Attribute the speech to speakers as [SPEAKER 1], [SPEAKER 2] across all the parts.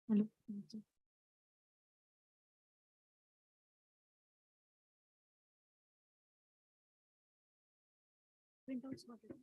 [SPEAKER 1] Hello. Printouts got it.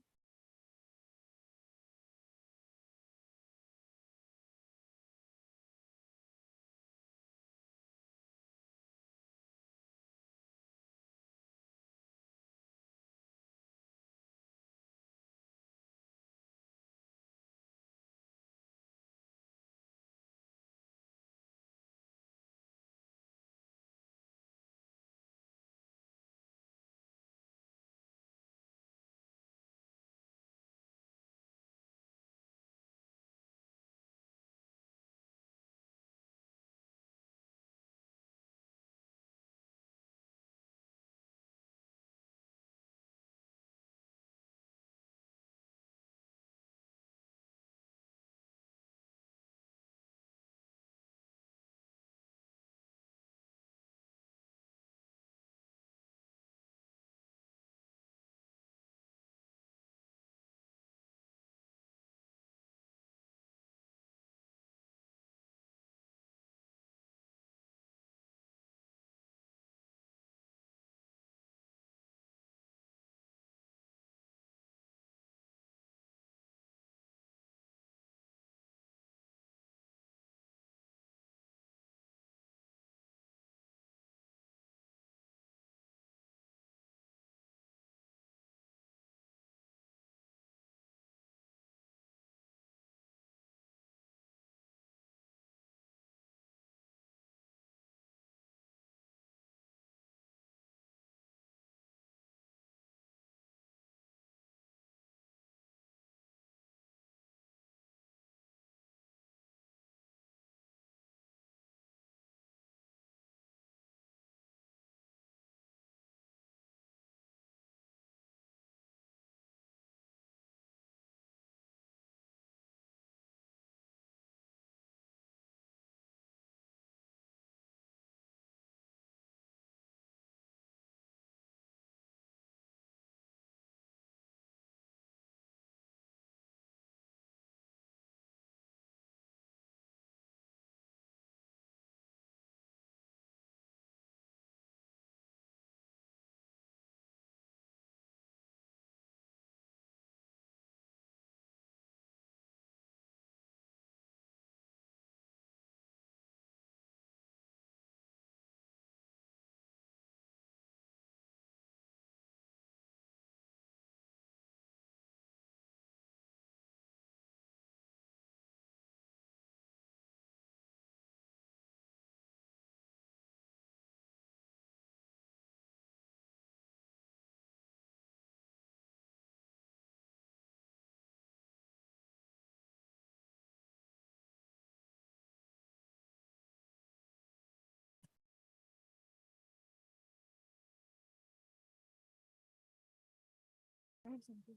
[SPEAKER 1] I have something.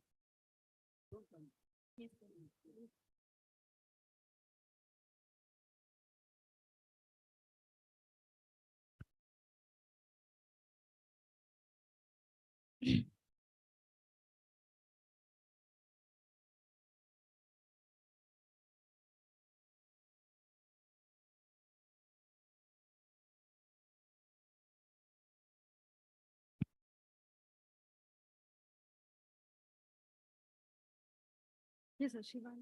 [SPEAKER 1] Yes, sir. Yes, sir. Shivan.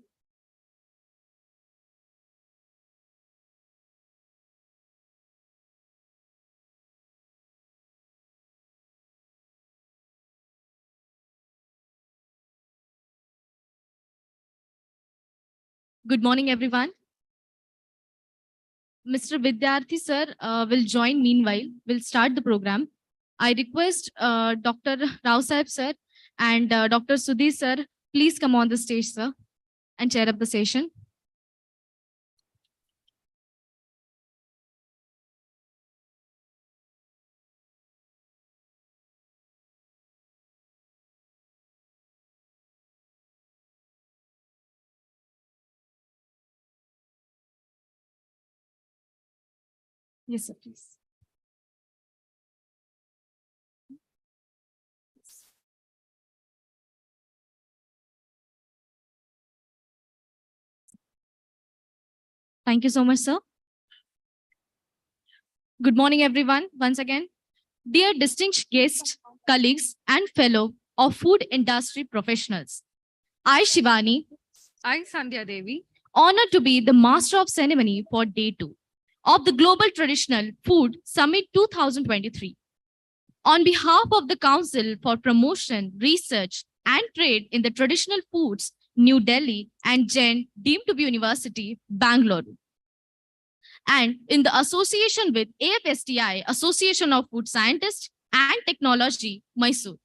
[SPEAKER 2] Good morning, everyone. Mr. Vidyarthi sir will join meanwhile. We'll start the program. I request Dr. Rao Sahib sir and Dr. Sudhi sir, please come on the stage, sir, and chair up the session.
[SPEAKER 1] Yes, sir, please.
[SPEAKER 2] Thank you so much, sir. Good morning, everyone. Once again, dear distinguished guests, colleagues, and fellow of food industry professionals. I, Shivani,
[SPEAKER 1] I, Sandhya Devi,
[SPEAKER 2] honored to be the master of ceremony for day 2 of the Global Traditional Food Summit 2023. On behalf of the Council for Promotion, Research, and Trade in the Traditional Foods, New Delhi, and Jain deemed to be University, Bangalore, and in the association with AFSTI, Association of Food Scientists and Technology, Mysore,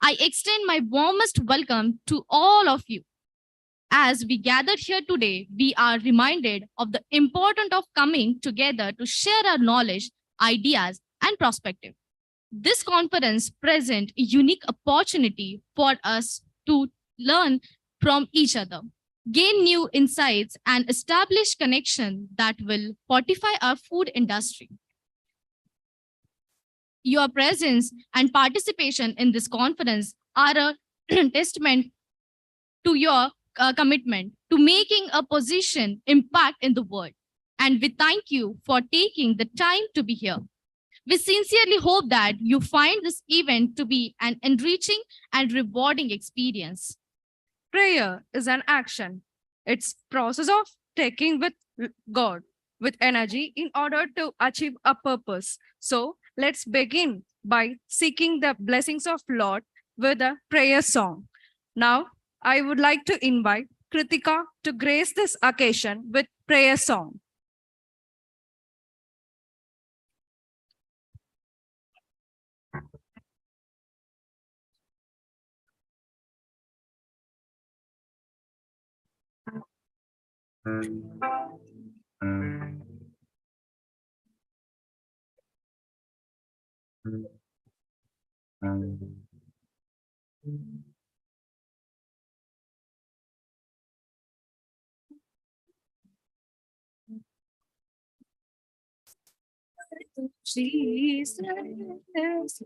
[SPEAKER 2] I extend my warmest welcome to all of you. As we gathered here today, we are reminded of the importance of coming together to share our knowledge, ideas, and perspective. This conference presents a unique opportunity for us to learn from each other, gain new insights, and establish connection that will fortify our food industry. Your presence and participation in this conference are a testament to your commitment to making a position impact in the world. And we thank you for taking the time to be here. We sincerely hope that you find this event to be an enriching and rewarding experience.
[SPEAKER 1] prayer is an action. It's process of taking with God with energy in order to achieve a purpose. So let's begin by seeking the blessings of Lord with a prayer song. Now I would like to invite Kritika to grace this occasion with prayer song. Jesus, Jesus,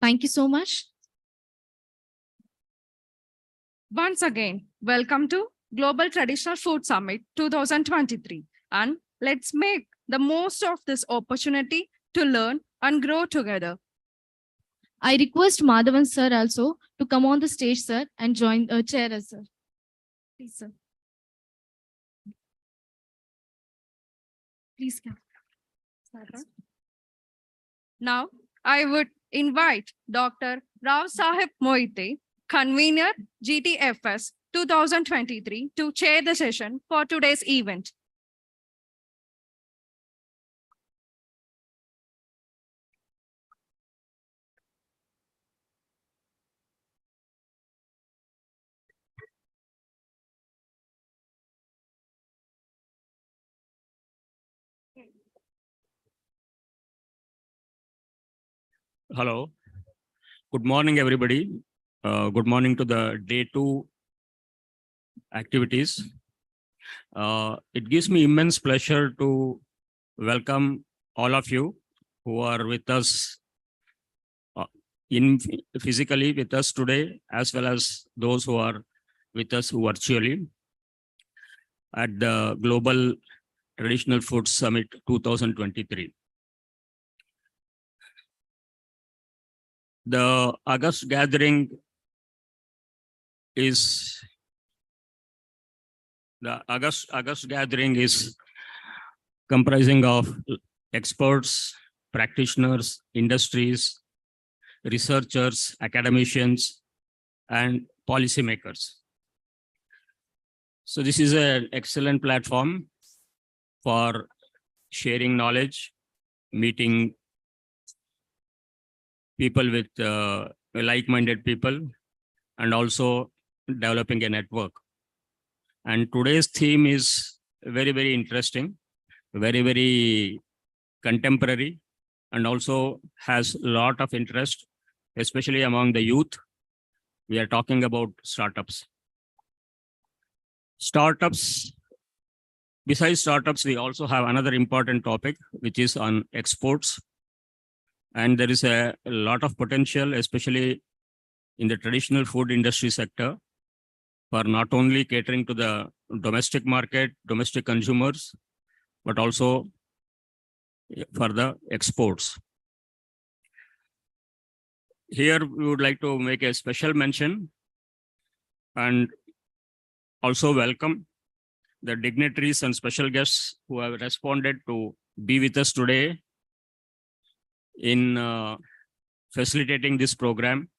[SPEAKER 2] Thank you so much.
[SPEAKER 1] Once again, welcome to Global Traditional Food Summit 2023. And let's make the most of this opportunity to learn and grow together.
[SPEAKER 2] I request Madhavan sir also to come on the stage, sir, and join the chair as sir. Please, sir. Please come.
[SPEAKER 1] Now, I would invite Dr. Rao Sahib Moite, convener GTFS 2023, to chair the session for today's event.
[SPEAKER 3] Hello. Good morning, everybody. Good morning to the day 2 activities. It gives me immense pleasure to welcome all of you who are with us physically with us today, as well as those who are with us virtually at the Global Traditional Food Summit 2023. The August gathering is The August gathering is comprising of experts, practitioners, industries, researchers, academicians, and policymakers. So this is an excellent platform for sharing knowledge, meeting people with like-minded people, and also developing a network. And today's theme is very, very interesting, very, very contemporary, and also has a lot of interest, especially among the youth. We are talking about startups. Besides startups, we also have another important topic, which is on exports. And there is a lot of potential, especially in the traditional food industry sector, for not only catering to the domestic market, domestic consumers, but also for the exports. Here, we would like to make a special mention and also welcome the dignitaries and special guests who have responded to be with us today in facilitating this program,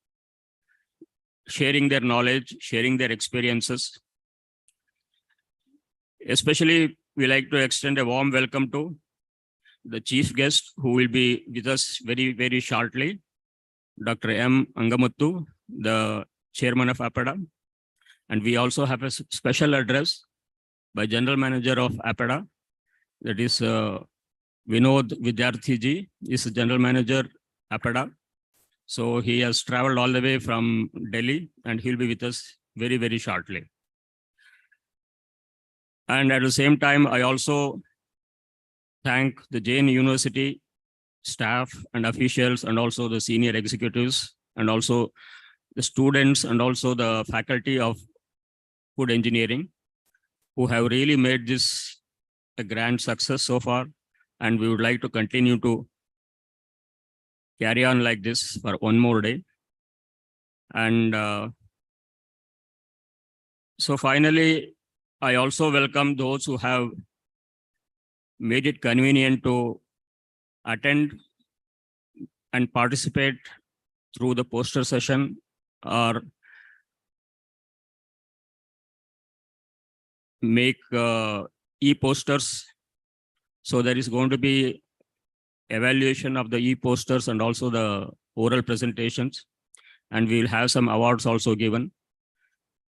[SPEAKER 3] sharing their knowledge, sharing their experiences. Especially, we like to extend a warm welcome to the chief guest who will be with us very, very shortly, Dr. M. Angamuttu, the chairman of APEDA. And we also have a special address by General Manager of APEDA, that is Vinod Vidyarthiji, is the General Manager APEDA. So he has traveled all the way from Delhi and he'll be with us very, very shortly. And at the same time, I also thank the Jain University staff and officials and also the senior executives and also the students and also the faculty of food engineering who have really made this a grand success so far. And we would like to continue to carry on like this for one more day. And so finally, I also welcome those who have made it convenient to attend and participate through the poster session or make e-posters. So there is going to be evaluation of the e-posters and also the oral presentations. And we'll have some awards also given.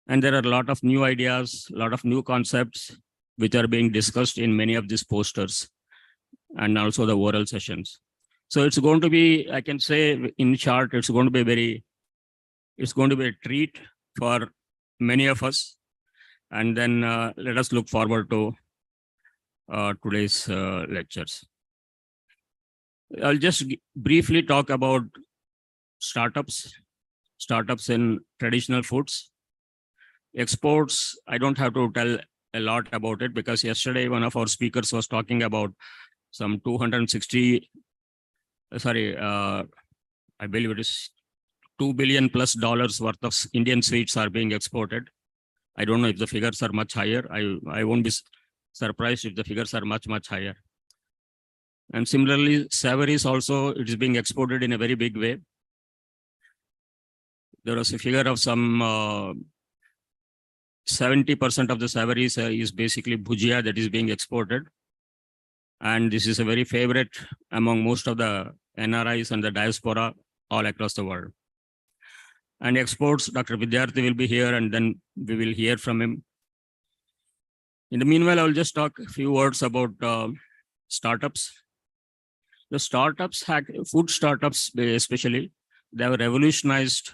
[SPEAKER 3] And there are a lot of new ideas, a lot of new concepts which are being discussed in many of these posters and also the oral sessions. So it's going to be, I can say in short, it's going to be a treat for many of us. And then let us look forward to today's lectures. I'll just briefly talk about startups in traditional foods. Exports, I don't have to tell a lot about it because yesterday one of our speakers was talking about some I believe it is $2 billion plus worth of Indian sweets are being exported. I don't know if the figures are much higher. I won't be surprised if the figures are much, much higher. And similarly, savories also, it is being exported in a very big way. There was a figure of some 70% of the savories is basically bhujia that is being exported. And this is a very favorite among most of the NRIs and the diaspora all across the world. And exports, Dr. Vidyarthi will be here and then we will hear from him. In the meanwhile, I will just talk a few words about startups. The startups, food startups especially, they have revolutionized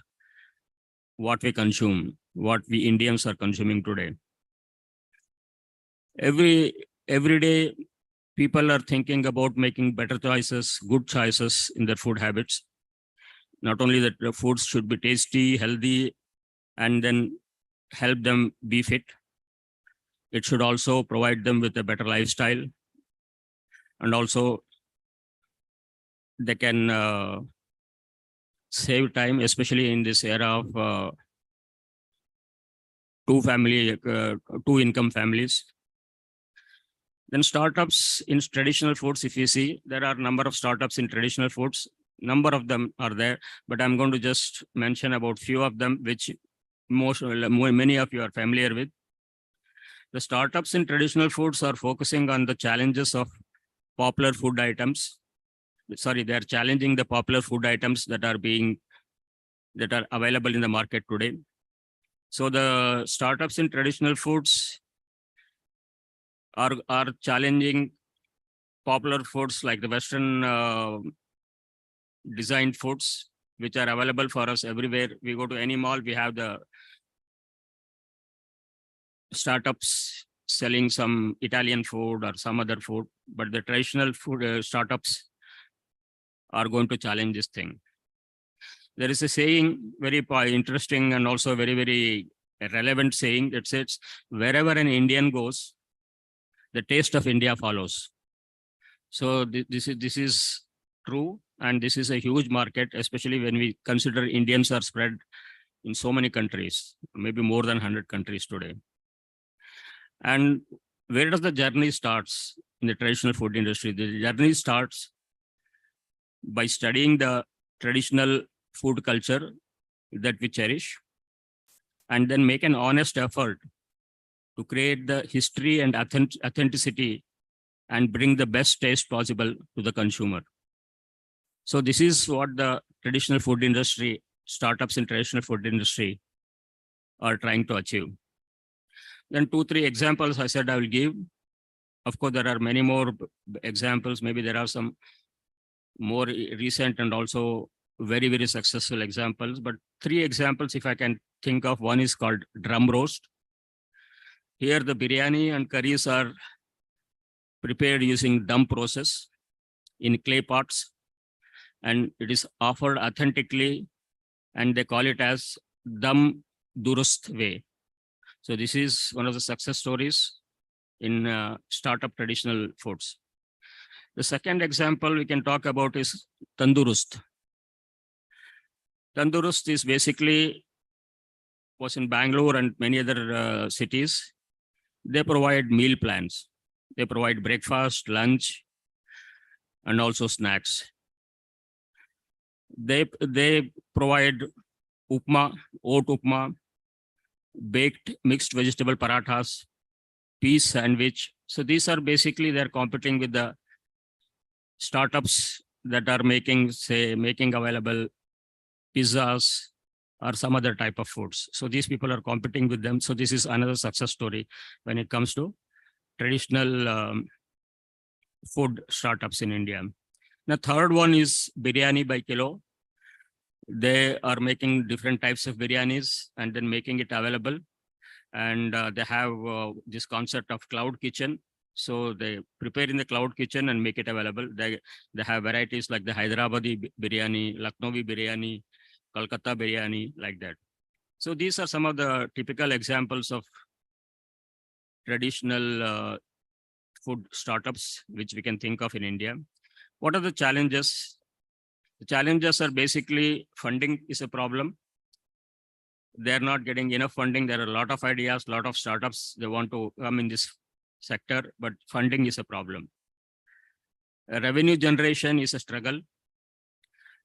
[SPEAKER 3] what we consume, what we Indians are consuming today. Every day, people are thinking about making better choices, good choices in their food habits. Not only that the foods should be tasty, healthy, and then help them be fit. It should also provide them with a better lifestyle. And also they can save time, especially in this era of two income families. Then startups in traditional foods, if you see, there are a number of startups in traditional foods. Number of them are there, but I'm going to just mention about few of them, which many of you are familiar with. The startups in traditional foods are focusing on the challenges of popular food items. Sorry, they are challenging the popular food items that are available in the market today. So the startups in traditional foods are challenging popular foods like the Western designed foods, which are available for us everywhere. We go to any mall, we have the startups selling some Italian food or some other food, but the traditional food startups are going to challenge this thing. There is a saying, very interesting and also very, very relevant saying that says, wherever an Indian goes, the taste of India follows. So this is true, and this is a huge market, especially when we consider Indians are spread in so many countries, maybe more than 100 countries today. And where does the journey starts in the traditional food industry? The journey starts by studying the traditional food culture that we cherish, and then make an honest effort to create the history and authenticity and bring the best taste possible to the consumer. So this is what the traditional food industry, startups in traditional food industry are trying to achieve. Then 2-3 examples I said I will give. Of course, there are many more examples. Maybe there are some more recent and also very, very successful examples, but 3 examples, if I can think of. One is called drum roast. Here the biryani and curries are prepared using dum process in clay pots, and it is offered authentically, and they call it as dum durust way. So this is one of the success stories in startup traditional foods. The second example we can talk about is Tandurust. Tandurust is basically was in Bangalore and many other cities. They provide meal plans. They provide breakfast, lunch, and also snacks. They provide upma, oat upma, baked mixed vegetable parathas, peas sandwich. So these are basically, they're competing with the startups that are making available pizzas or some other type of foods. So these people are competing with them. So this is another success story when it comes to traditional food startups in India. The third one is Biryani by Kilo. They are making different types of biryanis and then making it available. And they have this concept of cloud kitchen. So they prepare in the cloud kitchen and make it available. They have varieties like the Hyderabadi biryani, Lucknowi biryani, Kolkata biryani, like that. So these are some of the typical examples of traditional food startups which we can think of in India. What are the challenges? The challenges are basically funding is a problem. They're not getting enough funding. There are a lot of ideas, a lot of startups. They want to come in this sector, but funding is a problem. Revenue generation is a struggle.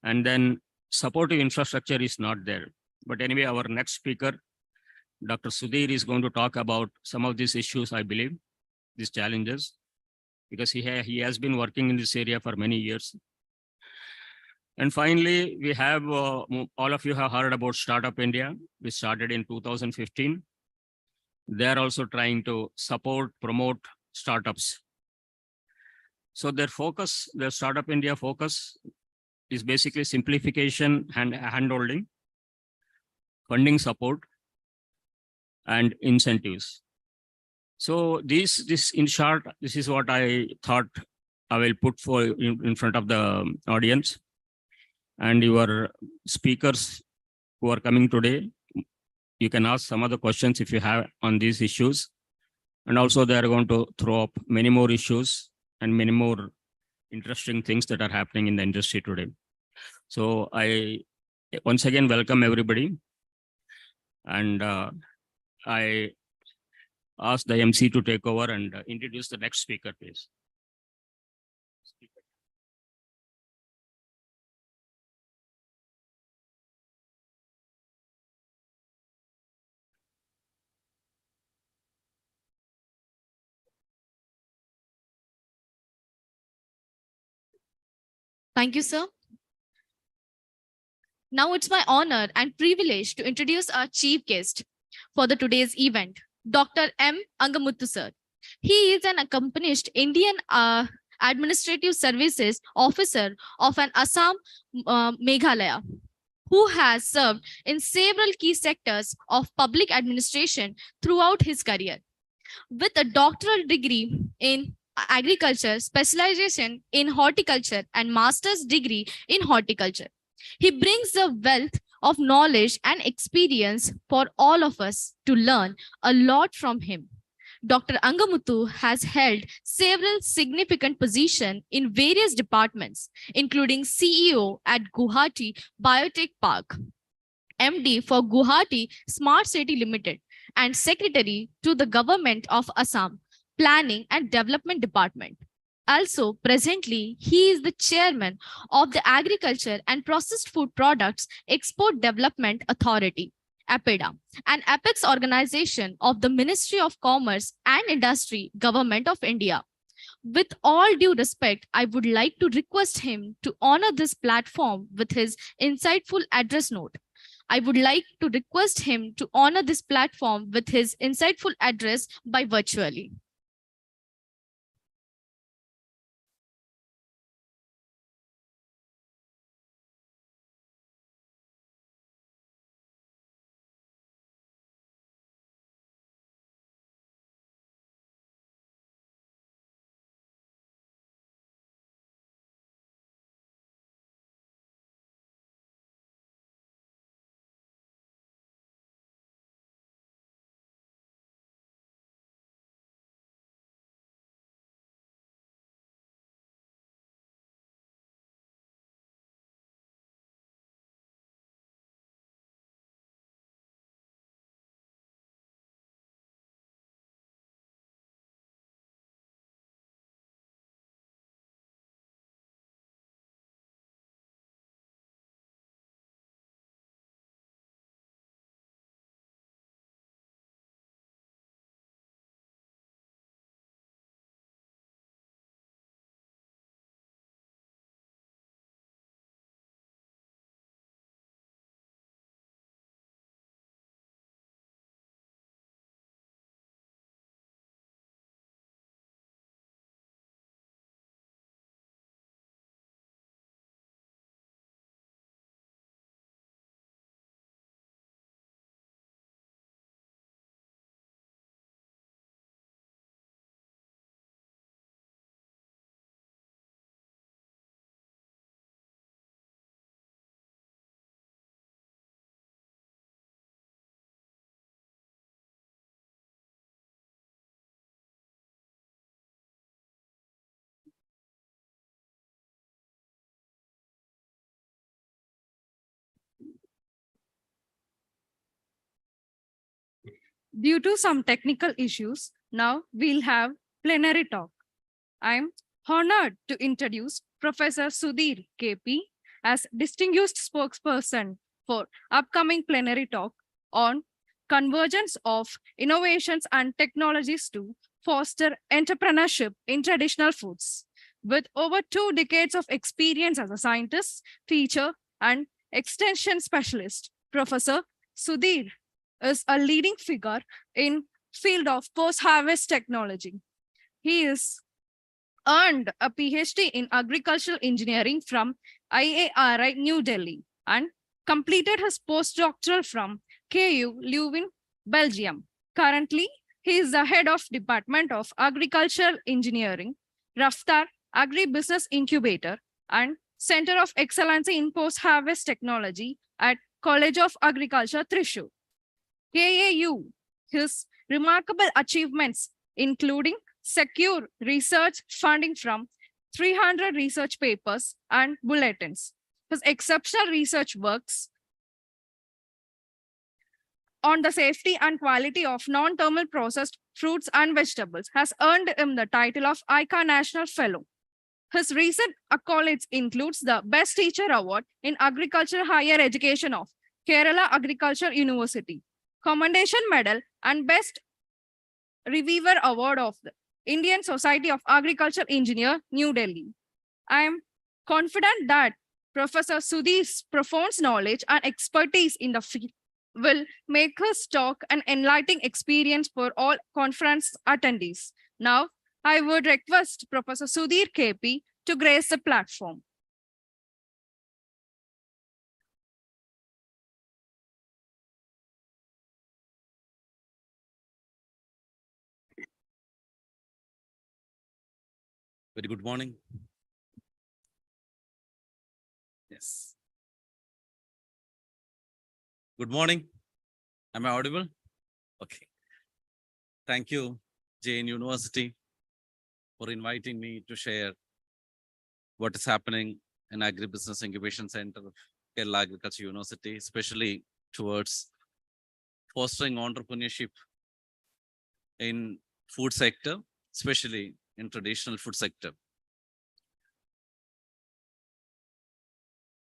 [SPEAKER 3] And then supportive infrastructure is not there. But anyway, our next speaker, Dr. Sudhir, is going to talk about some of these issues, I believe, these challenges, because he has been working in this area for many years. And finally, we have, all of you have heard about Startup India, which started in 2015. They are also trying to support, promote startups. So their focus, their Startup India focus is basically simplification and handholding, funding support, and incentives. So this in short, this is what I thought I will put in front of the audience. And your speakers who are coming today, you can ask some of the questions if you have on these issues. And also they are going to throw up many more issues and many more interesting things that are happening in the industry today. So I once again welcome everybody. And I ask the MC to take over and introduce the next speaker, please.
[SPEAKER 2] Thank you, sir. Now it's my honor and privilege to introduce our chief guest for the today's event, Dr. M. Angamuthu, sir. He is an accomplished Indian Administrative Services Officer of an Assam, Meghalaya, who has served in several key sectors of public administration throughout his career. With a doctoral degree in agriculture, specialization in horticulture, and master's degree in horticulture, he brings a wealth of knowledge and experience for all of us to learn a lot from him. Dr. Angamuthu has held several significant positions in various departments, including CEO at Guwahati Biotech Park, MD for Guwahati Smart City Limited, and Secretary to the Government of Assam Planning and Development Department. Also, presently, he is the chairman of the Agriculture and Processed Food Products Export Development Authority, APEDA, an apex organization of the Ministry of Commerce and Industry, Government of India. With all due respect, I would like to request him to honor this platform with his insightful address note. I would like to request him to honor this platform with his insightful address by virtually.
[SPEAKER 1] Due to some technical issues, now we'll have plenary talk. I'm honored to introduce Professor Sudhir KP as distinguished spokesperson for upcoming plenary talk on convergence of innovations and technologies to foster entrepreneurship in traditional foods. With over 2 decades of experience as a scientist, teacher, and extension specialist, Professor Sudhir is a leading figure in field of post-harvest technology. He is earned a PhD in agricultural engineering from IARI New Delhi and completed his postdoctoral from KU Leuven, Belgium. Currently, he is the head of Department of Agricultural Engineering, Raftar Agribusiness Incubator, and Center of Excellence in Post-Harvest Technology at College of Agriculture, Thrissur. KAU, his remarkable achievements, including secure research funding from 300 research papers and bulletins. His exceptional research works on the safety and quality of non-thermal processed fruits and vegetables has earned him the title of ICA National Fellow. His recent accolades includes the Best Teacher Award in Agriculture Higher Education of Kerala Agriculture University, Commendation Medal and Best Reviewer Award of the Indian Society of Agriculture Engineer, New Delhi. I am confident that Professor Sudhir's profound knowledge and expertise in the field will make his talk an enlightening experience for all conference attendees. Now, I would request Professor Sudhir KP to grace the platform.
[SPEAKER 4] Very good morning. Yes. Good morning. Am I audible? Okay. Thank you, Jain University, for inviting me to share what is happening in Agribusiness Incubation Center of Kerala Agriculture University, especially towards fostering entrepreneurship in food sector, especially in traditional food sector.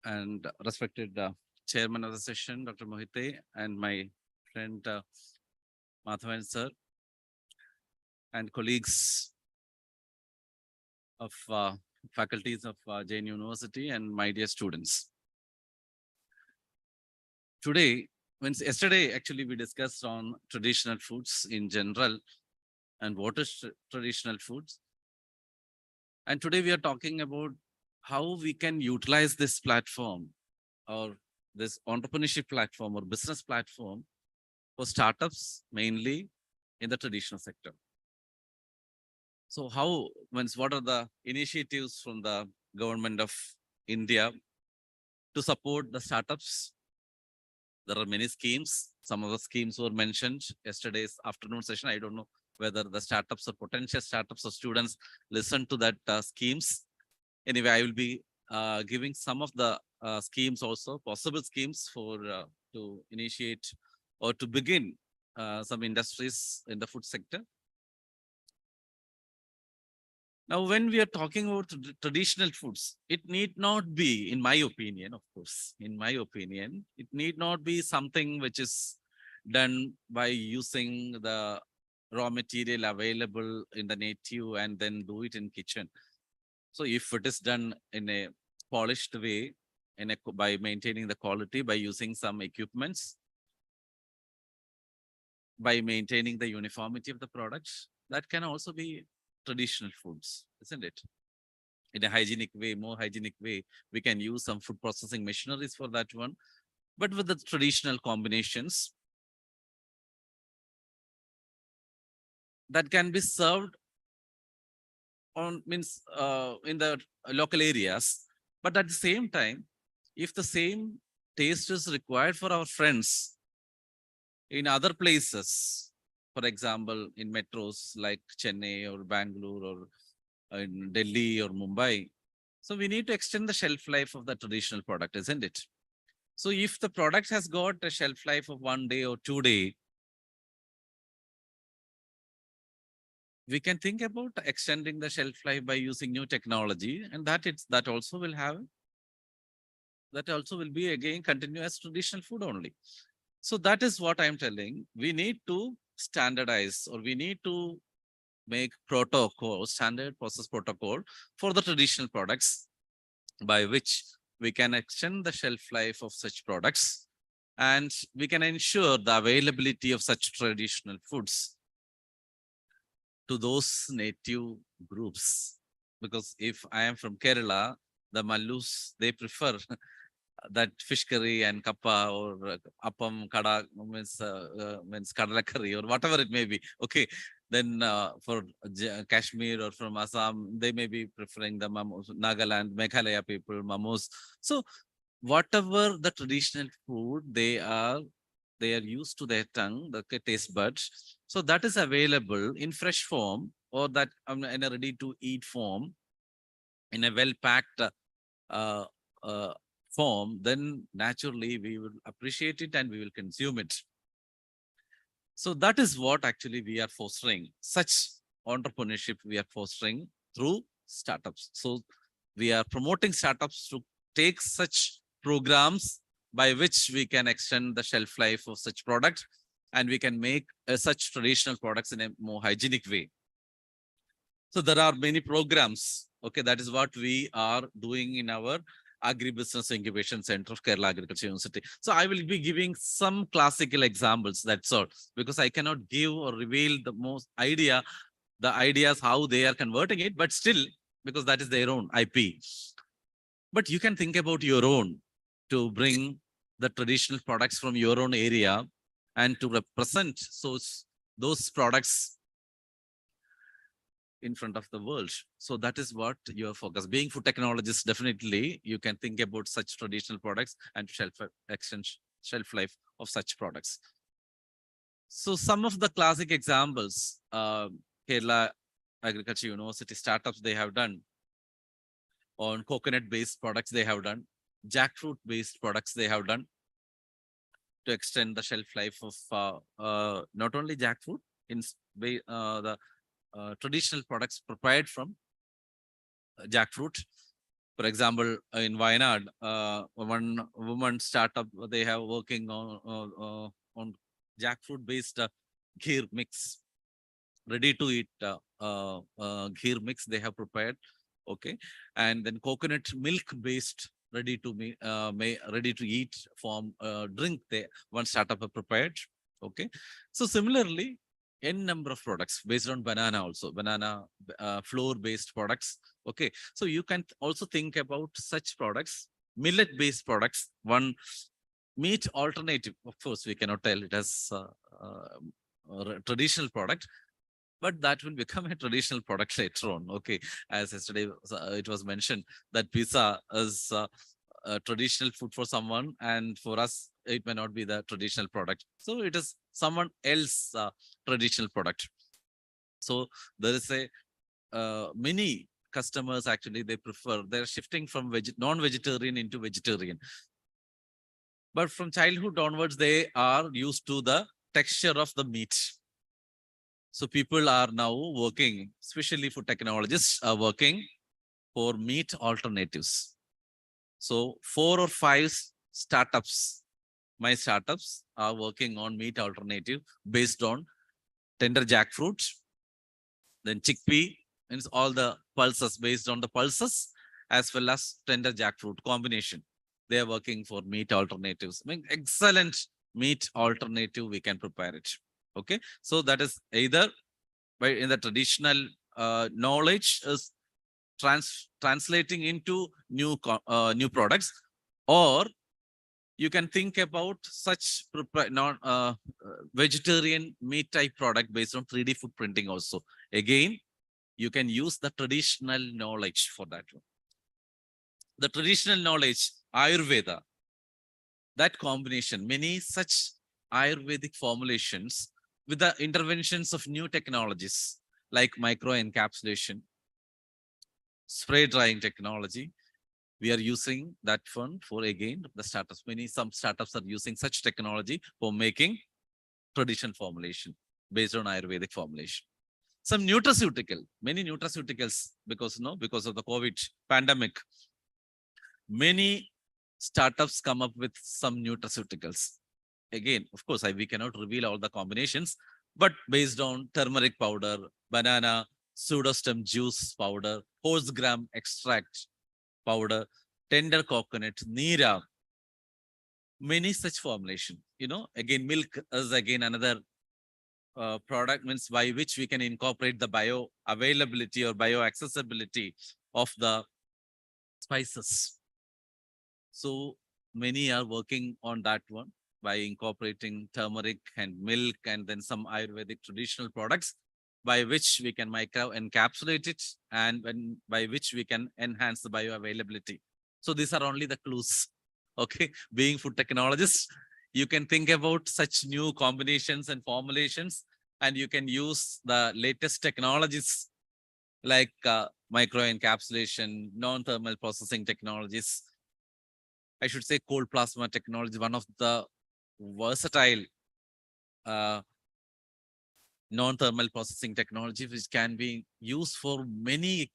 [SPEAKER 4] And respected chairman of the session, Dr. Mohite, and my friend Madhavan sir, and colleagues of faculties of Jain University, and my dear students. Today, yesterday actually we discussed on traditional foods in general and what is traditional foods. And today we are talking about how we can utilize this platform or this entrepreneurship platform or business platform for startups, mainly in the traditional sector. So what are the initiatives from the government of India to support the startups? There are many schemes. Some of the schemes were mentioned yesterday's afternoon session. I don't know whether the startups or potential startups or students listen to that schemes. Anyway, I will be giving some of the schemes also, possible schemes for to initiate or to begin some industries in the food sector. Now, when we are talking about traditional foods, it need not be, in my opinion, of course, in my opinion, it need not be something which is done by using the raw material available in the native and then do it in kitchen. So if it is done in a polished way, by maintaining the quality, by using some equipments, by maintaining the uniformity of the products, that can also be traditional foods, isn't it? In a hygienic way, more hygienic way, we can use some food processing machineries for that one. But with the traditional combinations, that can be served on in the local areas. But at the same time, if the same taste is required for our friends in other places, for example, in metros like Chennai or Bangalore or in Delhi or Mumbai, so we need to extend the shelf life of the traditional product, isn't it? So if the product has got a shelf life of 1 day or 2 days, we can think about extending the shelf life by using new technology, and that also will be again continuous traditional food only. So that is what I'm telling. We need to standardize, or we need to make standard process protocol for the traditional products, by which we can extend the shelf life of such products, and we can ensure the availability of such traditional foods to those native groups. Because if I am from Kerala, the Mallus, they prefer that fish curry and kappa or appam, kada, means kadala curry or whatever it may be. Okay. Then for Kashmir or from Assam, they may be preferring the momos, Nagaland, Meghalaya people, momos. So whatever the traditional food they are used to their tongue, the taste buds. So that is available in fresh form, or that in a ready to eat form, in a well packed form, then naturally we will appreciate it and we will consume it. So that is what actually we are fostering. Such entrepreneurship we are fostering through startups. So we are promoting startups to take such programs by which we can extend the shelf life of such product, and we can make such traditional products in a more hygienic way. So there are many programs. Okay, that is what we are doing in our Agribusiness Incubation Center of Kerala Agriculture University. So I will be giving some classical examples, that's all, because I cannot give or reveal the most idea, the ideas, how they are converting it, but still, because that is their own IP. But you can think about your own to bring the traditional products from your own area and to represent those products in front of the world. So that is what your focus. Being food technologists, definitely you can think about such traditional products and shelf life of such products. So some of the classic examples, Kerala Agriculture University startups they have done on coconut-based products they have done, jackfruit-based products they have done to extend the shelf life of not only jackfruit, in the traditional products prepared from jackfruit. For example, in Wayanad, one woman startup, they have working on jackfruit-based ghee mix, ready to eat ghee mix they have prepared. Okay, and then coconut milk-based ready to eat form drink they one startup have prepared. Okay, so similarly, n number of products based on banana also, banana flour based products. Okay, so you can also think about such products, millet based products, one meat alternative. Of course, we cannot tell it as a traditional product, but that will become a traditional product later on. Okay, as yesterday it was mentioned that pizza is a traditional food for someone, and for us it may not be the traditional product. So it is someone else traditional product. So there is a many customers actually they're shifting from non-vegetarian into vegetarian. But from childhood onwards, they are used to the texture of the meat. So people are now working, especially food technologists are working for meat alternatives. So 4 or 5 startups, my startups are working on meat alternative based on tender jackfruit, then chickpea, means all the pulses based on the pulses, as well as tender jackfruit combination. They are working for meat alternatives. I mean, excellent meat alternative, we can prepare it. Okay, so that is either by in the traditional knowledge is translating into new products, or you can think about such non vegetarian meat type product based on 3D food printing also. Again, you can use the traditional knowledge for that one. The traditional knowledge, Ayurveda, that combination, many such Ayurvedic formulations with the interventions of new technologies like micro encapsulation, spray drying technology. We are using that one for again the startups. Some startups are using such technology for making traditional formulation based on Ayurvedic formulation. Some many nutraceuticals, because of the COVID pandemic, many startups come up with some nutraceuticals. Again, of course, we cannot reveal all the combinations, but based on turmeric powder, banana, pseudostem juice powder, horse gram extract powder, tender coconut, neera, many such formulation. Again, milk is again another product, means by which we can incorporate the bioavailability or bioaccessibility of the spices. So many are working on that one by incorporating turmeric and milk and then some Ayurvedic traditional products by which we can micro encapsulate it and by which we can enhance the bioavailability. So these are only the clues. Okay, being food technologists, you can think about such new combinations and formulations, and you can use the latest technologies like micro encapsulation, non-thermal processing technologies. I should say cold plasma technology, one of the versatile non-thermal processing technology, which can be used for many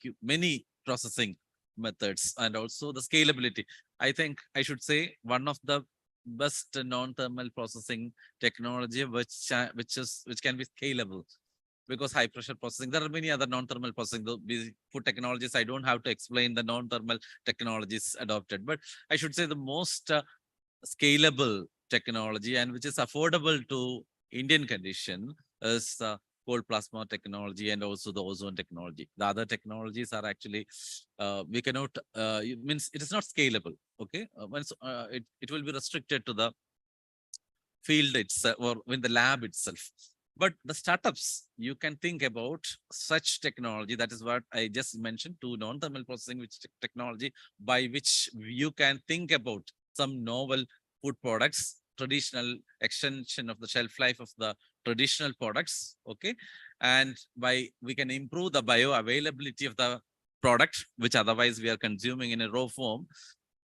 [SPEAKER 4] processing methods, and also the scalability. I think I should say one of the best non-thermal processing technology which can be scalable, because high pressure processing, there are many other non-thermal processing food technologies. I don't have to explain the non-thermal technologies adopted, but I should say the most scalable technology and which is affordable to Indian condition is cold plasma technology and also the ozone technology. The other technologies are actually we cannot it means it is not scalable. Okay, it will be restricted to the field itself or in the lab itself. But the startups, you can think about such technology. That is what I just mentioned, to non-thermal processing, which technology by which you can think about some novel food products, traditional extension of the shelf life of the traditional products. Okay. And by we can improve the bioavailability of the product, which otherwise we are consuming in a raw form.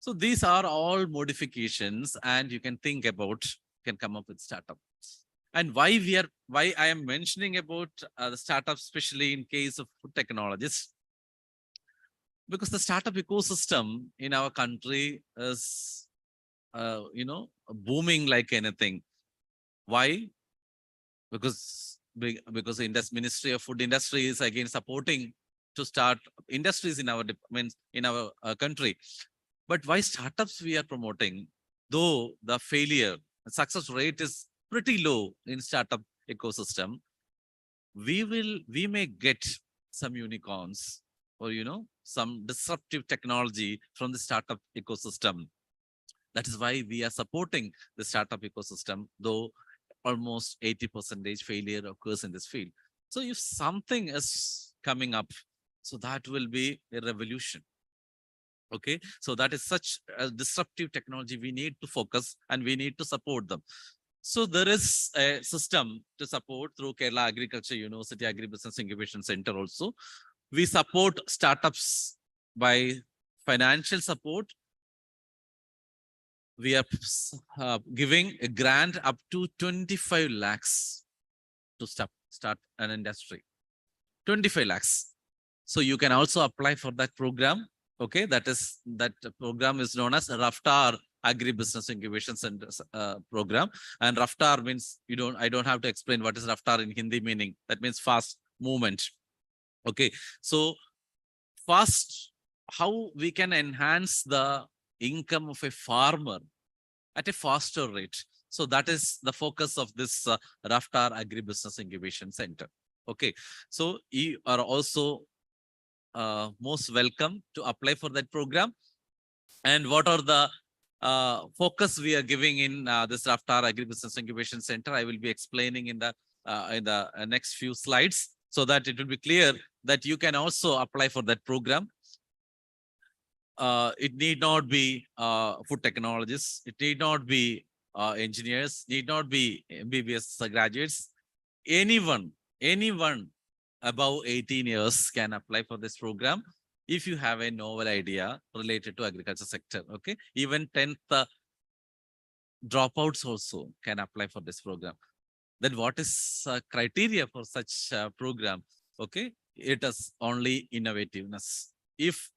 [SPEAKER 4] So these are all modifications, and you can think about, can come up with startup. And why I am mentioning about the startups, especially in case of food technologies, because the startup ecosystem in our country is, booming like anything. Why? Because the Ministry of Food Industry is again supporting to start industries in our country. But why startups we are promoting, though the success rate is pretty low in startup ecosystem, we may get some unicorns or some disruptive technology from the startup ecosystem. That is why we are supporting the startup ecosystem, though almost 80% failure occurs in this field. So if something is coming up, so that will be a revolution. Okay, so that is such a disruptive technology. We need to focus and we need to support them. So there is a system to support through Kerala Agriculture University Agribusiness Incubation Center also. We support startups by financial support. We are giving a grant up to 25 lakhs to start an industry. 25 lakhs. So you can also apply for that program. Okay, that program is known as Raftar Agribusiness Incubation Center program. And Raftar means I don't have to explain what is Raftar in Hindi meaning. That means fast movement. Okay, so fast, how we can enhance the income of a farmer at a faster rate. So that is the focus of this Raftar Agribusiness Incubation Center. Okay, so you are also most welcome to apply for that program. And what are the focus we are giving in this Raftar Agribusiness Incubation Center? I will be explaining in the next few slides, so that it will be clear that you can also apply for that program. It need not be food technologists. It need not be engineers. Need not be MBBS graduates. Anyone above 18 years can apply for this program if you have a novel idea related to agriculture sector. Okay, even 10th dropouts also can apply for this program. Then what is criteria for such program? Okay, it is only innovativeness. If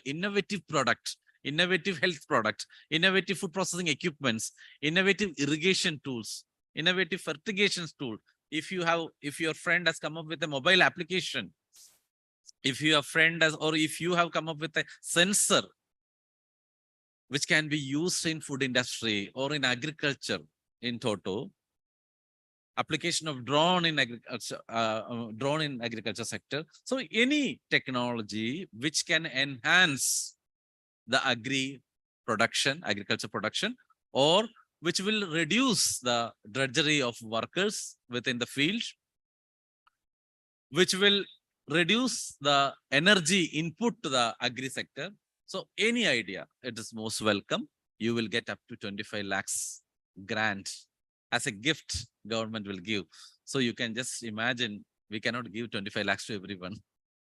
[SPEAKER 4] innovative product, innovative health product, innovative food processing equipments, innovative irrigation tools, innovative fertigation tool, if your friend has come up with a mobile application, if your friend has, or if you have come up with a sensor which can be used in food industry or in agriculture in total, application of drone in agriculture sector. So any technology which can enhance the agriculture production, or which will reduce the drudgery of workers within the field, which will reduce the energy input to the agri sector. So any idea, it is most welcome. You will get up to 25 lakhs grant as a gift government will give. So you can just imagine, we cannot give 25 lakhs to everyone.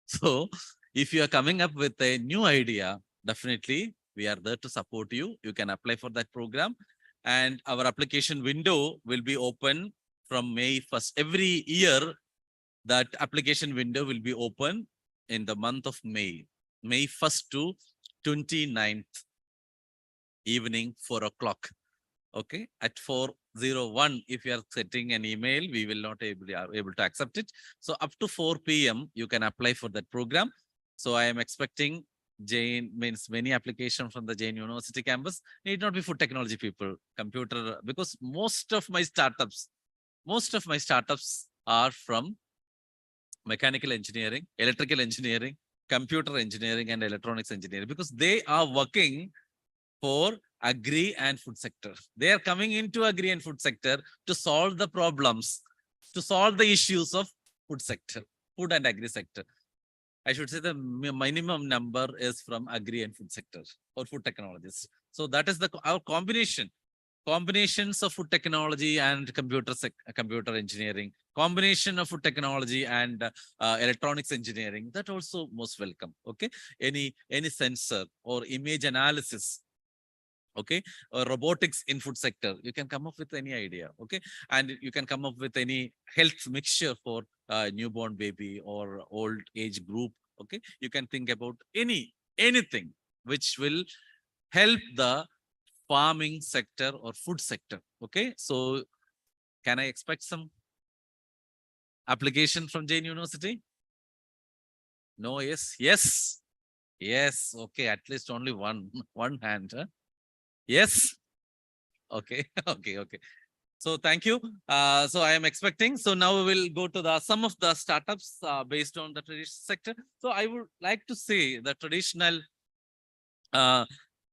[SPEAKER 4] So if you are coming up with a new idea, definitely we are there to support you. You can apply for that program. And our application window will be open from May 1st. Every year, that application window will be open in the month of May, May 1st to 29th, evening 4 o'clock. Okay, at 4:01, if you are setting an email, we will not are able to accept it. So up to 4 p.m., you can apply for that program. So I am expecting Jain, means many application from the Jain University campus. Need not be food technology people, computer, because most of my startups are from mechanical engineering, electrical engineering, computer engineering, and electronics engineering, because they are working for agri and food sector. They are coming into agri and food sector to solve the problems, to solve the issues of food sector, food and agri sector. I should say the minimum number is from agri and food sector or food technologies. So that is our combinations of food technology and computer engineering, combination of food technology and electronics engineering, that also most welcome. Okay, any sensor or image analysis, okay, or robotics in food sector, you can come up with any idea. Okay, and you can come up with any health mixture for newborn baby or old age group. Okay, you can think about anything which will help the farming sector or food sector. Okay, so can I expect some application from Jain University? No, yes, yes, yes. Okay, at least only one hand. Huh? Yes. Okay, okay. So thank you. So I am expecting. So now we will go to some of the startups based on the traditional sector. So I would like to say the traditional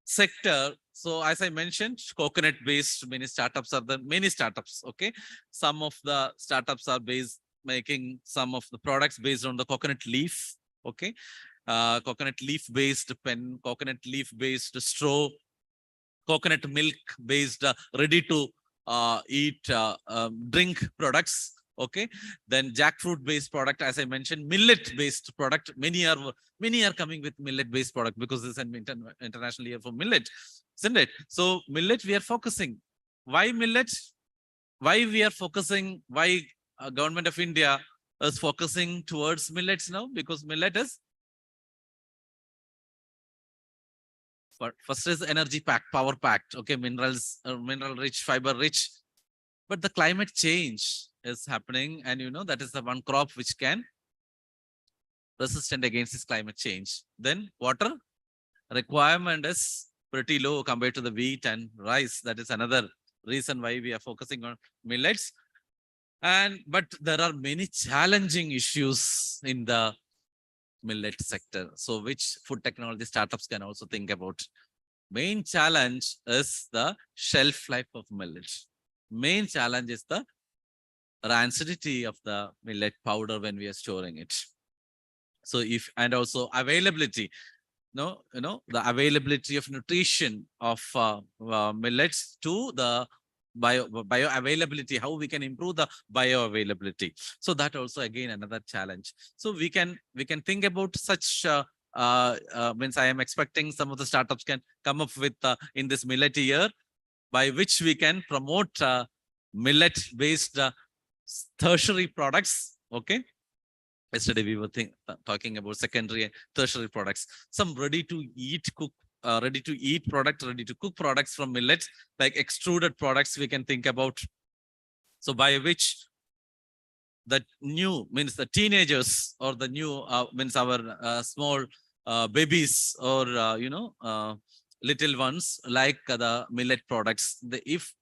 [SPEAKER 4] sector. So as I mentioned, coconut based many startups. Okay, some of the startups are making some of the products based on the coconut leaf. Okay, coconut leaf based pen, coconut leaf based straw, coconut milk based ready to eat drink products. Okay, then jackfruit based product, as I mentioned, millet based product. Many are coming with millet based product because this is an international year for millet, isn't it? So millet we are focusing. Why millet? Why we are focusing? Why government of India is focusing towards millets now? Because millet is first is energy packed, power packed. Okay, minerals, mineral rich, fiber rich. But the climate change is happening, and that is the one crop which can resistant against this climate change. Then water requirement is pretty low compared to the wheat and rice. That is another reason why we are focusing on millets. But there are many challenging issues in the millet sector. So which food technology startups can also think about? Main challenge is the shelf life of millet. Main challenge is the rancidity of the millet powder when we are storing it. So and also availability, the availability of nutrition of millets to the bioavailability, how we can improve the bioavailability. So that also again another challenge. So we can think about such means I am expecting some of the startups can come up with in this millet year, by which we can promote millet based tertiary products. Okay, yesterday we were talking about secondary and tertiary products. Some ready to eat products from millet, like extruded products we can think about. So by which the new means the teenagers or the new means our small babies or little ones like the millet products. If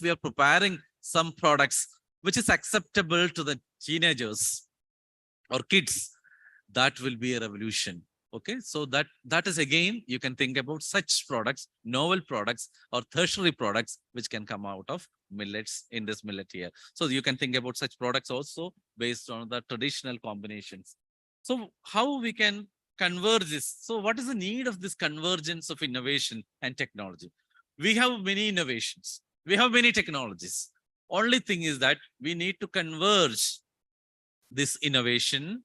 [SPEAKER 4] we are preparing some products which is acceptable to the teenagers or kids, that will be a revolution. Okay, so that is again, you can think about such products, novel products or tertiary products which can come out of millets in this millet year. So you can think about such products also based on the traditional combinations. So how we can converge this? So what is the need of this convergence of innovation and technology? We have many innovations, we have many technologies. Only thing is that we need to converge this innovation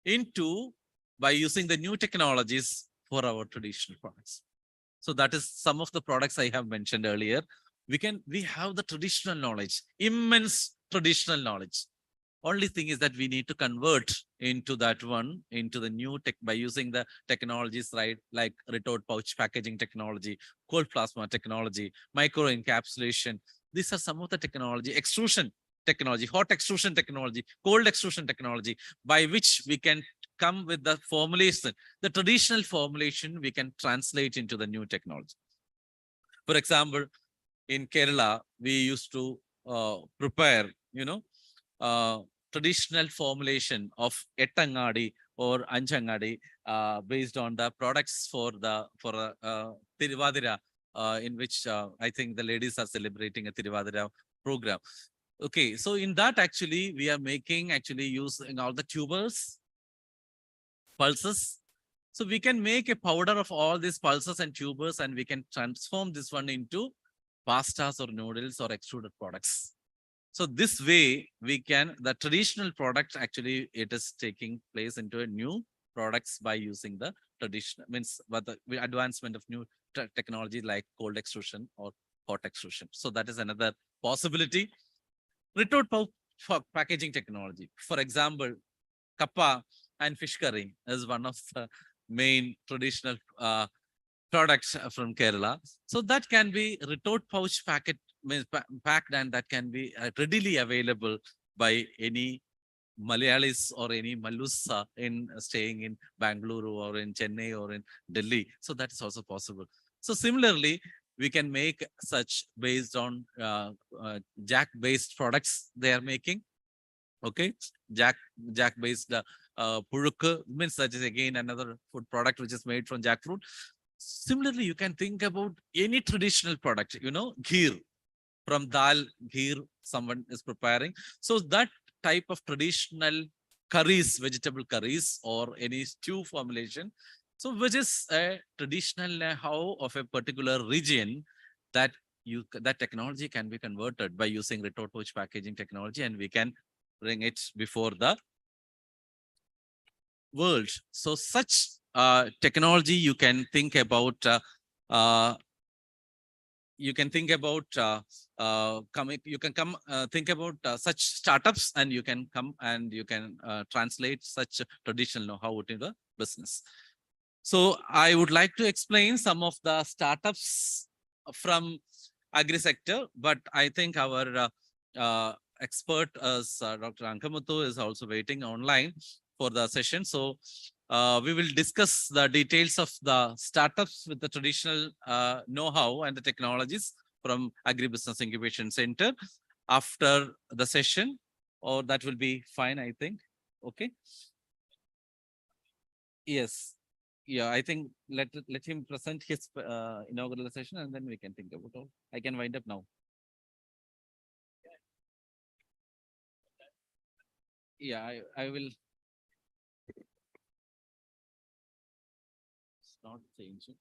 [SPEAKER 4] into by using the new technologies for our traditional products. So that is some of the products I have mentioned earlier. We have the traditional knowledge, immense traditional knowledge. Only thing is that we need to convert into that one, into the new tech by using the technologies, right? Like retort pouch packaging technology, cold plasma technology, micro encapsulation. These are some of the technology, extrusion technology, hot extrusion technology, cold extrusion technology, by which we can come with the formulation, the traditional formulation we can translate into the new technology. For example, in Kerala, we used to prepare, uh, traditional formulation of Ettangadi or Anchangadi based on the products for Tiruvadira, in which I think the ladies are celebrating a Tiruvadira program. Okay, so in that actually we are making actually using all the tubers, pulses. So we can make a powder of all these pulses and tubers, and we can transform this one into pastas or noodles or extruded products. So this way we can, the traditional product actually it is taking place into a new products by using the traditional, means but the advancement of new technology like cold extrusion or hot extrusion. So that is another possibility. Retort for packaging technology. For example, kappa and fish curry is one of the main traditional products from Kerala. So that can be retort pouch packet means packed, and that can be readily available by any Malayalis or any Malusa in staying in Bangalore or in Chennai or in Delhi. So that is also possible. So similarly, we can make such based on jack-based products they are making. Okay, jack-based purukku means that is again another food product which is made from jackfruit. Similarly, you can think about any traditional product, ghee from dal, ghee someone is preparing. So that type of traditional curries, vegetable curries or any stew formulation. So which is a traditional know-how of a particular region that that technology can be converted by using retort pouch packaging technology, and we can bring it before the world. So such technology you can think about you can think about coming you can come think about such startups, and you can come and you can translate such traditional know-how into the business. So I would like to explain some of the startups from agri sector, but I think our expert as Dr. Ankamuthu is also waiting online for the session. So we will discuss the details of the startups with the traditional know-how and the technologies from Agribusiness Incubation Center after the session, or that will be fine, I think. Okay. Yes. Yeah, I think let him present his inaugural session, and then we can think about all. I can wind up now. Yeah, I will. It's not changing.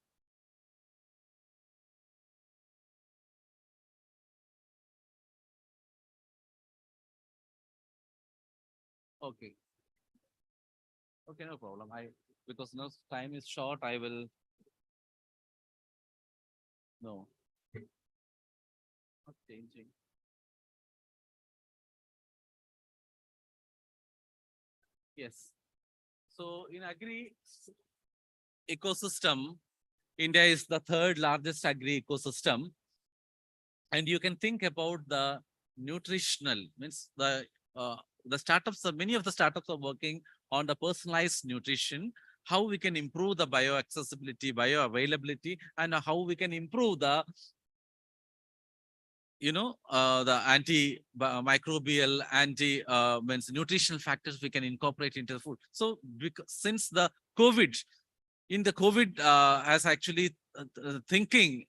[SPEAKER 4] Okay. Okay, no problem. Because now time is short, I will. No. Not changing. Yes. So in agri ecosystem, India is the third largest agri ecosystem. And you can think about the nutritional, means the startups, many of the startups are working on the personalized nutrition, how we can improve the bioaccessibility, bioavailability, and how we can improve the the anti-microbial, means nutritional factors we can incorporate into the food. So since the COVID, in the COVID has actually thinking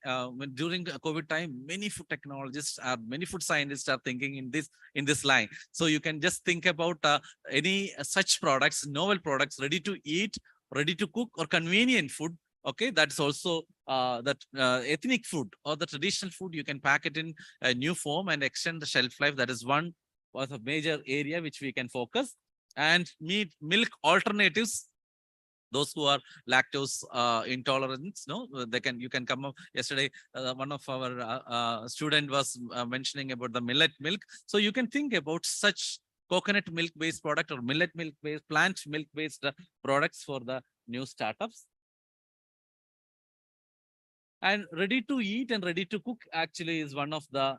[SPEAKER 4] during the COVID time, many food technologists many food scientists are thinking in this line. So you can just think about any such products, novel products, ready to eat, ready to cook, or convenient food. Okay, that's also that ethnic food or the traditional food. You can pack it in a new form and extend the shelf life. That is one of a major area which we can focus. And meat, milk alternatives Those who are lactose intolerant, no, you can come up. Yesterday, one of our student was mentioning about the millet milk. So you can think about such coconut milk based product or millet milk based, plant milk based products for the new startups. And ready to eat and ready to cook actually is one of the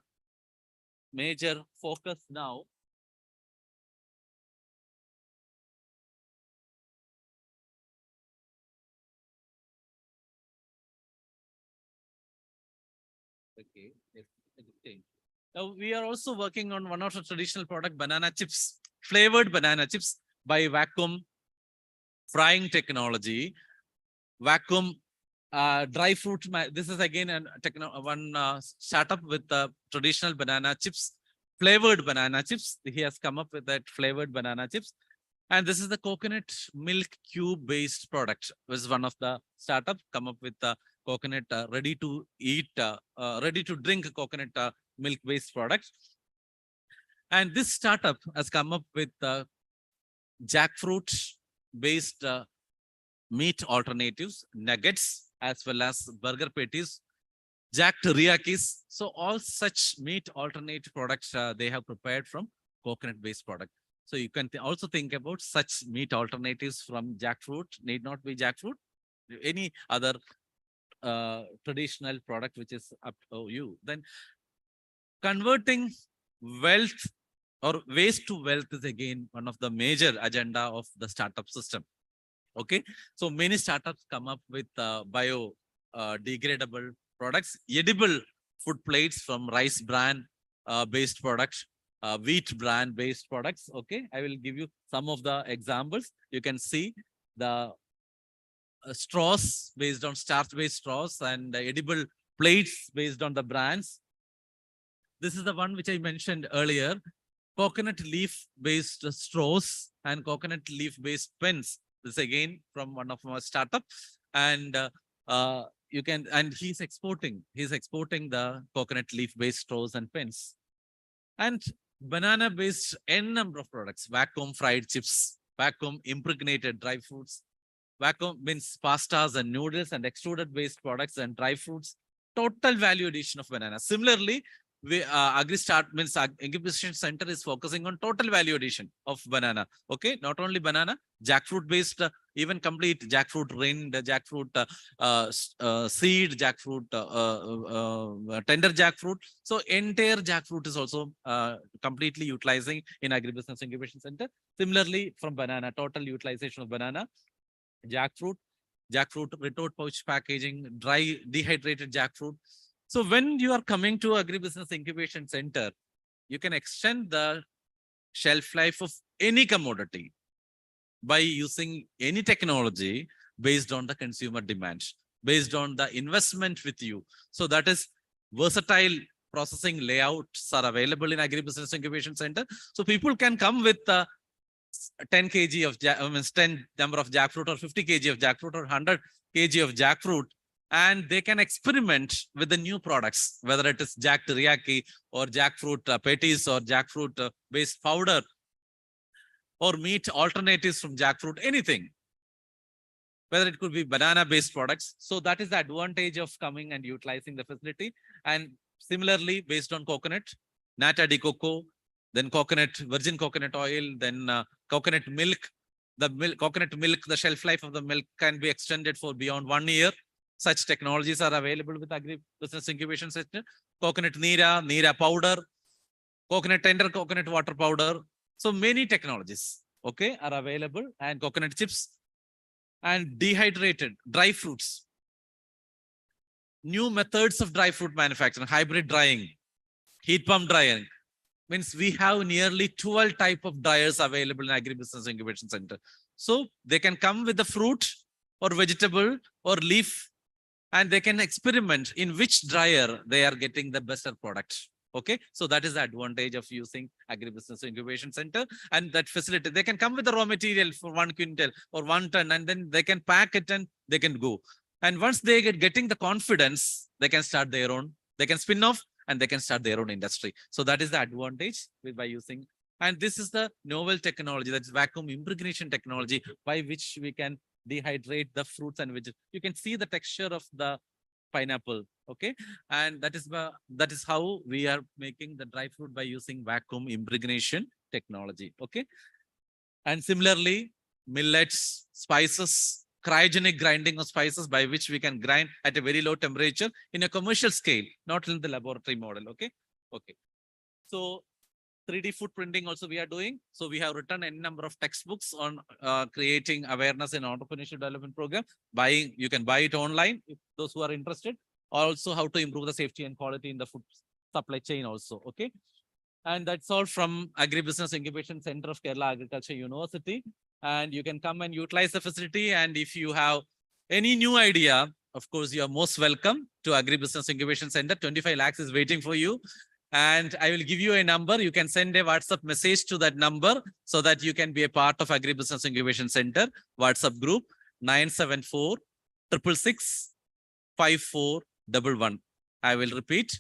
[SPEAKER 4] major focus now. Okay. Yes. Okay. Now we are also working on one of the traditional product, banana chips, flavored banana chips by vacuum frying technology. Vacuum dry fruit. This is again one startup with traditional banana chips, flavored banana chips. He has come up with that flavored banana chips. And this is the coconut milk cube based product. This is one of the startup come up with the coconut ready to eat, ready to drink coconut milk based products. And this startup has come up with jackfruit based meat alternatives, nuggets, as well as burger patties, jack teriyakis. So all such meat alternate products they have prepared from coconut based product. So you can also think about such meat alternatives from jackfruit, need not be jackfruit, any other traditional product which is up to you. Then converting wealth or waste to wealth is again one of the major agenda of the startup system. Okay, so many startups come up with bio degradable products, edible food plates from rice bran based products, wheat bran based products. Okay, I will give you some of the examples. You can see the straws based on starch based straws and edible plates based on the brands. This is the one which I mentioned earlier, coconut leaf based straws and coconut leaf based pens. This again from one of our startup, and you can, and he's exporting the coconut leaf based straws and pens. And banana based n number of products, vacuum fried chips, vacuum impregnated dry fruits, vacuum means pastas and noodles and extruded based products and dry fruits, total value addition of banana. Similarly, we AgriStart means incubation center is focusing on total value addition of banana. Okay, not only banana, jackfruit based, even complete jackfruit rind, jackfruit seed, jackfruit tender jackfruit. So entire jackfruit is also completely utilizing in agribusiness incubation center. Similarly, from banana, total utilization of banana, jackfruit, retort pouch packaging, dry dehydrated jackfruit. So when you are coming to agribusiness incubation center, you can extend the shelf life of any commodity by using any technology based on the consumer demand, based on the investment with you. So that is versatile processing layouts are available in agribusiness incubation center. So people can come with 10 kg of 10 number of jackfruit or 50 kg of jackfruit or 100 kg of jackfruit, and they can experiment with the new products, whether it is jack teriyaki or jackfruit patties or jackfruit based powder or meat alternatives from jackfruit, anything, whether it could be banana based products. So that is the advantage of coming and utilizing the facility. And similarly, based on coconut, nata de coco, then coconut, virgin coconut oil, then coconut milk. The coconut milk, the shelf life of the milk can be extended for beyond 1 year. Such technologies are available with agribusiness incubation center. Coconut nira powder, coconut tender, coconut water powder. So many technologies, okay, are available, and coconut chips and dehydrated dry fruits. New methods of dry fruit manufacturing, hybrid drying, heat pump drying. Means we have nearly 12 type of dryers available in agribusiness incubation center. So they can come with the fruit or vegetable or leaf, and they can experiment in which dryer they are getting the better product. Okay, so that is the advantage of using agribusiness incubation center. And that facility, they can come with the raw material for 1 quintal or 1 ton, and then they can pack it and they can go. And once they getting the confidence, they can start their own, they can spin off and they can start their own industry. So that is the advantage by using. And this is the novel technology, that's vacuum impregnation technology, by which we can dehydrate the fruits and vegetables. You can see the texture of the pineapple. Okay. And that is how we are making the dry fruit by using vacuum impregnation technology. Okay. And similarly, millets, spices, cryogenic grinding of spices by which we can grind at a very low temperature in a commercial scale, not in the laboratory model. Okay. Okay. So 3D food printing also we are doing. So we have written a number of textbooks on creating awareness in entrepreneurship development program. You can buy it online if those who are interested. Also how to improve the safety and quality in the food supply chain also. Okay. And that's all from Agribusiness Incubation Center of Kerala Agriculture University. And you can come and utilize the facility. And if you have any new idea, of course, you are most welcome to Agribusiness Incubation Center. 25 lakhs is waiting for you. And I will give you a number. You can send a WhatsApp message to that number so that you can be a part of Agribusiness Incubation Center WhatsApp group 974 666 5411. I will repeat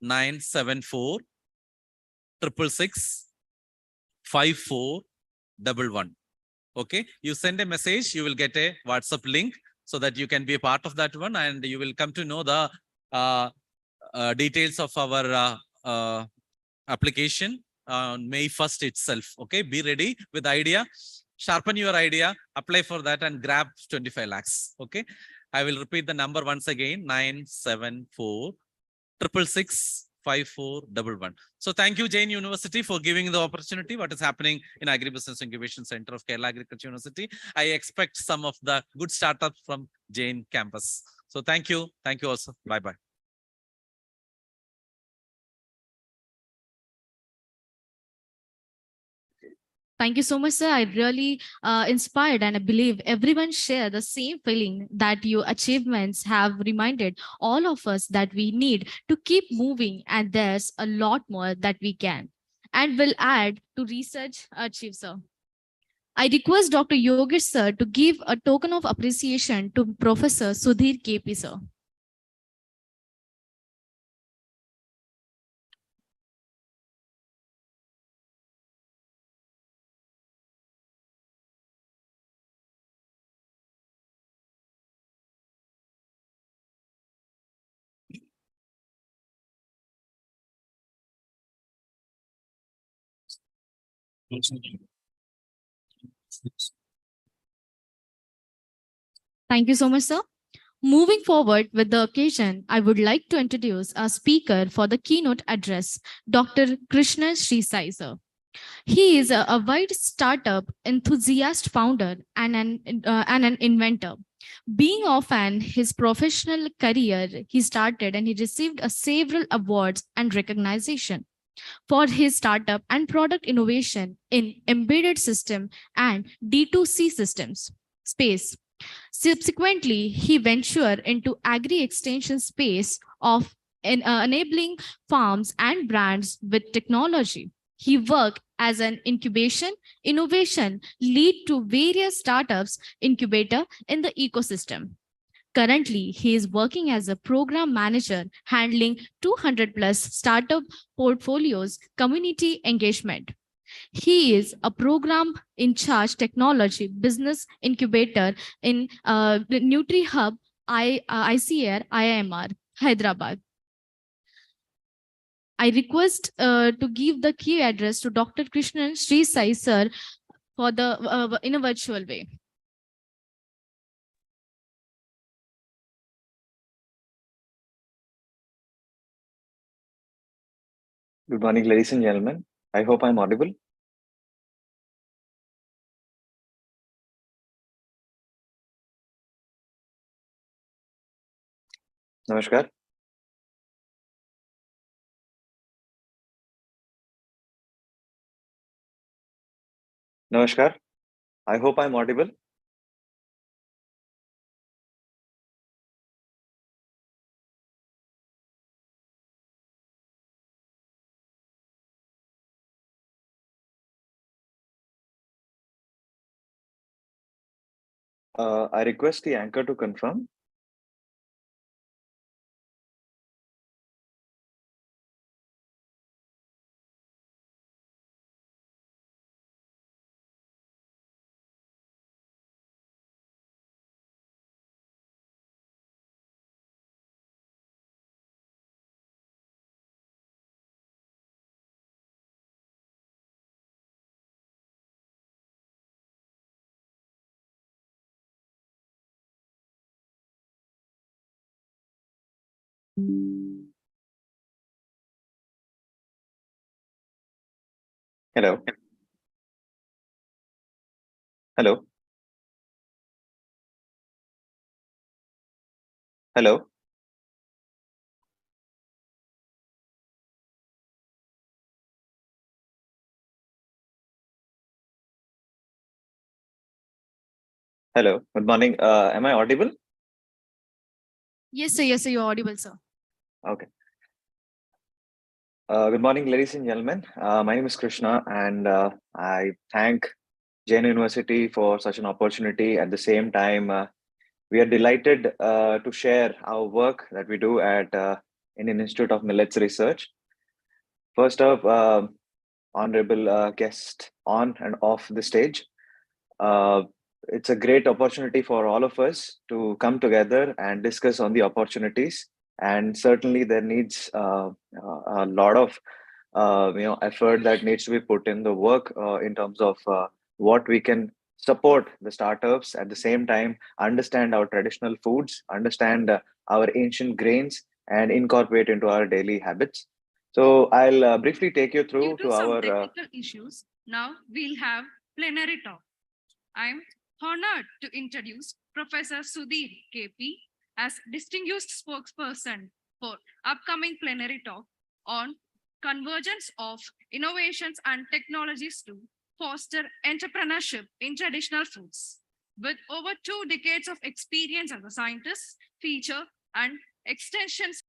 [SPEAKER 4] 974 666 5411. Okay. You send a message, you will get a WhatsApp link so that you can be a part of that one, and you will come to know the details of our application on May 1st itself. Okay. Be ready with idea, sharpen your idea, apply for that and grab 25 lakhs. Okay. I will repeat the number once again, 974 666 5411. So thank you, Jain University, for giving the opportunity. What is happening in Agribusiness Incubation Center of Kerala Agriculture University? I expect some of the good startups from Jain campus. So thank you. Thank you also. Bye-bye.
[SPEAKER 2] Thank you so much, sir. I really inspired, and I believe everyone share the same feeling that your achievements have reminded all of us that we need to keep moving, and there's a lot more that we can and will add to research achieve, sir. I request Dr. Yogesh, sir, to give a token of appreciation to Professor Sudhir KP, sir. Thank you so much, sir. Moving forward with the occasion, I would like to introduce our speaker for the keynote address, Dr. Krishna Srisai, sir. He is a wide startup enthusiast founder and an inventor. Being often his professional career, he started and he received several awards and recognition for his startup and product innovation in embedded system and D2C systems space. Subsequently, he ventured into agri-extension space of enabling farms and brands with technology. He worked as an incubation, innovation lead to various startups incubator in the ecosystem. Currently, he is working as a program manager handling 200 plus startup portfolios, community engagement. He is a program in charge technology business incubator in the NutriHub ICR IIMR, Hyderabad. I request to give the key address to Dr. Krishnan Sri Sai sir for the in a virtual way.
[SPEAKER 5] Good morning, ladies and gentlemen. I hope I'm audible. Namaskar. Namaskar. I hope I'm audible. I request the anchor to confirm. Hello. Hello. Hello. Hello. Good morning. Am I audible?
[SPEAKER 2] Yes, sir. Yes, sir. You're audible, sir.
[SPEAKER 5] Okay. Good morning, ladies and gentlemen. My name is Krishna, and I thank Jain University for such an opportunity. At the same time, we are delighted to share our work that we do at Indian Institute of Millets Research. First up, honorable guest on and off the stage. Uh, it's a great opportunity for all of us to come together and discuss on the opportunities. And certainly, there needs a lot of effort that needs to be put in the work in terms of what we can support the startups, at the same time understand our traditional foods, understand our ancient grains, and incorporate into our daily habits. So I'll briefly take you
[SPEAKER 1] Due
[SPEAKER 5] through
[SPEAKER 1] to
[SPEAKER 5] to
[SPEAKER 1] some
[SPEAKER 5] our
[SPEAKER 1] technical issues, now we'll have plenary talk. I'm honored to introduce Professor Sudhir KP as distinguished spokesperson for upcoming plenary talk on convergence of innovations and technologies to foster entrepreneurship in traditional foods. With over 2 decades of experience as a scientist, feature, and extensions,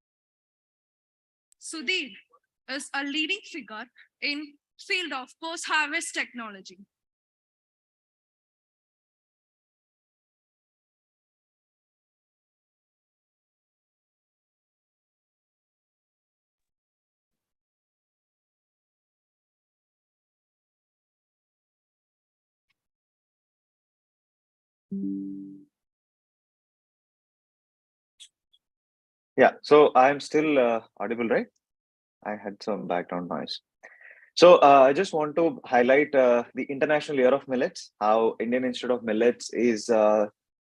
[SPEAKER 1] Sudhir is a leading figure in field of post-harvest technology.
[SPEAKER 5] yeah. So I'm still audible, right? I had some background noise. So I just want to highlight the International Year of Millets, how Indian Institute of Millets is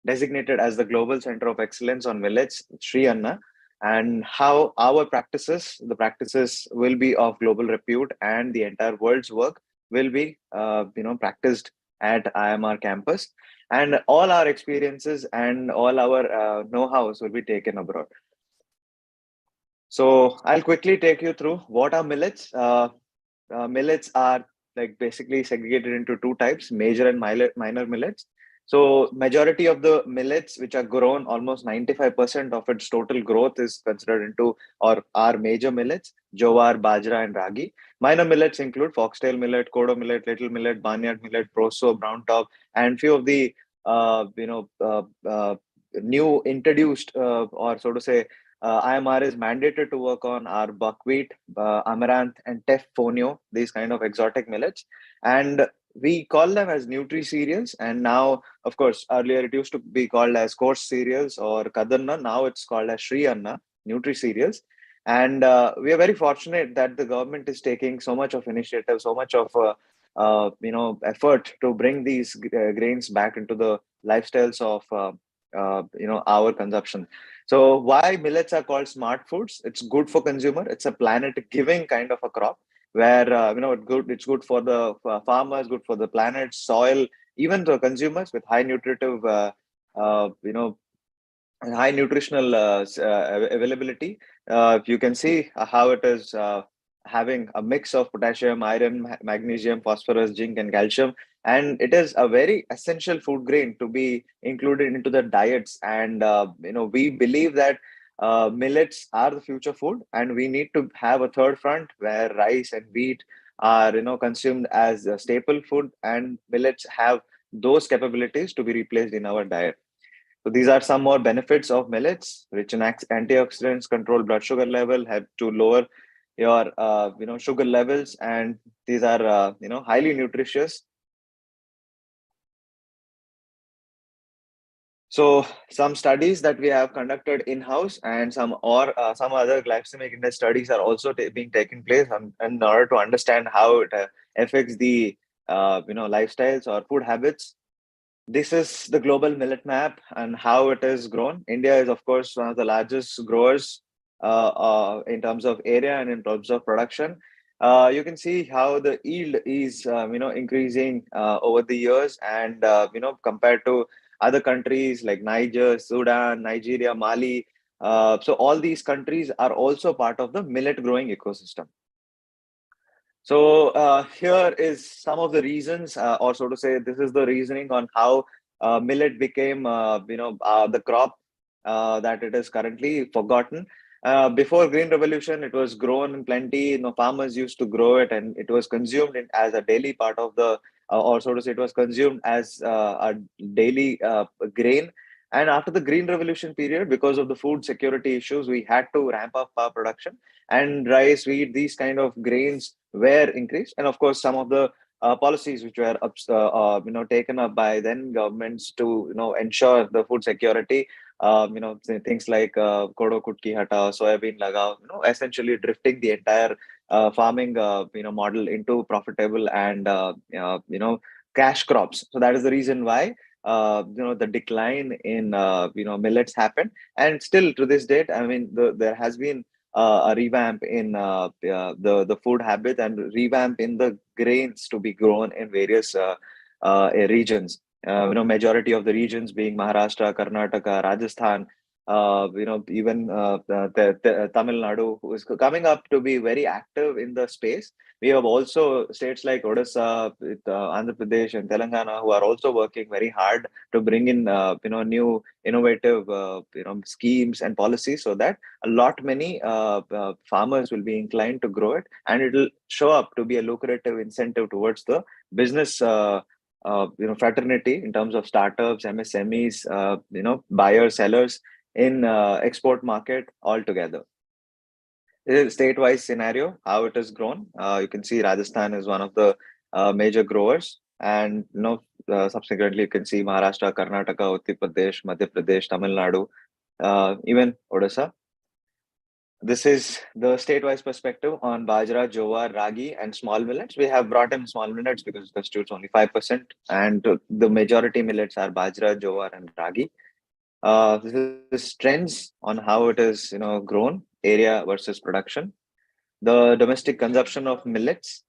[SPEAKER 5] designated as the Global Center of Excellence on Millets, Sri Anna, and how our practices, the practices will be of global repute, and the entire world's work will be, practiced at IMR campus, and all our experiences and all our know-hows will be taken abroad. So I'll quickly take you through what are millets. Millets are like basically segregated into two types: major and minor millets. So majority of the millets which are grown, almost 95% of its total growth is considered into or are major millets: jowar, bajra, and ragi. Minor millets include foxtail millet, kodo millet, little millet, barnyard millet, proso, brown top, and few of the new introduced or so to say IMR is mandated to work on are buckwheat, amaranth, and teff fonio, these kind of exotic millets. And we call them as nutri cereals. And now, of course, earlier it used to be called as coarse cereals or kadanna. Now it's called as Sri Anna, nutri cereals. And we are very fortunate that the government is taking so much of initiative, so much of effort to bring these grains back into the lifestyles of our consumption. So why millets are called smart foods? It's good for consumer. It's a planet-giving kind of a crop where it's good for the farmers, good for the planet, soil, even the consumers with high nutritive, uh, you know, high nutritional availability. You can see how it is having a mix of potassium, iron, magnesium, phosphorus, zinc, and calcium. And it is a very essential food grain to be included into the diets. And, we believe that millets are the future food, and we need to have a third front where rice and wheat are, consumed as a staple food, and millets have those capabilities to be replaced in our diet. So these are some more benefits of millets: rich in antioxidants, control blood sugar level, help to lower your sugar levels, and these are highly nutritious. So some studies that we have conducted in-house, and some other glycemic index studies are also being taken place in order to understand how it affects the lifestyles or food habits. This is the global millet map and how it is grown. India is, of course, one of the largest growers in terms of area and in terms of production. You can see how the yield is, increasing over the years, and compared to other countries like Niger, Sudan, Nigeria, Mali. So all these countries are also part of the millet growing ecosystem. So here is some of the reasons, or so to say, this is the reasoning on how millet became, the crop that it is currently forgotten. Before Green Revolution, it was grown in plenty. Farmers used to grow it, and it was consumed as a daily part of the, or so to say, it was consumed as a daily grain. And after the Green Revolution period, because of the food security issues, we had to ramp up our production, and rice, wheat, these kind of grains were increased. And of course, some of the policies which were taken up by then governments to ensure the food security. Things like kodo kutki hata, soybean lagao, essentially drifting the entire farming model into profitable and cash crops. So that is the reason why the decline in millets happened. And still to this date, I mean, there has been a revamp in the food habit, and revamp in the grains to be grown in various regions. Majority of the regions being Maharashtra, Karnataka, Rajasthan, even Tamil Nadu, who is coming up to be very active in the space. We have also states like Odisha, Andhra Pradesh, and Telangana, who are also working very hard to bring in new innovative schemes and policies, so that a lot many farmers will be inclined to grow it, and it will show up to be a lucrative incentive towards the business fraternity in terms of startups, MSMEs, buyers, sellers in export market altogether. This is a state-wise scenario, how it has grown. You can see Rajasthan is one of the major growers, and subsequently you can see Maharashtra, Karnataka, Uttar Pradesh, Madhya Pradesh, Tamil Nadu, even Odisha. This is the state-wise perspective on Bajra, Jowar, Ragi, and small millets. We have brought in small millets because it constitutes only 5%, and the majority millets are Bajra, Jowar, and Ragi. This is trends on how it is, grown, area versus production. The domestic consumption of millets,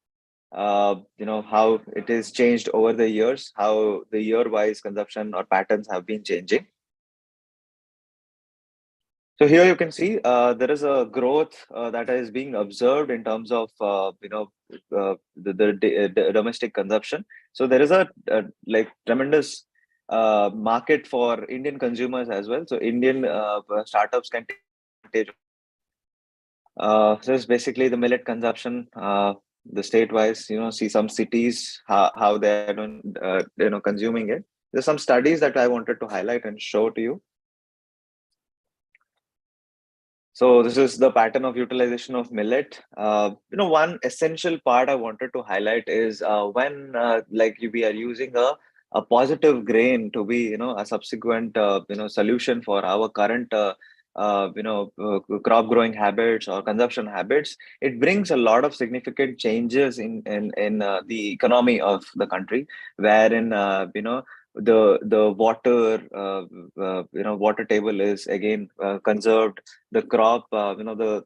[SPEAKER 5] how it is changed over the years, how the year-wise consumption or patterns have been changing. So here you can see there is a growth that is being observed in terms of the domestic consumption. So there is a like tremendous market for Indian consumers as well. So Indian startups can take advantage. So it's basically the millet consumption, the state-wise. See some cities how they're consuming it. There's some studies that I wanted to highlight and show to you. So this is the pattern of utilization of millet. One essential part I wanted to highlight is when we are using a positive grain to be a subsequent solution for our current crop growing habits or consumption habits. It brings a lot of significant changes in the economy of the country, wherein the water water table is again conserved. The crop the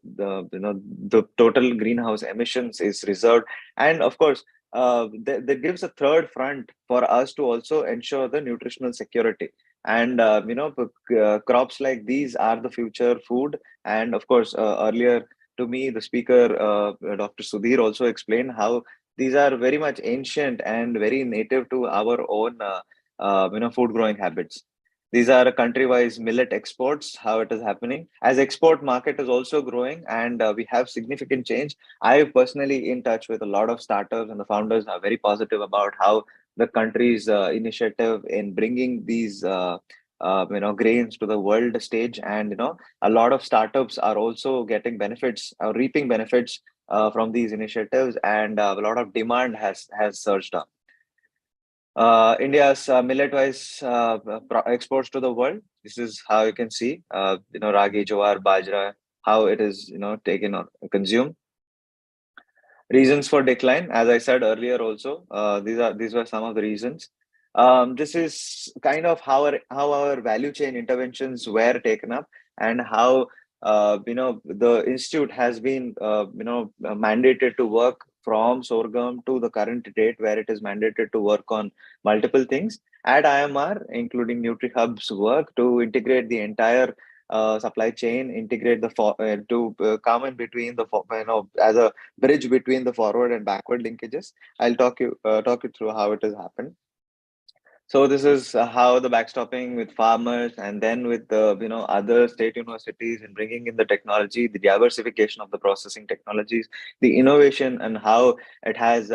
[SPEAKER 5] total greenhouse emissions is reserved, and of course that gives a third front for us to also ensure the nutritional security. And crops like these are the future food. And of course earlier to me the speaker Dr. Sudhir also explained how these are very much ancient and very native to our own food growing habits. These are country-wise millet exports, how it is happening. As export market is also growing, and we have significant change. I personally in touch with a lot of startups, and the founders are very positive about how the country's initiative in bringing these grains to the world stage. And a lot of startups are also getting benefits, reaping benefits from these initiatives, and a lot of demand has surged up. India's millet-wise exports to the world. This is how you can see, ragi, jowar, bajra, how it is, taken or consumed. Reasons for decline, as I said earlier, also these were some of the reasons. This is kind of how our value chain interventions were taken up, and how the institute has been, mandated to work from sorghum to the current date where it is mandated to work on multiple things at IMR, including NutriHub's work to integrate the entire supply chain, integrate to come in between as a bridge between the forward and backward linkages. I'll talk you through how it has happened. So this is how the backstopping with farmers and then with the other state universities and bringing in the technology, the diversification of the processing technologies, the innovation and how it has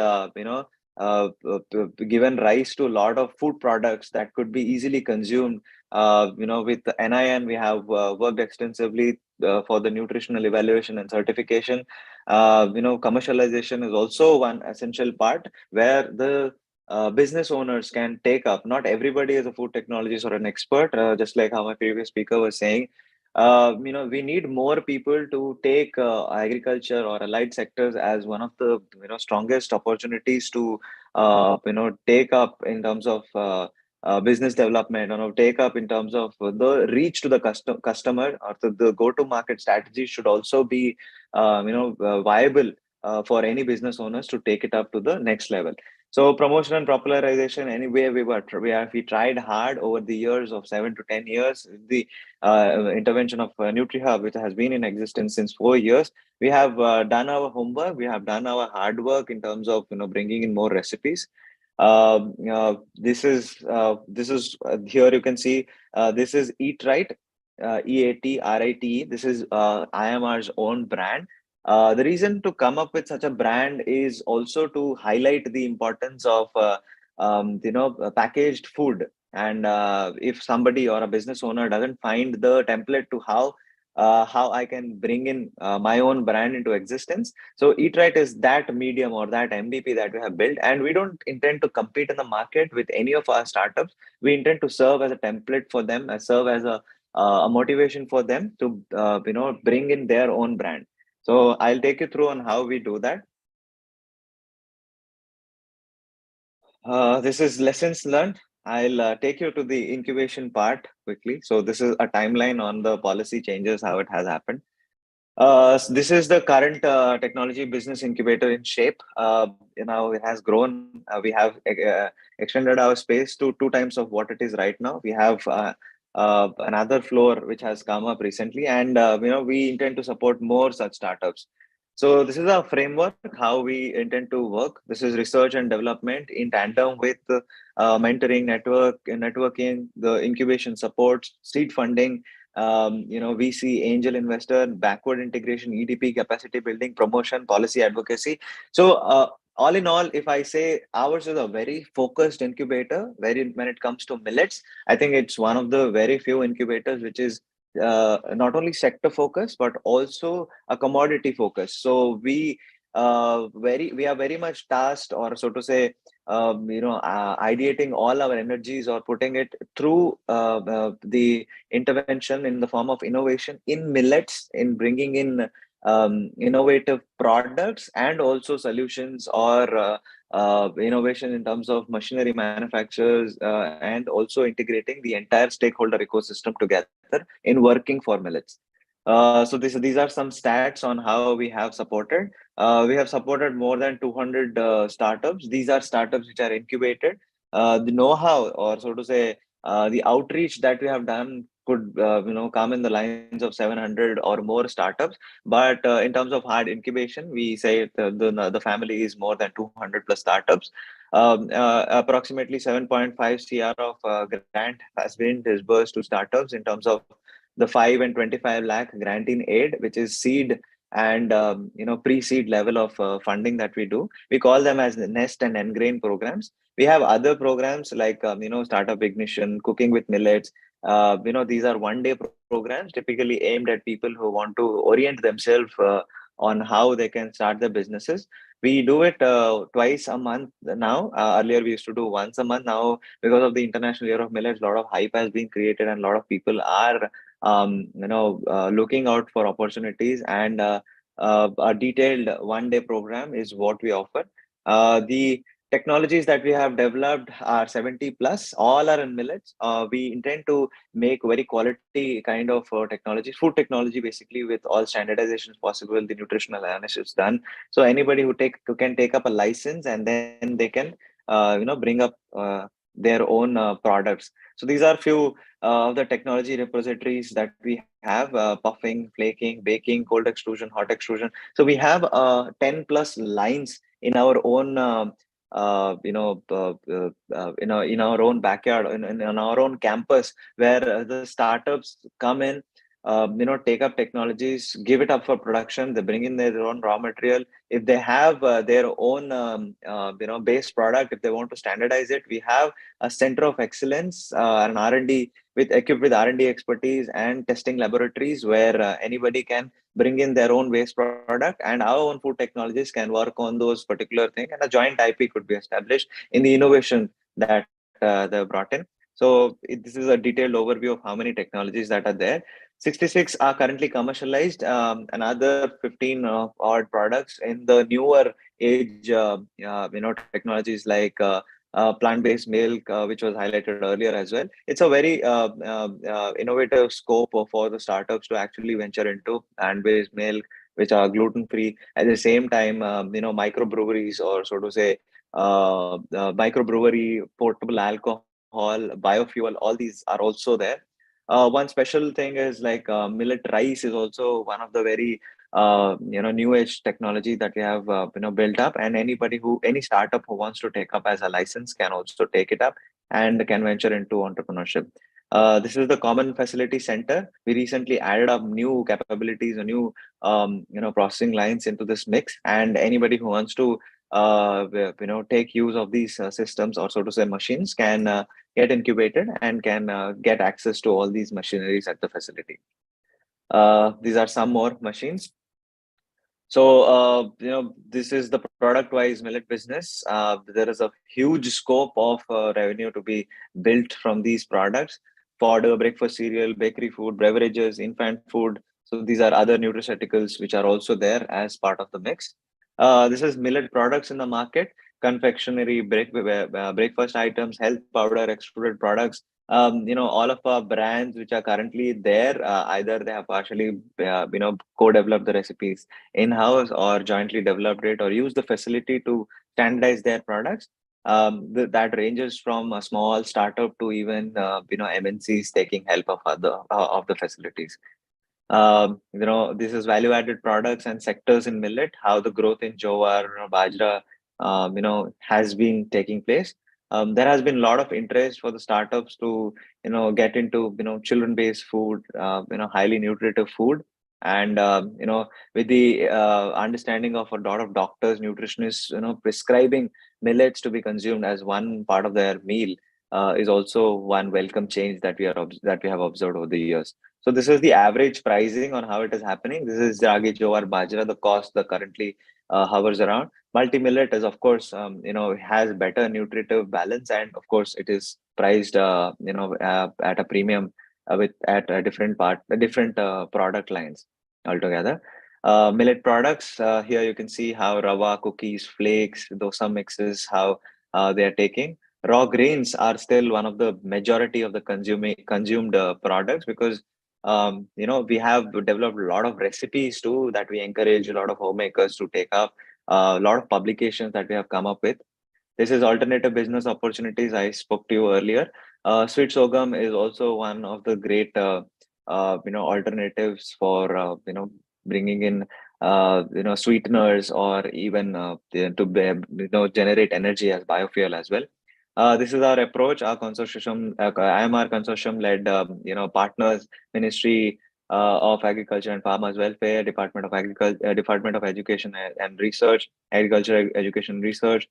[SPEAKER 5] given rise to a lot of food products that could be easily consumed. With the NIN, we have worked extensively for the nutritional evaluation and certification. Commercialization is also one essential part where the business owners can take up. Not everybody is a food technologist or an expert, just like how my previous speaker was saying. We need more people to take agriculture or allied sectors as one of the strongest opportunities to take up in terms of business development, take up in terms of the reach to the customer, or the go-to-market strategy should also be viable for any business owners to take it up to the next level. So promotion and popularization, anyway, we tried hard over the years of 7 to 10 years. The intervention of NutriHub, which has been in existence since 4 years, we have done our homework. We have done our hard work in terms of bringing in more recipes. This is here you can see this is Eat Right, EATRITE. This is IMR's own brand. The reason to come up with such a brand is also to highlight the importance of packaged food. And if somebody or a business owner doesn't find the template to how I can bring in my own brand into existence, so Eat Right is that medium or that MVP that we have built, and we don't intend to compete in the market with any of our startups. We intend to serve as a template for them, serve as a motivation for them to bring in their own brand. So I'll take you through on how we do that. This is lessons learned. I'll take you to the incubation part quickly. So this is a timeline on the policy changes, how it has happened. This is the current technology business incubator in shape. It has grown. We have extended our space to 2 times of what it is right now. We have another floor which has come up recently, and we intend to support more such startups. So this is our framework, how we intend to work. This is research and development in tandem with mentoring, networking, the incubation support, seed funding, VC, angel investor, backward integration, EDP, capacity building, promotion, policy advocacy. So all in all, if I say ours is a very focused incubator, when it comes to millets, I think it's one of the very few incubators which is not only sector focus but also a commodity focus. So we are very much tasked, or so to say, ideating all our energies or putting it through the intervention in the form of innovation in millets, in bringing in innovative products and also solutions, or innovation in terms of machinery manufacturers, and also integrating the entire stakeholder ecosystem together in working for millets. So these are some stats on how we have supported. We have supported more than 200 startups. These are startups which are incubated. The know-how, or so to say, the outreach that we have done could come in the lines of 700 or more startups. But in terms of hard incubation, we say the family is more than 200 plus startups. Approximately 7.5 CR of grant has been disbursed to startups in terms of the 5 and 25 lakh grant in aid, which is seed and pre-seed level of funding that we do. We call them as the Nest and Engrain programs. We have other programs like Startup Ignition, Cooking with Millets. These are one-day programs typically aimed at people who want to orient themselves on how they can start their businesses. We do it twice a month now. Earlier we used to do once a month. Now, because of the International Year of Millets, a lot of hype has been created and a lot of people are looking out for opportunities, and a detailed one-day program is what we offer. The technologies that we have developed are 70 plus, all are in millets. We intend to make very quality kind of technology, food technology, basically, with all standardizations possible, the nutritional analysis done. So anybody who can take up a license, and then they can bring up their own products. So these are few of the technology repositories that we have: puffing, flaking, baking, cold extrusion, hot extrusion. So we have 10 plus lines in our own in our own backyard, in our own campus, where the startups come in, take up technologies, give it up for production. They bring in their own raw material. If they have their own base product, if they want to standardize it, we have a center of excellence, an R&D equipped with R&D expertise and testing laboratories, where anybody can bring in their own waste product, and our own food technologists can work on those particular thing, and a joint IP could be established in the innovation that they've brought in. So this is a detailed overview of how many technologies that are there. 66 are currently commercialized. Another 15 odd products in the newer age, technologies like plant-based milk, which was highlighted earlier as well. It's a very innovative scope for the startups to actually venture into plant-based milk, which are gluten-free. At the same time, microbreweries, or so to say, microbrewery, portable alcohol, biofuel, all these are also there. One special thing is like millet rice is also one of the very new age technology that we have built up, and any startup who wants to take up as a license can also take it up and can venture into entrepreneurship. This is the common facility center. We recently added up new capabilities, or new processing lines into this mix, and anybody who wants to take use of these systems, or so to say machines, can get incubated and can get access to all these machineries at the facility. These are some more machines. So, this is the product-wise millet business. There is a huge scope of revenue to be built from these products: fodder, breakfast cereal, bakery food, beverages, infant food. So these are other nutraceuticals which are also there as part of the mix. This is millet products in the market: confectionery, breakfast items, health powder, extruded products. All of our brands which are currently there, either they have partially, co-developed the recipes in-house, or jointly developed it, or use the facility to standardize their products. That ranges from a small startup to even MNCs taking help of the facilities. This is value-added products and sectors in millet, how the growth in jowar, bajra, has been taking place. There has been a lot of interest for the startups to, get into, children-based food, highly nutritive food. And, with the understanding of a lot of doctors, nutritionists, prescribing millets to be consumed as one part of their meal, is also one welcome change that we have observed over the years. So this is the average pricing on how it is happening. This is Ragi, Jowar, Bajra, the cost that currently hovers around. Multi-millet is, of course, has better nutritive balance, and of course, it is priced, at a premium, at a different product lines altogether. Millet products, here you can see how rava, cookies, flakes, dosa mixes, how they are taking. Raw grains are still one of the majority of the consumed products, because we have developed a lot of recipes too that we encourage a lot of homemakers to take up. A lot of publications that we have come up with. This is alternative business opportunities I spoke to you earlier. Sweet sorghum is also one of the great alternatives for bringing in sweeteners, or even generate energy as biofuel as well. This is our approach. Our consortium, IMR consortium led, partners, Ministry of Agriculture and Farmers Welfare, Department of Agriculture, Department of Education and Research, Agriculture, Education Research,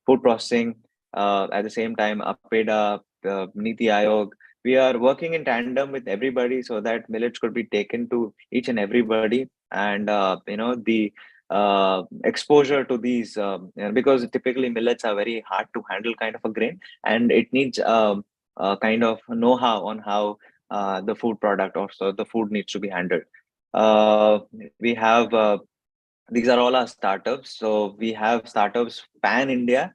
[SPEAKER 5] food processing. At the same time, APEDA, Niti Aayog. We are working in tandem with everybody so that millets could be taken to each and everybody, and the exposure to these, because typically millets are very hard to handle kind of a grain, and it needs kind of know-how on how the food product, or so the food needs to be handled. We have these are all our startups. So we have startups pan India,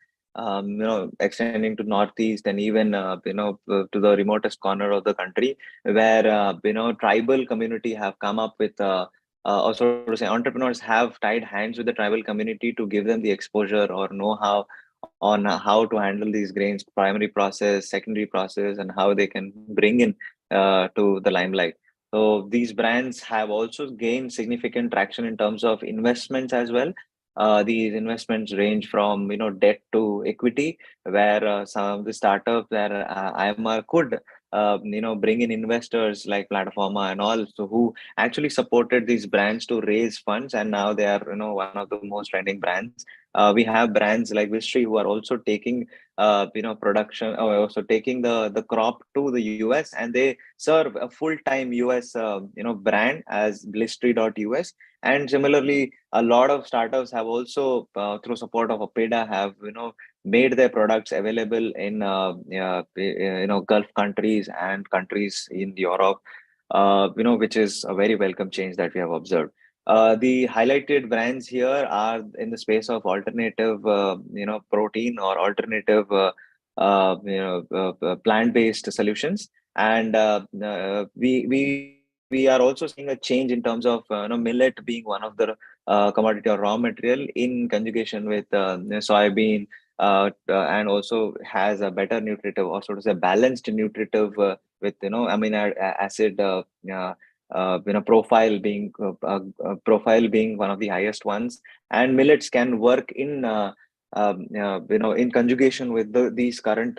[SPEAKER 5] extending to northeast and even to the remotest corner of the country, where tribal community have come up with or so to say, entrepreneurs have tied hands with the tribal community to give them the exposure or know-how on how to handle these grains, primary process, secondary process, and how they can bring in to the limelight. So these brands have also gained significant traction in terms of investments as well. These investments range from debt to equity, where some of the startups where IMR could bring in investors like Platforma and all, so who actually supported these brands to raise funds, and now they are one of the most trending brands. We have brands like Vistry who are also taking production, or also taking the crop to the US, and they serve a full-time US brand as Blistry.us. And similarly, a lot of startups have also through support of Apeda have made their products available in Gulf countries and countries in Europe, which is a very welcome change that we have observed. The highlighted brands here are in the space of alternative, protein or alternative, plant-based solutions, and we are also seeing a change in terms of millet being one of the commodity or raw material in conjugation with soybean, and also has a better nutritive, or so to say balanced nutritive with amino acid. Profile being one of the highest ones, and millets can work in in conjugation with these current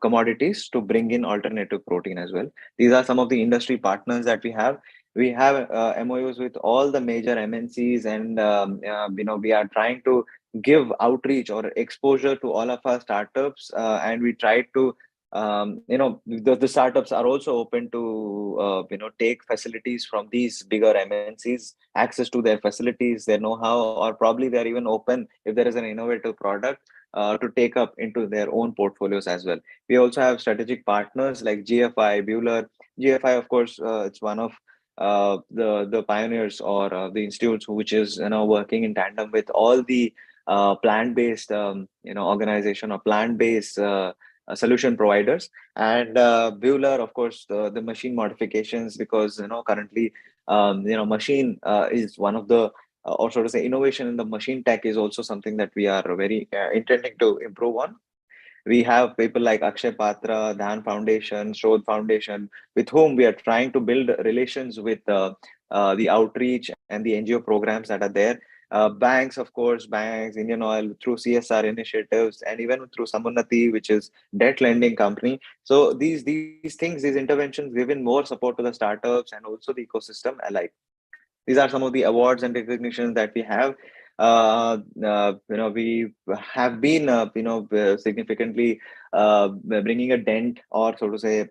[SPEAKER 5] commodities to bring in alternative protein as well. These are some of the industry partners that we have. We have MOUs with all the major MNCs, and we are trying to give outreach or exposure to all of our startups, and we try to the startups are also open to take facilities from these bigger MNCs, access to their facilities, their know-how, or probably they're even open if there is an innovative product to take up into their own portfolios as well. We also have strategic partners like GFI, Buehler. GFI, of course, it's one of the pioneers or the institutes which is working in tandem with all the plant-based organization or plant-based solution providers, and Buehler, of course, the machine modifications, because currently machine is one of the or so to say innovation in the machine tech is also something that we are very intending to improve on. We have people like Akshay Patra, Dan Foundation, Shodh Foundation, with whom we are trying to build relations with the outreach and the NGO programs that are there. Banks, of course, banks, Indian Oil through CSR initiatives, and even through Samunnati, which is debt lending company. So these things, these interventions, given more support to the startups and also the ecosystem alike. These are some of the awards and recognitions that we have. We have been, significantly bringing a dent, or so to say,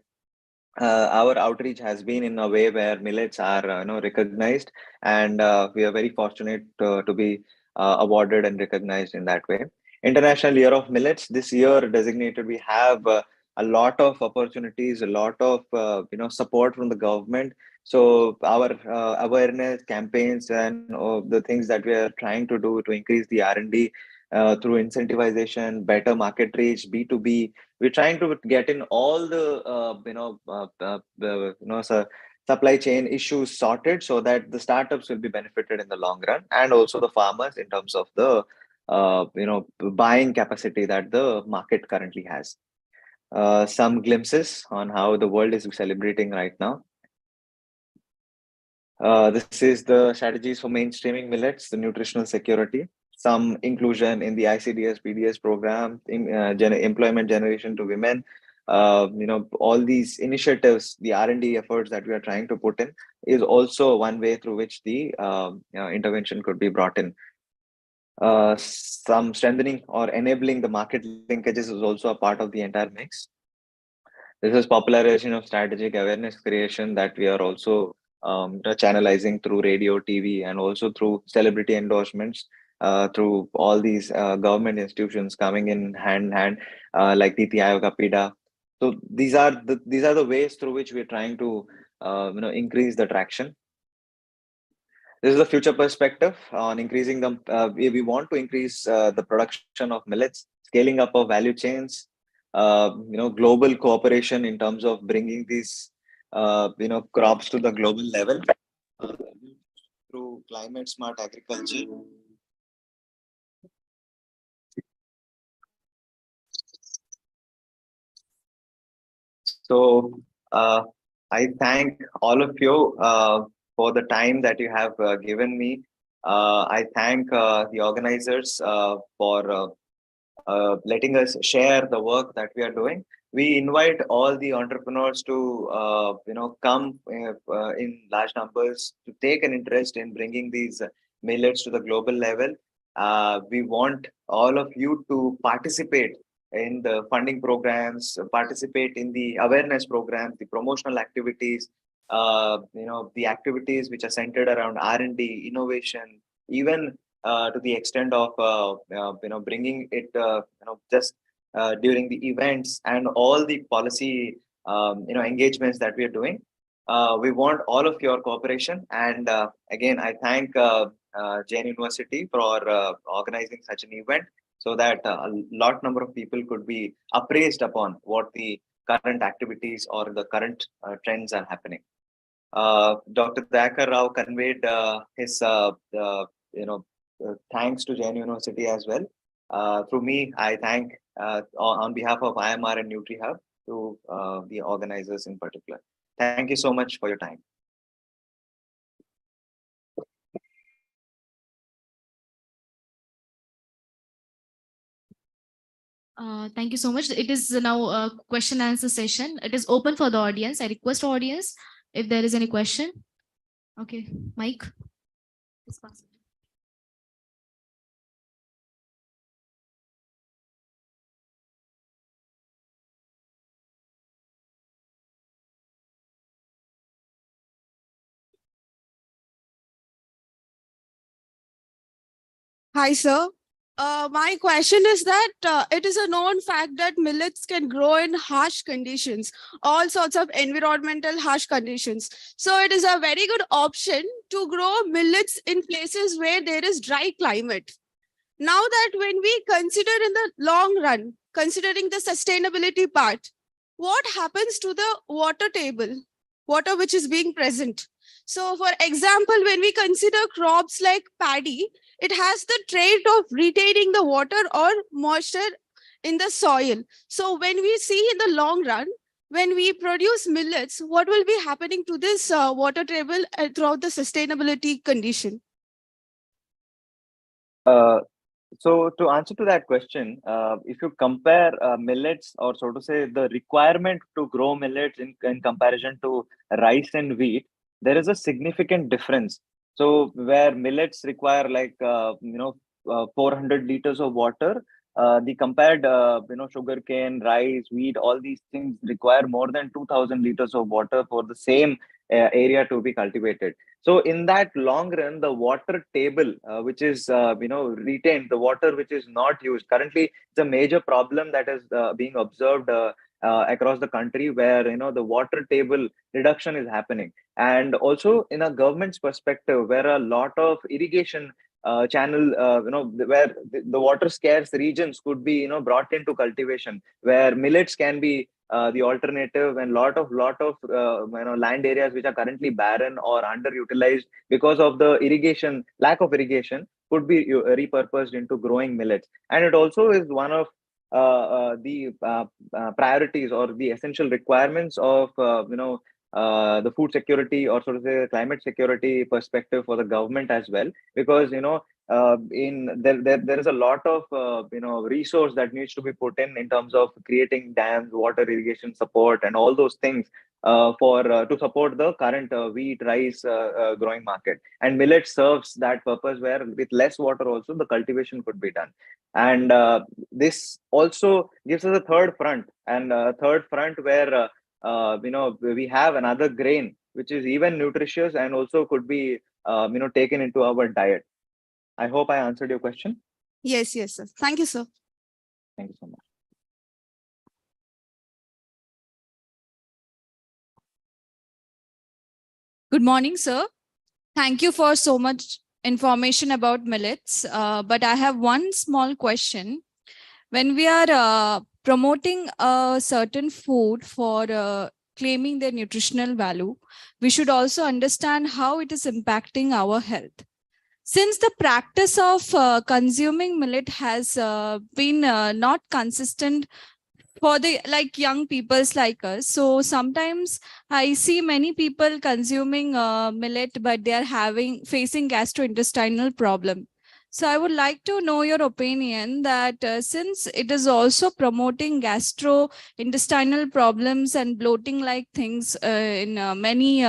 [SPEAKER 5] our outreach has been in a way where millets are, recognized, and we are very fortunate to be awarded and recognized in that way. International Year of Millets this year designated, we have a lot of opportunities, a lot of support from the government. So our awareness campaigns and the things that we are trying to do to increase the R&D through incentivization, better market reach, B2B. We're trying to get in all the supply chain issues sorted, so that the startups will be benefited in the long run, and also the farmers in terms of the buying capacity that the market currently has. Some glimpses on how the world is celebrating right now. This is the strategies for mainstreaming millets, the nutritional security, some inclusion in the ICDS PDS program, employment generation to women. All these initiatives, the R&D efforts that we are trying to put in is also one way through which the intervention could be brought in. Some strengthening or enabling the market linkages is also a part of the entire mix. This is popularization of strategic awareness creation that we are also channelizing through radio, TV, and also through celebrity endorsements, through all these government institutions coming in hand, like Niti Aayog, Apeda. So these are the ways through which we're trying to increase the traction. This is the future perspective on increasing them. We want to increase the production of millets scaling up of value chains, global cooperation in terms of bringing these, crops to the global level through climate smart agriculture. So I thank all of you for the time that you have given me. I thank the organizers for letting us share the work that we are doing. We invite all the entrepreneurs to come in large numbers to take an interest in bringing these millets to the global level. We want all of you to participate in the funding programs, participate in the awareness programs, the promotional activities, the activities which are centered around R&D, innovation, even to the extent of bringing it just during the events and all the policy engagements that we are doing. We want all of your cooperation, and again I thank Jain University for organizing such an event so that a lot number of people could be appraised upon what the current activities or the current trends are happening. Dr. Dakar Rao conveyed his thanks to Jain University as well. Through me, I thank on behalf of IMR and NutriHub to the organizers in particular. Thank you so much for your time.
[SPEAKER 2] Thank you so much. It is now a question and answer session. It is open for the audience. I request audience if there is any question. Okay, Mike. Please pass it.
[SPEAKER 6] Hi, sir. My question is that it is a known fact that millets can grow in harsh conditions, all sorts of environmental harsh conditions. So it is a very good option to grow millets in places where there is dry climate. Now that when we consider in the long run, considering the sustainability part, what happens to the water table, water which is being present? So for example, when we consider crops like paddy, it has the trait of retaining the water or moisture in the soil. So when we see in the long run, when we produce millets, what will be happening to this water table throughout the sustainability condition?
[SPEAKER 5] So to answer to that question, if you compare millets, or so to say the requirement to grow millets in comparison to rice and wheat, there is a significant difference. So where millets require 400 liters of water, the compared sugarcane, rice, wheat, all these things require more than 2000 liters of water for the same area to be cultivated. So in that long run, the water table, which is retained, the water which is not used currently, it's a major problem that is being observed across the country, where the water table reduction is happening. And also in a government's perspective, where a lot of irrigation channel, where the water scarce regions could be brought into cultivation, where millets can be the alternative, and lot of land areas which are currently barren or underutilized because of the lack of irrigation could be repurposed into growing millets. And it also is one of the priorities or the essential requirements of the food security, or sort of the climate security perspective for the government as well, because there is a lot of resource that needs to be put in terms of creating dams, water irrigation support, and all those things to support the current wheat, rice growing market. And millet serves that purpose, where with less water also the cultivation could be done. And this also gives us a third front, where we have another grain which is even nutritious and also could be taken into our diet. I hope I answered your question.
[SPEAKER 6] Yes, sir. Thank you, sir.
[SPEAKER 5] Thank you so much.
[SPEAKER 7] Good morning, sir. Thank you for so much information about millets. But I have one small question. when we are promoting a certain food for claiming their nutritional value, we should also understand how it is impacting our health. Since the practice of consuming millet has been not consistent for the like young peoples like us, so sometimes I see many people consuming millet, but they are facing gastrointestinal problem. So I would like to know your opinion that since it is also promoting gastrointestinal problems and bloating like things in many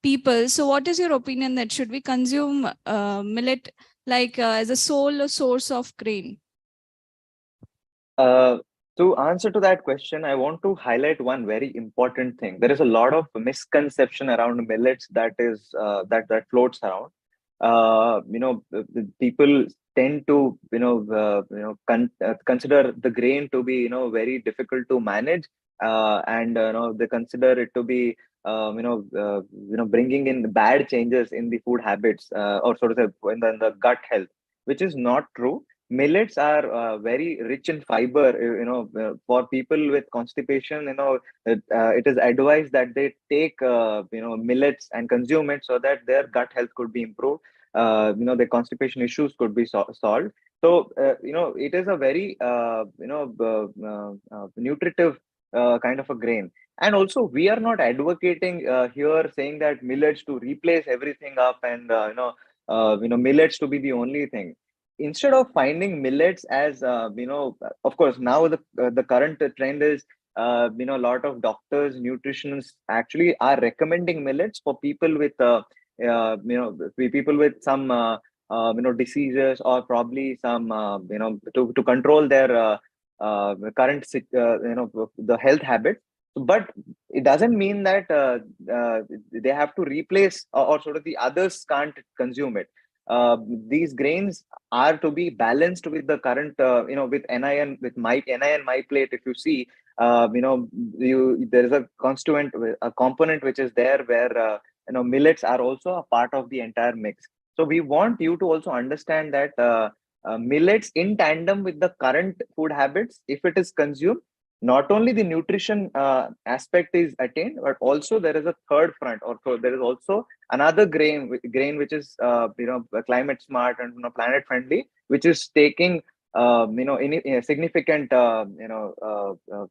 [SPEAKER 7] people, so what is your opinion that should we consume millet like as a sole source of grain?
[SPEAKER 5] Uh, to answer to that question, I want to highlight one very important thing. There is a lot of misconception around millets that is that floats around. People tend to consider the grain to be very difficult to manage, and they consider it to be bringing in bad changes in the food habits, or sort of say in the gut health, which is not true. Millets are very rich in fiber. For people with constipation, it is advised that they take millets and consume it so that their gut health could be improved. Their constipation issues could be solved. So it is a very nutritive kind of a grain. And also, we are not advocating here saying that millets to replace everything up, and millets to be the only thing. Instead of finding millets as of course now the current trend is a lot of doctors, nutritionists actually are recommending millets for people with people with some diseases, or probably some to control their current the health habits. But it doesn't mean that they have to replace, or sort of the others can't consume it. These grains are to be balanced with the current with NIN, with my NIN my plate. If you see, there is a constituent, a component which is there where millets are also a part of the entire mix. So we want you to also understand that millets in tandem with the current food habits, if it is consumed, not only the nutrition aspect is attained, but also there is a third front, or so there is also another grain which is climate smart and planet friendly, which is taking in a significant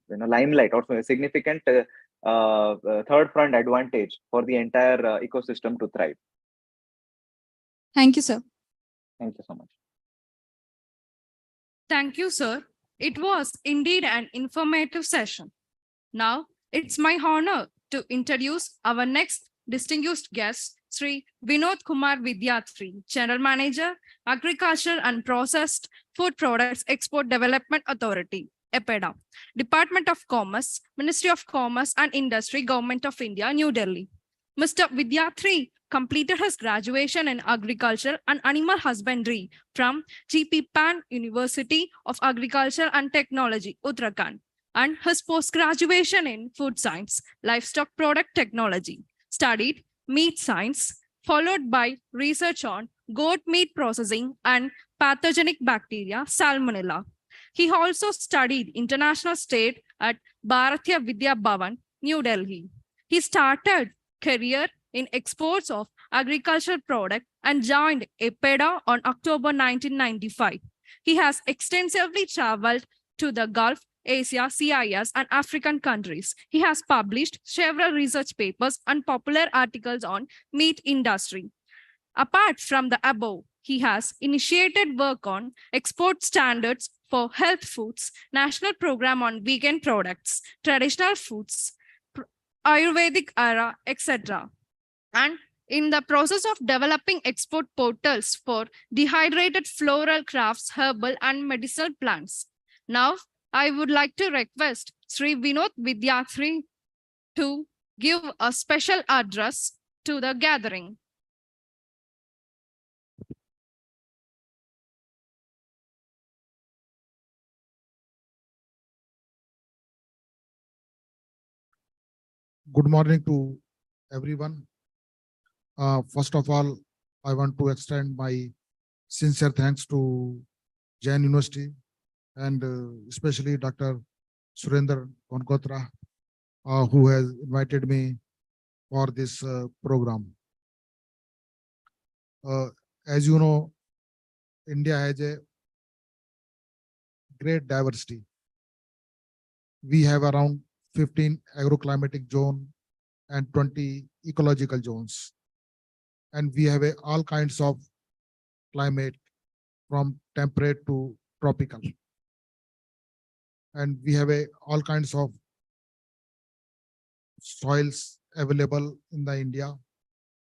[SPEAKER 5] limelight, also a significant third front advantage for the entire ecosystem to thrive.
[SPEAKER 7] Thank you, sir.
[SPEAKER 5] Thank you so much.
[SPEAKER 1] Thank you, sir. It was indeed an informative session. Now, it's my honor to introduce our next distinguished guest, Sri Vinod Kumar Vidyatri, General Manager, Agriculture and Processed Food Products Export Development Authority, EPEDA, Department of Commerce, Ministry of Commerce and Industry, Government of India, New Delhi. Mr. Vidyatri completed his graduation in agriculture and animal husbandry from GP Pan University of Agriculture and Technology, Uttarakhand, and his post-graduation in food science, livestock product technology, studied meat science, followed by research on goat meat processing and pathogenic bacteria, Salmonella. He also studied international state at Bharatiya Vidya Bhavan, New Delhi. He started career in exports of agricultural product and joined EPEDA on October 1995. He has extensively traveled to the Gulf, Asia, CIS, and African countries. He has published several research papers and popular articles on meat industry. Apart from the above, he has initiated work on export standards for health foods, national program on vegan products, traditional foods, Ayurvedic era, etc. And in the process of developing export portals for dehydrated floral crafts, herbal and medicinal plants. Now, I would like to request Sri Vinod Vidyatri to give a special address to the gathering.
[SPEAKER 8] Good morning to everyone. First of all, I want to extend my sincere thanks to Jain University and especially Dr. Surendra Konkotra, who has invited me for this program. As you know, India has a great diversity. We have around 15 agroclimatic zone and 20 ecological zones. And we have all kinds of climate from temperate to tropical. And we have all kinds of soils available in the India.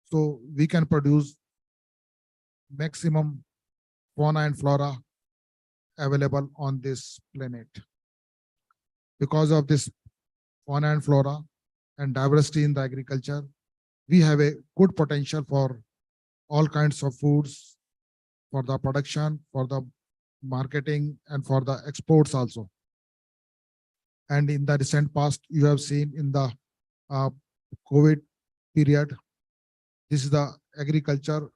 [SPEAKER 8] So we can produce maximum fauna and flora available on this planet. Because of this fauna and flora and diversity in the agriculture, we have a good potential for all kinds of foods, for the production, for the marketing, and for the exports also. And in the recent past, you have seen in the COVID period, this is the agriculture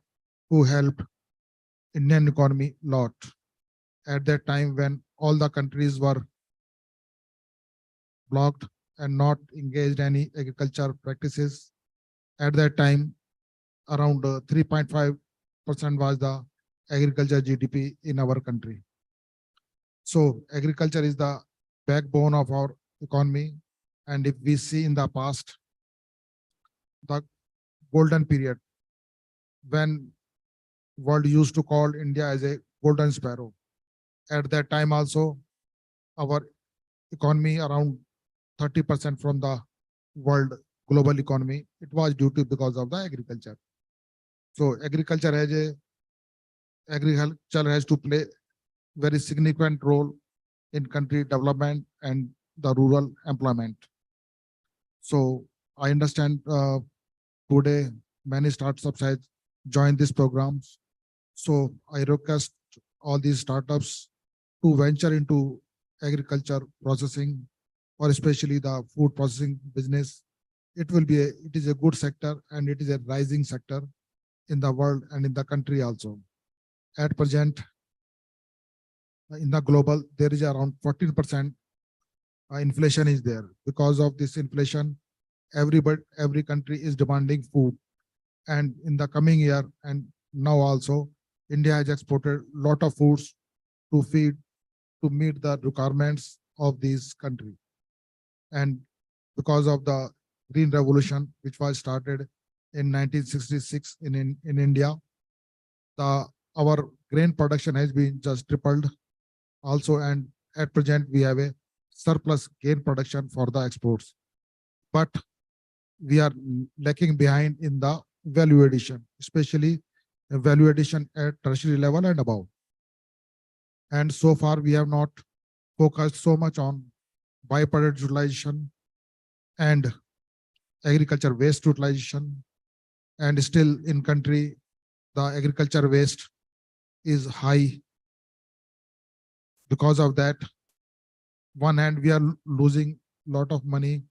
[SPEAKER 8] who helped Indian economy lot. At that time when all the countries were blocked and not engaged any agriculture practices, at that time around 3.5% was the agriculture GDP in our country. So agriculture is the backbone of our economy. And if we see in the past, the golden period, when world used to call India as a golden sparrow, at that time also our economy around 30% from the world global economy, it was due to because of the agriculture. So agriculture has to play very significant role in country development and the rural employment. So I understand today many startups have joined these programs. So I request all these startups to venture into agriculture processing, or especially the food processing business. It is a good sector, and it is a rising sector in the world and in the country also. At present, in the global, there is around 14% inflation is there. Because of this inflation, every country is demanding food. And in the coming year and now also, India has exported a lot of foods to meet the requirements of this country. And because of the Green Revolution, which was started in 1966 in India, our grain production has been just tripled also, and at present we have a surplus grain production for the exports. But we are lacking behind in the value addition, especially value addition at tertiary level and above. And so far we have not focused so much on byproduct utilization and agriculture waste utilization. And still in country, the agriculture waste is high. Because of that, one hand we are losing a lot of money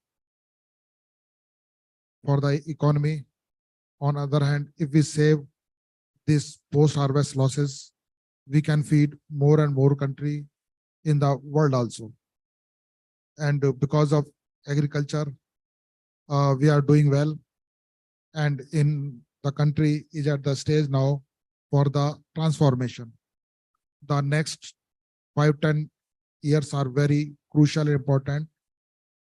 [SPEAKER 8] for the economy. On other hand, if we save this post-harvest losses, we can feed more and more country in the world also. And because of agriculture, we are doing well. And in the country is at the stage now for the transformation. The next 5-10 years are very crucial and important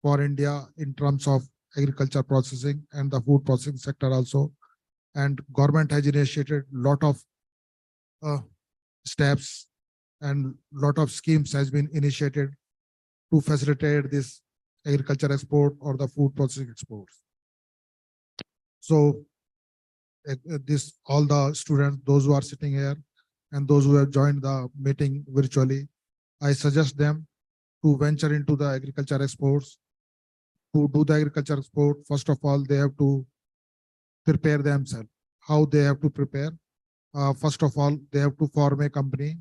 [SPEAKER 8] for India in terms of agriculture processing and the food processing sector also. And government has initiated a lot of steps, and lot of schemes has been initiated to facilitate this agriculture export or the food processing exports. So all the students, those who are sitting here and those who have joined the meeting virtually, I suggest them to venture into the agriculture exports. To do the agriculture export, first of all, they have to prepare themselves. How they have to prepare? First of all, they have to form a company.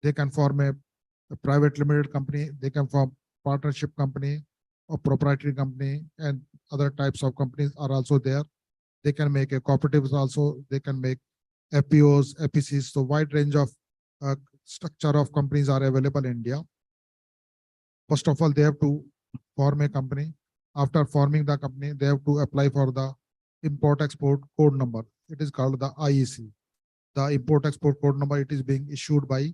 [SPEAKER 8] They can form a private limited company. They can form partnership company or proprietary company, and other types of companies are also there. They can make a cooperatives also. They can make FPOs, FPCs, so wide range of structure of companies are available in India. First of all, they have to form a company. After forming the company, they have to apply for the import-export code number. It is called the IEC. The import-export code number, it is being issued by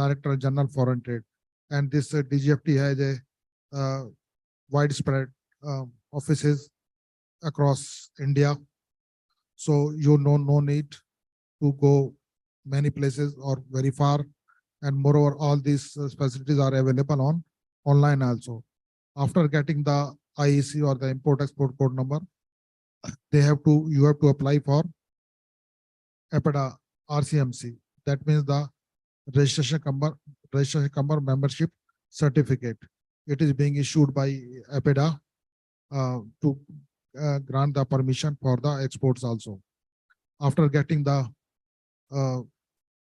[SPEAKER 8] Director General Foreign Trade. And this DGFT has a widespread offices across India. So you know, no need to go many places or very far. And moreover, all these facilities are available on online also. After getting the IEC or the import-export code number, you have to apply for EPIDA RCMC. That means the registration number membership certificate. It is being issued by EPIDA to grant the permission for the exports also. After getting the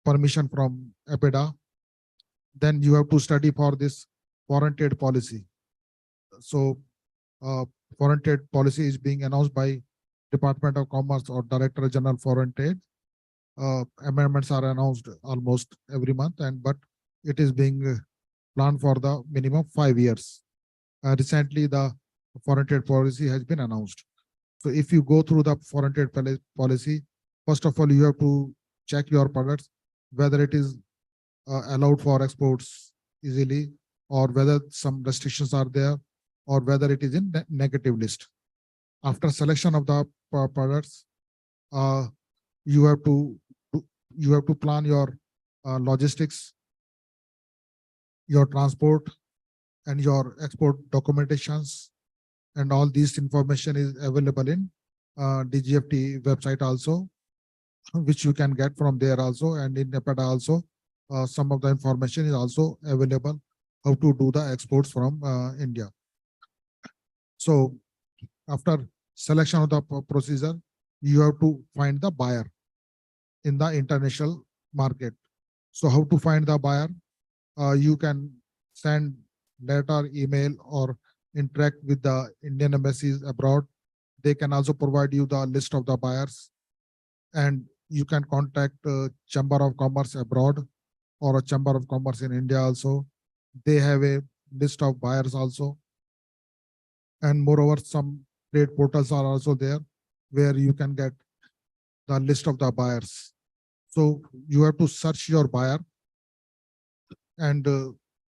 [SPEAKER 8] permission from EPIDA, then you have to study for this foreign trade policy. So foreign trade policy is being announced by Department of Commerce or Director General Foreign Trade. Amendments are announced almost every month, but it is being planned for the minimum 5 years. Recently, the foreign trade policy has been announced. So if you go through the foreign trade policy, first of all, you have to check your products, whether it is allowed for exports easily, or whether some restrictions are there, or whether it is in negative list. After selection of the products, you have to plan your logistics, your transport, and your export documentations, and all this information is available in DGFT website also, which you can get from there also, and in EPIDA also. Some of the information is also available how to do the exports from India. So after selection of the procedure, you have to find the buyer in the international market. So how to find the buyer? You can send letter, email, or interact with the Indian embassies abroad. They can also provide you the list of the buyers, and you can contact Chamber of Commerce abroad or a Chamber of Commerce in India also. They have a list of buyers also. And moreover, some trade portals are also there where you can get the list of the buyers. So you have to search your buyer, and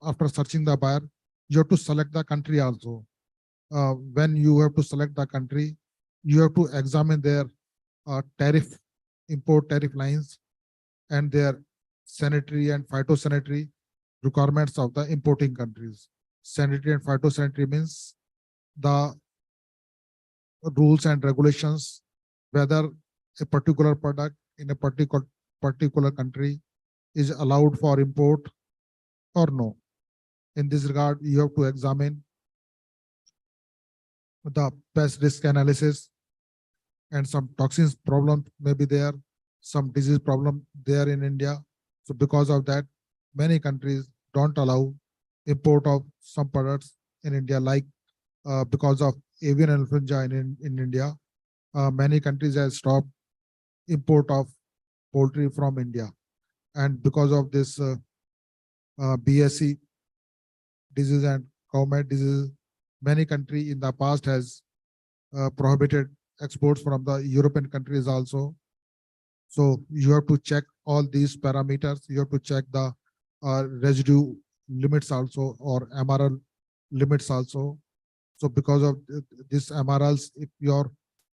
[SPEAKER 8] after searching the buyer, you have to select the country also. When you have to select the country, you have to examine their import tariff lines and their sanitary and phytosanitary requirements of the importing countries. Sanitary and phytosanitary means the rules and regulations, whether a particular product in a particular country is allowed for import or no. In this regard, you have to examine the pest risk analysis, and some toxins problem may be there, some disease problem there in India. So because of that, many countries don't allow import of some products in India, like because of avian influenza in India, many countries have stopped import of poultry from India. And because of this BSE disease and cow mite disease, many countries in the past has prohibited exports from the European countries also. So you have to check all these parameters. You have to check the residue limits also, or MRL limits also. So because of this MRLs, if your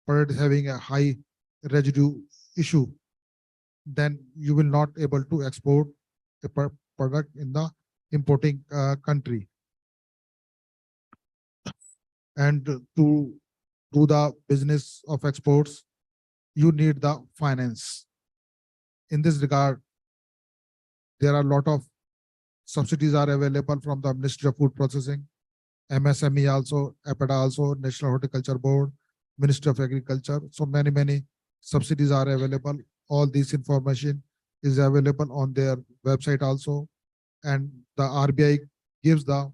[SPEAKER 8] product is having a high residue issue, then you will not able to export a product in the importing country. And to do the business of exports, you need the finance. In this regard, there are a lot of subsidies are available from the Ministry of Food Processing, MSME also, EPIDA also, National Horticulture Board, Ministry of Agriculture. So many subsidies are available. All this information is available on their website also. And the RBI gives the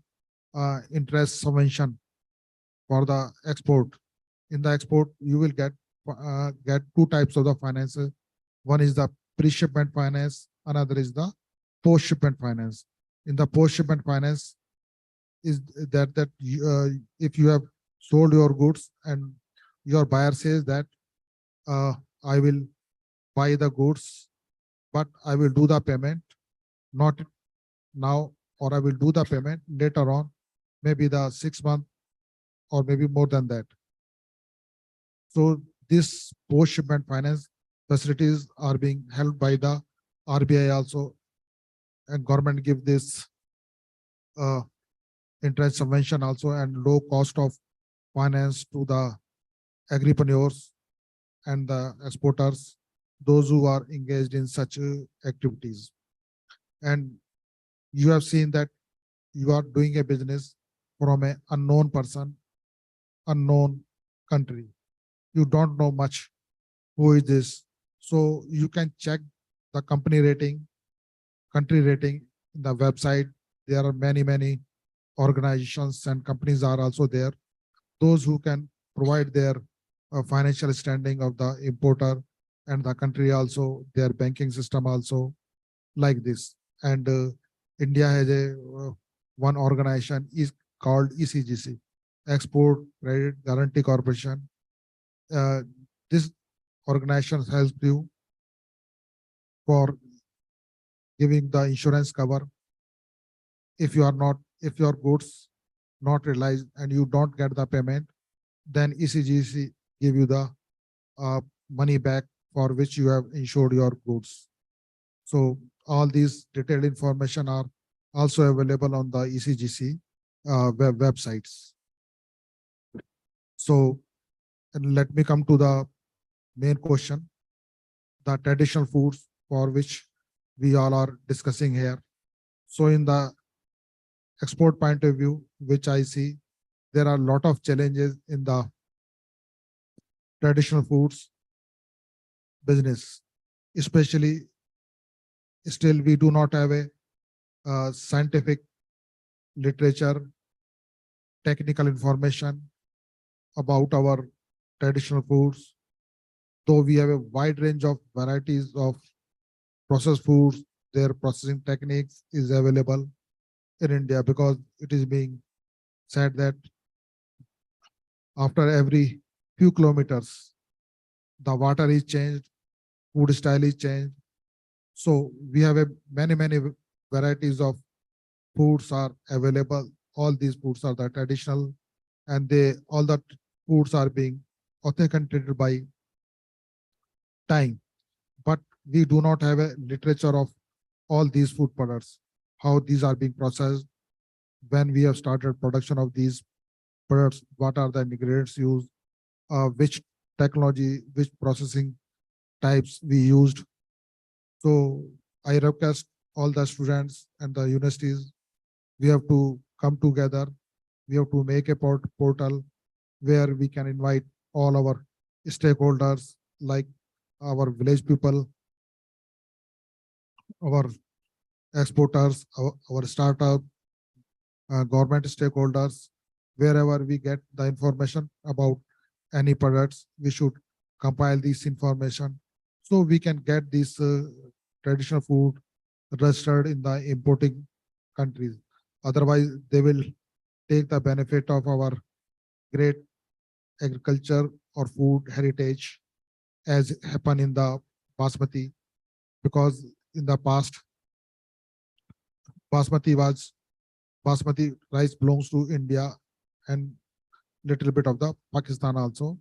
[SPEAKER 8] interest subvention for the export. In the export, you will get two types of the finances. One is the pre-shipment finance, another is the post shipment finance. In the post shipment finance, is that if you have sold your goods and your buyer says that I will buy the goods, but I will do the payment not now, or I will do the payment later on, maybe the 6 month or maybe more than that. So this post shipment finance facilities are being held by the RBI also, and government give this interest subvention also and low cost of finance to the agripreneurs and the exporters, those who are engaged in such activities. And you have seen that you are doing a business from an unknown person, unknown country. You don't know much who is this. So you can check the company rating, country rating in the website. There are many organizations and companies are also there. Those who can provide their financial standing of the importer and the country also, their banking system also like this. And India has a one organization is called ECGC, Export Credit Guarantee Corporation. This organization helps you for giving the insurance cover if you are not, if your goods not realized and you don't get the payment, then ECGC give you the money back for which you have insured your goods. So all these detailed information are also available on the ECGC websites. So and let me come to the main question, the traditional foods for which we all are discussing here. So in the export point of view, which I see, there are a lot of challenges in the traditional foods business, especially still we do not have a scientific literature, technical information about our traditional foods. Though we have a wide range of varieties of processed foods, their processing techniques is available in India, because it is being said that after every few kilometers, the water is changed, food style is changed. So we have a many varieties of foods are available. All these foods are the traditional, and all the foods are being authenticated by time. But we do not have a literature of all these food products, how these are being processed, when we have started production of these products, what are the ingredients used, which technology, which processing types we used. So I request all the students and the universities, we have to come together. We have to make a portal where we can invite all our stakeholders, like our village people, our exporters, our startup, government stakeholders. Wherever we get the information about any products, we should compile this information so we can get this traditional food registered in the importing countries. Otherwise, they will take the benefit of our great agriculture or food heritage, as happened in the basmati, because in the past basmati rice belongs to India and little bit of the Pakistan also.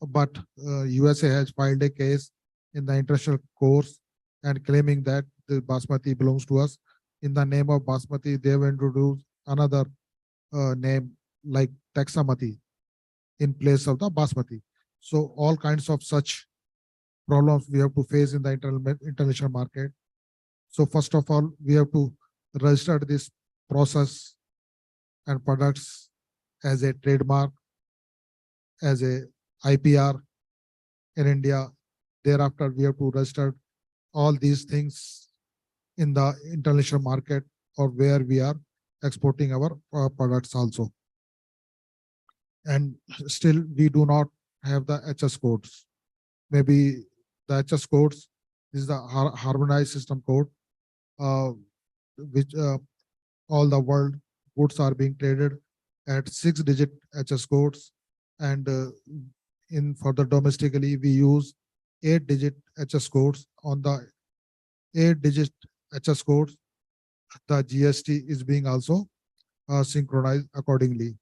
[SPEAKER 8] But USA has filed a case in the international courts and claiming that the basmati belongs to us. In the name of basmati, they have introduced another name like taxamati in place of the basmati. So all kinds of such problems we have to face in the international market. So first of all, we have to register this process and products as a trademark, as a IPR in India. Thereafter, we have to register all these things in the international market or where we are exporting our products also. And still we do not have the HS codes. Maybe the HS codes, This is the harmonized system code, which all the world goods are being traded at 6-digit HS codes, and in further domestically we use 8-digit HS codes. On the 8-digit HS codes, the GST is being also synchronized accordingly.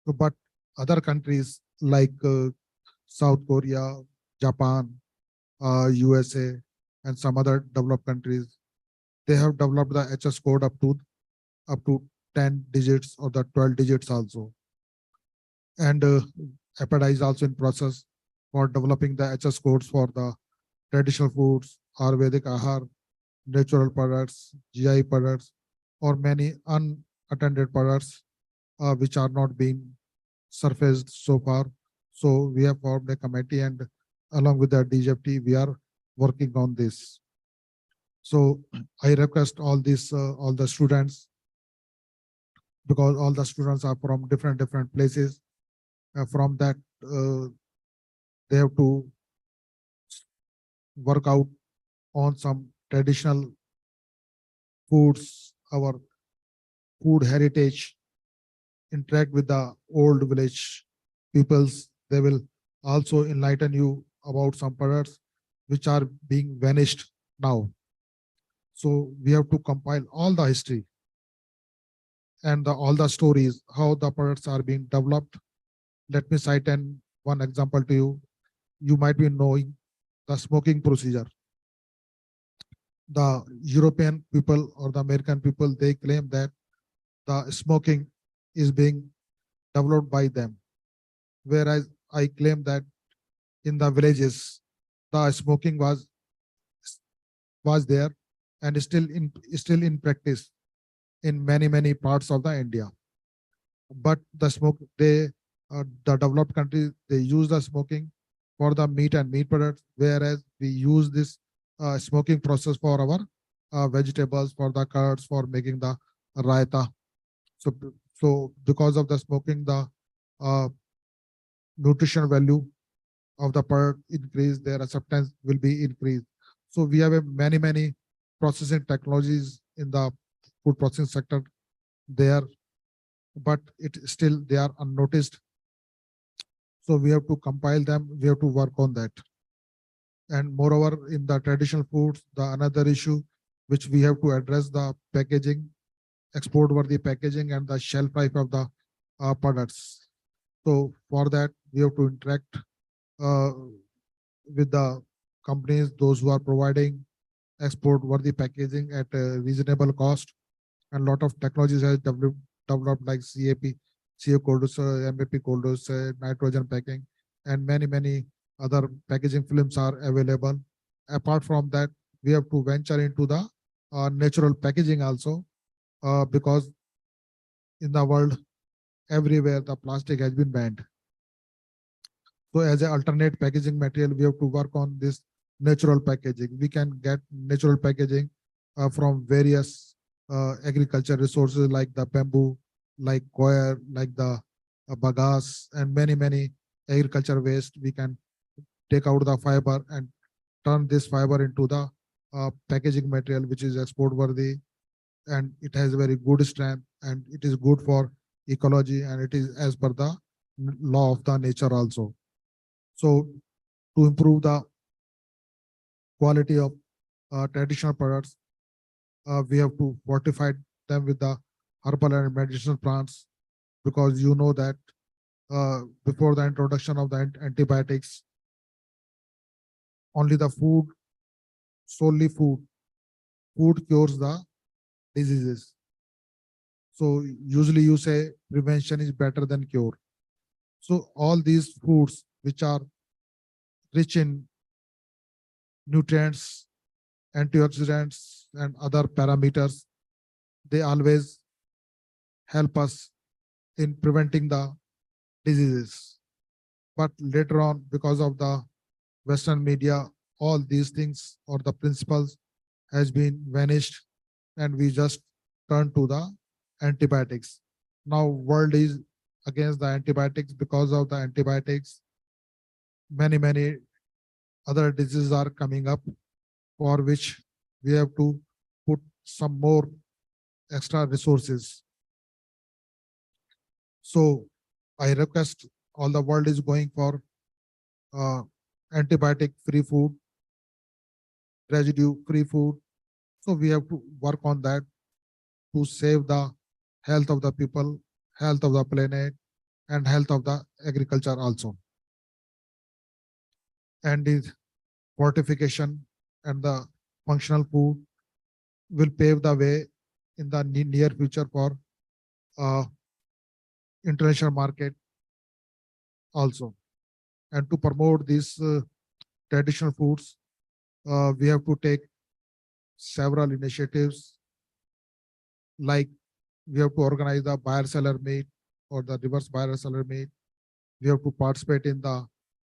[SPEAKER 8] But other countries like South Korea, Japan, USA, and some other developed countries, they have developed the HS code up to 10 digits or the 12 digits also. And EPIDA is also in process for developing the HS codes for the traditional foods, Ayurvedic Ahar, natural products, GI products, or many unattended products which are not being surfaced so far. So we have formed a committee, and along with the DGFT, we are working on this. So I request all the students, because all the students are from different places. From that, they have to work out on some traditional foods, our food heritage, interact with the old village peoples. They will also enlighten you about some products which are being vanished now. So we have to compile all the history and all the stories, how the products are being developed. Let me cite one example to you. You might be knowing the smoking procedure. The European people or the American people, they claim that the smoking is being developed by them. Whereas I claim that in the villages, the smoking was there and is still in practice in many parts of the India. But the developed countries, they use the smoking for the meat and meat products, whereas we use this smoking process for our vegetables, for the curds, for making the raita. So because of the smoking, the nutrition value of the product increase, their acceptance will be increased. So we have many processing technologies in the food processing sector there, but they are unnoticed. So we have to compile them, we have to work on that. And moreover, in the traditional foods, another issue which we have to address, the packaging, export worthy packaging, and the shelf life of the products. So for that, we have to interact with the companies, those who are providing export worthy packaging at a reasonable cost. And a lot of technologies has developed like CA colders, MAP colders, nitrogen packing, and many other packaging films are available. Apart from that, we have to venture into the natural packaging also, because in the world, everywhere the plastic has been banned. So as an alternate packaging material, we have to work on this natural packaging. We can get natural packaging from various agriculture resources like the bamboo, like coir, like the bagasse, and many agriculture waste. We can take out the fiber and turn this fiber into the packaging material, which is export worthy, and it has very good strength, and it is good for ecology, and it is as per the law of the nature also. So to improve the quality of traditional products, we have to fortify them with the herbal and medicinal plants, because you know that before the introduction of the antibiotics, only the solely food cures the diseases. So usually you say prevention is better than cure. So all these foods which are rich in nutrients, antioxidants, and other parameters, they always help us in preventing the diseases. But later on, because of the Western media, all these things or the principles has been vanished, and we just turn to the antibiotics. Now world is against the antibiotics. Because of the antibiotics, many other diseases are coming up, for which we have to put some more extra resources. So I request, all the world is going for antibiotic free food, residue free food. So we have to work on that to save the health of the people, health of the planet, and health of the agriculture also. And the fortification and the functional food will pave the way in the near future for uh, international market also. And to promote these traditional foods, we have to take several initiatives, like we have to organize the buyer seller meet or the reverse buyer seller meet. We have to participate in the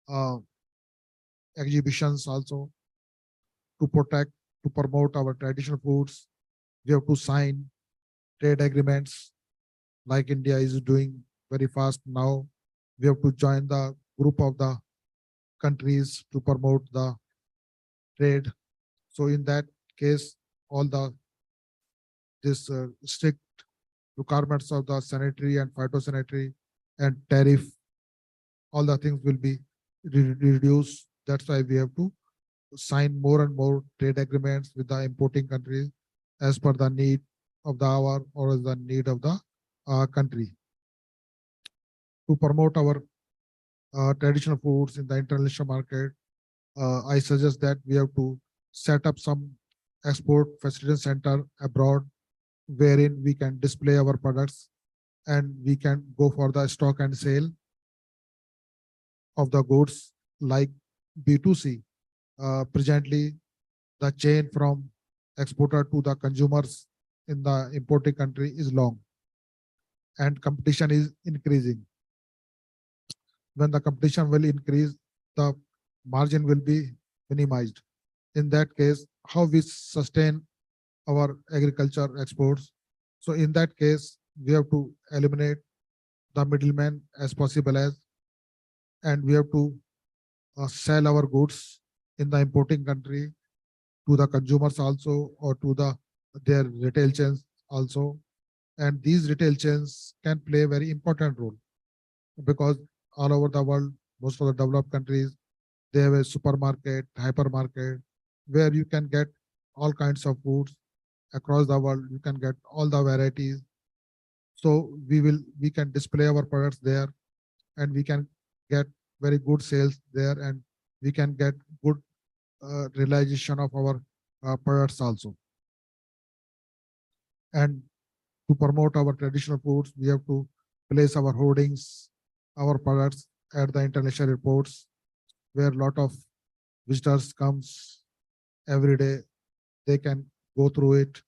[SPEAKER 8] uh, exhibitions also to protect, to promote our traditional foods. We have to sign trade agreements like India is doing very fast now. We have to join the group of the countries to promote the trade. So in that case, all the this strict requirements of the sanitary and phytosanitary and tariff, all the things will be reduced. That's why we have to sign more and more trade agreements with the importing countries as per the need of the hour or the need of the country. To promote our traditional foods in the international market, I suggest that we have to set up some export facilitation center abroad, wherein we can display our products and we can go for the stock and sale of the goods like B2C. Presently, the chain from exporter to the consumers in the importing country is long and competition is increasing. When the competition will increase, the margin will be minimized. In that case, how we sustain our agriculture exports? So in that case, we have to eliminate the middleman as possible as, and we have to sell our goods in the importing country to the consumers also, or to their retail chains also. And these retail chains can play a very important role, because all over the world, most of the developed countries, they have a supermarket, hypermarket, where you can get all kinds of foods across the world. You can get all the varieties. So we can display our products there, and we can get very good sales there, and we can get good realization of our products also. And to promote our traditional foods, we have to place our hoardings, our products at the international airports, where a lot of visitors comes every day. They can go through it,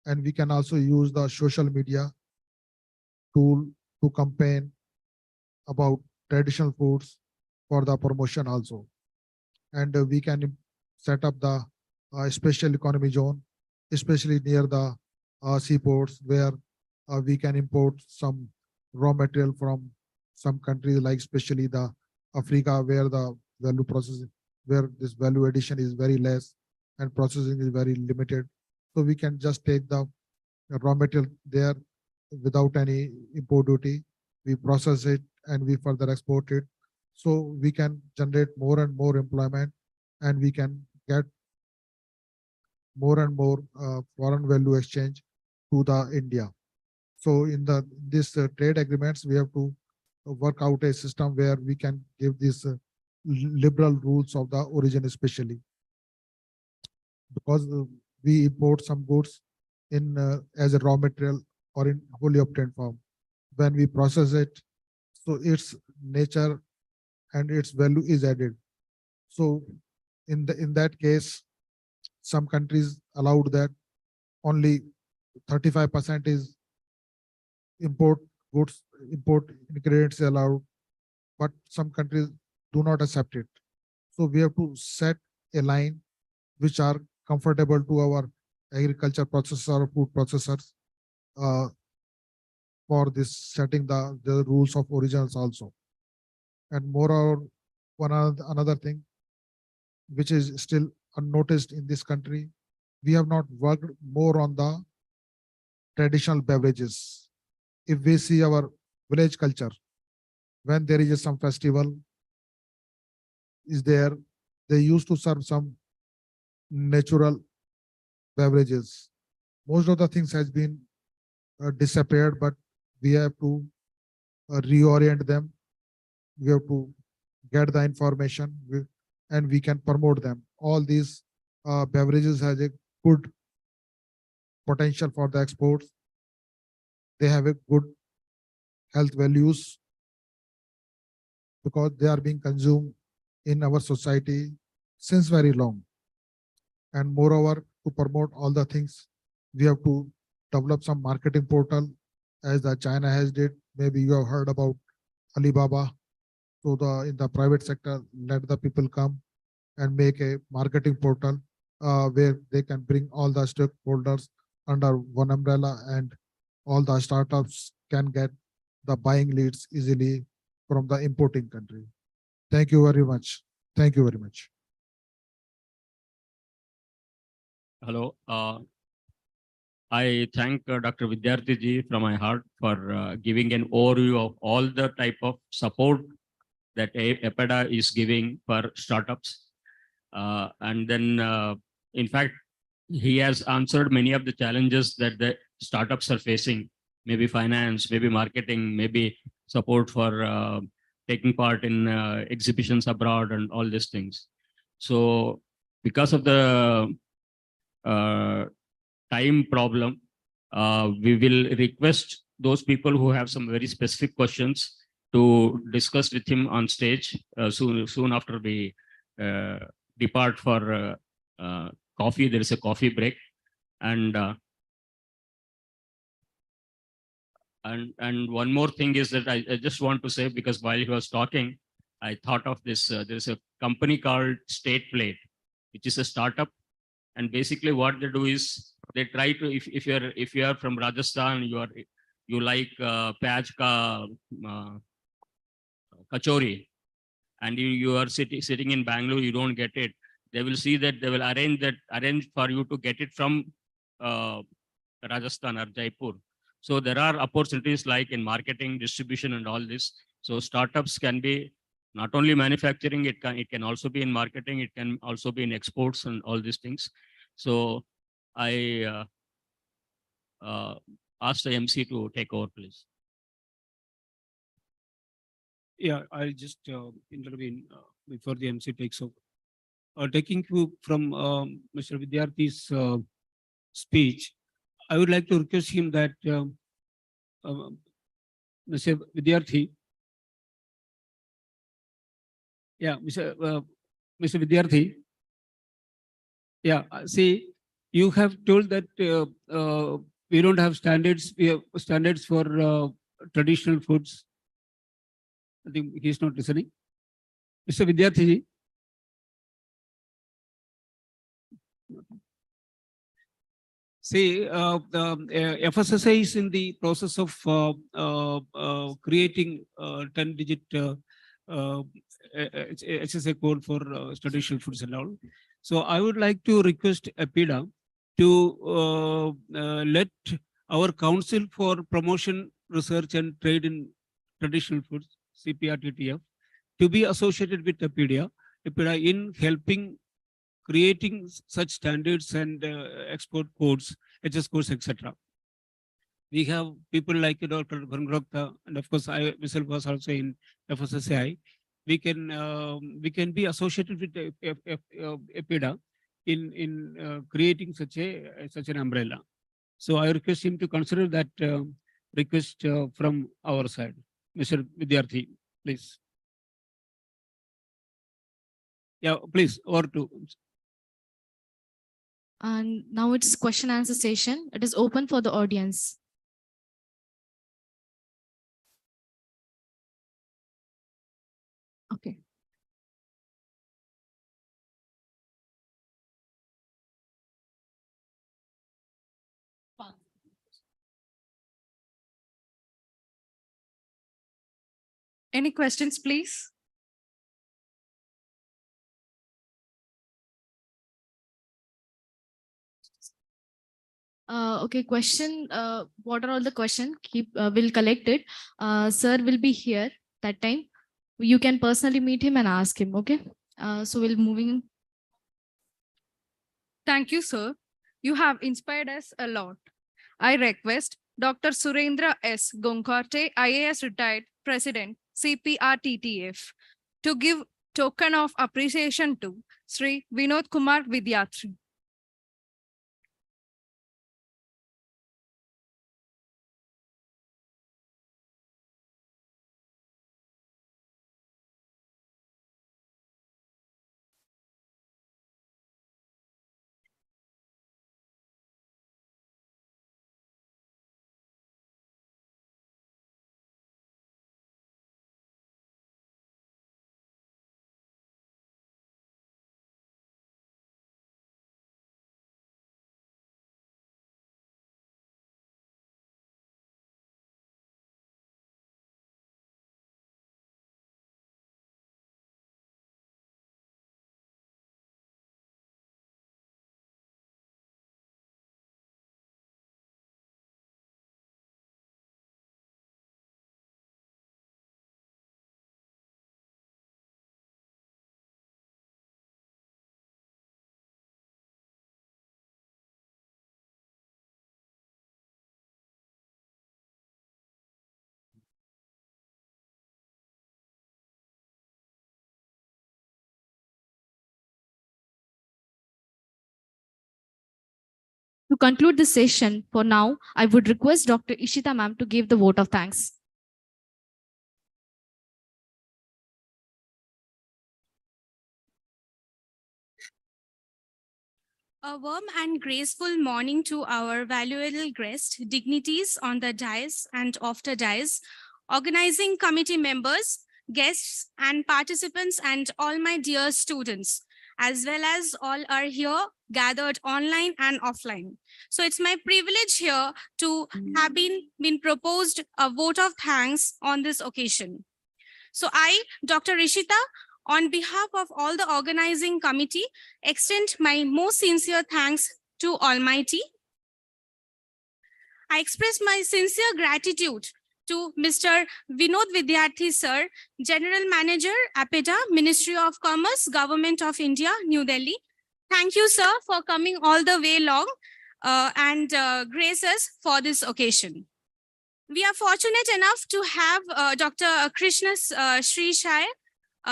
[SPEAKER 8] and we can also use the social media tool to campaign about traditional foods for the promotion also. And we can set up the special economy zone, especially near the seaports, where we can import some raw material from some countries, like especially the Africa, where the value processing, where this value addition is very less and processing is very limited. So we can just take the raw material there without any import duty. We process it and we further export it. So we can generate more and more employment, and we can get more and more foreign value exchange to the India. So in this trade agreements, we have to work out a system where we can give these liberal rules of the origin, especially because we import some goods in as a raw material or in wholly obtained form. When we process it, so its nature and its value is added. So in that case, some countries allowed that only 35% is import goods, import ingredients allowed, but some countries do not accept it. So we have to set a line which are comfortable to our agriculture processor or food processors for this setting the rules of origins also. And moreover, another thing, which is still unnoticed in this country. We have not worked more on the traditional beverages. If we see our village culture, when there is some festival is there, they used to serve some natural beverages. Most of the things has been disappeared, but we have to reorient them. We have to get the information and we can promote them. All these beverages has a good potential for the exports. They have a good health values because they are being consumed in our society since very long. And moreover, to promote all the things, we have to develop some marketing portal as the China has did. Maybe you have heard about Alibaba. So in the private sector, let the people come and make a marketing portal where they can bring all the stakeholders under one umbrella, and all the startups can get the buying leads easily from the importing country. Thank you very much. Thank you very much.
[SPEAKER 3] Hello. I thank Dr. Vidyarthi ji from my heart for giving an overview of all the type of support that EPEDA is giving for startups. And then, in fact, he has answered many of the challenges that the startups are facing, maybe finance, maybe marketing, maybe support for taking part in exhibitions abroad and all these things. So because of the time problem, we will request those people who have some very specific questions to discuss with him on stage soon after we depart for coffee. There is a coffee break, and one more thing is that I just want to say, because while he was talking, I thought of this. There is a company called State Plate, which is a startup, and basically what they do is they try to, if you are from Rajasthan, you like Pyaj ka kachori, and you are sitting in Bangalore, you don't get it. They will see that they will arrange for you to get it from Rajasthan or Jaipur. So there are opportunities like in marketing, distribution, and all this. So startups can be not only manufacturing, it can also be in marketing, it can also be in exports and all these things. So I ask the MC to take over, please.
[SPEAKER 9] Yeah, I'll just intervene before the MC takes over. Taking you from Mr. Vidyarthi's speech, I would like to request him that Mr. Vidyarthi, Mr. Vidyarthi, see, you have told that we don't have standards. We have standards for traditional foods. I think he's not listening. Mr. Vidyarthi. See, the FSSAI is in the process of creating 10-digit HSA code for traditional foods and all. So I would like to request EPIDA to let our Council for Promotion, Research and Trade in Traditional Foods, CPRTTF, to be associated with EPIDA in helping creating such standards and export codes, HS codes, etc. We have people like Dr. Gurungrakta, and of course I myself was also in FSSAI. We can be associated with EPIDA in creating such an umbrella. So I request him to consider that request from our side. Mr. Vidyarthi, please. Yeah, please, over to.
[SPEAKER 2] And now it's question answer session. It is open for the audience. Okay.
[SPEAKER 1] Any questions, please?
[SPEAKER 2] Okay, question. What are all the question? We'll collect it. Sir will be here that time. You can personally meet him and ask him. Okay. So we'll moving.
[SPEAKER 1] Thank you, sir. You have inspired us a lot. I request Dr. Surendra S. Gonkarte, IAS retired President, CPRTTF, to give token of appreciation to Sri Vinod Kumar Vidyatri.
[SPEAKER 2] To conclude this session, for now, I would request Dr. Ishita ma'am to give the vote of thanks.
[SPEAKER 10] A warm and graceful morning to our valuable guests, dignities on the dais and after dais, organizing committee members, guests and participants, and all my dear students, as well as all are here gathered online and offline. So it's my privilege here to have been proposed a vote of thanks on this occasion. So I, Dr. Rishita, on behalf of all the organizing committee, extend my most sincere thanks to Almighty. I express my sincere gratitude to Mr. Vinod Vidyarthi Sir, General Manager, APEDA, Ministry of Commerce, Government of India, New Delhi. Thank you, sir, for coming all the way long and grace us for this occasion. We are fortunate enough to have Dr. Krishna Sri Shai,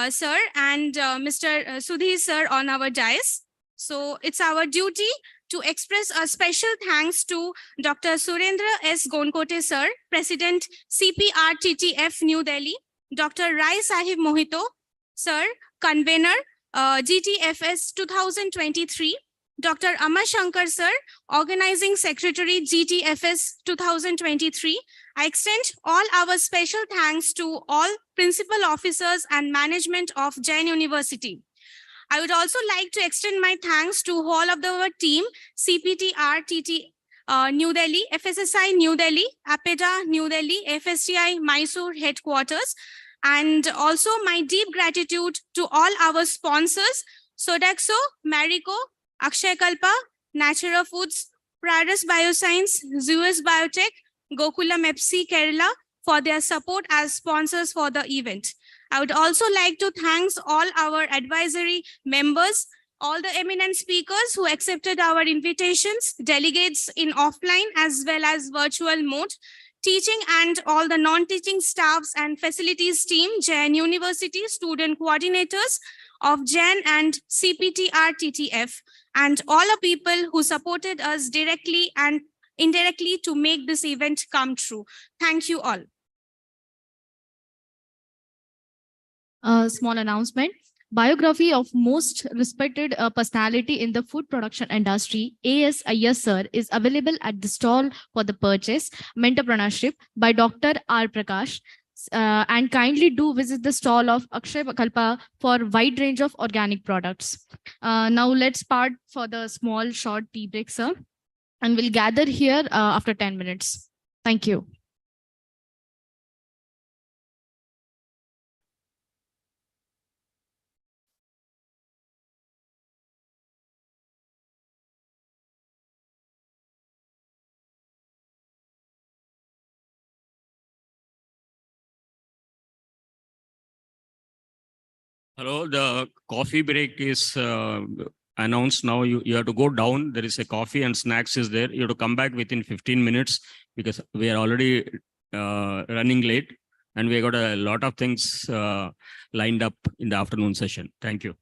[SPEAKER 10] sir, and Mr. Sudhi sir on our dais. So it's our duty to express a special thanks to Dr. Surendra S. Gonkote sir, President CPRTTF New Delhi, Dr. Rai Sahib Mohito sir, Convener GTFS 2023, Dr. Amar Shankar sir, Organizing Secretary GTFS 2023. I extend all our special thanks to all principal officers and management of Jain University. I would also like to extend my thanks to all of our team, CPTRTT New Delhi, FSSI New Delhi, APEDA New Delhi, FSTI Mysore headquarters, and also my deep gratitude to all our sponsors, Sodexo, Marico, Akshay Kalpa, Natura Foods, Praris Bioscience, Zeus Biotech, Gokula Mepsi Kerala for their support as sponsors for the event. I would also like to thank all our advisory members, all the eminent speakers who accepted our invitations, delegates in offline as well as virtual mode, teaching and all the non-teaching staffs and facilities team, Jain University student coordinators of Jain and CPTRTTF, and all the people who supported us directly and indirectly to make this event come true. Thank you all.
[SPEAKER 2] A small announcement. Biography of most respected personality in the food production industry, A.S. Iyer sir, is available at the stall for the purchase, Mentorpreneurship by Dr. R. Prakash. And kindly do visit the stall of Akshay Kalpa for wide range of organic products. Now let's part for the small short tea break, sir. And we'll gather here after 10 minutes. Thank you.
[SPEAKER 3] Hello, the coffee break is announced now. You have to go down. There is a coffee and snacks is there. You have to come back within 15 minutes because we are already running late and we got a lot of things lined up in the afternoon session. Thank you.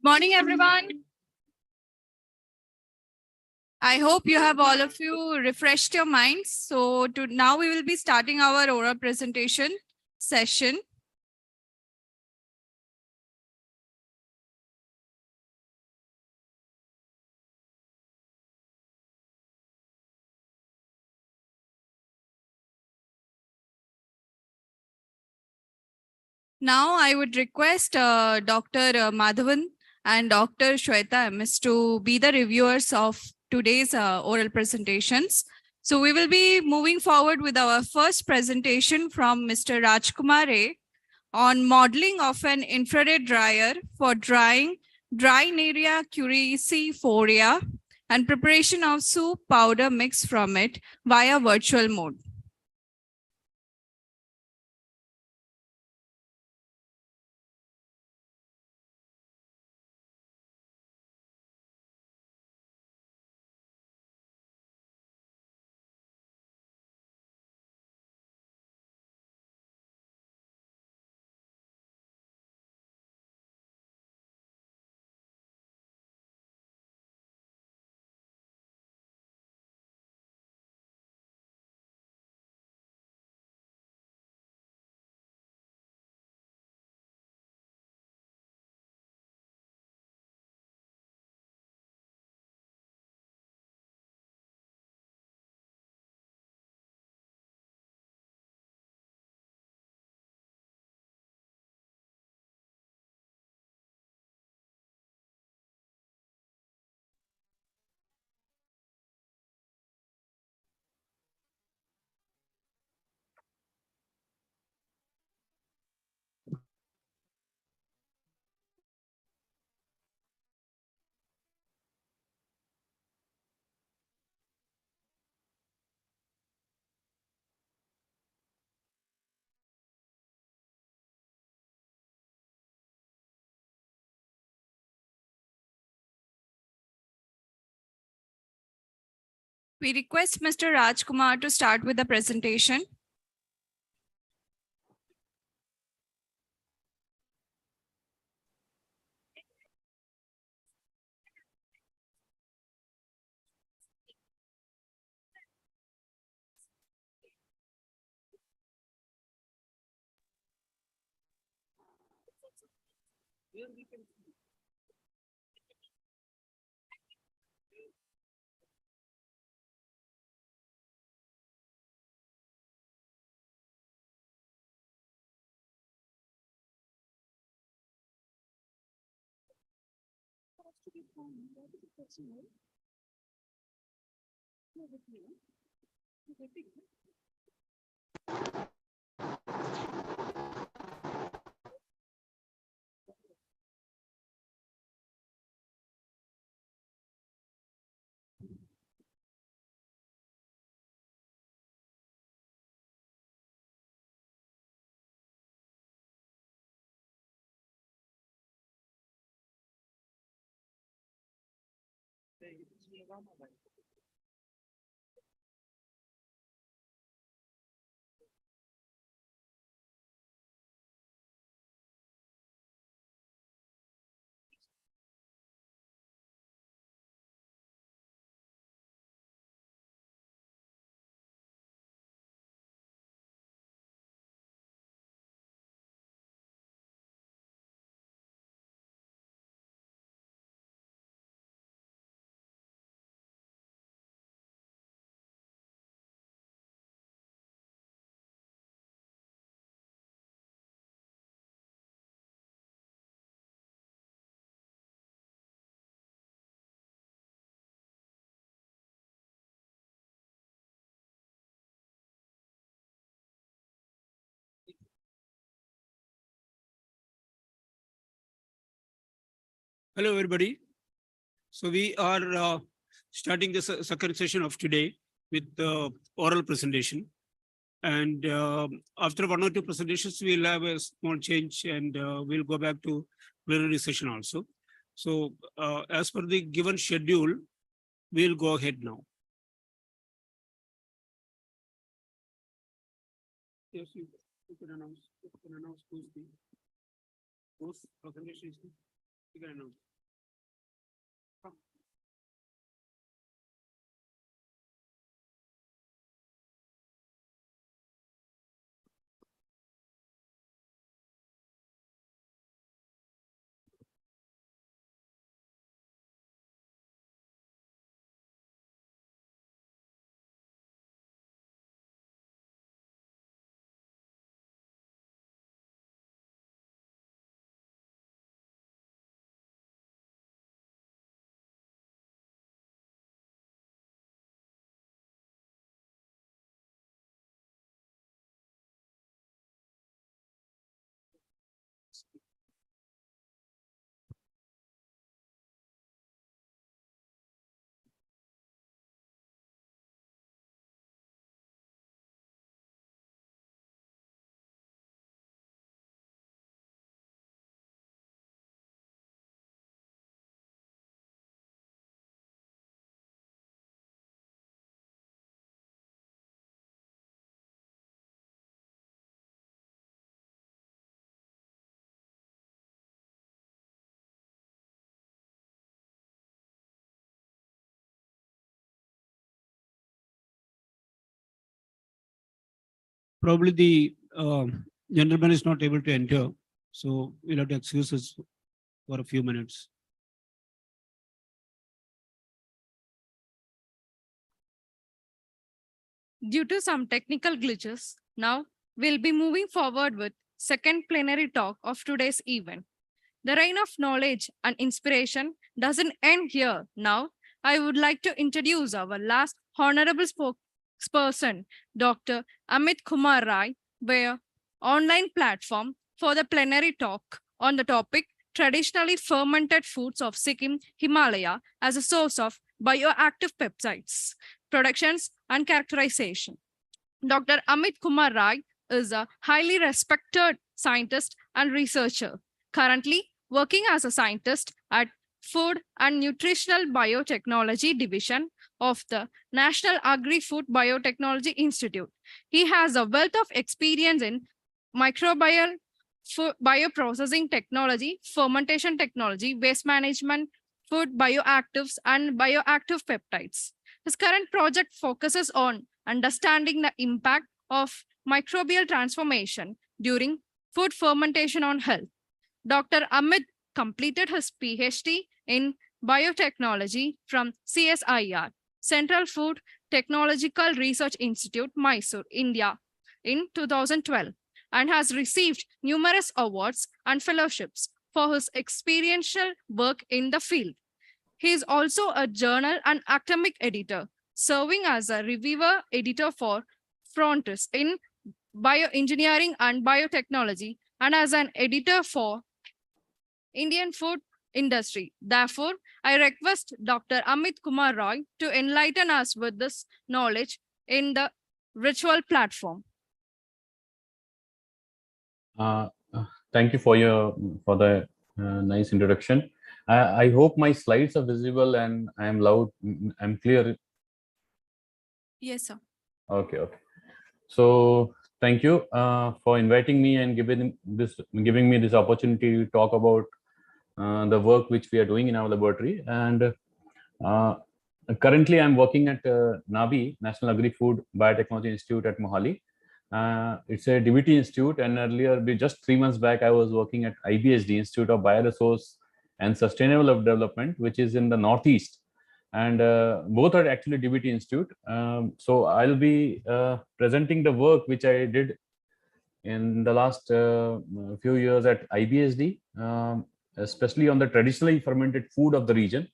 [SPEAKER 7] Morning, everyone. I hope you have all of you refreshed your minds. So now we will be starting our oral presentation session. Now I would request Dr. Madhavan and Dr. Shweta MS to be the reviewers of today's oral presentations. So we will be moving forward with our first presentation from Mr. Rajkumar Ray on modeling of an infrared dryer for drying Dryneria crucifolia and preparation of soup powder mix from it via virtual mode. We request Mr. Rajkumar to start with the presentation.
[SPEAKER 9] Hello, everybody. So we are starting the second session of today with the oral presentation. And after one or two presentations, we'll have a small change and we'll go back to plenary session also. So as per the given schedule, we'll go ahead now. Yes, you can announce who's presentation. You can announce. Probably the gentleman is not able to enter, so we'll have to excuse us for a few minutes.
[SPEAKER 1] Due to some technical glitches, now we'll be moving forward with second plenary talk of today's event. The reign of knowledge and inspiration doesn't end here. Now, I would like to introduce our last honorable spokesperson, Dr. Amit Kumar Rai, via online platform for the plenary talk on the topic traditionally fermented foods of Sikkim Himalaya as a source of bioactive peptides, productions and characterization. Dr. Amit Kumar Rai is a highly respected scientist and researcher, currently working as a scientist at Food and Nutritional Biotechnology Division of the National Agri-Food Biotechnology Institute. He has a wealth of experience in microbial bioprocessing technology, fermentation technology, waste management, food bioactives, and bioactive peptides. His current project focuses on understanding the impact of microbial transformation during food fermentation on health. Dr. Amit completed his PhD in biotechnology from CSIR, Central Food Technological Research Institute, Mysore, India, in 2012, and has received numerous awards and fellowships for his experiential work in the field. He is also a journal and academic editor, serving as a reviewer editor for Frontiers in Bioengineering and Biotechnology, and as an editor for Indian Food Industry. Therefore, I request Dr. Amit Kumar Roy to enlighten us with this knowledge in the virtual platform.
[SPEAKER 11] Thank you for the nice introduction. I hope my slides are visible and I am loud. I'm clear.
[SPEAKER 10] Yes, sir.
[SPEAKER 11] Okay. So thank you for inviting me and giving me this opportunity to talk about the work which we are doing in our laboratory. And currently, I'm working at NABI, National Agri-Food Biotechnology Institute at Mohali. It's a DBT institute, and earlier, just 3 months back, I was working at IBSD, Institute of Bioresource and Sustainable Development, which is in the Northeast. And both are actually DBT institute. So I'll be presenting the work which I did in the last few years at IBSD, especially on the traditionally fermented food of the region.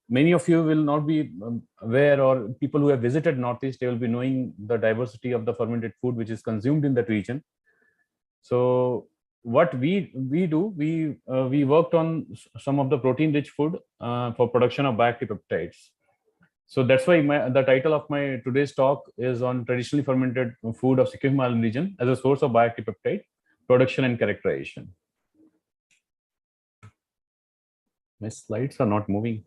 [SPEAKER 11] Many of you will not be aware, or people who have visited Northeast, they will be knowing the diversity of the fermented food which is consumed in that region. So what we do, we worked on some of the protein-rich food for production of bioactive peptides. So that's why the title of my today's talk is on traditionally fermented food of Sikkim Himalayan region as a source of bioactive peptide production and characterization. My slides are not moving.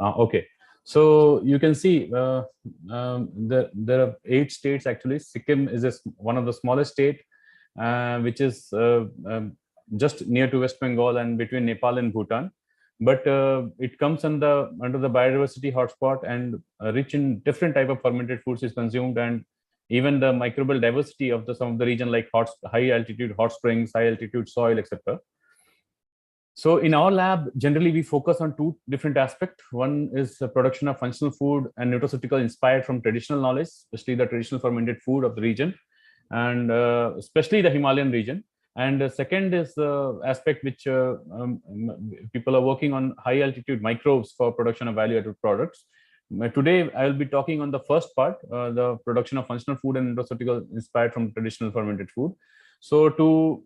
[SPEAKER 11] Okay, so you can see there are 8 states actually. Sikkim is one of the smallest state, which is just near to West Bengal and between Nepal and Bhutan. But it comes under the biodiversity hotspot and rich in different type of fermented foods is consumed, and even the microbial diversity of some of the region, like high altitude hot springs, high altitude soil, etc. So in our lab, generally we focus on 2 different aspects. One is the production of functional food and nutraceutical inspired from traditional knowledge, especially the traditional fermented food of the region, and especially the Himalayan region. And the second is the aspect which people are working on high altitude microbes for production of value added products. Today, I will be talking on the first part, the production of functional food and nutraceutical inspired from traditional fermented food. So to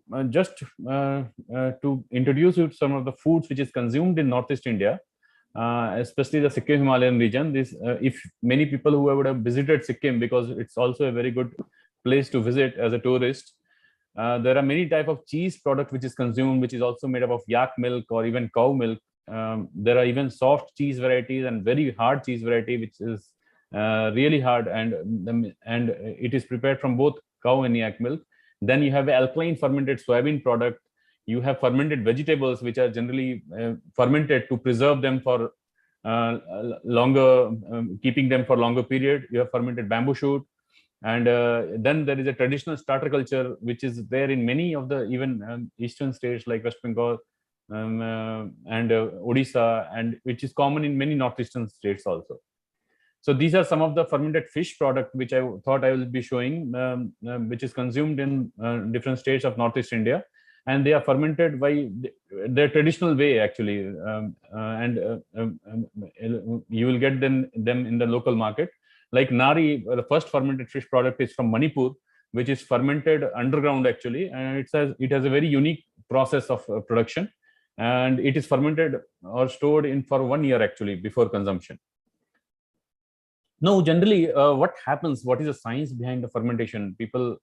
[SPEAKER 11] to introduce you to some of the foods which is consumed in Northeast India, especially the Sikkim Himalayan region. This, if many people who would have visited Sikkim, because it's also a very good place to visit as a tourist. There are many type of cheese product which is consumed, which is also made up of yak milk or even cow milk. There are even soft cheese varieties and very hard cheese variety, which is really hard, and it is prepared from both cow and yak milk. Then you have alkaline fermented soybean product. You have fermented vegetables, which are generally fermented to preserve them for longer, keeping them for longer period. You have fermented bamboo shoot. And then there is a traditional starter culture, which is there in many of the even eastern states like West Bengal and Odisha, and which is common in many northeastern states also. So these are some of the fermented fish product which I thought I will be showing, which is consumed in different states of Northeast India, and they are fermented by their traditional way actually, you will get them in the local market. Like nari, the first fermented fish product is from Manipur, which is fermented underground actually, and it has a very unique process of production, and it is fermented or stored in for 1 year actually before consumption. Now, generally, what happens? What is the science behind the fermentation? People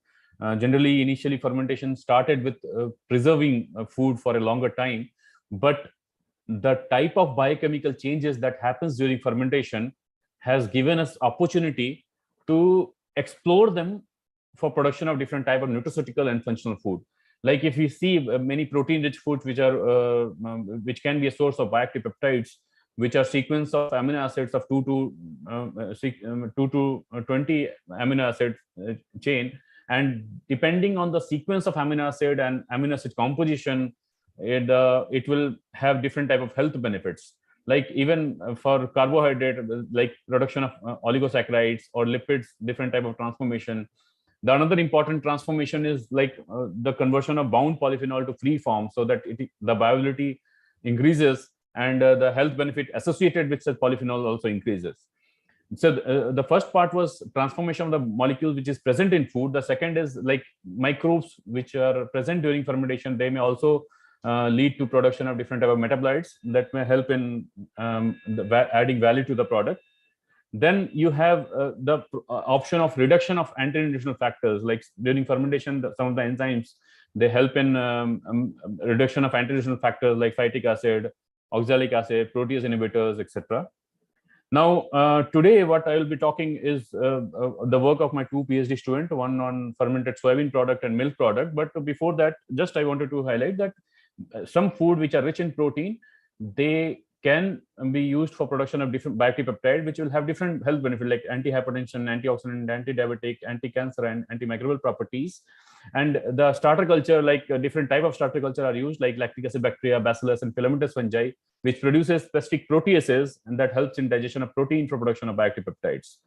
[SPEAKER 11] generally, initially, fermentation started with preserving food for a longer time, but the type of biochemical changes that happens during fermentation has given us opportunity to explore them for production of different type of nutraceutical and functional food. Like if we see many protein-rich foods which can be a source of bioactive peptides, which are sequence of amino acids of 2 to 20 amino acid chain, and depending on the sequence of amino acid and amino acid composition, it will have different type of health benefits. Like even for carbohydrate, like production of oligosaccharides or lipids, different type of transformation. The another important transformation is like the conversion of bound polyphenol to free form, so that the viability increases and the health benefit associated with such polyphenol also increases. So the first part was transformation of the molecule which is present in food. The second is like microbes which are present during fermentation. They may also lead to production of different type of metabolites that may help in adding value to the product. Then you have the option of reduction of anti-nutritional factors. Like during fermentation, some of the enzymes, they help in reduction of anti-nutritional factors like phytic acid, oxalic acid, protease inhibitors, etc. Now, today what I will be talking is the work of my two PhD students, one on fermented soybean product and milk product. But before that, just I wanted to highlight that some food which are rich in protein, they can be used for production of different bioactive peptide, which will have different health benefits like anti-hypertension, antioxidant, anti-diabetic, anti-cancer, and antimicrobial properties. And the starter culture, like different type of starter culture are used, like lactic acid bacteria, bacillus, and filamentous fungi, which produces specific proteases, and that helps in digestion of protein for production of bioactive peptides.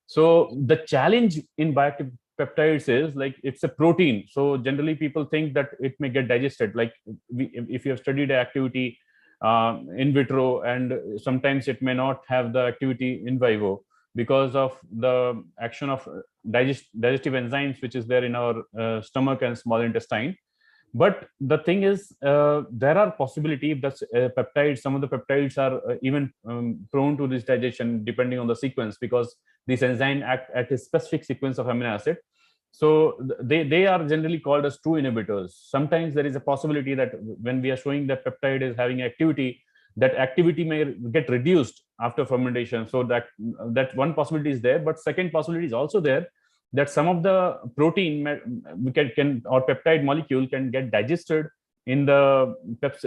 [SPEAKER 11] So the challenge in bioactive peptides is like it's a protein. So generally people think that it may get digested. Like if you have studied activity in vitro, and sometimes it may not have the activity in vivo because of the action of digestive enzymes which is there in our stomach and small intestine. But the thing is, there are possibility that peptides, some of the peptides are even prone to this digestion depending on the sequence, because these enzymes act at a specific sequence of amino acid. So they are generally called as true inhibitors. Sometimes there is a possibility that when we are showing that peptide is having activity, that activity may get reduced after fermentation. So that one possibility is there. But second possibility is also there, that some of the protein can or peptide molecule can get digested in the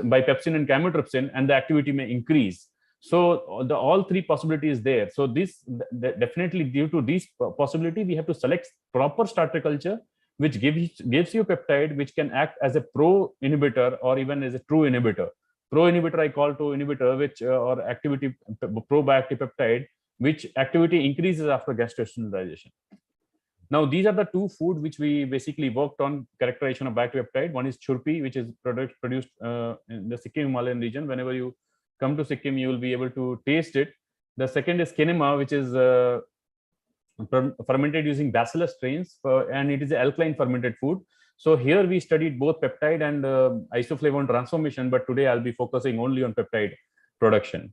[SPEAKER 11] by pepsin and chymotrypsin, and the activity may increase. So all three possibilities there. So this definitely, due to this possibility, we have to select proper starter culture which gives you peptide which can act as a pro inhibitor or even as a true inhibitor. Pro inhibitor I call to inhibitor, which or activity probiotic peptide, which activity increases after gastrointestinal digestion. Now, these are the two food which we basically worked on characterization of bioactive peptide. One is churpi, which is produced in the Sikkim Himalayan region. Whenever you come to Sikkim, you will be able to taste it. The second is kinema, which is fermented using bacillus strains, and it is an alkaline fermented food. So here we studied both peptide and isoflavone transformation, but today I'll be focusing only on peptide production.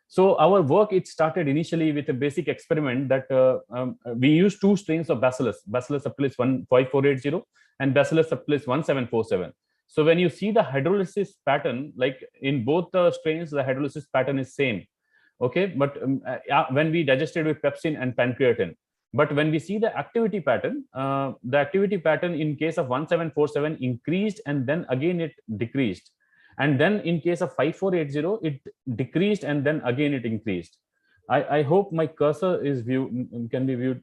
[SPEAKER 11] So our work, it started initially with a basic experiment that we used two strains of Bacillus subtilis 15480 and Bacillus subtilis 1747. So when you see the hydrolysis pattern, like in both the strains, the hydrolysis pattern is same. Okay, but when we digested with pepsin and pancreatin. But when we see the activity pattern in case of 1747 increased, and then again it decreased. And then in case of 5480, it decreased and then again it increased. I hope my cursor is can be viewed.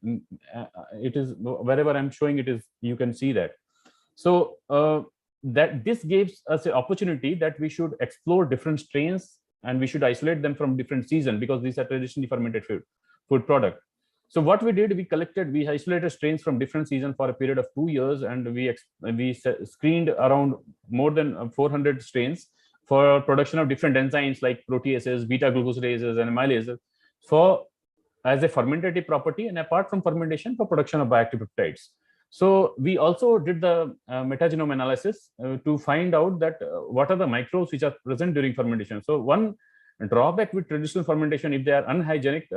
[SPEAKER 11] It is wherever I'm showing it is, you can see that. So that this gives us an opportunity that we should explore different strains and we should isolate them from different season, because these are traditionally fermented food product. So what we did, we isolated strains from different seasons for a period of 2 years, and we screened around more than 400 strains for production of different enzymes like proteases, beta-glucosadases, and amylases as a fermentative property, and apart from fermentation, for production of bioactive peptides. So we also did the metagenome analysis to find out that what are the microbes which are present during fermentation. So one drawback with traditional fermentation, if they are unhygienic,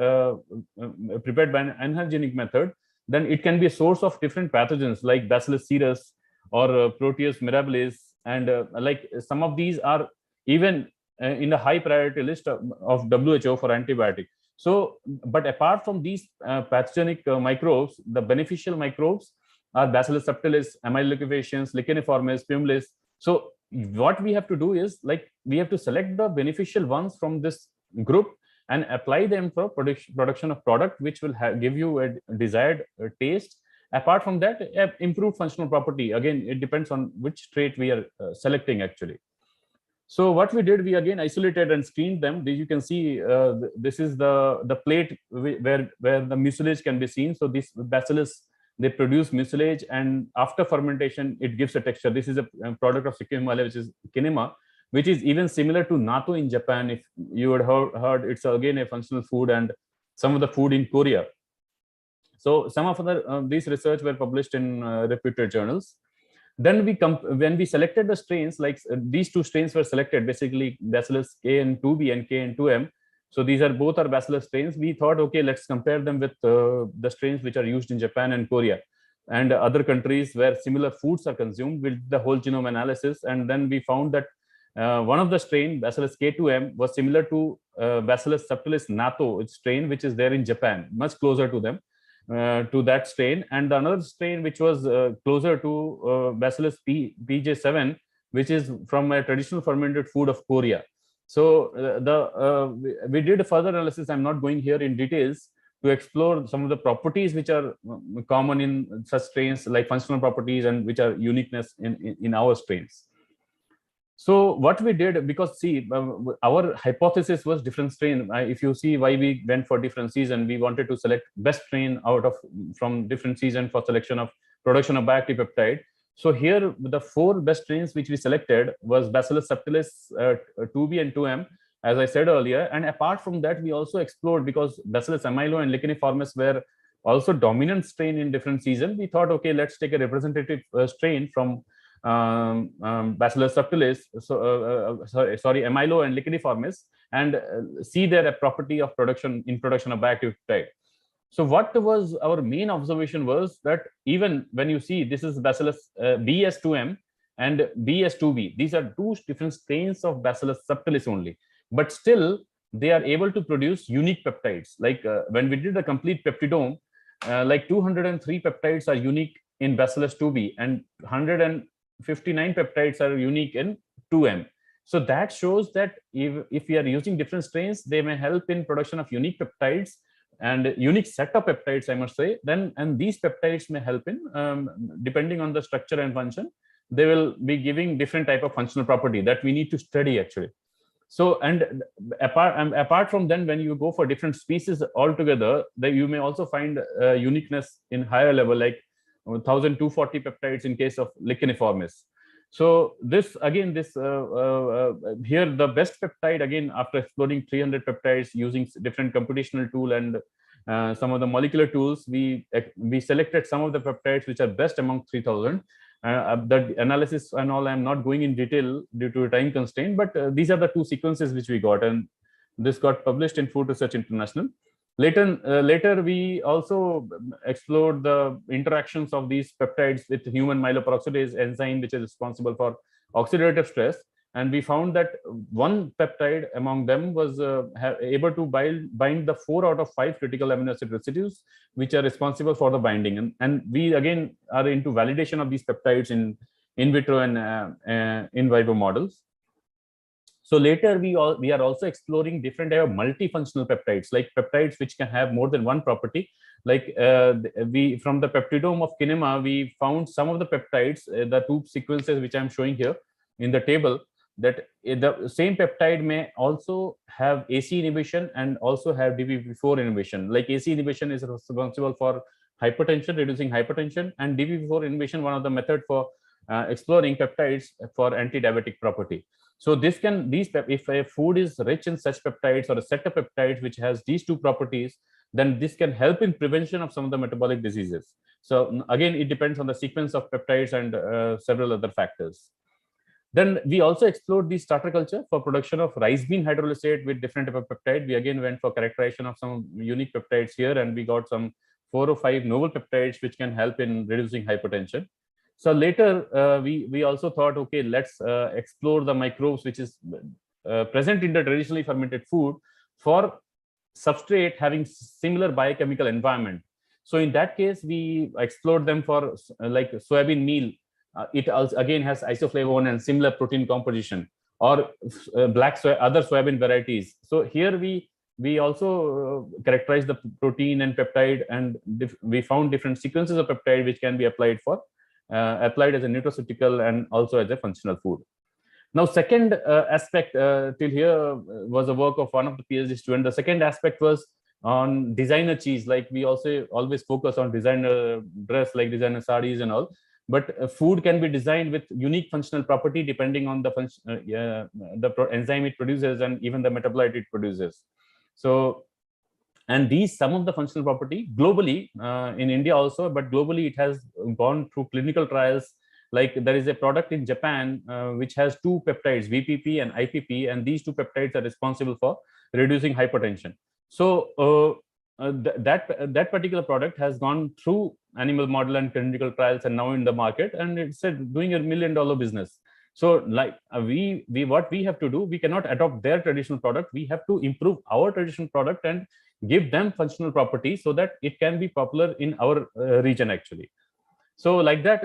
[SPEAKER 11] prepared by an unhygienic method, then it can be a source of different pathogens like Bacillus cereus or Proteus mirabilis, and like some of these are even in the high priority list of WHO for antibiotic. So, but apart from these pathogenic microbes, the beneficial microbes are Bacillus subtilis, amyloliquefaciens, licheniformis, pumilus. So what we have to do is, like, we have to select the beneficial ones from this group and apply them for production of product which will give you a desired taste. Apart from that, improved functional property. Again, it depends on which trait we are selecting actually. So what we did, we again isolated and screened them. You can see this is the plate where the mucilage can be seen. So this bacillus, they produce mucilage, and after fermentation, it gives a texture. This is a product of Sikkim Himalaya, which is kinema, which is even similar to natto in Japan. If you had heard, it's again a functional food, and some of the food in Korea. So some of these research were published in reputed journals. Then when we selected the strains, like these two strains were selected, basically Bacillus KN2B and KN2M. So these are both are Bacillus strains. We thought, okay, let's compare them with the strains which are used in Japan and Korea and other countries where similar foods are consumed, with the whole genome analysis. And then we found that one of the strain, Bacillus K2M, was similar to Bacillus subtilis natto strain, which is there in Japan, much closer to them. To that strain, and another strain which was closer to Bacillus PJ7, which is from a traditional fermented food of Korea. So we did a further analysis. I'm not going here in details to explore some of the properties which are common in such strains, like functional properties, and which are uniqueness in our strains. So what we did, because see, our hypothesis was different strain. If you see why we went for different season, we wanted to select best strain from different season for selection of production of bioactive peptide. So here the 4 best strains which we selected was Bacillus subtilis 2B and 2M, as I said earlier. And apart from that, we also explored, because Bacillus amylo and licheniformis were also dominant strain in different season. We thought, okay, let's take a representative strain from Bacillus subtilis, sorry, amylo and licheniformis, and see their property of production of bioactive peptide. So what was our main observation was that even when you see this is Bacillus BS2M and BS2B, these are 2 different strains of Bacillus subtilis only, but still they are able to produce unique peptides. Like when we did the complete peptidome, like 203 peptides are unique in Bacillus 2B and 159 peptides are unique in 2M. So that shows that if we are using different strains, they may help in production of unique peptides and unique set of peptides, I must say. And these peptides may help in, depending on the structure and function, they will be giving different type of functional property that we need to study actually. So, and apart from then, when you go for different species altogether, that you may also find uniqueness in higher level, like 1,240 peptides in case of licheniformis. So this again, here the best peptide, again, after exploring 300 peptides using different computational tool and some of the molecular tools, we selected some of the peptides which are best among 3,000. The analysis and all, I'm not going in detail due to a time constraint, but these are the 2 sequences which we got, and this got published in Food Research International. Later, we also explored the interactions of these peptides with human myeloperoxidase enzyme, which is responsible for oxidative stress. And we found that one peptide among them was able to bind the 4 out of 5 critical amino acid residues, which are responsible for the binding. And we again are into validation of these peptides in vitro and in vivo models. So later, we are also exploring different type of multifunctional peptides, like peptides which can have more than one property. Like from the peptidome of kinema, we found some of the peptides, the 2 sequences which I'm showing here in the table, that the same peptide may also have AC inhibition and also have DPP4 inhibition. Like AC inhibition is responsible for hypertension, reducing hypertension, and DPP4 inhibition, one of the method for exploring peptides for anti-diabetic property. So if a food is rich in such peptides or a set of peptides which has these 2 properties, then this can help in prevention of some of the metabolic diseases. So again, it depends on the sequence of peptides and several other factors. Then we also explored the starter culture for production of rice bean hydrolysate with different type of peptide. We again went for characterization of some unique peptides here, and we got some 4 or 5 novel peptides which can help in reducing hypertension. So later, we also thought, okay, let's explore the microbes which is present in the traditionally fermented food for substrate having similar biochemical environment. So in that case, we explored them for like soybean meal. It also again has isoflavone and similar protein composition, or other soybean varieties. So here we also characterize the protein and peptide, and we found different sequences of peptide which can be applied as a nutraceutical and also as a functional food. Now, second aspect till here was a work of one of the PhD students. The second aspect was on designer cheese. Like we also always focus on designer dress, like designer sarees and all. But food can be designed with unique functional property depending on the enzyme it produces and even the metabolite it produces. So, and these some of the functional property globally in India also, but globally it has gone through clinical trials. Like there is a product in Japan which has two peptides, VPP and IPP, and these two peptides are responsible for reducing hypertension. So that particular product has gone through animal model and clinical trials and now in the market, and it's doing $1 million business. So like what we have to do, we cannot adopt their traditional product. We have to improve our traditional product and give them functional properties so that it can be popular in our region actually. So like that,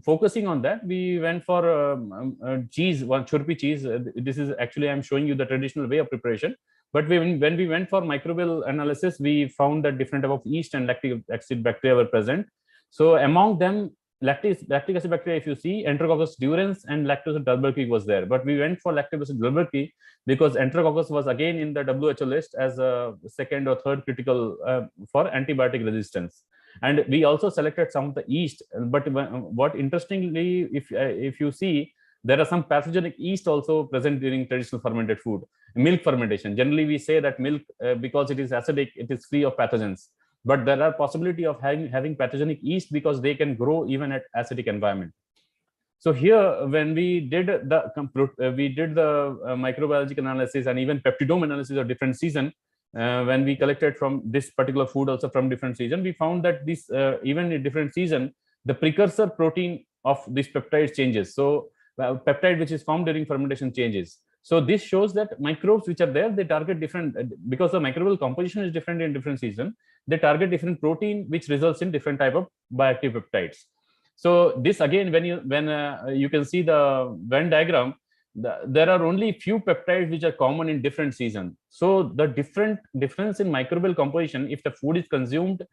[SPEAKER 11] focusing on that, we went for cheese, churpi cheese. This is actually, I'm showing you the traditional way of preparation. But when we went for microbial analysis, we found that different type of yeast and lactic acid bacteria were present. So among them, lactic acid bacteria, if you see, Enterococcus durans and Lactobacillus delbrueckii was there. But we went for Lactobacillus delbrueckii because Enterococcus was again in the WHO list as a second or third critical for antibiotic resistance. And we also selected some of the yeast. But what interestingly, if you see, there are some pathogenic yeast also present during traditional fermented food, milk fermentation. Generally, we say that milk, because it is acidic, it is free of pathogens. But there are possibility of having pathogenic yeast because they can grow even at acidic environment. So here, when we did the microbiological analysis and even peptidome analysis of different season, when we collected from this particular food also from different season, we found that this even in different season, the precursor protein of this peptide changes. So peptide which is formed during fermentation changes. So this shows that microbes which are there, they target different, because the microbial composition is different in different season, they target different protein which results in different type of bioactive peptides. So this again, when you can see the Venn diagram, there are only few peptides which are common in different seasons. So the difference in microbial composition, if the food is consumed,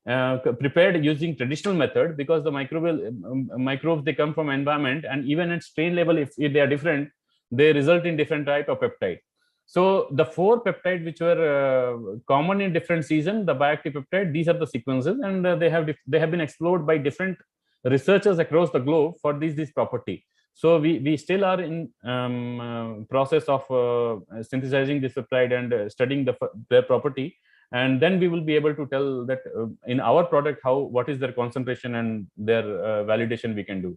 [SPEAKER 11] prepared using traditional method, because the microbes, they come from environment, and even at strain level, if they are different, they result in different type of peptide. So the 4 peptides which were common in different season, the bioactive peptide, these are the sequences, and they have been explored by different researchers across the globe for this property. So we still are in process of synthesizing this peptide and studying their property, and then we will be able to tell that in our product what is their concentration and their validation we can do.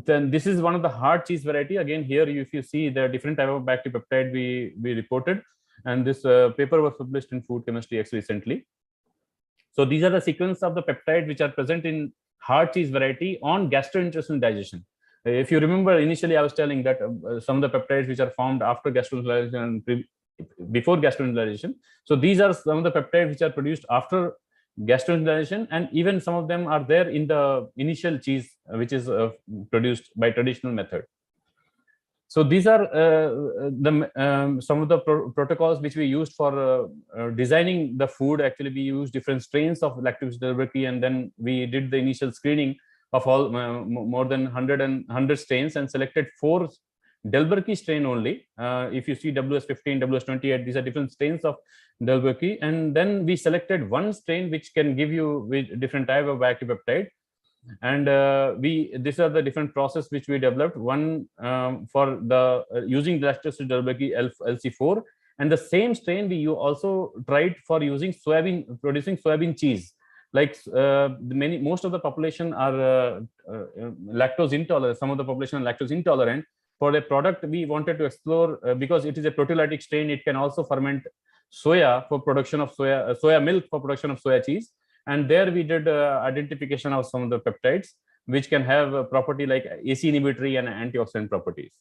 [SPEAKER 11] Then this is one of the hard cheese variety. Again, here if you see the different type of bactive peptide we reported, and this paper was published in Food Chemistry X recently. So these are the sequence of the peptide which are present in hard cheese variety on gastrointestinal digestion. If you remember, initially I was telling that some of the peptides which are formed after gastrointestinal and before gastrointestinal. So these are some of the peptides which are produced after gastrointestinal, and even some of them are there in the initial cheese which is produced by traditional method. So these are some of the protocols which we used for designing the food. Actually, we used different strains of Lactobacillus delbrueckii, and then we did the initial screening of all more than 100 strains and selected 4 delbrueckii strain only. If you see WS15, WS28, these are different strains of delbrueckii, and then we selected 1 strain which can give you with different type of bioactive peptide. And these are the different process which we developed. One for the using Lactobacillus delbrueckii LC4, and the same strain we also tried for using producing soybean cheese. Like most of the population are lactose intolerant. Some of the population are lactose intolerant. For the product, we wanted to explore because it is a proteolytic strain. It can also ferment soya for production of soya milk for production of soya cheese. And there we did identification of some of the peptides which can have a property like AC inhibitory and antioxidant properties.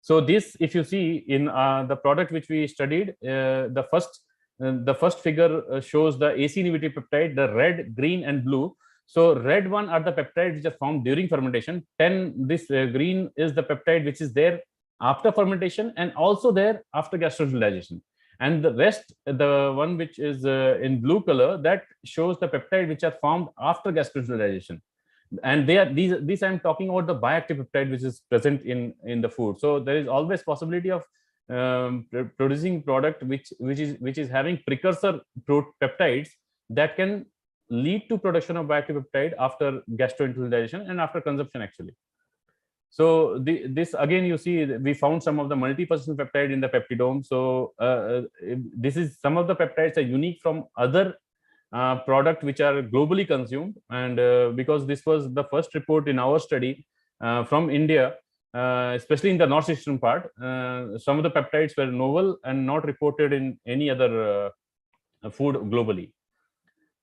[SPEAKER 11] So this, if you see in the product which we studied, the first figure shows the AC inhibitor peptide, the red, green, and blue. So red one are the peptides which are formed during fermentation. This green is the peptide which is there after fermentation and also there after gastrointestinal digestion. And the rest, the one which is in blue color, that shows the peptide which are formed after gastrointestinal digestion. And they are these I'm talking about the bioactive peptide which is present in the food. So there is always possibility of producing product which is having precursor peptides that can lead to production of bioactive peptide after gastrointestinal digestion and after consumption actually. So this again, you see, we found some of the multi-position peptide in the peptidome. So this is some of the peptides are unique from other product which are globally consumed. And because this was the first report in our study from India, especially in the northeastern part, some of the peptides were novel and not reported in any other food globally.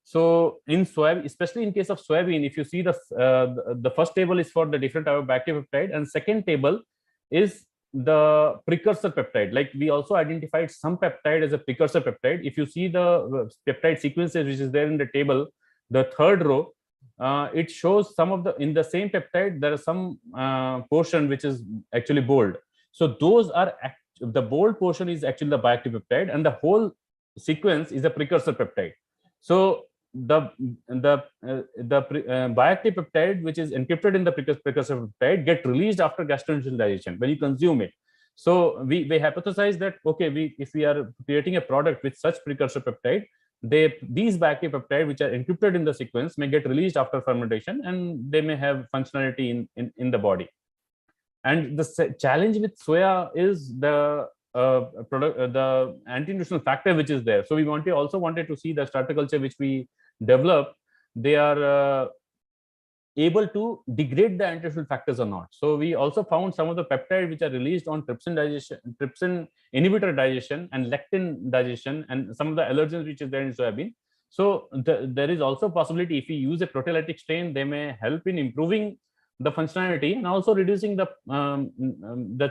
[SPEAKER 11] So in soybean, especially in case of soybean, if you see the first table is for the different type of bacterial peptide, and second table is the precursor peptide. Like we also identified some peptide as a precursor peptide. If you see the peptide sequences which is there in the table, the third row, it shows some of in the same peptide there is some portion which is actually bold. So those are the bold portion is actually the bioactive peptide, and the whole sequence is a precursor peptide. So the bioactive peptide which is encrypted in the precursor peptide get released after gastrointestinal digestion when you consume it. So we hypothesize that okay, if we are creating a product with such precursor peptide, these bioactive peptide which are encrypted in the sequence may get released after fermentation, and they may have functionality in the body. And the challenge with soya is the the anti-nutritional factor which is there. So we also wanted to see the straticulture which we develop, they are able to degrade the anti-nutritional factors or not. So we also found some of the peptides which are released on trypsin inhibitor digestion and lectin digestion, and some of the allergens which is there in soybean. So there is also possibility if we use a proteolytic strain, they may help in improving the functionality and also reducing the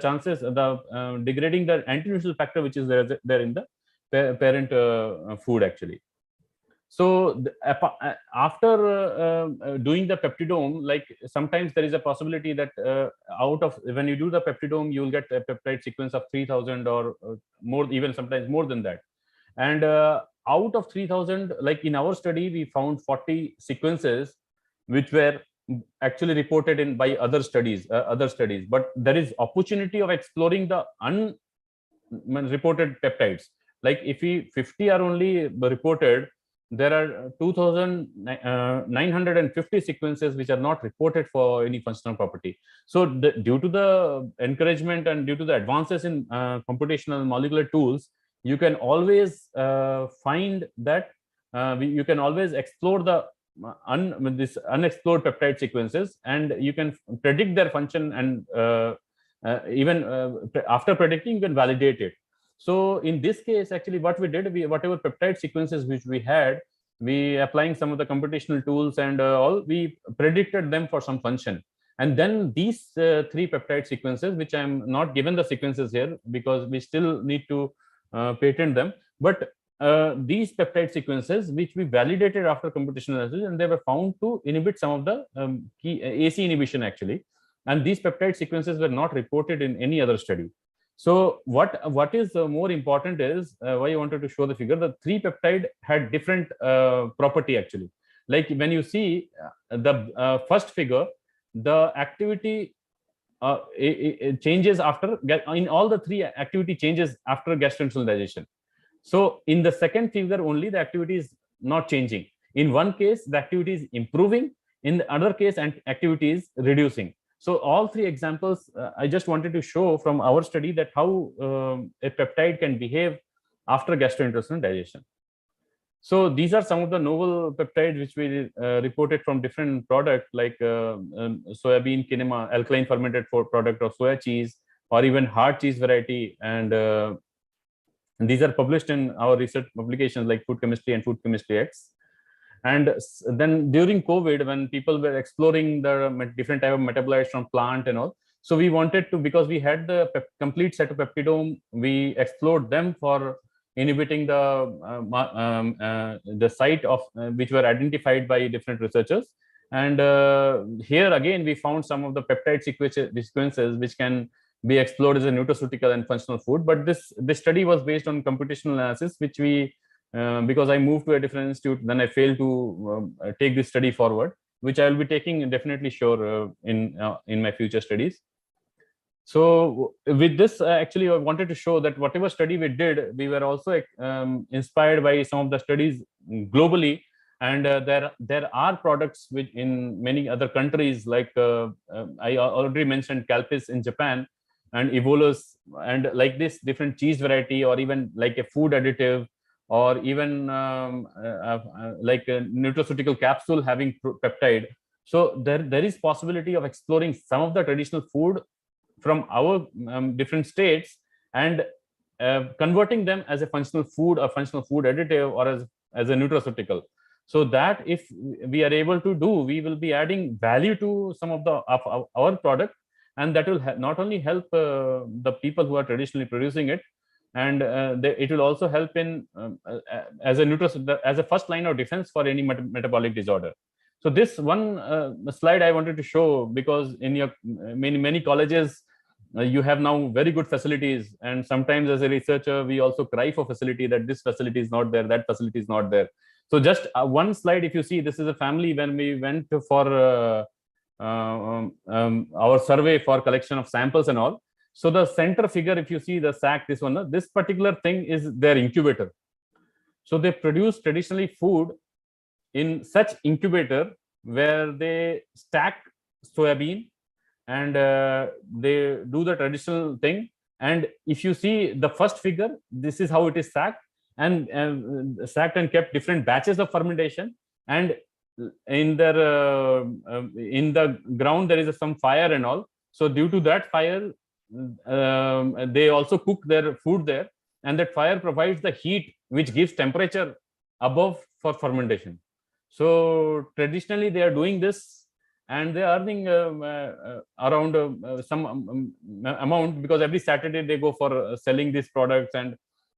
[SPEAKER 11] chances, degrading the anti-nutritional factor which is there in the parent food actually. So after doing the peptidome, like sometimes there is a possibility that when you do the peptidome, you will get a peptide sequence of 3000 or more, even sometimes more than that. And out of 3000, like in our study, we found 40 sequences which were actually reported by other studies, but there is opportunity of exploring the unreported peptides. Like if 50 are only reported, there are 2,950 sequences which are not reported for any functional property. So due to the encouragement and due to the advances in computational molecular tools, you can always find that you can always explore the this unexplored peptide sequences, and you can predict their function, and even after predicting, you can validate it. So in this case, actually, what we did, whatever peptide sequences which we had, we applying some of the computational tools and all, we predicted them for some function. And then these 3 peptide sequences, which I'm not given the sequences here because we still need to patent them, but these peptide sequences which we validated after computational analysis, and they were found to inhibit some of the key AC inhibition actually. And these peptide sequences were not reported in any other study. So what is more important is why I wanted to show the figure. The 3 peptide had different property actually. Like when you see the first figure, the activity it changes after, in all the 3 activity changes after gastrointestinal digestion. So in the second figure only, the activity is not changing. In one case, the activity is improving. In the other case, activity is reducing. So all 3 examples, I just wanted to show from our study that how a peptide can behave after gastrointestinal digestion. So these are some of the novel peptides which we reported from different products like soybean kinema, alkaline fermented product, or soya cheese, or even hard cheese variety. And these are published in our research publications like Food Chemistry and Food Chemistry X. And then during COVID, when people were exploring the different type of metabolites from plant and all, So we wanted to, because we had the complete set of peptidome, we explored them for inhibiting the site of which were identified by different researchers. And here again, we found some of the peptide sequences which can be explored as a nutraceutical and functional food. But this study was based on computational analysis, which we, because I moved to a different institute, then I failed to take this study forward, which I will be taking definitely sure in my future studies. So with this, actually, I wanted to show that whatever study we did, we were also inspired by some of the studies globally. And there are products which in many other countries, like I already mentioned Calpis in Japan and Evolus, and like this different cheese variety, or even like a food additive, or even like a nutraceutical capsule having peptide. So there is possibility of exploring some of the traditional food from our different states and converting them as a functional food or functional food additive, or as a nutraceutical. So that if we are able to do, we will be adding value to some of our product, and that will not only help the people who are traditionally producing it, and it will also help in as a first line of defense for any metabolic disorder. So this one slide I wanted to show, because in your many colleges, you have now very good facilities, and sometimes as a researcher we also cry for facility, that this facility is not there, that facility is not there. So just one slide, if you see, this is a family when we went for our survey for collection of samples and all. So the center figure, if you see the sack, this particular thing is their incubator. So they produce traditionally food in such incubator where they stack soybean, and they do the traditional thing. And if you see the first figure, this is how it is sacked and kept different batches of fermentation. And in the ground there is some fire and all. So due to that fire, they also cook their food there, and that fire provides the heat which gives temperature above for fermentation. So traditionally they are doing this, and they are earning around some amount, because every Saturday they go for selling these products, and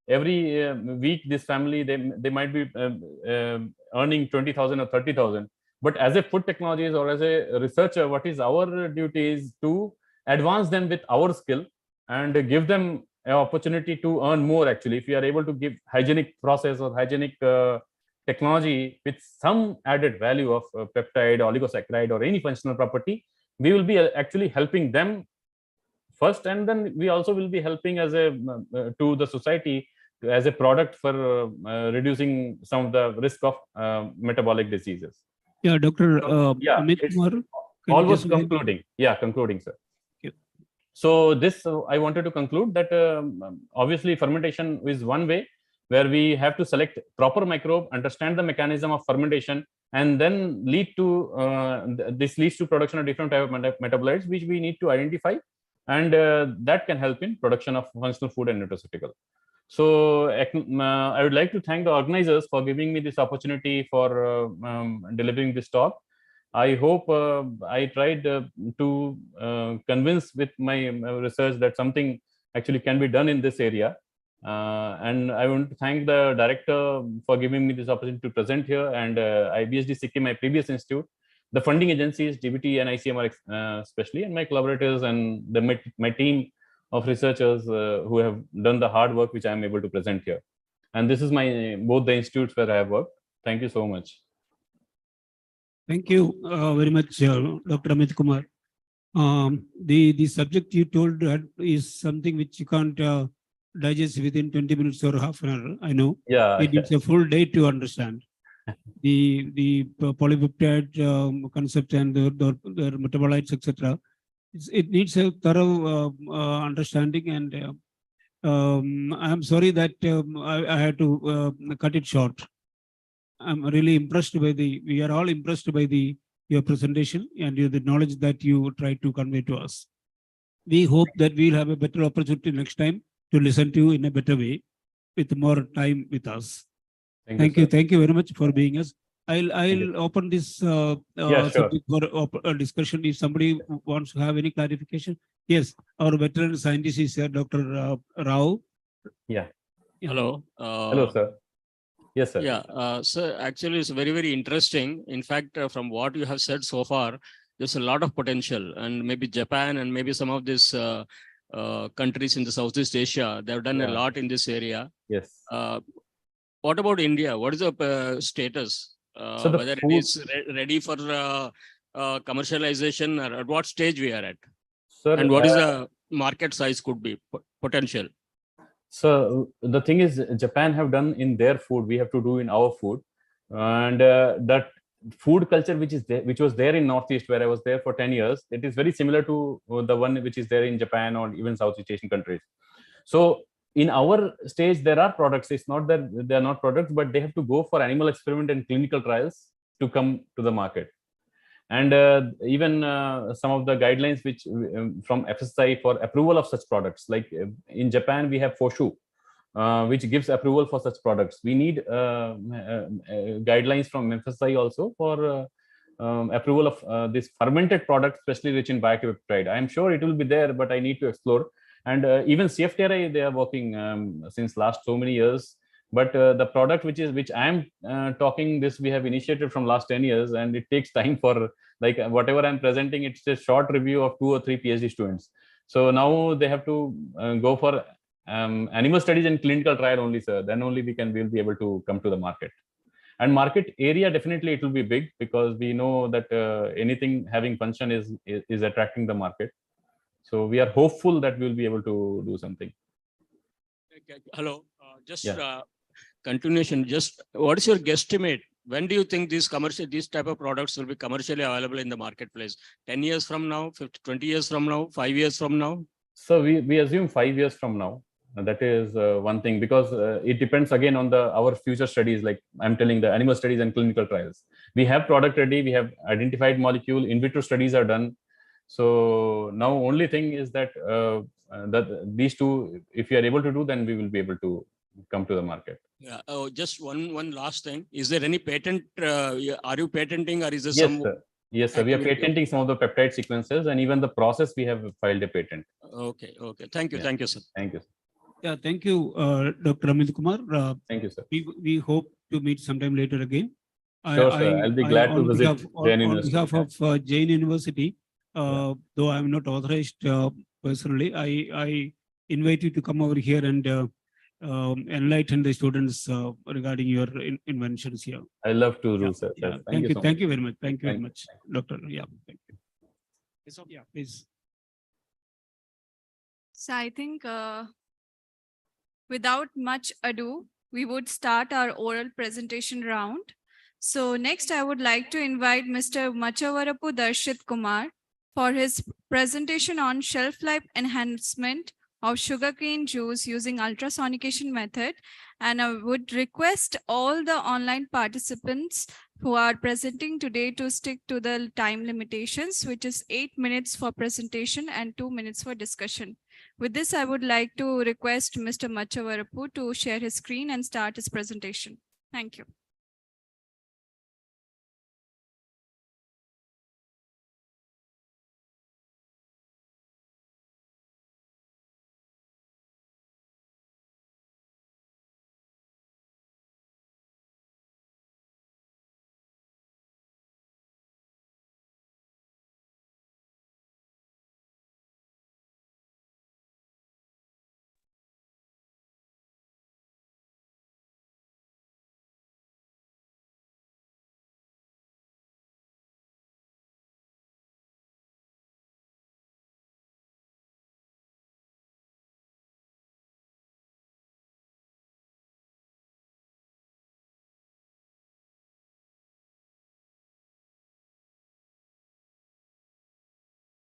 [SPEAKER 11] every week this family they might be earning 20,000 or 30,000. But as a food technologist or as a researcher, what is our duty is to advance them with our skill and give them an opportunity to earn more. Actually, if we are able to give hygienic process or hygienic technology with some added value of peptide, oligosaccharide, or any functional property, we will be actually helping them first, and then we also will be helping as a to the society as a product for reducing some of the risk of metabolic diseases.
[SPEAKER 9] Yeah, Dr. Amit
[SPEAKER 11] it's
[SPEAKER 9] Kumar,
[SPEAKER 11] almost concluding. Yeah, concluding, sir. So this, I wanted to conclude that obviously fermentation is one way where we have to select proper microbe, understand the mechanism of fermentation, and then this leads to production of different type of metabolites, which we need to identify, and that can help in production of functional food and nutraceutical. So I would like to thank the organizers for giving me this opportunity for delivering this talk. I hope I tried to convince with my research that something actually can be done in this area. And I want to thank the director for giving me this opportunity to present here, and IBSD Sikkim, my previous institute, the funding agencies, DBT and ICMR especially, and my collaborators and my team of researchers who have done the hard work which I am able to present here. And this is both the institutes where I have worked. Thank you so much.
[SPEAKER 9] Thank you very much, Dr. Amit Kumar. The subject you told is something which you can't digest within 20 minutes or half an hour. I know.
[SPEAKER 11] Yeah.
[SPEAKER 9] It needs a full day to understand the polypeptide concept and their metabolites, etc. It needs a thorough understanding, and I'm sorry that I had to cut it short. I'm really impressed by we are all impressed by your presentation and the knowledge that you tried to convey to us. We hope that we'll have a better opportunity next time to listen to you in a better way with more time with us. Thank you. Thank you very much for being us. I'll open this
[SPEAKER 11] Yeah, sure.
[SPEAKER 9] subject for discussion. If somebody wants to have any clarification, yes, our veteran scientist is here, Dr. Rao.
[SPEAKER 11] Yeah.
[SPEAKER 3] Hello.
[SPEAKER 11] Hello, sir. Yes, sir.
[SPEAKER 3] Yeah, so actually it's very, very interesting. In fact, from what you have said so far, there's a lot of potential, and maybe Japan and maybe some of these countries in the Southeast Asia, they've done a
[SPEAKER 11] Yeah.
[SPEAKER 3] lot in this area.
[SPEAKER 11] Yes.
[SPEAKER 3] What about India? What is the status?
[SPEAKER 11] So the
[SPEAKER 3] Whether
[SPEAKER 11] food-
[SPEAKER 3] it is ready for commercialization, or at what stage we are at?
[SPEAKER 11] Sir,
[SPEAKER 3] And what is the market size could be potential?
[SPEAKER 11] So the thing is, Japan have done in their food, we have to do in our food, and that food culture which is there, which was there in Northeast, where I was there for 10 years, it is very similar to the one which is there in Japan or even Southeast Asian countries. So in our stage, there are products. It's not that they are not products, but they have to go for animal experiment and clinical trials to come to the market. And even some of the guidelines which from FSSAI for approval of such products, like in Japan we have FOSHU, which gives approval for such products. We need guidelines from FSSAI also for approval of this fermented product, especially rich in biocapeptide. I'm sure it will be there, but I need to explore. And even CFTRI, they are working since last so many years. But the product which I'm talking, this we have initiated from last 10 years, and it takes time for, like, whatever I'm presenting, it's a short review of 2 or 3 PhD students. So now they have to go for animal studies and clinical trial only, sir. Then only we'll be able to come to the market. And market area, definitely it will be big, because we know that anything having function is attracting the market. So we are hopeful that we'll be able to do something.
[SPEAKER 3] Hello, just
[SPEAKER 11] Yeah.
[SPEAKER 3] continuation. Just what is your guesstimate? When do you think these type of products will be commercially available in the marketplace? 10 years from now, 50, 20 years from now, 5 years from now?
[SPEAKER 11] So we assume 5 years from now. That is one thing, because it depends again on our future studies. Like I'm telling, the animal studies and clinical trials. We have product ready. We have identified molecule. In vitro studies are done. So now only thing is that these two, if we are able to do, then we will be able to come to the market.
[SPEAKER 3] Yeah. Oh, just one last thing. Is there any patent? Are you patenting, or is there
[SPEAKER 11] Yes,
[SPEAKER 3] some?
[SPEAKER 11] sir. Yes, sir. We are
[SPEAKER 3] activity?
[SPEAKER 11] patenting some of the peptide sequences, and even the process we have filed a patent.
[SPEAKER 3] Okay. Okay. Thank you.
[SPEAKER 11] Yeah.
[SPEAKER 3] Thank you, sir.
[SPEAKER 11] Thank you.
[SPEAKER 9] Yeah, thank you, Dr. Amit Kumar.
[SPEAKER 11] Thank you, sir.
[SPEAKER 9] We hope to meet sometime later again.
[SPEAKER 11] Sure, sir. I'll be glad to
[SPEAKER 9] on
[SPEAKER 11] visit
[SPEAKER 9] behalf,
[SPEAKER 11] Jain
[SPEAKER 9] on
[SPEAKER 11] University.
[SPEAKER 9] behalf of Jain University, though I'm not authorized personally, I invite you to come over here and enlighten the students regarding your inventions here.
[SPEAKER 11] I love to do, sir.
[SPEAKER 9] Yeah,
[SPEAKER 11] Thank you so
[SPEAKER 9] thank
[SPEAKER 11] much.
[SPEAKER 9] you very much. Thank you very
[SPEAKER 11] Thank you.
[SPEAKER 9] much, Doctor. Yeah, thank you. Yeah, please.
[SPEAKER 7] So I think without much ado, we would start our oral presentation round. So next, I would like to invite Mr. Machawarapu Darshit Kumar for his presentation on shelf life enhancement of sugarcane juice using ultrasonication method. And I would request all the online participants who are presenting today to stick to the time limitations, which is 8 minutes for presentation and 2 minutes for discussion. With this, I would like to request Mr. Machawarapu to share his screen and start his presentation. Thank you.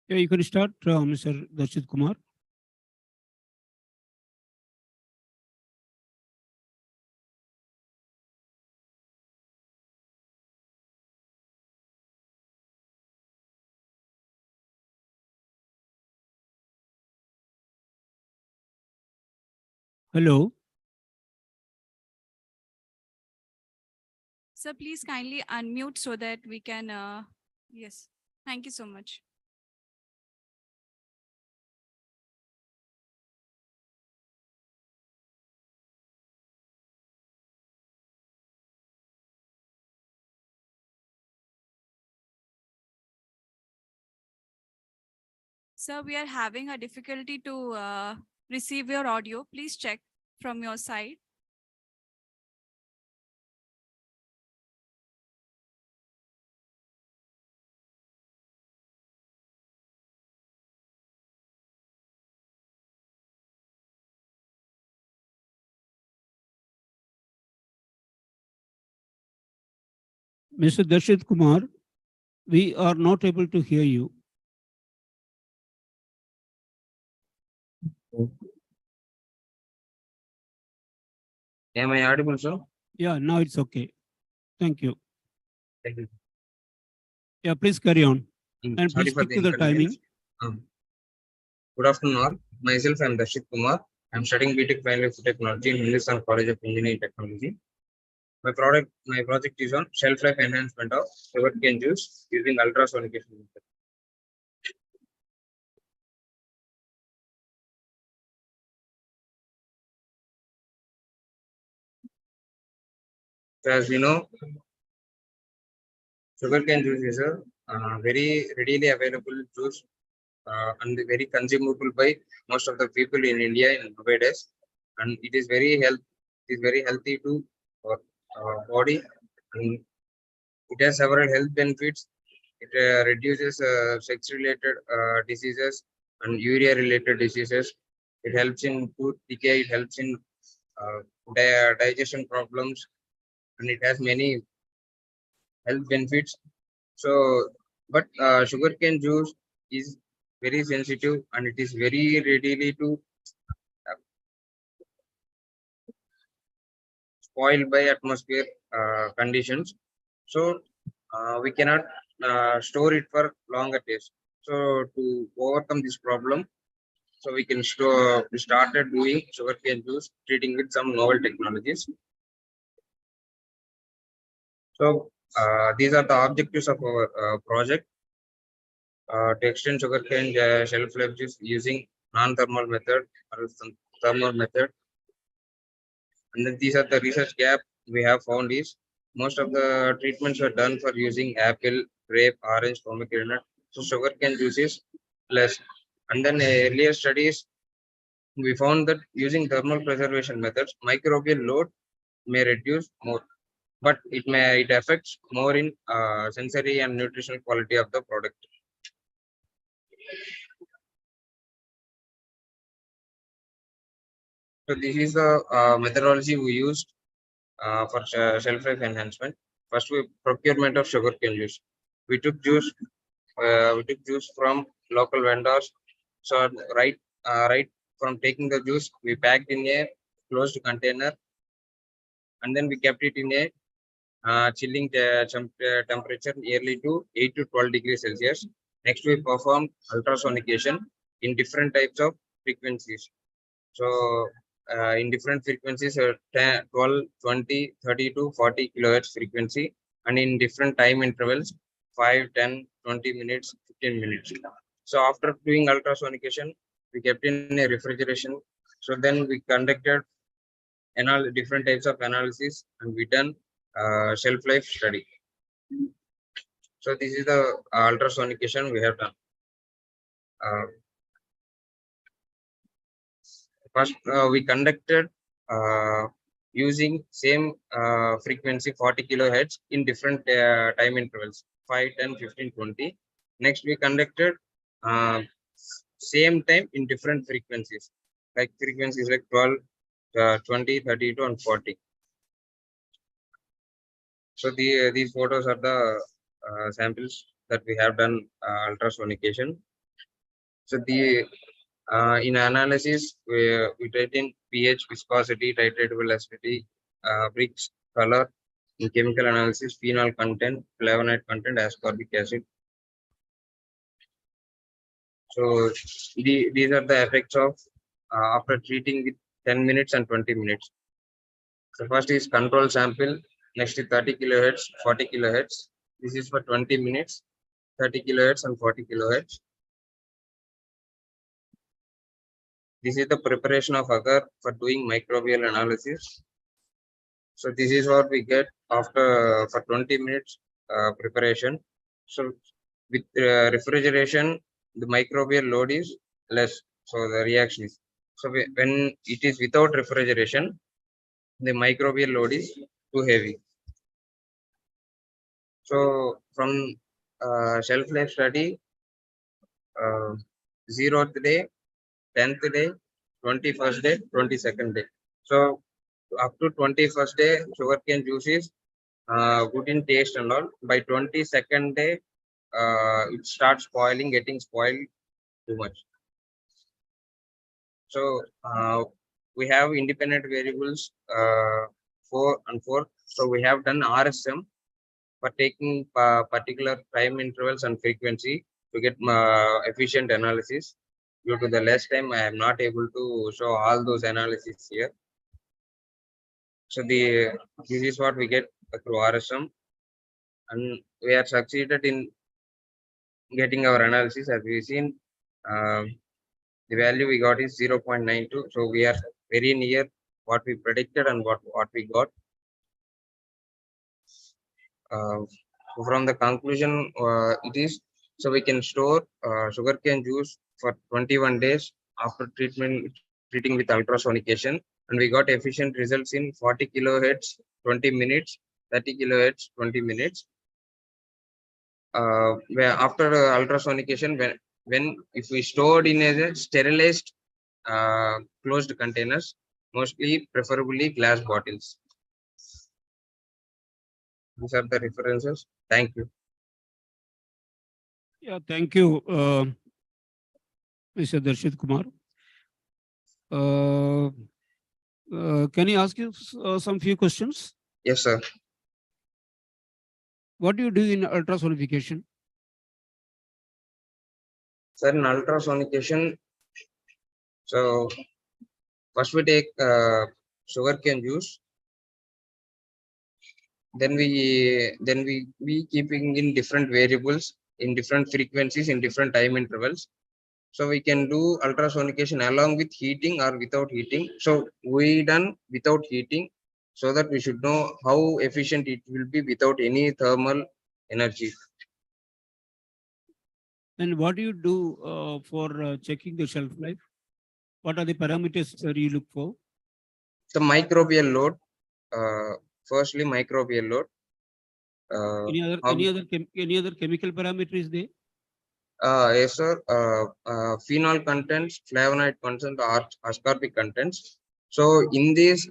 [SPEAKER 9] Yeah, you can start, Mr. Darshit Kumar. Hello.
[SPEAKER 7] Sir, please kindly unmute so that we can, yes, thank you so much. Sir, we are having a difficulty to receive your audio. Please check from your side.
[SPEAKER 9] Mr. Darshit Kumar, we are not able to hear you.
[SPEAKER 12] Am I audible, sir?
[SPEAKER 9] Yeah, now it's okay. Thank you.
[SPEAKER 12] Thank you.
[SPEAKER 9] Yeah, please carry on. And
[SPEAKER 12] Sorry
[SPEAKER 9] please
[SPEAKER 12] for
[SPEAKER 9] stick
[SPEAKER 12] the
[SPEAKER 9] to the timing.
[SPEAKER 12] inconvenience. Good afternoon, all. Myself, I am Darshit Kumar. I am studying BTech Final Year Food Technology in Hindustan College of Engineering Technology. My project is on shelf life enhancement of sugarcane juice using ultrasonication method. So as we know, sugarcane juice is a very readily available juice and very consumable by most of the people in India in nowadays, and it is very healthy to our body, and it has several health benefits. It reduces sex-related diseases and urea-related diseases. It helps in tooth decay. It helps in digestion problems, and it has many health benefits. So, but sugarcane juice is very sensitive and it is very readily to spoiled by atmosphere conditions. So we cannot store it for longer days. So to overcome this problem, so we can we started doing sugarcane juice, treating with some novel technologies. So these are the objectives of our project. To extend sugarcane shelf life juice using non-thermal method or thermal method. And then these are the research gap we have found is most of the treatments were done for using apple, grape, orange, pomegranate. So sugarcane juice is less. And then earlier studies, we found that using thermal preservation methods, microbial load may reduce more, but it affects more in sensory and nutritional quality of the product. So this is the methodology we used for shelf life enhancement. First, we procurement of sugarcane juice. We took juice from local vendors. So right from taking the juice, we packed in a closed container, and then we kept it in a chilling temperature nearly to 8 to 12 degrees Celsius. Next, we performed ultrasonication in different types of frequencies. So in different frequencies, 10, 12, 20, 30 to 40 kilohertz frequency, and in different time intervals, 5, 10, 20 minutes, 15 minutes. So after doing ultrasonication, we kept in a refrigeration. So then we conducted different types of analysis, and we done shelf life study. So this is the ultrasonication we have done. First, we conducted using same frequency 40 kilohertz in different time intervals 5, 10, 15, 20. Next, we conducted same time in different frequencies, like frequencies like 12, 20, 32, and 40. So these photos are the samples that we have done ultrasonication. So the in analysis, we titrate pH, viscosity, titratable acidity, bricks, color. In chemical analysis, phenol content, flavonoid content, ascorbic acid. So these are the effects of after treating with 10 minutes and 20 minutes. So first is control sample. next is 30 kilohertz, 40 kilohertz. This is for 20 minutes, 30 kilohertz and 40 kilohertz. This is the preparation of agar for doing microbial analysis. So this is what we get after for 20 minutes preparation. So with refrigeration, the microbial load is less. So the reaction is, so when it is without refrigeration, the microbial load is too heavy. So from shelf life study, 0th day, 10th day, 21st day, 22nd day. So up to 21st day, sugarcane juice is good in taste and all. By 22nd day, it starts spoiling, getting spoiled too much. So we have independent variables 4 and 4. So we have done RSM for taking particular time intervals and frequency to get efficient analysis. Due to the less time, I am not able to show all those analyses here. So this is what we get through RSM, and we are succeeded in getting our analysis. As we've seen, the value we got is 0.92. So we are very near what we predicted and what we got. From the conclusion, it is, so we can store sugarcane juice for 21 days after treating with ultrasonication, and we got efficient results in 40 kilohertz 20 minutes, 30 kilohertz 20 minutes. Where after ultrasonication, when if we stored in a sterilized closed containers, mostly preferably glass bottles. These are the references. Thank you.
[SPEAKER 9] Yeah, thank you, Mr. Darshit Kumar. Can I ask you some few questions?
[SPEAKER 12] Yes, sir.
[SPEAKER 9] What do you do in ultrasonification?
[SPEAKER 12] Sir, in ultrasonication, so first we take sugarcane juice. Then we keeping in different variables in different frequencies in different time intervals. So we can do ultrasonication along with heating or without heating. So we done without heating, so that we should know how efficient it will be without any thermal energy.
[SPEAKER 9] And what do you do for checking the shelf life? What are the parameters that you look for?
[SPEAKER 12] The microbial load. Firstly, microbial load.
[SPEAKER 9] Any other chemical parameter is there?
[SPEAKER 12] Yes, sir. Phenol contents, flavonoid contents, or ascorbic contents. So in this,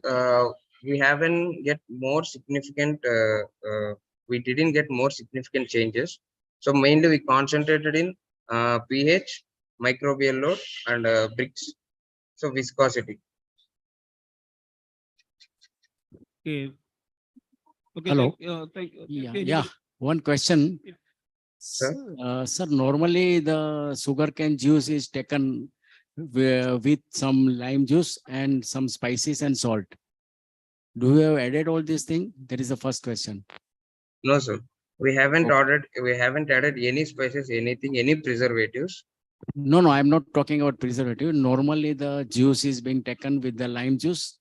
[SPEAKER 12] we haven't get more significant. We didn't get more significant changes. So mainly we concentrated in pH, microbial load, and Brix. So viscosity.
[SPEAKER 9] Okay. Okay.
[SPEAKER 13] Hello.
[SPEAKER 9] Thank you.
[SPEAKER 13] Yeah. One question.
[SPEAKER 12] Sir?
[SPEAKER 13] Sir, normally the sugarcane juice is taken with some lime juice and some spices and salt. Do you have added all these things? That is the first question.
[SPEAKER 12] No, sir. We haven't added any spices, anything, any preservatives.
[SPEAKER 13] No, I'm not talking about preservative. Normally the juice is being taken with the lime juice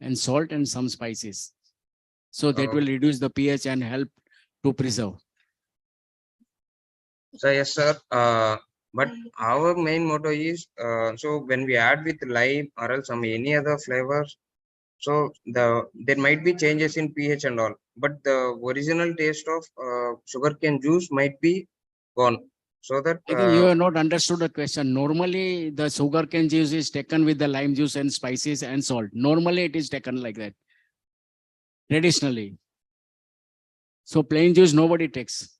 [SPEAKER 13] and salt and some spices. So that will reduce the pH and help to preserve.
[SPEAKER 12] So yes, sir. But our main motto is so when we add with lime or else some any other flavors, so there might be changes in pH and all, but the original taste of sugarcane juice might be gone. So that
[SPEAKER 13] I think you have not understood the question. Normally the sugarcane juice is taken with the lime juice and spices and salt. Normally it is taken like that. Traditionally. So plain juice nobody takes.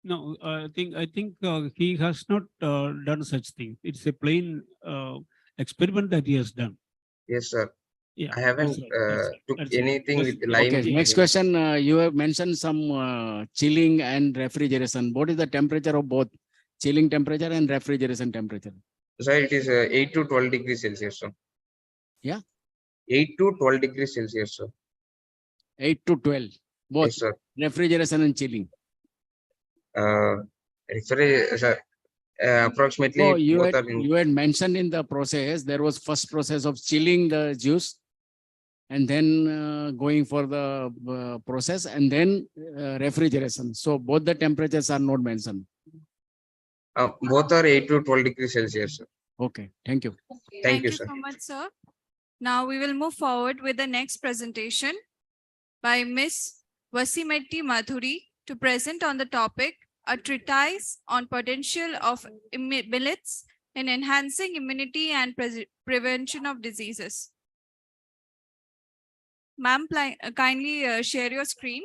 [SPEAKER 9] No, I think he has not done such thing. It's a plain experiment that he has done.
[SPEAKER 12] Yes, sir.
[SPEAKER 9] Yeah,
[SPEAKER 12] I haven't took anything with lime.
[SPEAKER 13] Okay, next question. You have mentioned some chilling and refrigeration. What is the temperature of both? Chilling temperature and refrigeration temperature?
[SPEAKER 12] So it is 8 to 12 degrees Celsius, sir.
[SPEAKER 13] Yeah?
[SPEAKER 12] 8 to 12 degrees Celsius, sir.
[SPEAKER 13] 8 to 12, both
[SPEAKER 12] Yes, sir.
[SPEAKER 13] refrigeration and chilling.
[SPEAKER 12] Sir, approximately
[SPEAKER 13] So
[SPEAKER 12] both are in.
[SPEAKER 13] you had mentioned in the process, there was first process of chilling the juice and then going for the process and then refrigeration. So both the temperatures are not mentioned.
[SPEAKER 12] Both are 8 to 12 degrees Celsius, sir.
[SPEAKER 13] Okay, thank you.
[SPEAKER 12] Thank you, sir.
[SPEAKER 14] so much, sir. Now we will move forward with the next presentation by Miss Vasimetti Madhuri to present on the topic, a treatise on potential of millets in enhancing immunity and prevention of diseases. Ma'am, kindly share your screen.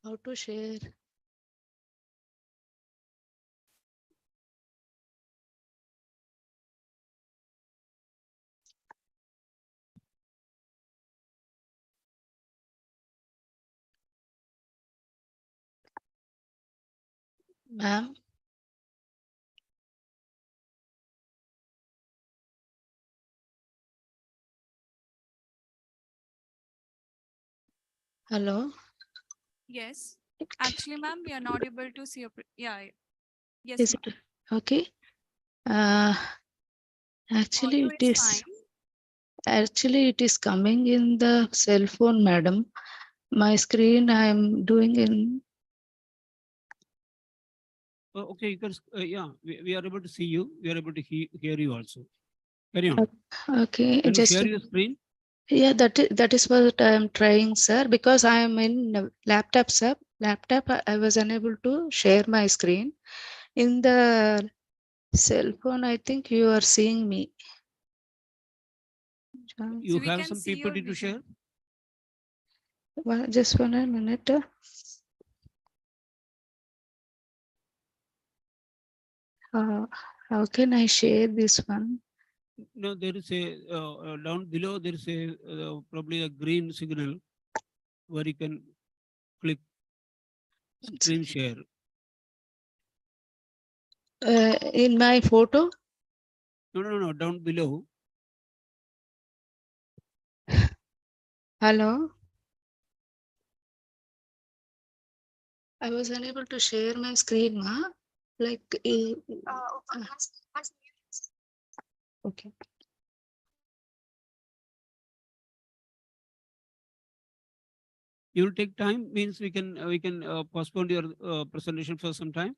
[SPEAKER 15] How to share? Ma'am. Hello.
[SPEAKER 14] Yes. Actually, ma'am, we are not able to see your. Yeah. Yes.
[SPEAKER 15] Is it okay? Actually,
[SPEAKER 14] Audio
[SPEAKER 15] it
[SPEAKER 14] is
[SPEAKER 15] is.
[SPEAKER 14] fine.
[SPEAKER 15] Actually, it is coming in the cell phone, madam. My screen I am doing in.
[SPEAKER 9] Okay, you can, yeah, we are able to see you. We are able to hear you also. Carry on.
[SPEAKER 15] Okay,
[SPEAKER 9] Can you
[SPEAKER 15] just.
[SPEAKER 9] share your screen?
[SPEAKER 15] Yeah, that is what I am trying, sir, because I am in a laptop, sir. Laptop, I was unable to share my screen. In the cell phone, I think you are seeing me.
[SPEAKER 9] You have some people to share?
[SPEAKER 15] Just 1 minute. How can I share this one?
[SPEAKER 9] No, there is a down below. There is a probably a green signal where you can click screen share.
[SPEAKER 15] In my photo?
[SPEAKER 9] No, down below.
[SPEAKER 15] Hello? I was unable to share my screen, ma. Like, okay.
[SPEAKER 9] You will take time, means we can postpone your presentation for some time.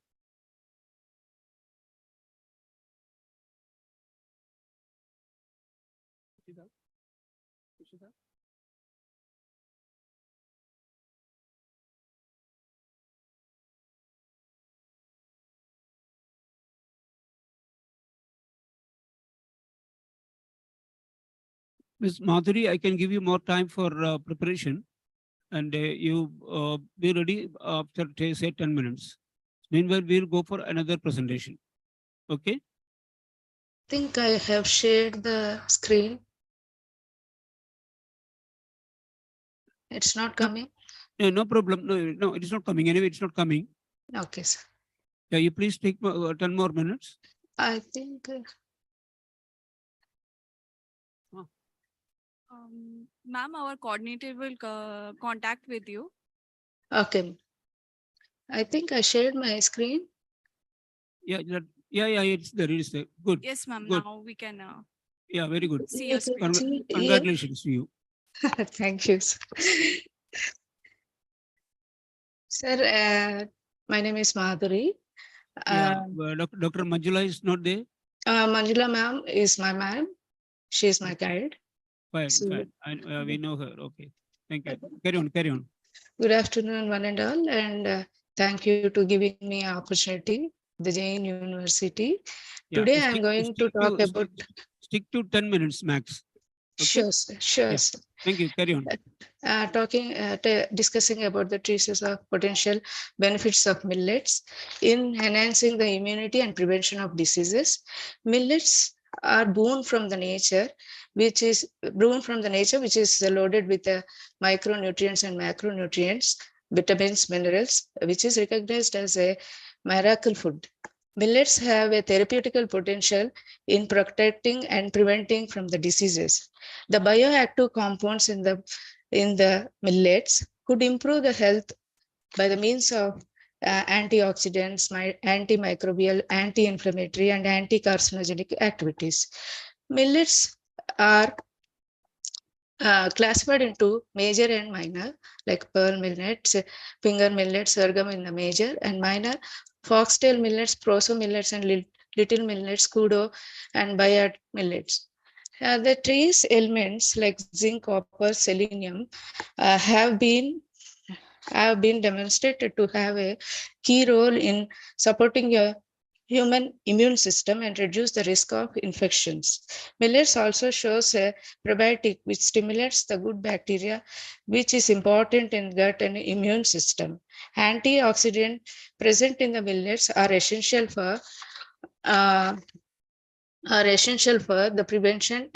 [SPEAKER 9] Ms. Madhuri, I can give you more time for preparation, and you be ready after say 10 minutes. Meanwhile, we'll go for another presentation. Okay.
[SPEAKER 15] I think I have shared the screen. It's not coming.
[SPEAKER 9] No problem. No, it is not coming. Anyway, it's not coming.
[SPEAKER 15] Okay, sir.
[SPEAKER 9] Yeah, you please take 10 more minutes.
[SPEAKER 15] I think.
[SPEAKER 14] Ma'am, our coordinator will contact with you.
[SPEAKER 15] Okay. I think I shared my screen.
[SPEAKER 9] Yeah, it's there. It's there. Good.
[SPEAKER 14] Yes, ma'am.
[SPEAKER 9] Good.
[SPEAKER 14] Now we can.
[SPEAKER 9] Yeah, very good.
[SPEAKER 14] See your screen.
[SPEAKER 9] Congratulations to you.
[SPEAKER 15] Thank you, sir. Sir, my name is Madhuri.
[SPEAKER 9] Dr. Manjula is not there.
[SPEAKER 15] Manjula ma'am is my ma'am. She is my guide.
[SPEAKER 9] Fine. We know her. Okay. Thank you. Carry on.
[SPEAKER 15] Good afternoon, one and all, and thank you to giving me an opportunity, the Jain University.
[SPEAKER 9] Yeah,
[SPEAKER 15] Today I'm going to talk about.
[SPEAKER 9] Stick to 10 minutes max. Okay?
[SPEAKER 15] Sure, sir. Sure,
[SPEAKER 9] Yeah.
[SPEAKER 15] sir.
[SPEAKER 9] Thank you. Carry on.
[SPEAKER 15] Discussing about the treatise of potential benefits of millets in enhancing the immunity and prevention of diseases. Millets are born from the nature, which is loaded with the micronutrients and macronutrients, vitamins, minerals, which is recognized as a miracle food. Millets have a therapeutical potential in protecting and preventing from the diseases. The bioactive compounds in the millets could improve the health by the means of antioxidants, antimicrobial, anti-inflammatory, and anti-carcinogenic activities. Millets are classified into major and minor, like pearl millets, finger millets, sorghum in the major, and minor, foxtail millets, proso millets, and little millets, kudo, and bayat millets. The trace elements like zinc, copper, selenium have been demonstrated to have a key role in supporting your human immune system and reduce the risk of infections. Millets also shows a probiotic which stimulates the good bacteria, which is important in gut and immune system. Antioxidants present in the millets are essential for the prevention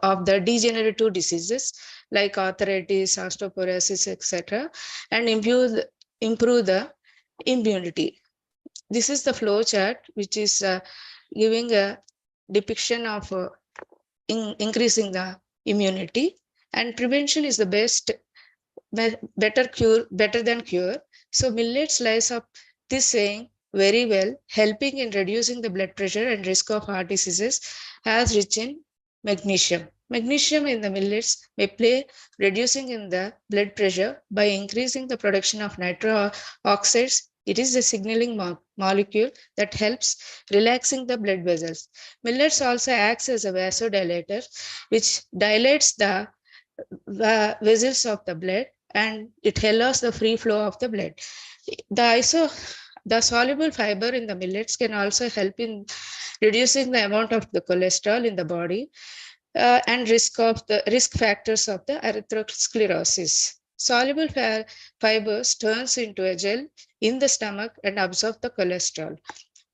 [SPEAKER 15] of the degenerative diseases like arthritis, osteoporosis, etc., and improve the immunity. This is the flow chart, which is giving a depiction of increasing the immunity, and prevention is the better than cure. So millets lies up this saying very well, helping in reducing the blood pressure and risk of heart diseases, as rich in magnesium. Magnesium in the millets may play reducing in the blood pressure by increasing the production of nitric oxides. It is a signaling molecule that helps relaxing the blood vessels. Millets also acts as a vasodilator, which dilates the vessels of the blood, and it allows the free flow of the blood. The soluble fiber in the millets can also help in reducing the amount of the cholesterol in the body and risk factors of the atherosclerosis. Soluble fibers turns into a gel in the stomach and absorb the cholesterol.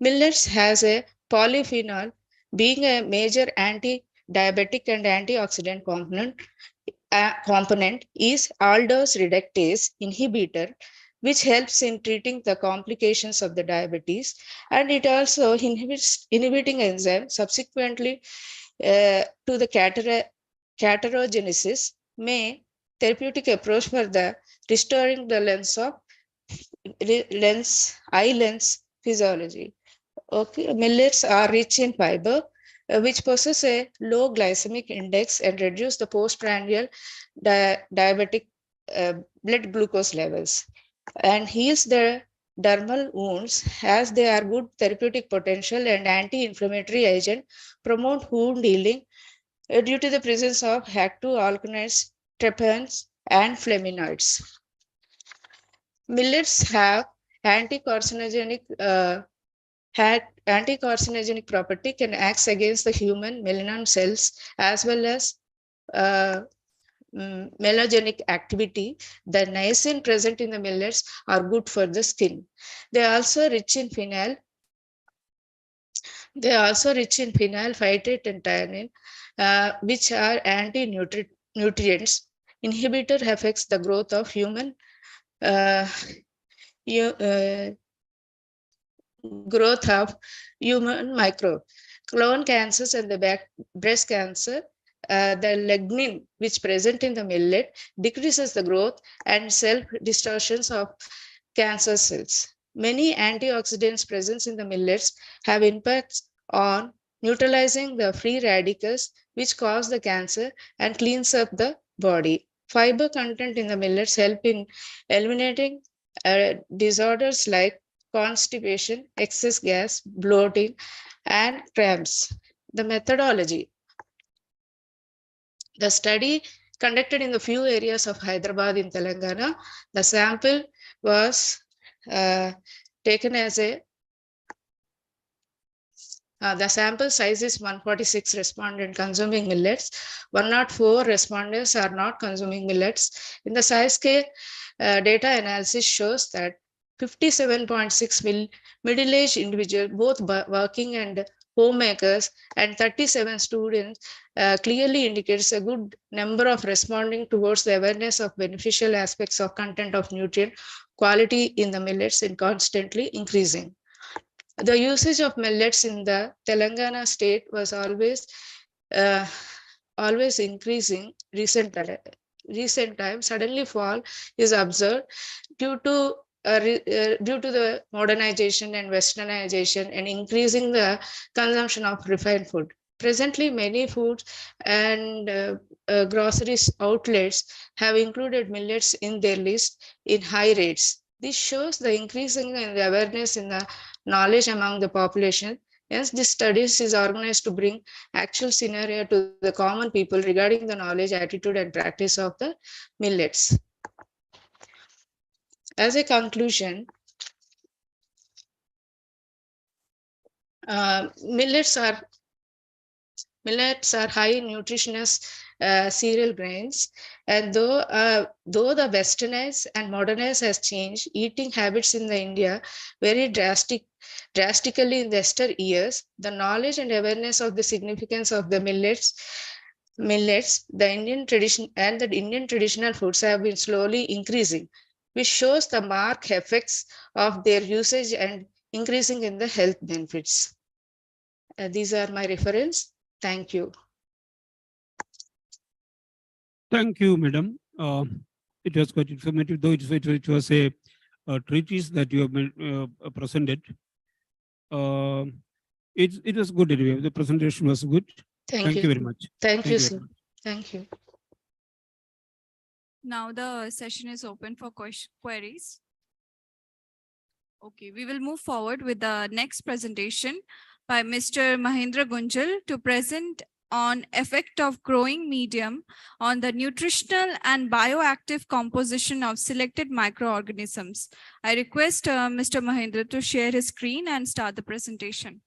[SPEAKER 15] Millets has a polyphenol, being a major anti-diabetic and antioxidant component is aldose reductase inhibitor, which helps in treating the complications of the diabetes, and it also inhibiting enzyme subsequently to the caterogenesis may therapeutic approach for the restoring the eye lens physiology. Okay, millets are rich in fiber, which possess a low glycemic index and reduce the postprandial diabetic blood glucose levels, and heals the dermal wounds as they are good therapeutic potential and anti-inflammatory agent, promote wound healing due to the presence of active alkaloids, terpenes, and flavonoids. Millets have anti-carcinogenic property, can act against the human melanin cells as well as melogenic activity. The niacin present in the millets are good for the skin. They are also rich in phenyl. Phytate and thionine, which are anti-nutrients. Inhibitor affects the growth of human microbe. Colon cancers and the breast cancer, the lignin which present in the millet decreases the growth and self-distortions of cancer cells. Many antioxidants present in the millets have impacts on neutralizing the free radicals which cause the cancer and cleans up the body. Fiber content in the millets help in eliminating disorders like constipation, excess gas, bloating, and cramps. The methodology. The study conducted in the few areas of Hyderabad in Telangana. The sample was taken as the sample size is 146 respondents consuming millets. 104 respondents are not consuming millets. In the size scale, data analysis shows that 57.6 middle-aged individuals, both working and homemakers, and 37 students clearly indicates a good number of responding towards the awareness of beneficial aspects of content of nutrient quality in the millets and constantly increasing. The usage of millets in the Telangana state was uh, always increasing. Recent time, suddenly fall is observed due to due to the modernization and westernization and increasing the consumption of refined food. Presently, many foods and groceries outlets have included millets in their list in high rates. This shows the increasing in the awareness in the knowledge among the population. Hence, this studies is organized to bring actual scenario to the common people regarding the knowledge, attitude, and practice of the millets. As a conclusion, millets are high nutritious cereal grains, and though the westernized and modernized has changed eating habits in the India very drastically in the yester years, the knowledge and awareness of the significance of the millets, the Indian tradition and the Indian traditional foods have been slowly increasing, which shows the marked effects of their usage and increasing in the health benefits. These are my reference. Thank you.
[SPEAKER 9] Thank you, madam. It was quite informative, though it was a treatise that you have presented. It was good anyway. The presentation was good. Thank you very much.
[SPEAKER 15] Thank you, sir.
[SPEAKER 9] very much.
[SPEAKER 15] Thank you.
[SPEAKER 14] Now the session is open for queries. Okay, we will move forward with the next presentation by Mr. Mahendra Gunjal to present on effect of growing medium on the nutritional and bioactive composition of selected microorganisms. I request Mr. Mahendra to share his screen and start the presentation.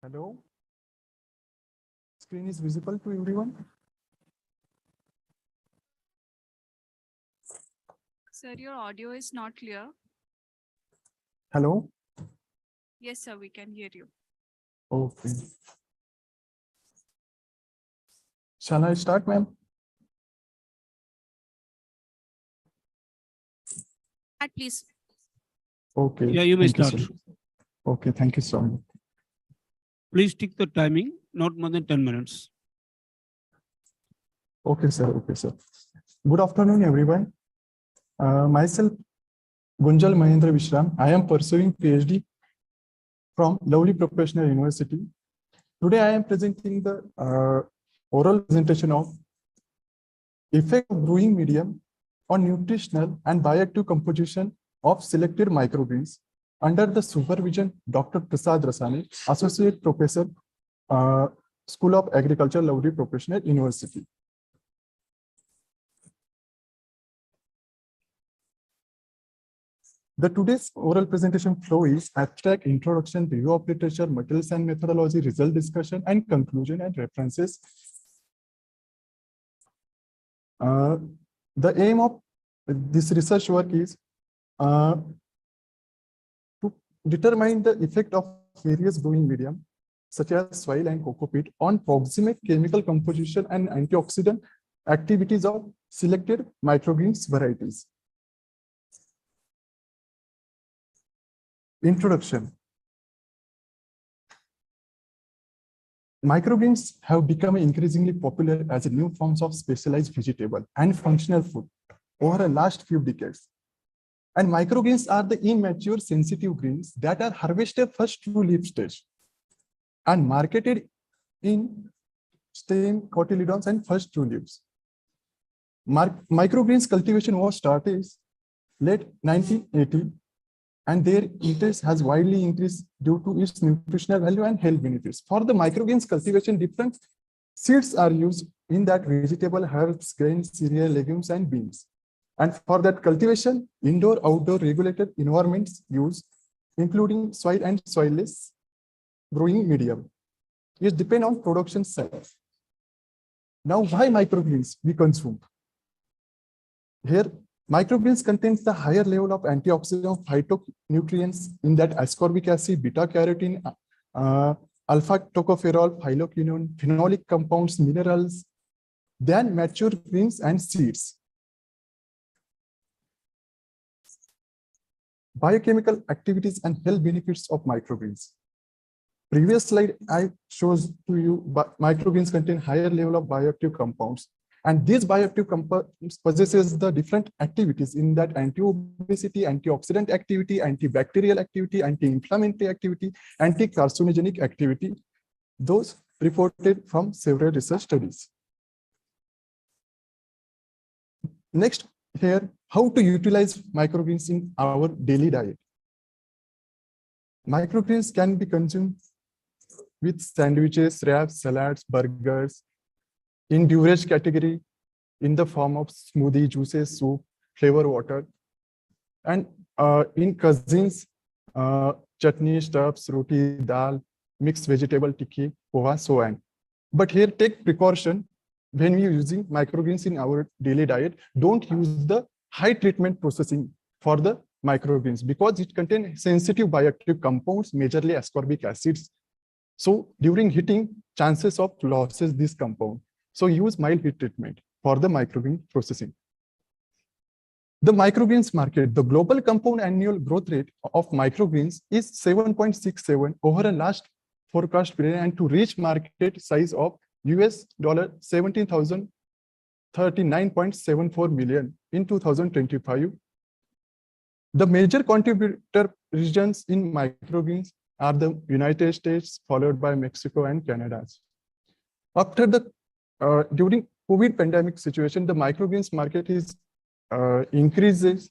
[SPEAKER 16] Hello. Screen is visible to everyone.
[SPEAKER 14] Sir, your audio is not clear.
[SPEAKER 16] Hello.
[SPEAKER 14] Yes, sir, we can hear you.
[SPEAKER 16] Okay. Shall I start, ma'am?
[SPEAKER 14] Please.
[SPEAKER 16] Okay.
[SPEAKER 9] Yeah, you may
[SPEAKER 16] thank
[SPEAKER 9] start.
[SPEAKER 16] so much. Okay, thank you so much.
[SPEAKER 9] Please stick the timing, not more than 10 minutes.
[SPEAKER 16] Okay, sir. Okay, sir. Good afternoon, everyone. Myself, Gunjal Mahendra Vishram. I am pursuing PhD from Lovely Professional University. Today, I am presenting the oral presentation of effect of growing medium on nutritional and bioactive composition of selected microgreens under the supervision Dr. Prasad Rasani, Associate Professor, School of Agriculture, Lovely Professional University. The today's oral presentation flow is abstract, introduction, review of literature, materials and methodology, result discussion, and conclusion and references. The aim of this research work is to determine the effect of various growing medium, such as soil and coco peat, on proximate chemical composition and antioxidant activities of selected microgreens varieties. Introduction. Microgreens have become increasingly popular as new forms of specialized vegetable and functional food over the last few decades. And microgreens are the immature sensitive greens that are harvested first through leaf stage and marketed in stem, cotyledons, and first through leaves. Microgreens cultivation was started late 1980, and their interest has widely increased due to its nutritional value and health benefits. For the microgreens cultivation, different seeds are used in that vegetable, herbs, grains, cereal, legumes, and beans. And for that cultivation, indoor, outdoor regulated environments used, including soil and soilless growing medium. It depends on production size. Now, why microgreens we consume? Here, microgreens contains the higher level of antioxidant phytonutrients in that ascorbic acid, beta carotene, alpha tocopherol, phyloquinone, phenolic compounds, minerals than mature greens and seeds. Biochemical activities and health benefits of microgreens. Previous slide I shows to you, but microgreens contain higher level of bioactive compounds, and these bioactive compounds possesses the different activities in that anti-obesity, antioxidant activity, antibacterial activity, anti-inflammatory activity, anti-carcinogenic activity. Those reported from several research studies. Next, here, how to utilize microgreens in our daily diet. Microgreens can be consumed with sandwiches, wraps, salads, burgers, in beverage category, in the form of smoothie, juices, soup, flavor water, and in cuisines, chutney, stuffs, roti, dal, mixed vegetable tikki, poha, so on. But here, take precaution when we are using microgreens in our daily diet. Don't use the high treatment processing for the microgreens because it contains sensitive bioactive compounds, majorly ascorbic acids. So during heating, chances of losses this compound. So use mild heat treatment for the microgreen processing. The microgreens market, the global compound annual growth rate of microgreens is 7.67 over a last forecast period, and to reach market size of US $17,039.74 million in 2025. The major contributor regions in microgreens are the United States, followed by Mexico and Canada. After the during COVID pandemic situation, the microgreens market is increases.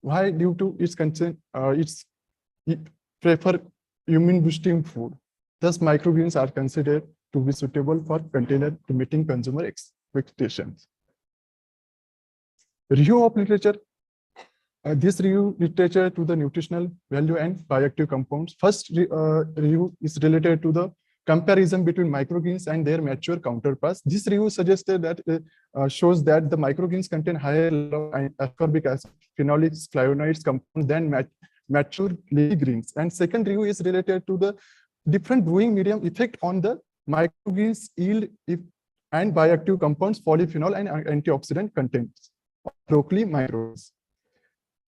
[SPEAKER 16] Why? Due to its concern, it prefer immune boosting food. Thus, microgreens are considered to be suitable for container to meeting consumer expectations. Review of literature. This review literature to the nutritional value and bioactive compounds. First review is related to the comparison between microgreens and their mature counterparts. This review suggested that shows that the microgreens contain higher level of ascorbic acid, phenolics, flavonoids compounds than mature leafy greens. And second review is related to the different growing medium effect on the microgreens yield and bioactive compounds, polyphenol and antioxidant contents of broccoli microgreens.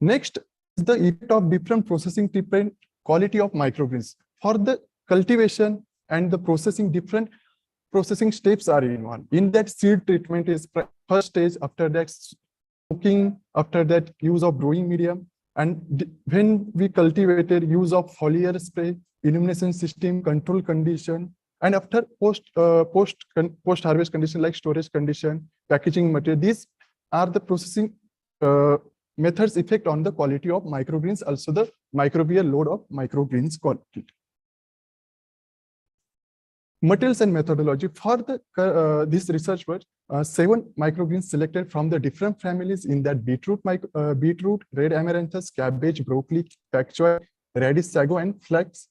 [SPEAKER 16] Next is the effect of different processing, different quality of microgreens. For the cultivation and the processing, different processing steps are involved. In that, seed treatment is first stage, after that soaking, after that use of growing medium, and when we cultivated, use of foliar spray, illumination system, control condition, and after post harvest condition like storage condition, packaging material. These are the processing methods effect on the quality of microgreens, also the microbial load of microgreens quality. Materials and methodology. For the this research was 7 microgreens selected from the different families in that beetroot, red amaranthus, cabbage, broccoli, pak choi, radish, sago, and flax.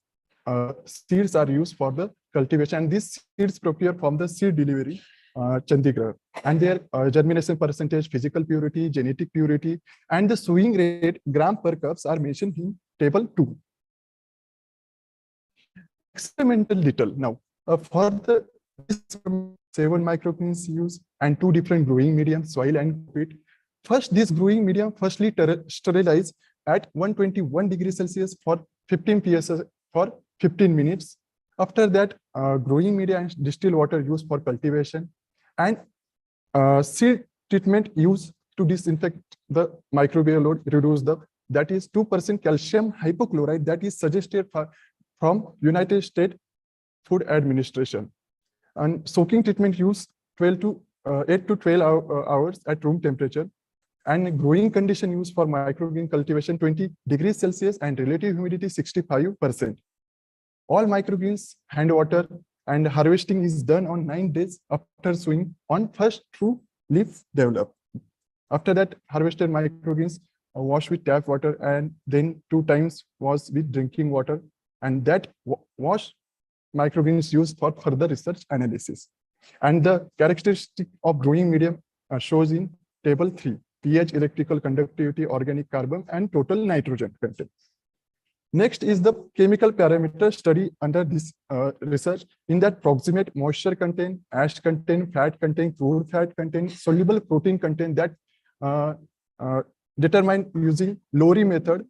[SPEAKER 16] Seeds are used for the cultivation, and these seeds procured from the seed delivery Chandigarh, and their germination percentage, physical purity, genetic purity, and the sowing rate gram per cups are mentioned in table 2. Experimental detail. Now, for the 7 microgreens used and 2 different growing mediums, soil and peat. First, this growing medium firstly sterilized at 121 degrees Celsius for 15 psi for 15 minutes. After that, growing media and distilled water used for cultivation, and seed treatment used to disinfect the microbial load, reduce the, that is 2% calcium hypochlorite that is suggested from United States Food Administration. And soaking treatment used 8 to 12 hours at room temperature, and growing condition used for microgreen cultivation 20 degrees Celsius and relative humidity 65%. All microgreens hand water and harvesting is done on 9 days after sowing on first true leaf develop. After that, harvested microgreens wash with tap water and then 2 times wash with drinking water, and that wash microgreens used for further research analysis. And the characteristic of growing medium shows in table 3, pH, electrical conductivity, organic carbon, and total nitrogen content. Next is the chemical parameter study under this research. In that, proximate moisture content, ash content, fat content, pure fat content, soluble protein content that determined using Lowry method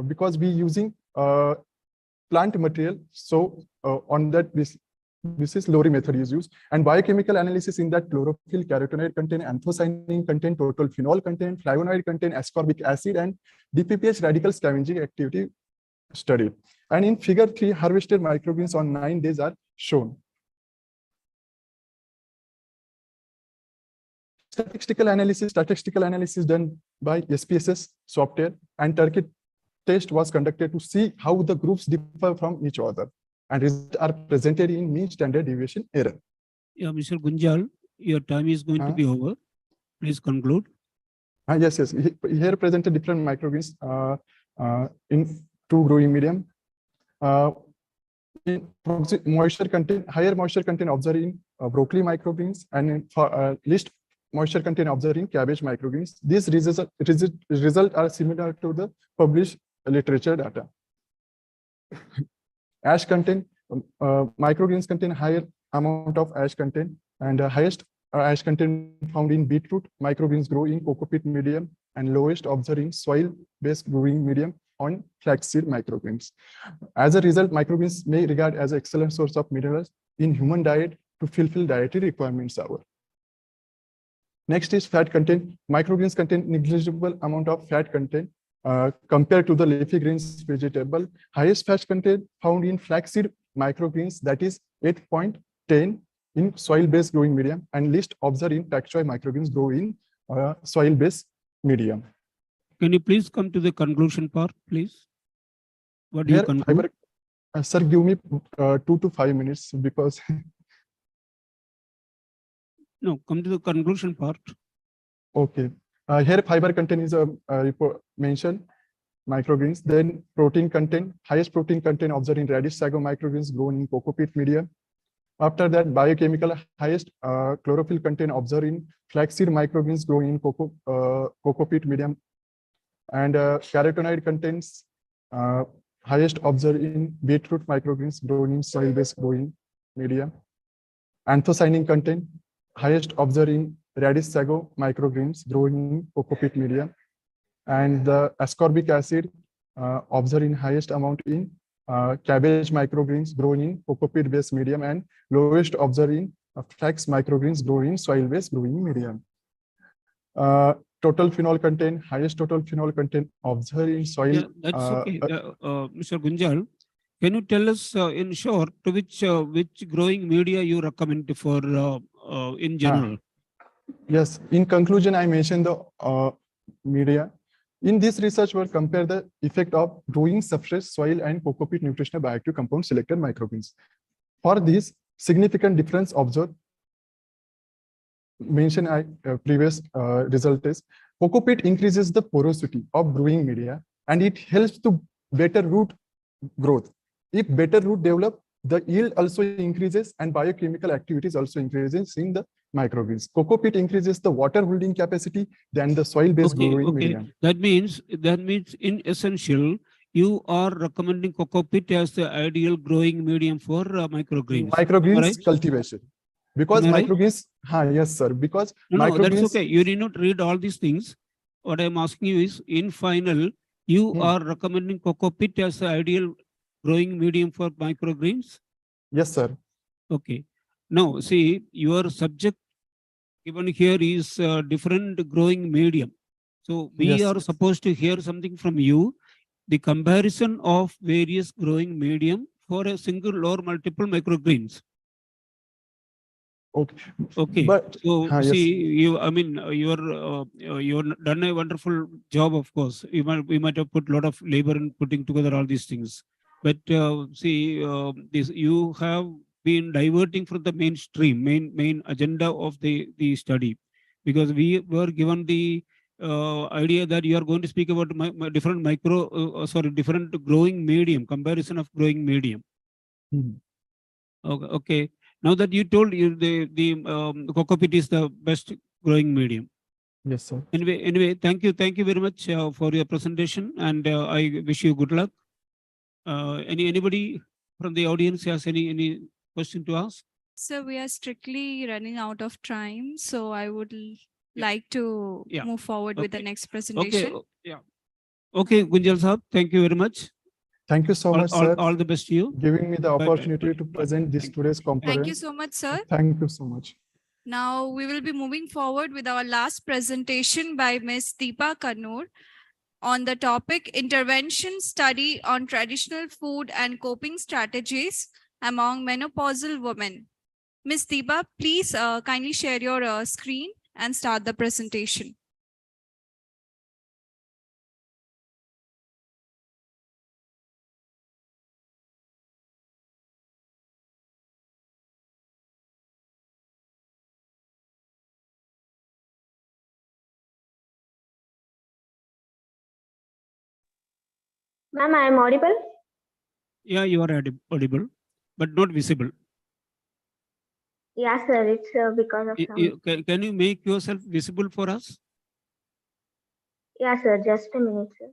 [SPEAKER 16] because we using plant material. So on that, this is Lowry method is used, and biochemical analysis in that chlorophyll, carotenoid content, anthocyanin content, total phenol content, flavonoid content, ascorbic acid, and DPPH radical scavenging activity studied. And in figure 3, harvested microgreens on 9 days are shown. Statistical analysis done by SPSS software, and Turkey test was conducted to see how the groups differ from each other, and results are presented in mean standard deviation error.
[SPEAKER 9] Yeah, Mr. Gunjal, your time is going to be over. Please conclude.
[SPEAKER 16] Yes. Here presented different microgreens in 2 growing medium. In moisture content, higher moisture content observed in broccoli microgreens, and in least moisture content observed in cabbage microgreens. These results are similar to the published literature data. Ash content, microgreens contain higher amount of ash content, and highest ash content found in beetroot. Microgreens grow in cocoa-peat medium, and lowest observed in soil-based growing medium on flaxseed microgreens. As a result, microgreens may regard as an excellent source of minerals in human diet to fulfill dietary requirements. Next is fat content. Microgreens contain negligible amount of fat content compared to the leafy greens vegetable. Highest fat content found in flaxseed microgreens, that is 8.10 in soil-based growing medium, and least observed in pak choi microgreens grow in soil-based medium.
[SPEAKER 9] Can you please come to the conclusion part, please? What do you conclude?
[SPEAKER 16] Sir, give me 2 to 5 minutes because.
[SPEAKER 9] No, come to the conclusion part.
[SPEAKER 16] Okay. Here fiber content is mentioned, microgreens. Then protein content, highest protein content observed in radish sago microgreens grown in cocoa-peat medium. After that, biochemical, highest chlorophyll content observed in flaxseed microgreens grown in cocoa-peat medium. And carotenoid contents highest observed in beetroot microgreens grown in soil-based growing medium. Anthocyanin content highest observed in radish sago microgreens growing in cocoa-peat medium. And the ascorbic acid observed in highest amount in cabbage microgreens grown in cocoa-peat based medium, and lowest observed in flax microgreens grown in soil-based growing medium. Total phenol content, highest total phenol content observed in soil.
[SPEAKER 9] Yeah, that's okay. Mr. Gunjal, can you tell us in short to which growing media you recommend for in general?
[SPEAKER 16] Yes, in conclusion, I mentioned the media. In this research, we'll compare the effect of growing substrate, soil, and cocoa-peat nutritional bioactive compound selected microgreens. For this, significant difference observed. Mentioned previous result is cocoa-peat increases the porosity of growing media, and it helps to better root growth. If better root develop, the yield also increases and biochemical activities also increases in the microgreens. Cocoa-peat increases the water holding capacity than the soil-based growing medium.
[SPEAKER 9] That means in essential, you are recommending cocoa-peat as the ideal growing medium for microgreens.
[SPEAKER 16] Microgreens
[SPEAKER 9] right?
[SPEAKER 16] Cultivation. Because microgreens, yes, sir. Because
[SPEAKER 9] no, that's okay. You need not read all these things. What I'm asking you is, in final, you are recommending cocoa-peat as the ideal growing medium for microgreens?
[SPEAKER 16] Yes, sir.
[SPEAKER 9] Okay. Now, see, your subject given here is different growing medium. So we are supposed to hear something from you, the comparison of various growing medium for a single or multiple microgreens. Okay.
[SPEAKER 16] But
[SPEAKER 9] so see, you you're done a wonderful job. Of course, we might have put a lot of labor in putting together all these things. But see, this you have been diverting from the mainstream, main agenda of the study, because we were given the idea that you are going to speak about different different growing medium, comparison of growing medium. Okay. Now that you told you the cocoa peat is the best growing medium.
[SPEAKER 16] Yes, sir.
[SPEAKER 9] Anyway, thank you very much for your presentation, and I wish you good luck. Anybody from the audience has any question to ask?
[SPEAKER 14] So we are strictly running out of time, so I would like to
[SPEAKER 9] Yeah.
[SPEAKER 14] move forward with the
[SPEAKER 9] Okay.
[SPEAKER 14] next
[SPEAKER 9] Okay.
[SPEAKER 14] presentation.
[SPEAKER 9] Yeah. Okay, Gunjal Saab, thank you very much.
[SPEAKER 16] Thank you so much, sir.
[SPEAKER 9] All the best to you.
[SPEAKER 16] Giving me the
[SPEAKER 9] Bye, bye,
[SPEAKER 16] opportunity
[SPEAKER 9] bye,
[SPEAKER 16] to
[SPEAKER 9] bye.
[SPEAKER 16] present this today's
[SPEAKER 14] Thank you
[SPEAKER 16] conference.
[SPEAKER 14] so much, sir.
[SPEAKER 16] Thank you so much.
[SPEAKER 14] Now we will be moving forward with our last presentation by Ms. Deepa Kannur on the topic Intervention Study on Traditional Food and Coping Strategies among Menopausal Women. Ms. Deepa, please kindly share your screen and start the presentation.
[SPEAKER 17] Ma'am, I am audible?
[SPEAKER 9] Yeah, you are audible, but not visible.
[SPEAKER 17] Yes, sir. It's because of some.
[SPEAKER 9] Can you make yourself visible for us?
[SPEAKER 17] Yeah, sir. Just a minute, sir.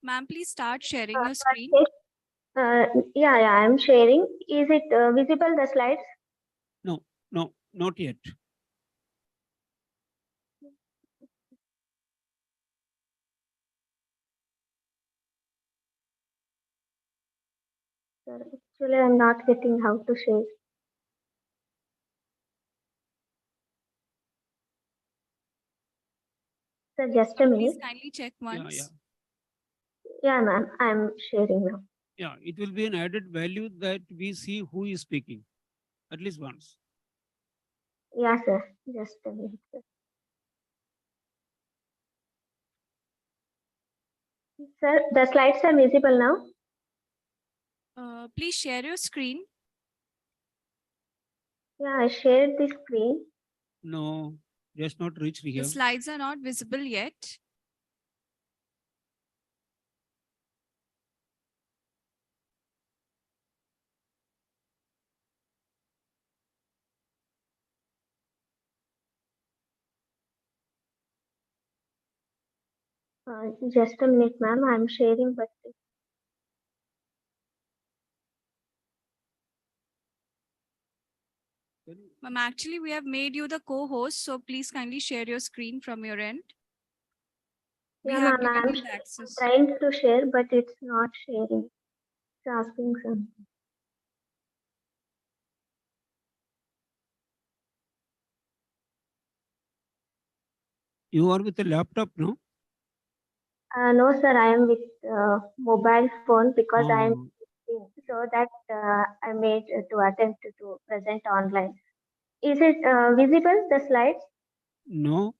[SPEAKER 14] Ma'am, please start sharing your screen.
[SPEAKER 17] Yeah, I'm sharing. Is it visible, the slides?
[SPEAKER 9] No, not yet.
[SPEAKER 17] Sir, actually, I'm not getting how to share. Sir, just a
[SPEAKER 14] Please
[SPEAKER 17] minute.
[SPEAKER 14] kindly check once.
[SPEAKER 17] Yeah, ma'am. I'm sharing now.
[SPEAKER 9] Yeah, it will be an added value that we see who is speaking at least once.
[SPEAKER 17] Yeah, sir. Just a minute, sir. Sir, the slides are visible now.
[SPEAKER 14] Please share your screen.
[SPEAKER 17] Yeah, I shared the screen.
[SPEAKER 9] No, just not reached
[SPEAKER 14] The
[SPEAKER 9] here.
[SPEAKER 14] slides are not visible yet.
[SPEAKER 17] Just a minute, ma'am. I'm sharing, but
[SPEAKER 14] Ma'am, actually, we have made you the co-host, so please kindly share your screen from your end. We
[SPEAKER 17] yeah,
[SPEAKER 14] have
[SPEAKER 17] ma'am.
[SPEAKER 14] given
[SPEAKER 17] I'm
[SPEAKER 14] you the access.
[SPEAKER 17] trying to share, but it's not sharing. It's asking something.
[SPEAKER 9] You are with a laptop, no?
[SPEAKER 17] No, sir. I am with mobile phone because I am
[SPEAKER 9] Oh.
[SPEAKER 17] so that I made to attempt to present online. Is it visible, the slides?
[SPEAKER 9] No.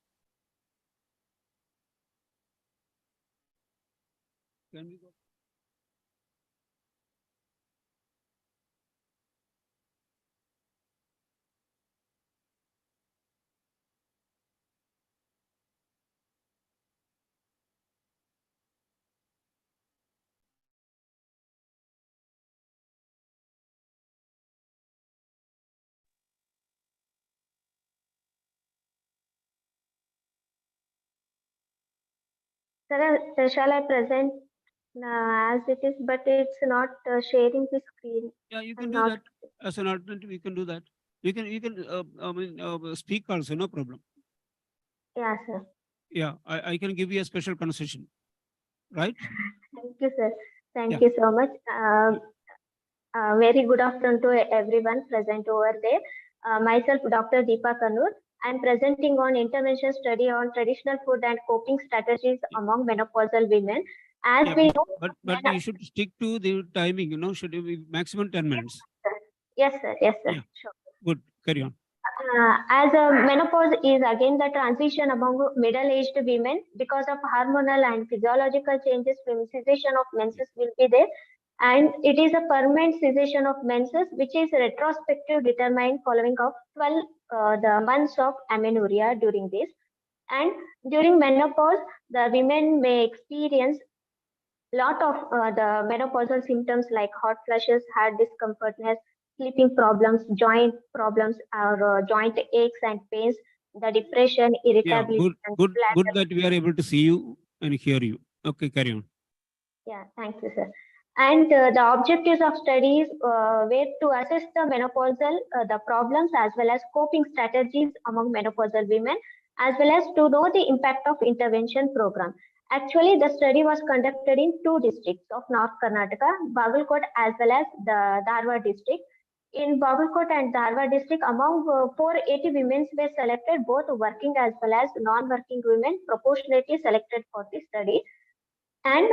[SPEAKER 9] Can we go?
[SPEAKER 17] Sir, shall I present as it is? But it's not sharing the screen.
[SPEAKER 9] Yeah, you
[SPEAKER 17] I'm
[SPEAKER 9] can do
[SPEAKER 17] not.
[SPEAKER 9] that as an alternative. You can do that. You can speak also, no problem.
[SPEAKER 17] Yeah, sir.
[SPEAKER 9] Yeah, I can give you a special concession, right?
[SPEAKER 17] Thank you, sir. Thank
[SPEAKER 9] Yeah.
[SPEAKER 17] you so much. Very good afternoon to everyone present over there. Myself, Dr. Deepa Kannur. I'm presenting on intervention study on traditional food and coping strategies among menopausal women. As
[SPEAKER 9] Yeah,
[SPEAKER 17] we know,
[SPEAKER 9] but you should stick to the timing, should be maximum 10 minutes.
[SPEAKER 17] yes, sir. Yes, sir.
[SPEAKER 9] Yeah.
[SPEAKER 17] Sure.
[SPEAKER 9] Good, carry on.
[SPEAKER 17] As a menopause is again the transition among middle-aged women because of hormonal and physiological changes. Cessation of menses will be there, and it is a permanent cessation of menses, which is retrospective determined following of 12 the months of amenorrhea during this. And during menopause, the women may experience lot of the menopausal symptoms like hot flushes, heart discomfortness, sleeping problems, joint problems, or joint aches and pains, the depression,
[SPEAKER 9] Yeah,
[SPEAKER 17] irritability, and
[SPEAKER 9] good
[SPEAKER 17] bladder.
[SPEAKER 9] that we are able to see you and hear you. Okay, carry on.
[SPEAKER 17] Yeah, thank you, sir. And the objectives of studies were to assess the menopausal the problems as well as coping strategies among menopausal women, as well as to know the impact of intervention program. Actually, the study was conducted in two districts of North Karnataka, Bagalkot as well as the Dharwad district. In Bagalkot and Dharwad district, among 480 women were selected, both working as well as non-working women, proportionately selected for the study. And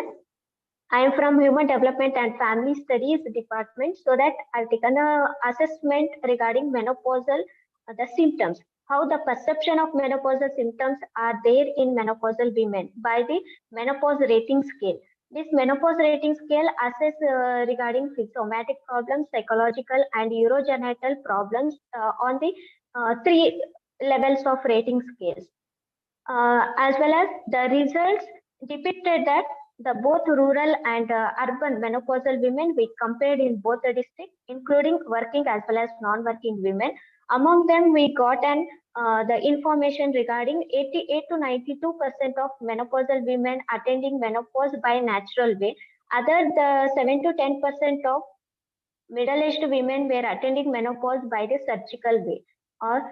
[SPEAKER 17] I am from Human Development and Family Studies department, so that I've taken a assessment regarding menopausal the symptoms, how the perception of menopausal symptoms are there in menopausal women by the menopause rating scale. This menopause rating scale assess regarding somatic problems, psychological and urogenital problems on the three levels of rating scales. As well as the results depicted that the both rural and urban menopausal women we compared in both the districts, including working as well as non-working women. Among them, we got the information regarding 88 to 92% of menopausal women attending menopause by natural way. Other the 7 to 10% of middle-aged women were attending menopause by the surgical way, or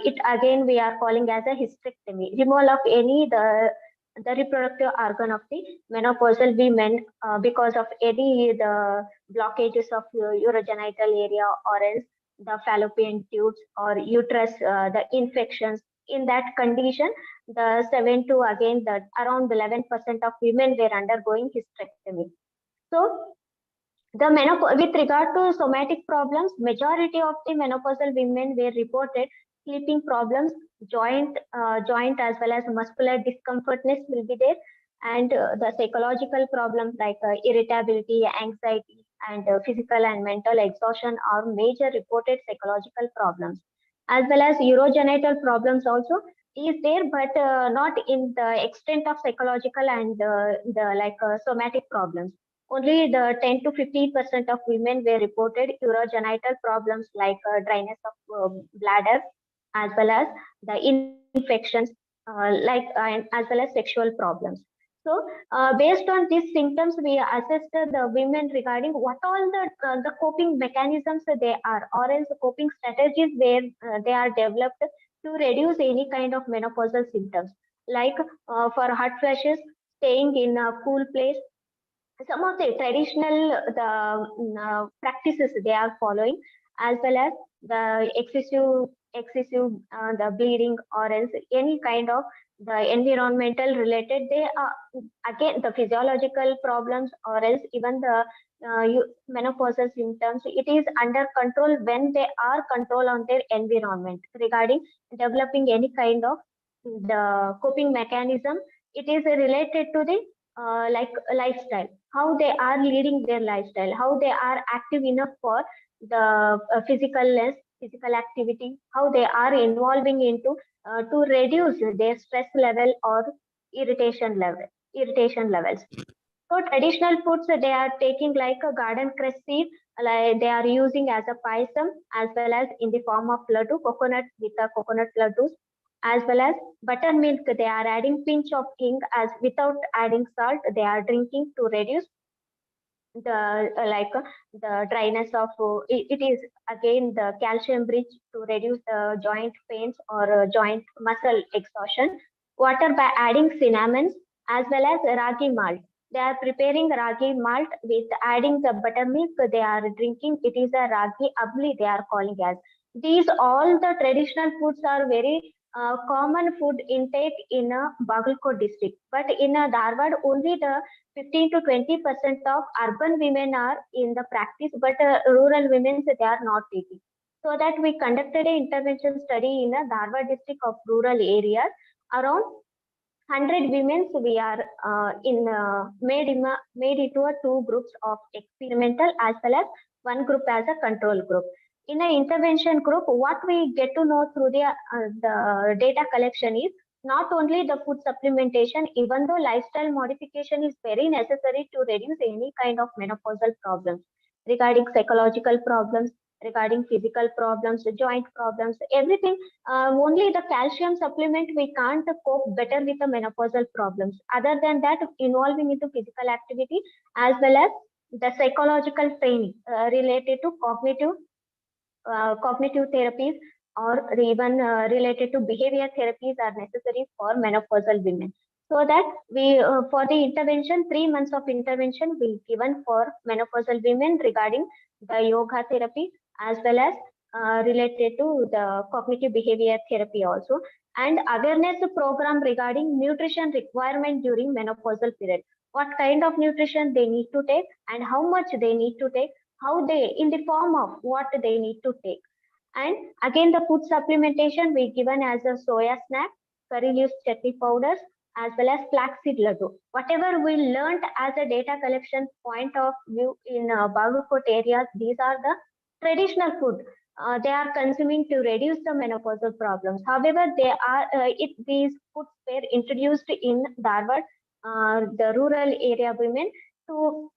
[SPEAKER 17] it again we are calling as a hysterectomy, removal of any the reproductive organ of the menopausal women because of any the blockages of urogenital area, or else the fallopian tubes or uterus, the infections. In that condition, the 7 to again the around 11% of women were undergoing hysterectomy. So the menopause, with regard to somatic problems, majority of the menopausal women were reported sleeping problems, joint as well as muscular discomfortness will be there, and the psychological problems like irritability, anxiety, and physical and mental exhaustion are major reported psychological problems, as well as urogenital problems also is there, but not in the extent of psychological and the like somatic problems. Only the 10 to 15% of women were reported urogenital problems like dryness of bladder, as well as the infections, as well as sexual problems. So, based on these symptoms, we assessed the women regarding what all the coping mechanisms they are, or else coping strategies where they are developed to reduce any kind of menopausal symptoms, like for hot flushes, staying in a cool place. Some of the traditional practices they are following, as well as the excessive the bleeding, or else any kind of the environmental related, they are again the physiological problems, or else even the menopausal symptoms, it is under control when they are control on their environment regarding developing any kind of the coping mechanism. It is related to the like lifestyle, how they are leading their lifestyle, how they are active enough for the physical activity, how they are involving into to reduce their stress level or irritation levels. So traditional foods they are taking like a garden cress seed, like they are using as a paisam, as well as in the form of laddu, coconut with a coconut laddus, as well as buttermilk. They are adding pinch of king as without adding salt. They are drinking to reduce the the dryness of it is again the calcium bridge to reduce the joint pains or joint muscle exhaustion. Water by adding cinnamons, as well as ragi malt. They are preparing ragi malt with adding the buttermilk. They are drinking. It is a ragi abli they are calling as. These all the traditional foods are very common food intake in a Bagalkot district, but in a Dharwad only the 15 to 20% of urban women are in the practice, but rural women they are not taking. So that we conducted an intervention study in a Dharwad district of rural areas. Around 100 women we are made into a two groups of experimental as well as one group as a control group. In an intervention group, what we get to know through the data collection is Not only the food supplementation, even though lifestyle modification is very necessary to reduce any kind of menopausal problems, regarding psychological problems, regarding physical problems, joint problems, everything. Only the calcium supplement we can't cope better with the menopausal problems. Other than that, involving into physical activity as well as the psychological training related to cognitive therapies or even related to behavior therapies are necessary for menopausal women. So that we, for the intervention, 3 months of intervention will given for menopausal women regarding the yoga therapy as well as related to the cognitive behavior therapy also, and awareness program regarding nutrition requirement during menopausal period. What kind of nutrition they need to take and how much they need to take, how they, in the form of what they need to take. And again, the food supplementation we given as a soya snack, curry leaf chutney powders, as well as flaxseed laddu. Whatever we learned as a data collection point of view in Bagalkot areas, these are the traditional food they are consuming to reduce the menopausal problems. However, they are these foods were introduced in Dharwad, the rural area women to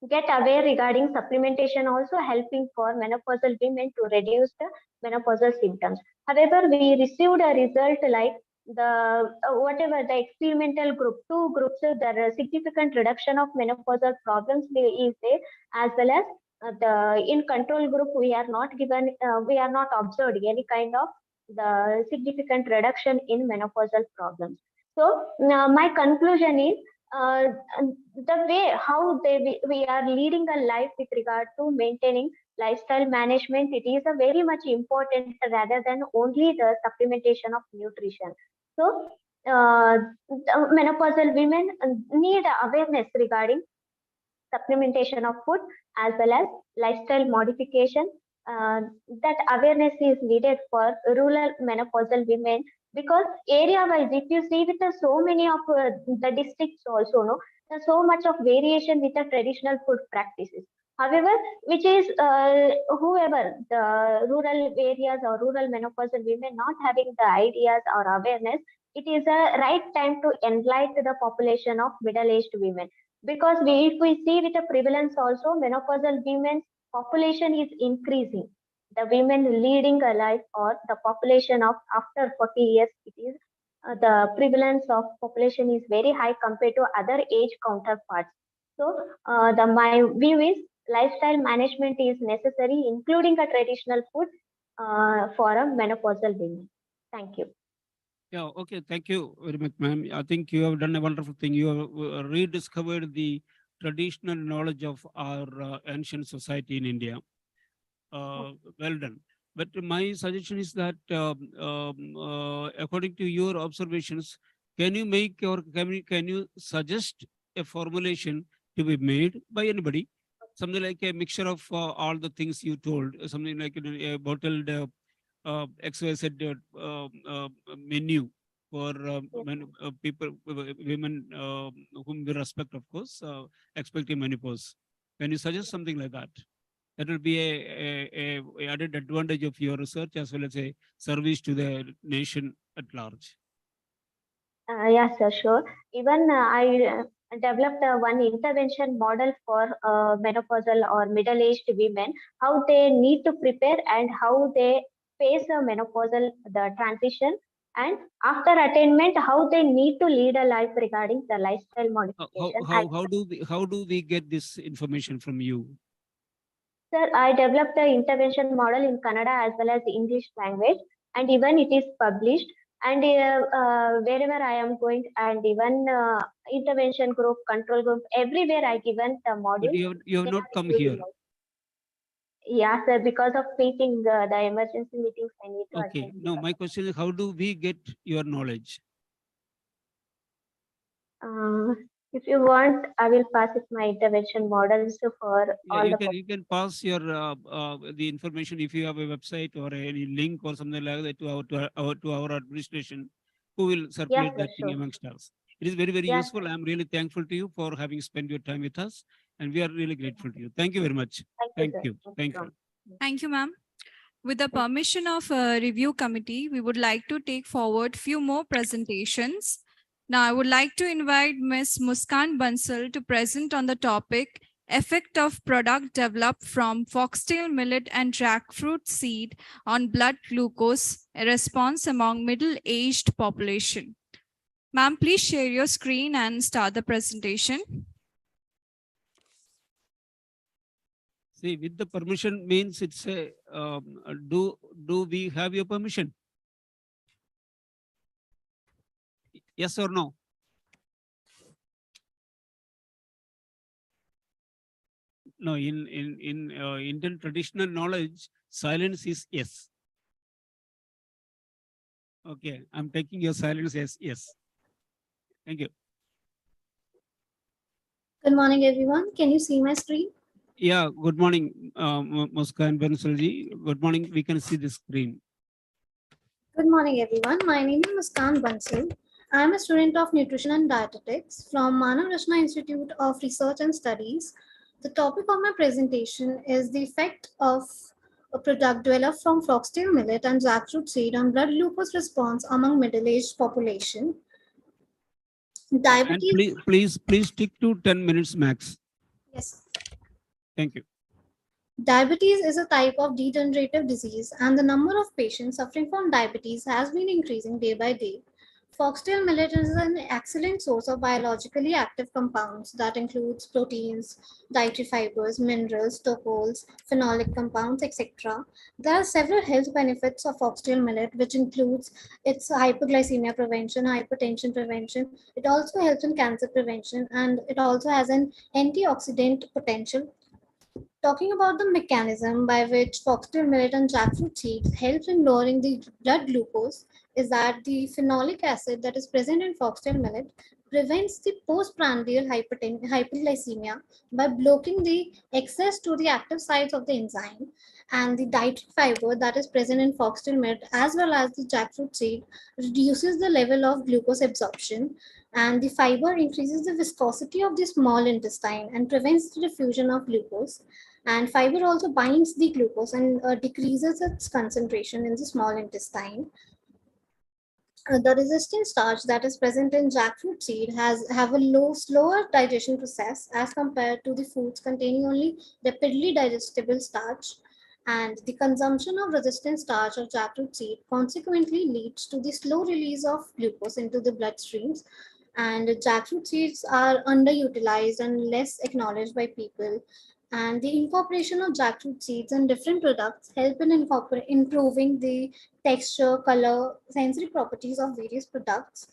[SPEAKER 17] get aware regarding supplementation, also helping for menopausal women to reduce the menopausal symptoms. However, we received a result like the whatever the experimental group, 2 groups, there are significant reduction of menopausal problems is there, as well as the in control group we are not given, we are not observed any kind of the significant reduction in menopausal problems. So my conclusion is the way how we are leading a life with regard to maintaining lifestyle management, it is a very much important rather than only the supplementation of nutrition. So menopausal women need awareness regarding supplementation of food as well as lifestyle modification. That awareness is needed for rural menopausal women, because area wise if you see with so many of the districts also, no, there's so much of variation with the traditional food practices. However, which is whoever the rural areas or rural menopausal women not having the ideas or awareness, it is a right time to enlighten the population of middle-aged women. Because if we see with the prevalence also, menopausal women's population is increasing. The women leading a life or the population of after 40 years, it is the prevalence of population is very high compared to other age counterparts. So my view is lifestyle management is necessary, including a traditional food for a menopausal women. Thank you.
[SPEAKER 9] Yeah, okay, thank you very much, ma'am. I think you have done a wonderful thing. You have rediscovered the traditional knowledge of our ancient society in India. Well done. But my suggestion is that according to your observations, can you make or can you suggest a formulation to be made by anybody? Something like a mixture of all the things you told, something like a bottled XYZ menu for people, women whom we respect, of course, expecting menopause. Can you suggest something like that? That will be a added advantage of your research as well as a service to the nation at large.
[SPEAKER 17] Yes, sir, sure. Even I developed one intervention model for menopausal or middle-aged women, how they need to prepare and how they face a menopausal the transition, and after attainment, how they need to lead a life regarding the lifestyle modification.
[SPEAKER 9] How do we get this information from you?
[SPEAKER 17] Sir, I developed the intervention model in Kannada as well as the English language, and even it is published. And wherever I am going, and even intervention group, control group, everywhere I given the module.
[SPEAKER 9] But you have not come here.
[SPEAKER 17] Yeah, sir, because of meeting the emergency meetings, I need to
[SPEAKER 9] Okay,
[SPEAKER 17] attend.
[SPEAKER 9] no, my question is, how do we get your knowledge?
[SPEAKER 17] If you want, I will pass it my intervention models for all
[SPEAKER 9] You
[SPEAKER 17] the.
[SPEAKER 9] you can pass your the information if you have a website or any link or something like that to our administration, who will circulate
[SPEAKER 17] Yes,
[SPEAKER 9] that
[SPEAKER 17] sir,
[SPEAKER 9] thing
[SPEAKER 17] sure.
[SPEAKER 9] amongst us. It is very
[SPEAKER 17] Yes,
[SPEAKER 9] useful. I'm really thankful to you for having spent your time with us, and we are really grateful to you. Thank you very much.
[SPEAKER 17] Thank you, sir.
[SPEAKER 9] Thank you.
[SPEAKER 17] Thank you.
[SPEAKER 10] Thank you, ma'am.
[SPEAKER 14] With the permission of review committee, we would like to take forward few more presentations. Now, I would like to invite Ms. Muskan Bansal to present on the topic effect of product developed from foxtail millet and jackfruit seed on blood glucose response among middle-aged population. Ma'am, please share your screen and start the presentation.
[SPEAKER 9] See, with the permission means it's a, do we have your permission? Yes or no? No, in Indian traditional knowledge, silence is yes. Okay, I'm taking your silence as yes. Thank you.
[SPEAKER 18] Good morning, everyone. Can you see my screen?
[SPEAKER 9] Yeah, good morning, Muskan Bansalji. Good morning. We can see the screen.
[SPEAKER 18] Good morning, everyone. My name is Muskan Bansal. I am a student of Nutrition and Dietetics from Manav Rachna Institute of Research and Studies. The topic of my presentation is the effect of a product developed from foxtail millet and jackfruit seed on blood glucose response among middle-aged population. Diabetes.
[SPEAKER 9] And please stick to 10 minutes max.
[SPEAKER 18] Yes.
[SPEAKER 9] Thank you.
[SPEAKER 18] Diabetes is a type of degenerative disease, and the number of patients suffering from diabetes has been increasing day by day. Foxtail millet is an excellent source of biologically active compounds that includes proteins, dietary fibers, minerals, tocols, phenolic compounds, etc. There are several health benefits of foxtail millet, which includes its hypoglycemia prevention, hypertension prevention. It also helps in cancer prevention, and it also has an antioxidant potential. Talking about the mechanism by which foxtail millet and jackfruit seeds helps in lowering the blood glucose is that the phenolic acid that is present in foxtail millet prevents the postprandial hyperglycemia by blocking the access to the active sites of the enzyme, and the dietary fiber that is present in foxtail millet as well as the jackfruit seed reduces the level of glucose absorption, and the fiber increases the viscosity of the small intestine and prevents the diffusion of glucose. And fiber also binds the glucose and decreases its concentration in the small intestine. The resistant starch that is present in jackfruit seed have a slower digestion process as compared to the foods containing only rapidly digestible starch. And the consumption of resistant starch or jackfruit seed consequently leads to the slow release of glucose into the bloodstreams. And jackfruit seeds are underutilized and less acknowledged by people. And the incorporation of jackfruit seeds in different products help in improving the texture, color, sensory properties of various products.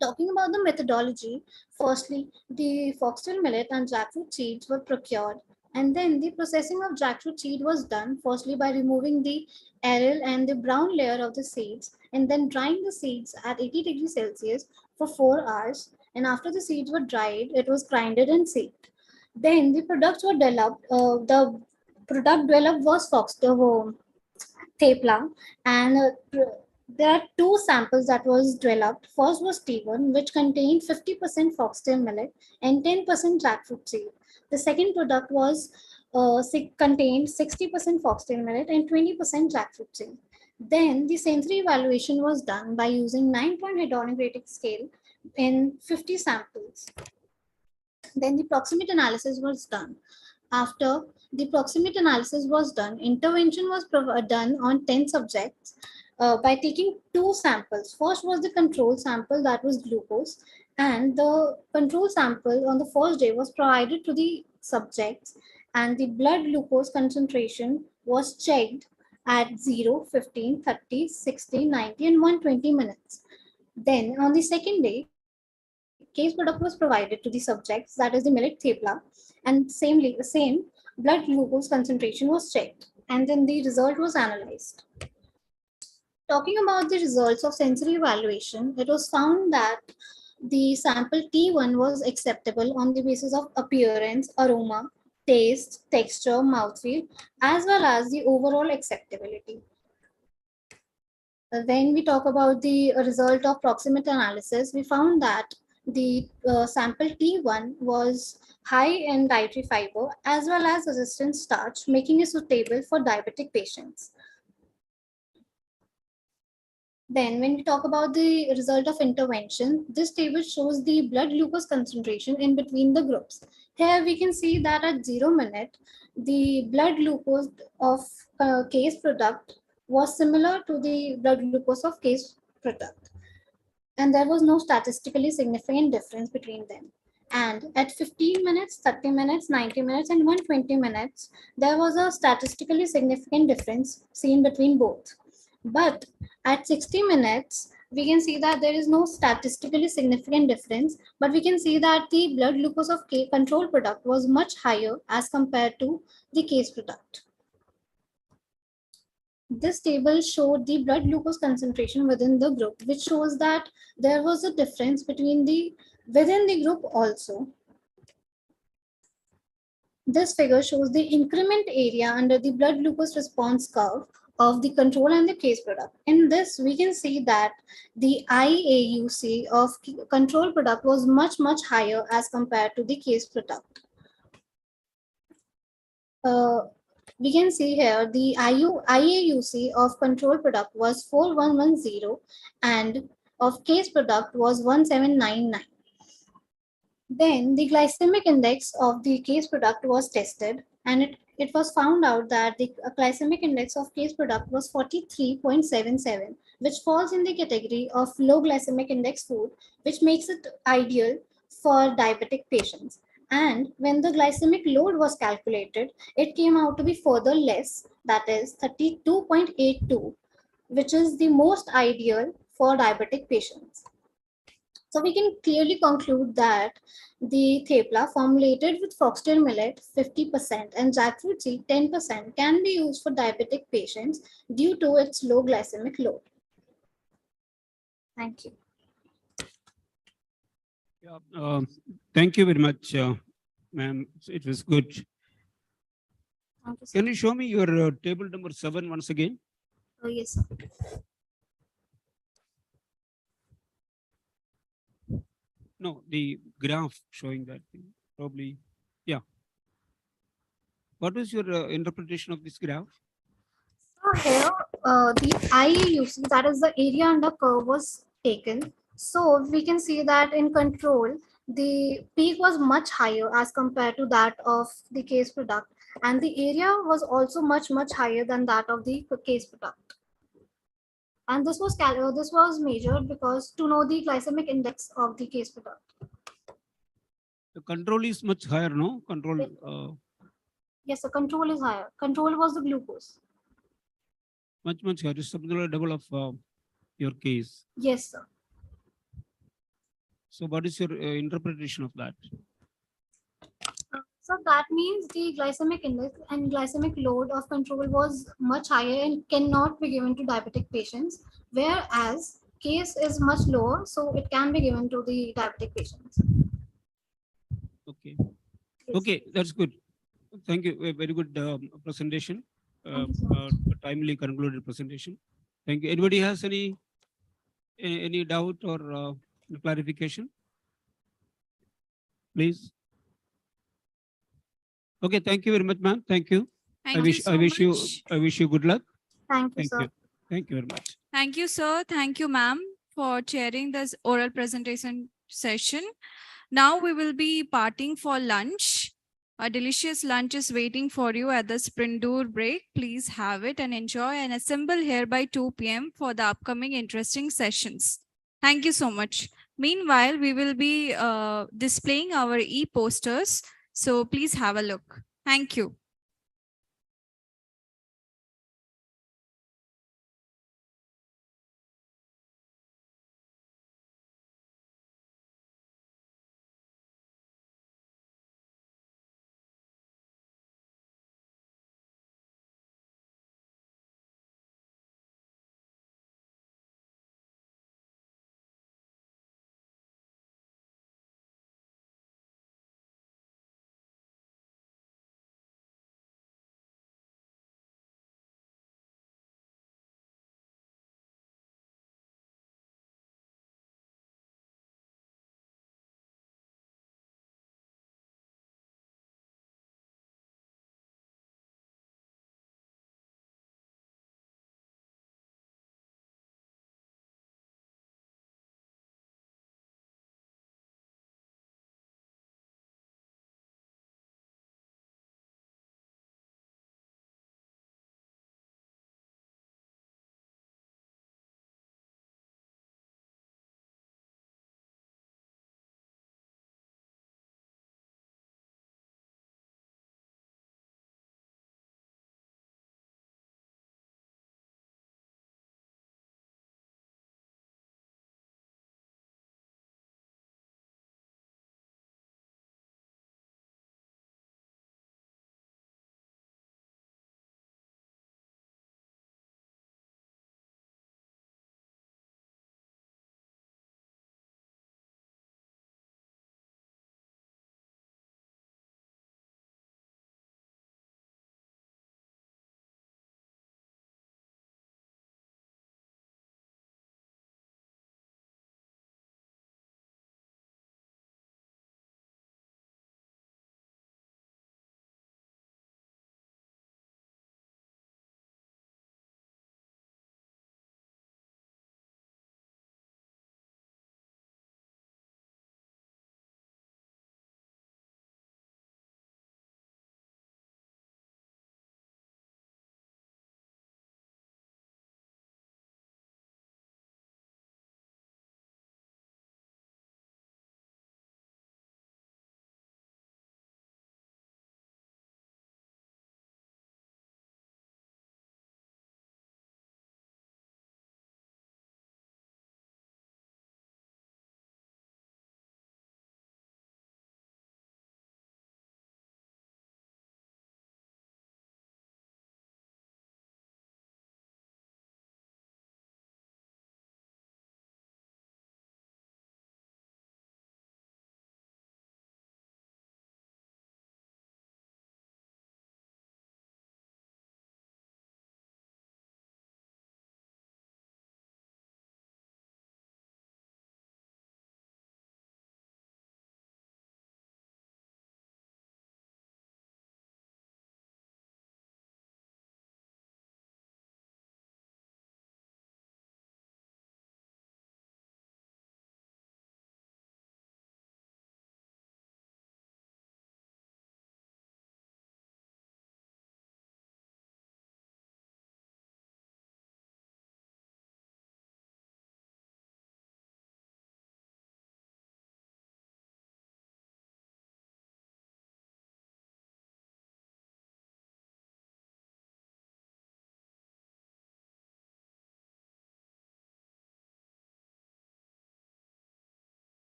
[SPEAKER 18] Talking about the methodology, firstly, the foxtail millet and jackfruit seeds were procured, and then the processing of jackfruit seed was done, firstly by removing the aril and the brown layer of the seeds, and then drying the seeds at 80 degrees Celsius for 4 hours. And after the seeds were dried, it was grinded and saved. Then the products were developed. The product developed was foxtail thepla, and there are two samples that was developed. First was T1, which contained 50% foxtail millet and 10% jackfruit seed. The second product was contained 60% foxtail millet and 20% jackfruit seed. Then the sensory evaluation was done by using 9-point hedonic rating scale in 50 samples. Then the proximate analysis was done. After the proximate analysis was done, intervention was done on 10 subjects by taking 2 samples. First was the control sample, that was glucose, and the control sample on the first day was provided to the subjects, and the blood glucose concentration was checked at 0, 15, 30, 60, 90, and 120 minutes. Then on the second day, case product was provided to the subjects, that is the millet thepla, and the same blood glucose concentration was checked, and then the result was analyzed. Talking about the results of sensory evaluation, it was found that the sample T1 was acceptable on the basis of appearance, aroma, taste, texture, mouthfeel, as well as the overall acceptability. When we talk about the result of proximate analysis, we found that the sample T1 was high in dietary fiber as well as resistant starch, making it suitable for diabetic patients. Then when we talk about the result of intervention, this table shows the blood glucose concentration in between the groups. Here we can see that at 0 minute, the blood glucose of case product was similar to the blood glucose of case product. And there was no statistically significant difference between them. And at 15 minutes, 30 minutes, 90 minutes, and 120 minutes, there was a statistically significant difference seen between both. But at 60 minutes, we can see that there is no statistically significant difference, but we can see that the blood glucose of control product was much higher as compared to the case product. This table showed the blood glucose concentration within the group, which shows that there was a difference between within the group also. This figure shows the increment area under the blood glucose response curve of the control and the case product. In this, we can see that the IAUC of control product was much higher as compared to the case product. We can see here the IAUC of control product was 4110 and of case product was 1799. Then the glycemic index of the case product was tested, and it was found out that the glycemic index of case product was 43.77, which falls in the category of low glycemic index food, which makes it ideal for diabetic patients. And when the glycemic load was calculated, it came out to be further less, that is 32.82, which is the most ideal for diabetic patients. So we can clearly conclude that the thepla formulated with foxtail millet 50% and jackfruit seed 10% can be used for diabetic patients due to its low glycemic load. Thank you.
[SPEAKER 9] Thank you very much, ma'am. It was good. Can you show me your table number 7 once again?
[SPEAKER 18] Oh, yes, sir.
[SPEAKER 9] No, the graph showing that thing, probably. Yeah. What was your interpretation of this graph?
[SPEAKER 18] So here, the IAUC, that is the area under curve, was taken. So we can see that in control, the peak was much higher as compared to that of the case product. And the area was also much higher than that of the case product. And this was measured because to know the glycemic index of the case product.
[SPEAKER 9] The control is much higher, no? Control.
[SPEAKER 18] Yes, the control is higher. Control was the glucose.
[SPEAKER 9] Much higher. It's something like double of your case.
[SPEAKER 18] Yes, sir.
[SPEAKER 9] So what is your interpretation of that?
[SPEAKER 18] So that means the glycemic index and glycemic load of control was much higher and cannot be given to diabetic patients, whereas case is much lower, so it can be given to the diabetic patients.
[SPEAKER 9] Okay. Yes. Okay, that's good. Thank you. A very good presentation. Timely concluded presentation. Thank you. Anybody has any doubt or clarification? Please. Okay, thank you very much, ma'am. Thank you. I wish you good luck.
[SPEAKER 18] Thank you, sir.
[SPEAKER 9] Thank you very much.
[SPEAKER 14] Thank you, sir. Thank you, ma'am, for chairing this oral presentation session. Now we will be parting for lunch. A delicious lunch is waiting for you at the Sprindur break. Please have it and enjoy and assemble here by 2 p.m. for the upcoming interesting sessions. Thank you so much. Meanwhile, we will be displaying our e-posters. So please have a look. Thank you.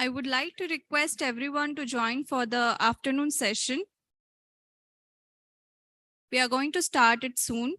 [SPEAKER 14] I would like to request everyone to join for the afternoon session. We are going to start it soon.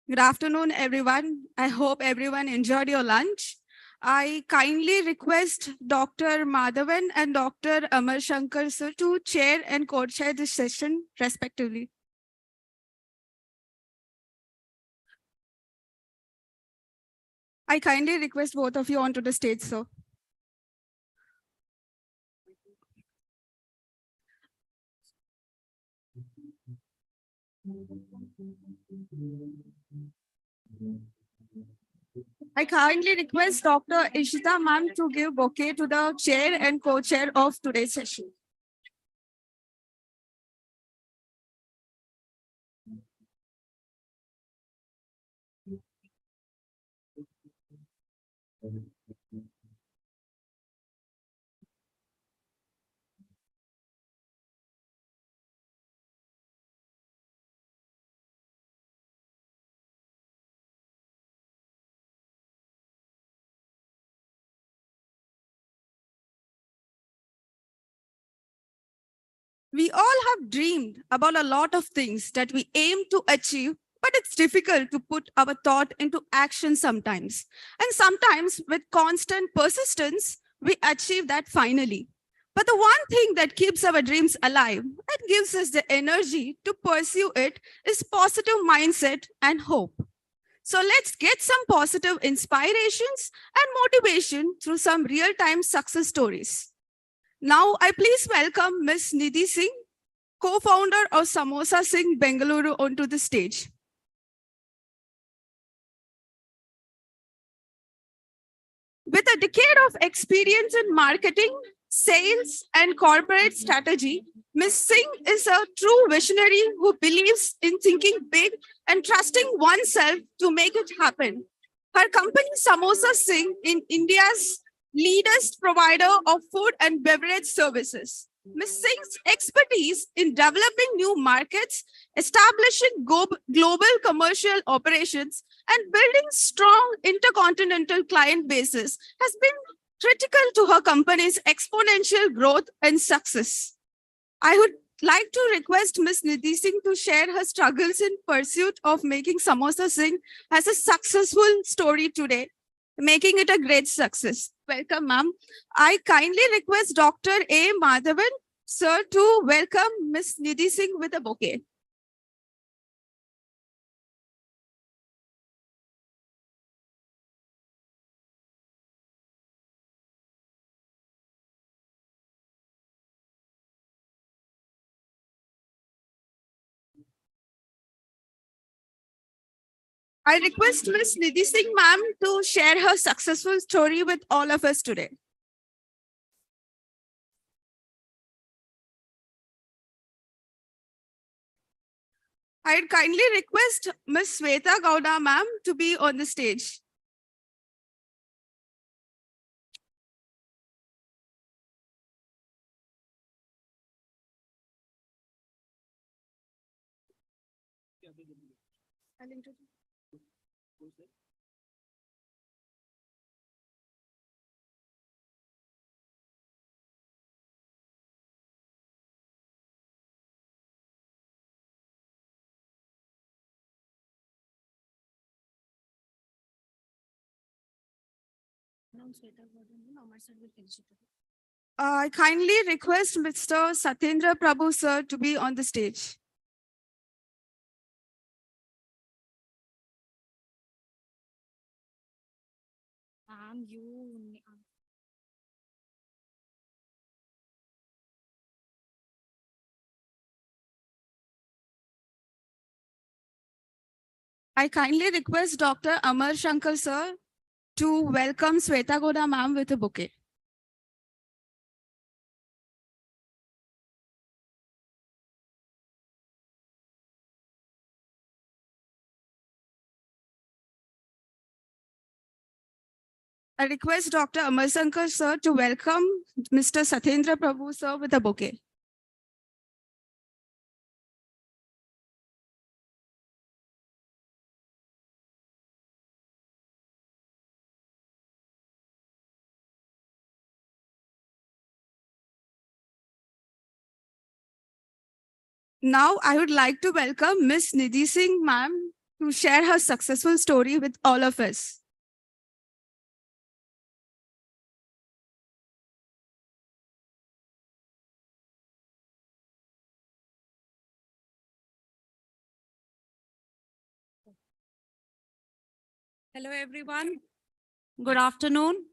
[SPEAKER 6] Good afternoon, everyone. I hope everyone enjoyed your lunch. I kindly request Dr. Madhavan and Dr. Amar Shankar sir to chair and co-chair this session respectively. I kindly request both of you onto the stage, sir. I kindly request Dr. Ishita ma'am to give bouquet to the chair and co-chair of today's session. We all have dreamed about a lot of things that we aim to achieve, but it's difficult to put our thought into action sometimes. And sometimes, with constant persistence, we achieve that finally. But the one thing that keeps our dreams alive and gives us the energy to pursue it is positive mindset and hope. So let's get some positive inspirations and motivation through some real-time success stories. Now, I please welcome Ms. Nidhi Singh, co-founder of Samosa Singh Bengaluru, onto the stage. With a decade of experience in marketing, sales, and corporate strategy, Ms. Singh is a true visionary who believes in thinking big and trusting oneself to make it happen. Her company, Samosa Singh, is India's leadest provider of food and beverage services. Ms. Singh's expertise in developing new markets, establishing global commercial operations, and building strong intercontinental client bases has been critical to her company's exponential growth and success. I would like to request Ms. Nidhi Singh to share her struggles in pursuit of making Samosa Singh as a successful story today, making it a great success. Welcome, ma'am. I kindly request Dr. A. Madhavan, sir, to welcome Ms. Nidhi Singh with a bouquet. I request Ms. Nidhi Singh, ma'am, to share her successful story with all of us today. I'd kindly request Ms. Sweta Gowda, ma'am, to be on the stage. I kindly request Mr. Satyendra Prabhu sir to be on the stage. I kindly request Dr. Amar Shankar sir to welcome Sweta Goda ma'am with a bouquet. I request Dr. Amar Shankar sir to welcome Mr. Satyendra Prabhu sir with a bouquet. Now I would like to welcome Miss Nidhi Singh ma'am to share her successful story with all of us.
[SPEAKER 19] Hello, everyone. Good afternoon.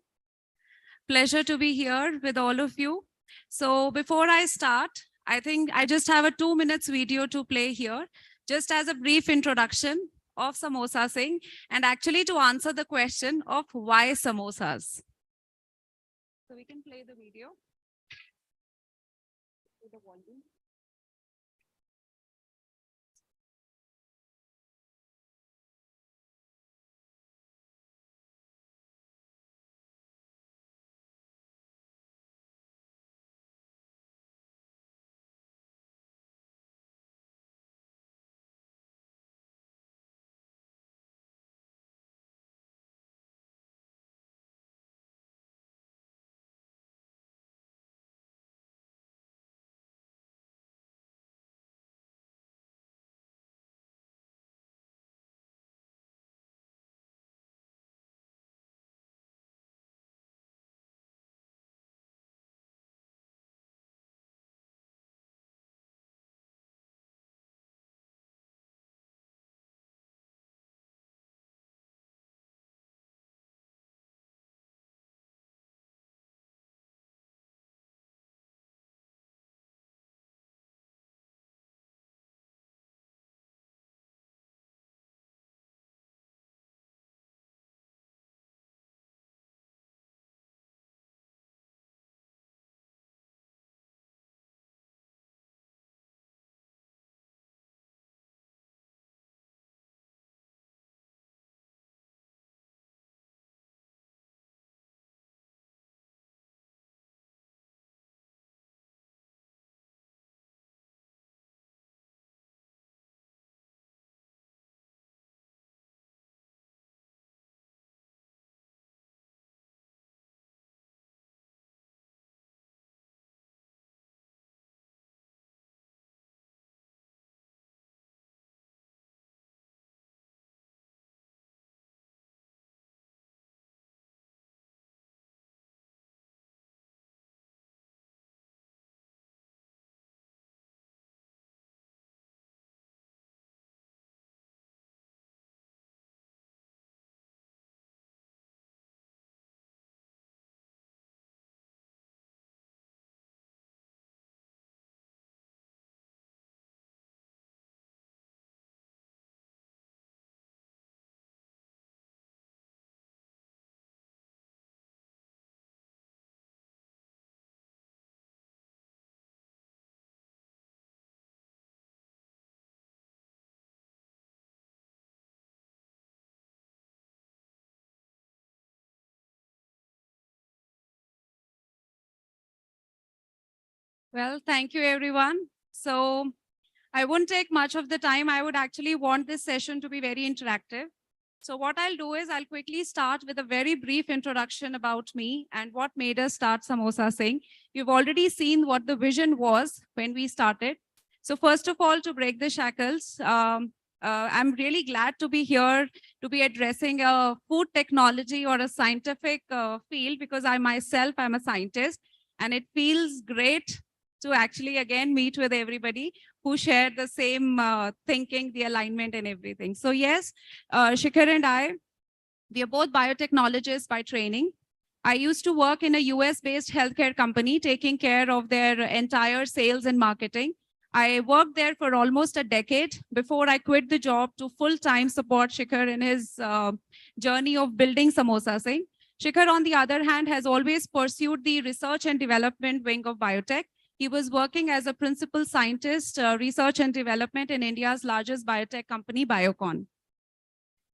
[SPEAKER 19] Pleasure to be here with all of you. So before I start, I think I just have a 2 minutes video to play here, just as a brief introduction of Samosa Singh and actually to answer the question of why samosas. So we can play the video. The volume. Well, thank you, everyone. So I won't take much of the time. I would actually want this session to be very interactive. So what I'll do is I'll quickly start with a very brief introduction about me and what made us start Samosa Singh. You've already seen what the vision was when we started. So first of all, to break the shackles, I'm really glad to be here to be addressing a food technology or a scientific field, because I myself am a scientist, and it feels great to actually again meet with everybody who share the same thinking, the alignment and everything. So yes, Shikhar and I, we are both biotechnologists by training. I used to work in a US-based healthcare company taking care of their entire sales and marketing. I worked there for almost a decade before I quit the job to full-time support Shikhar in his journey of building Samosa Singh. Shikhar, on the other hand, has always pursued the research and development wing of biotech. He was working as a principal scientist, research and development in India's largest biotech company, Biocon.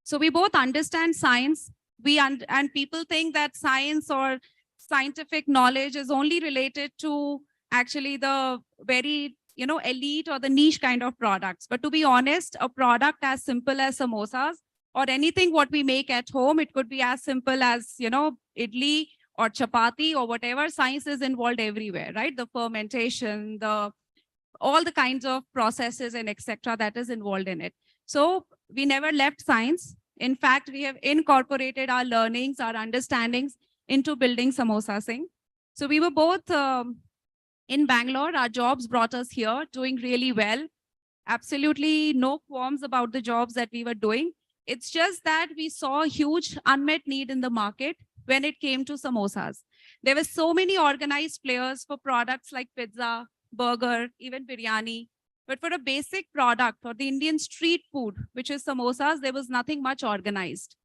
[SPEAKER 19] So we both understand science. And people think that science or scientific knowledge is only related to actually the very elite or the niche kind of products. But to be honest, a product as simple as samosas or anything what we make at home, it could be as simple as, idli or chapati or whatever. Science is involved everywhere, right? The fermentation, all the kinds of processes and etc. that is involved in it. So we never left science. In fact, we have incorporated our learnings, our understandings into building Samosa Singh. So we were both in Bangalore. Our jobs brought us here, doing really well. Absolutely no qualms about the jobs that we were doing. It's just that we saw a huge unmet need in the market when it came to samosas. There were so many organized players for products like pizza, burger, even biryani. But for a basic product or the Indian street food, which is samosas, there was nothing much organized.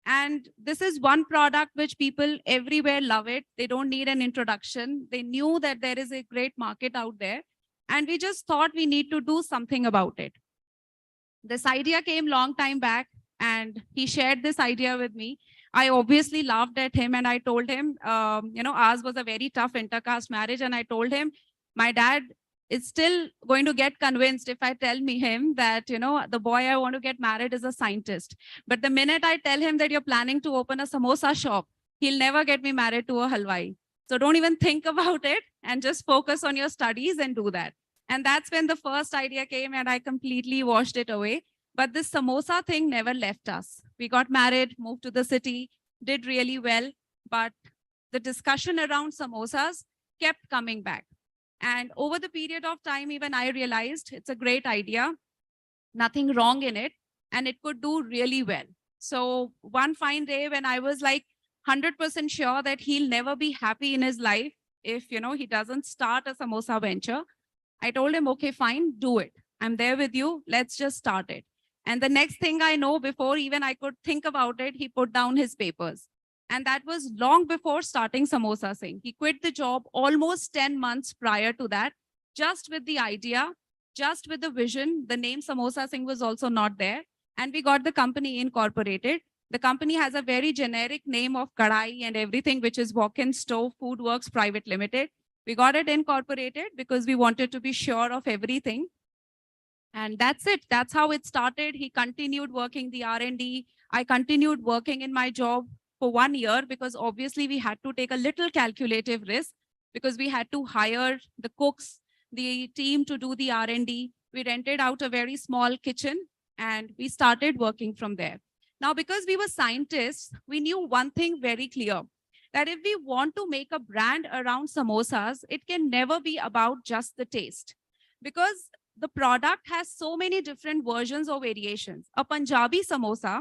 [SPEAKER 19] And this is one product which people everywhere love it. They don't need an introduction. They knew that there is a great market out there. And we just thought we need to do something about it. This idea came long time back, and he shared this idea with me. I obviously laughed at him, and I told him, ours was a very tough intercaste marriage. And I told him, my dad is still going to get convinced if I tell him that, the boy I want to get married is a scientist. But the minute I tell him that you're planning to open a samosa shop, he'll never get me married to a halwai. So don't even think about it and just focus on your studies and do that. And that's when the first idea came, and I completely washed it away. But this samosa thing never left us. We got married, moved to the city, did really well. But the discussion around samosas kept coming back. And over the period of time, even I realized it's a great idea, nothing wrong in it, and it could do really well. So one fine day when I was like 100% sure that he'll never be happy in his life if, he doesn't start a samosa venture, I told him, okay, fine, do it. I'm there with you. Let's just start it. And the next thing I know, before even I could think about it, he put down his papers. And that was long before starting Samosa Singh. He quit the job almost 10 months prior to that, just with the idea, just with the vision. The name Samosa Singh was also not there. And we got the company incorporated. The company has a very generic name of Kadai and everything, which is Walk-in Stove Food Works Private Limited. We got it incorporated because we wanted to be sure of everything. And that's it. That's how it started. He continued working the R&D. I continued working in my job for 1 year, because obviously we had to take a little calculative risk, because we had to hire the cooks, the team to do the R&D. We rented out a very small kitchen and we started working from there. Now, because we were scientists, we knew one thing very clear, that if we want to make a brand around samosas, it can never be about just the taste, because the product has so many different versions or variations. A Punjabi samosa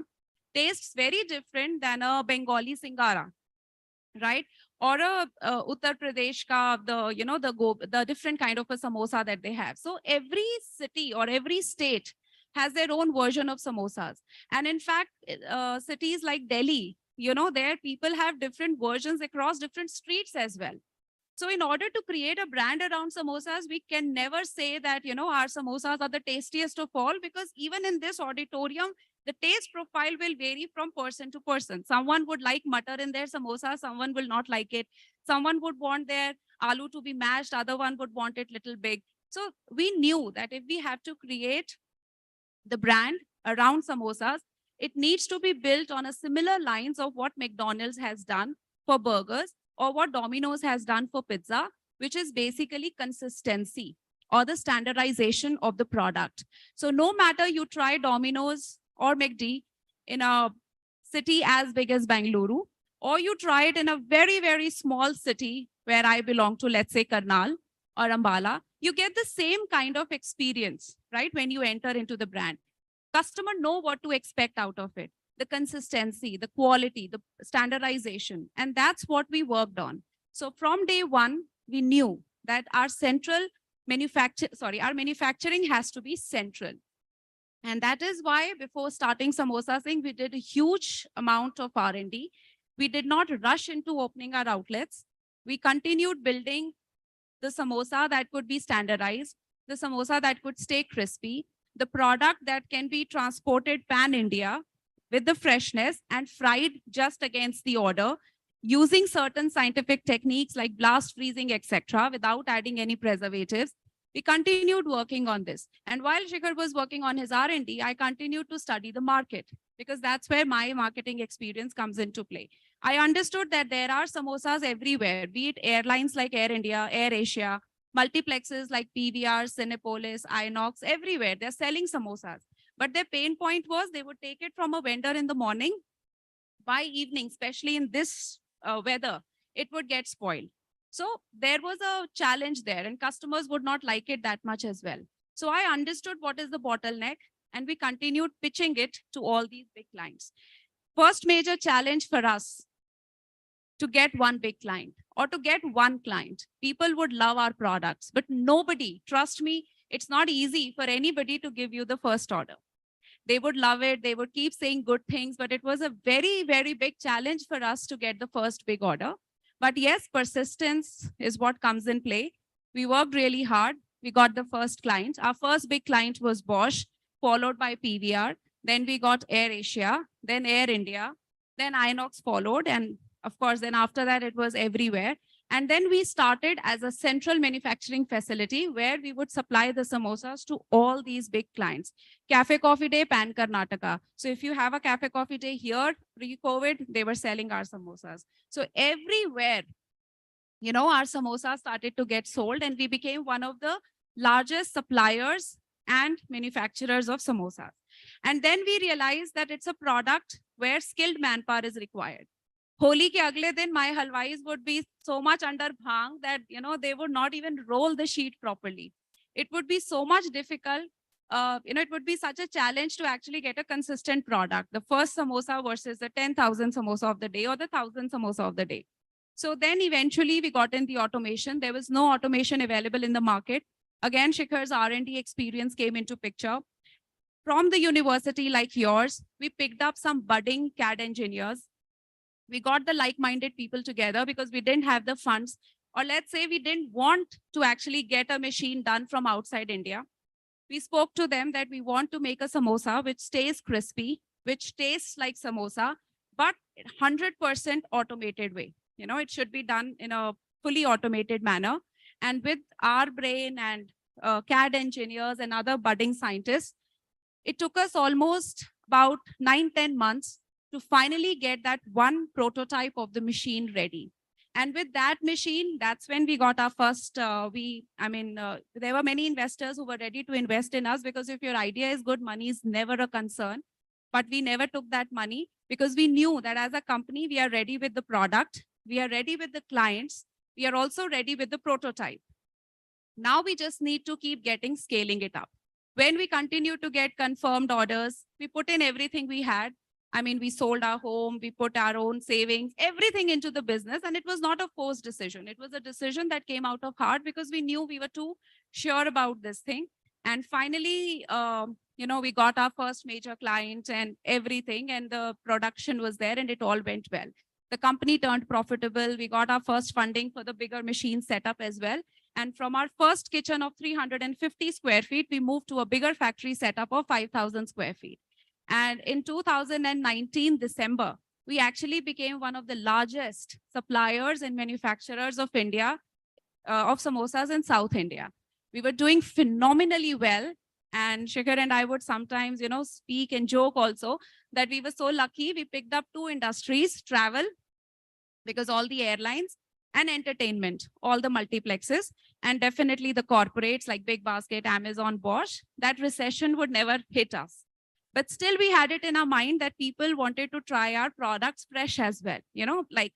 [SPEAKER 19] tastes very different than a Bengali singara, right? Or a Uttar Pradesh ka, the different kind of a samosa that they have. So every city or every state has their own version of samosas. And in fact, cities like Delhi, there people have different versions across different streets as well. So in order to create a brand around samosas, we can never say that, our samosas are the tastiest of all, because even in this auditorium, the taste profile will vary from person to person. Someone would like mutter in their samosa, someone will not like it. Someone would want their aloo to be mashed, other one would want it little big. So we knew that if we have to create the brand around samosas, it needs to be built on a similar lines of what McDonald's has done for burgers or what Domino's has done for pizza, which is basically consistency or the standardization of the product. So no matter you try Domino's or McD in a city as big as Bengaluru, or you try it in a very, very small city where I belong to, let's say Karnal or Ambala, you get the same kind of experience, right? When you enter into the brand, customer know what to expect out of it, the consistency, the quality, the standardization. And that's what we worked on. So from day one, we knew that our manufacturing has to be central. And that is why before starting Samosa Singh, we did a huge amount of R&D. We did not rush into opening our outlets. We continued building the samosa that could be standardized, the samosa that could stay crispy, the product that can be transported pan-India with the freshness and fried just against the order, using certain scientific techniques like blast freezing, etc., without adding any preservatives. We continued working on this. And while Shikhar was working on his R&D, I continued to study the market because that's where my marketing experience comes into play. I understood that there are samosas everywhere, be it airlines like Air India, Air Asia, multiplexes like PVR, Cinepolis, Inox, everywhere. They're selling samosas. But their pain point was they would take it from a vendor in the morning. By evening, especially in this weather, it would get spoiled. So there was a challenge there and customers would not like it that much as well. So I understood what is the bottleneck and we continued pitching it to all these big clients. First major challenge for us to get one big client or to get one client. People would love our products, but nobody, trust me, it's not easy for anybody to give you the first order. They would love it. They would keep saying good things, but it was a very, very big challenge for us to get the first big order. But yes, persistence is what comes in play. We worked really hard. We got the first client. Our first big client was Bosch, followed by PVR. Then we got Air Asia, then Air India, then Inox followed. And of course, then after that, it was everywhere. And then we started as a central manufacturing facility where we would supply the samosas to all these big clients. Cafe Coffee Day, Pan Karnataka. So if you have a Cafe Coffee Day here, pre-COVID, they were selling our samosas. So everywhere, you know, our samosas started to get sold and we became one of the largest suppliers and manufacturers of samosas. And then we realized that it's a product where skilled manpower is required. Holi ke agle din, my halwais would be so much under bhang that, you know, they would not even roll the sheet properly. It would be so much difficult. It would be such a challenge to actually get a consistent product. The first samosa versus the 10,000 samosa of the day or the 1,000 samosa of the day. So then eventually we got in the automation. There was no automation available in the market. Again, Shikhar's R&D experience came into picture. From the university like yours, we picked up some budding CAD engineers. We got the like-minded people together because we didn't have the funds, or let's say we didn't want to actually get a machine done from outside India. We spoke to them that we want to make a samosa which stays crispy, which tastes like samosa, but 100% automated way. You know, it should be done in a fully automated manner. And with our brain and CAD engineers and other budding scientists, it took us almost about 9-10 months to finally get that one prototype of the machine ready. And with that machine, that's when we got our first, there were many investors who were ready to invest in us because if your idea is good, money is never a concern. But we never took that money because we knew that as a company, we are ready with the product, we are ready with the clients, we are also ready with the prototype. Now we just need to keep scaling it up. When we continue to get confirmed orders, we put in everything we had. I mean, we sold our home, we put our own savings, everything into the business. And it was not a forced decision. It was a decision that came out of heart because we knew we were too sure about this thing. And finally, we got our first major client and everything, and the production was there and it all went well. The company turned profitable. We got our first funding for the bigger machine setup as well. And from our first kitchen of 350 square feet, we moved to a bigger factory setup of 5,000 square feet. And in 2019, December, we actually became one of the largest suppliers and manufacturers of India, of samosas in South India. We were doing phenomenally well. And Shikhar and I would sometimes, speak and joke also that we were so lucky. We picked up two industries, travel, because all the airlines, and entertainment, all the multiplexes, and definitely the corporates like Big Basket, Amazon, Bosch, that recession would never hit us. But still we had it in our mind that people wanted to try our products fresh as well, like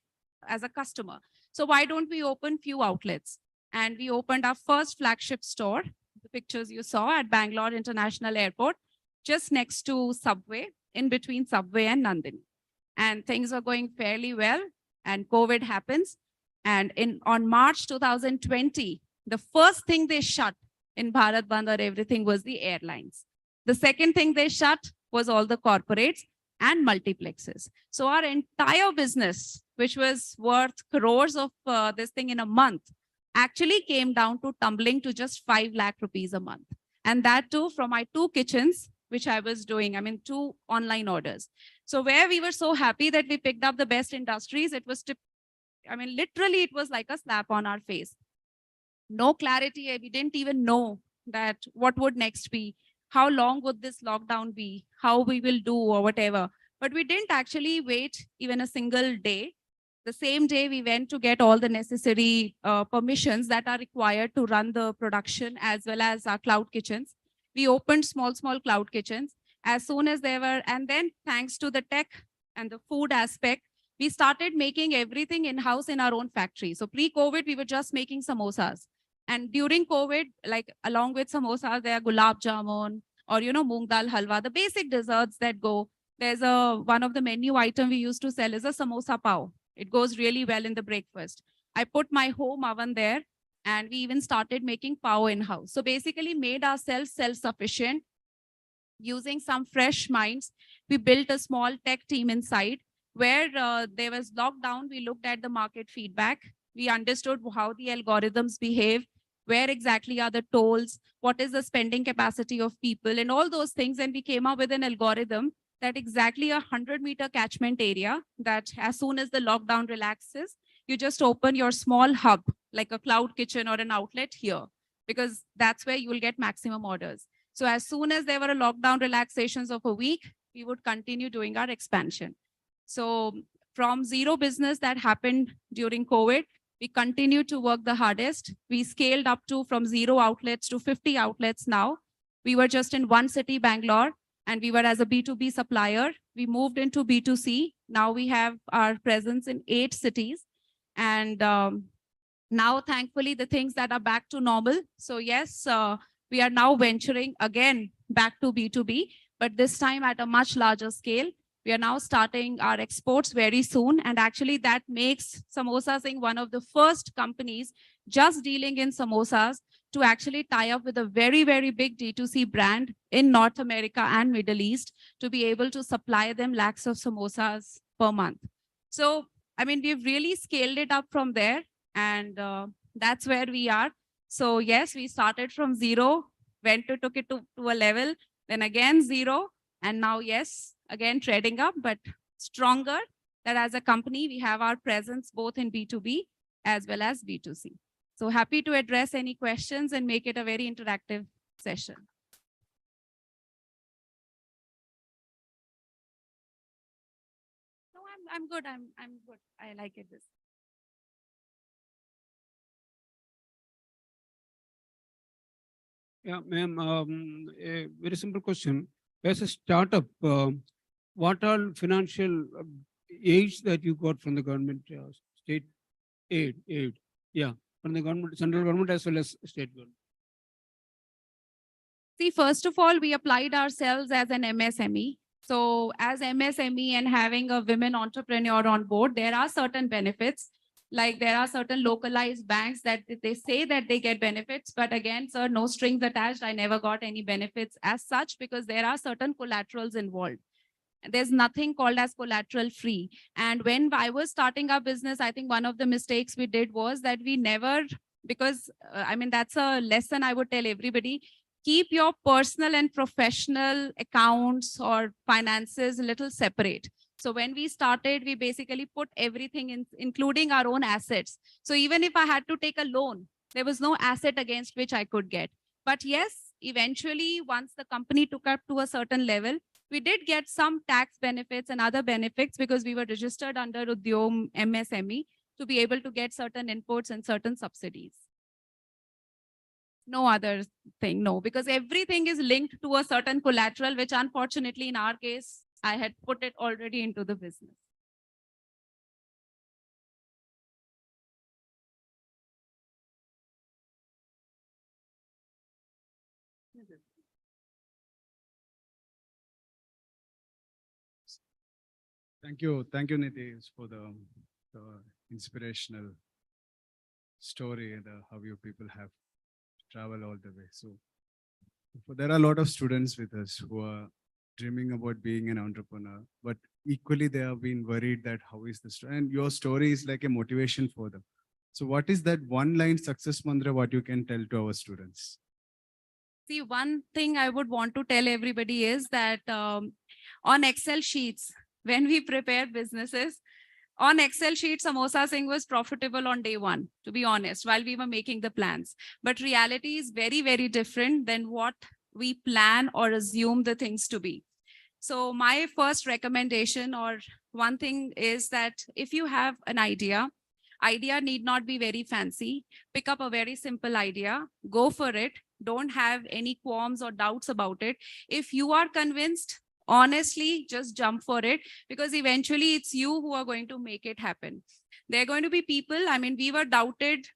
[SPEAKER 19] as a customer. So why don't we open few outlets? And we opened our first flagship store, the pictures you saw at Bangalore International Airport, just next to Subway, in between Subway and Nandini. And things are going fairly well, and COVID happens. And on March 2020, the first thing they shut in Bharat Bandh or everything was the airlines. The second thing they shut was all the corporates and multiplexes. So our entire business, which was worth crores of this thing in a month, actually came down to tumbling to just 5 lakh rupees a month. And that too from my 2 kitchens, which I was doing, 2 online orders. So where we were so happy that we picked up the best industries, it was, literally it was like a slap on our face. No clarity. We didn't even know that what would next be, how long would this lockdown be, how we will do or whatever. But we didn't actually wait even a single day. The same day we went to get all the necessary permissions that are required to run the production as well as our cloud kitchens. We opened small cloud kitchens as soon as they were, and then thanks to the tech and the food aspect, we started making everything in-house in our own factory. So pre-COVID, we were just making samosas. And during COVID, like along with samosas, there are gulab jamun or, moong dal halwa, the basic desserts that go. There's one of the menu item we used to sell is a samosa pav. It goes really well in the breakfast. I put my home oven there, and we even started making pav in-house. So basically made ourselves self-sufficient using some fresh minds. We built a small tech team inside where there was lockdown. We looked at the market feedback. We understood how the algorithms behave, where exactly are the tolls, what is the spending capacity of people and all those things. And we came up with an algorithm that exactly 100-meter catchment area that as soon as the lockdown relaxes, you just open your small hub, like a cloud kitchen or an outlet here, because that's where you will get maximum orders. So as soon as there were a lockdown relaxations of a week, we would continue doing our expansion. So from zero business that happened during COVID, we continued to work the hardest. We scaled up to from 0 outlets to 50 outlets now. We were just in one city, Bangalore, and we were as a B2B supplier. We moved into B2C. Now we have our presence in 8 cities. And now, thankfully, the things that are back to normal. So yes, we are now venturing again back to B2B, but this time at a much larger scale. We are now starting our exports very soon. And actually that makes Samosa Singh one of the first companies just dealing in samosas to actually tie up with a very, very big D2C brand in North America and Middle East to be able to supply them lakhs of samosas per month. So, we've really scaled it up from there, and that's where we are. So yes, we started from 0, took it to a level, then again 0, and now yes, again trading up, but stronger, that as a company, we have our presence both in B2B as well as B2C. So happy to address any questions and make it a very interactive session. No, I'm good. I'm good. I like it this.
[SPEAKER 9] Yeah, ma'am, a very simple question. As a startup, what are financial aids that you got from the government, state aid? Yeah, from the government, central government as well as state government.
[SPEAKER 19] See, first of all, we applied ourselves as an MSME. So as MSME and having a women entrepreneur on board, there are certain benefits. Like there are certain localized banks that they say that they get benefits, but again, sir, no strings attached. I never got any benefits as such because there are certain collaterals involved. There's nothing called as collateral free. And when I was starting our business, I think one of the mistakes we did was that we never, because that's a lesson I would tell everybody, keep your personal and professional accounts or finances a little separate. So when we started, we basically put everything in, including our own assets. So even if I had to take a loan, there was no asset against which I could get. But yes, eventually, once the company took up to a certain level, we did get some tax benefits and other benefits because we were registered under Udyog MSME to be able to get certain inputs and certain subsidies. No other thing, no, because everything is linked to a certain collateral, which unfortunately in our case, I had put it already into the business.
[SPEAKER 20] Thank you, Nitish, for the inspirational story and how you people have traveled all the way. So there are a lot of students with us who are dreaming about being an entrepreneur, but equally they have been worried that how is this, and your story is like a motivation for them. So what is that one line success mantra what you can tell to our students?
[SPEAKER 19] See, one thing I would want to tell everybody is that on Excel sheets, when we prepare businesses, on Excel sheet, Samosa Singh was profitable on day one, to be honest, while we were making the plans. But reality is very, very different than what we plan or assume the things to be. So my first recommendation or one thing is that if you have an idea need not be very fancy. Pick up a very simple idea, go for it. Don't have any qualms or doubts about it. If you are convinced, honestly, just jump for it, because eventually it's you who are going to make it happen. There are going to be people, I mean, we were doubted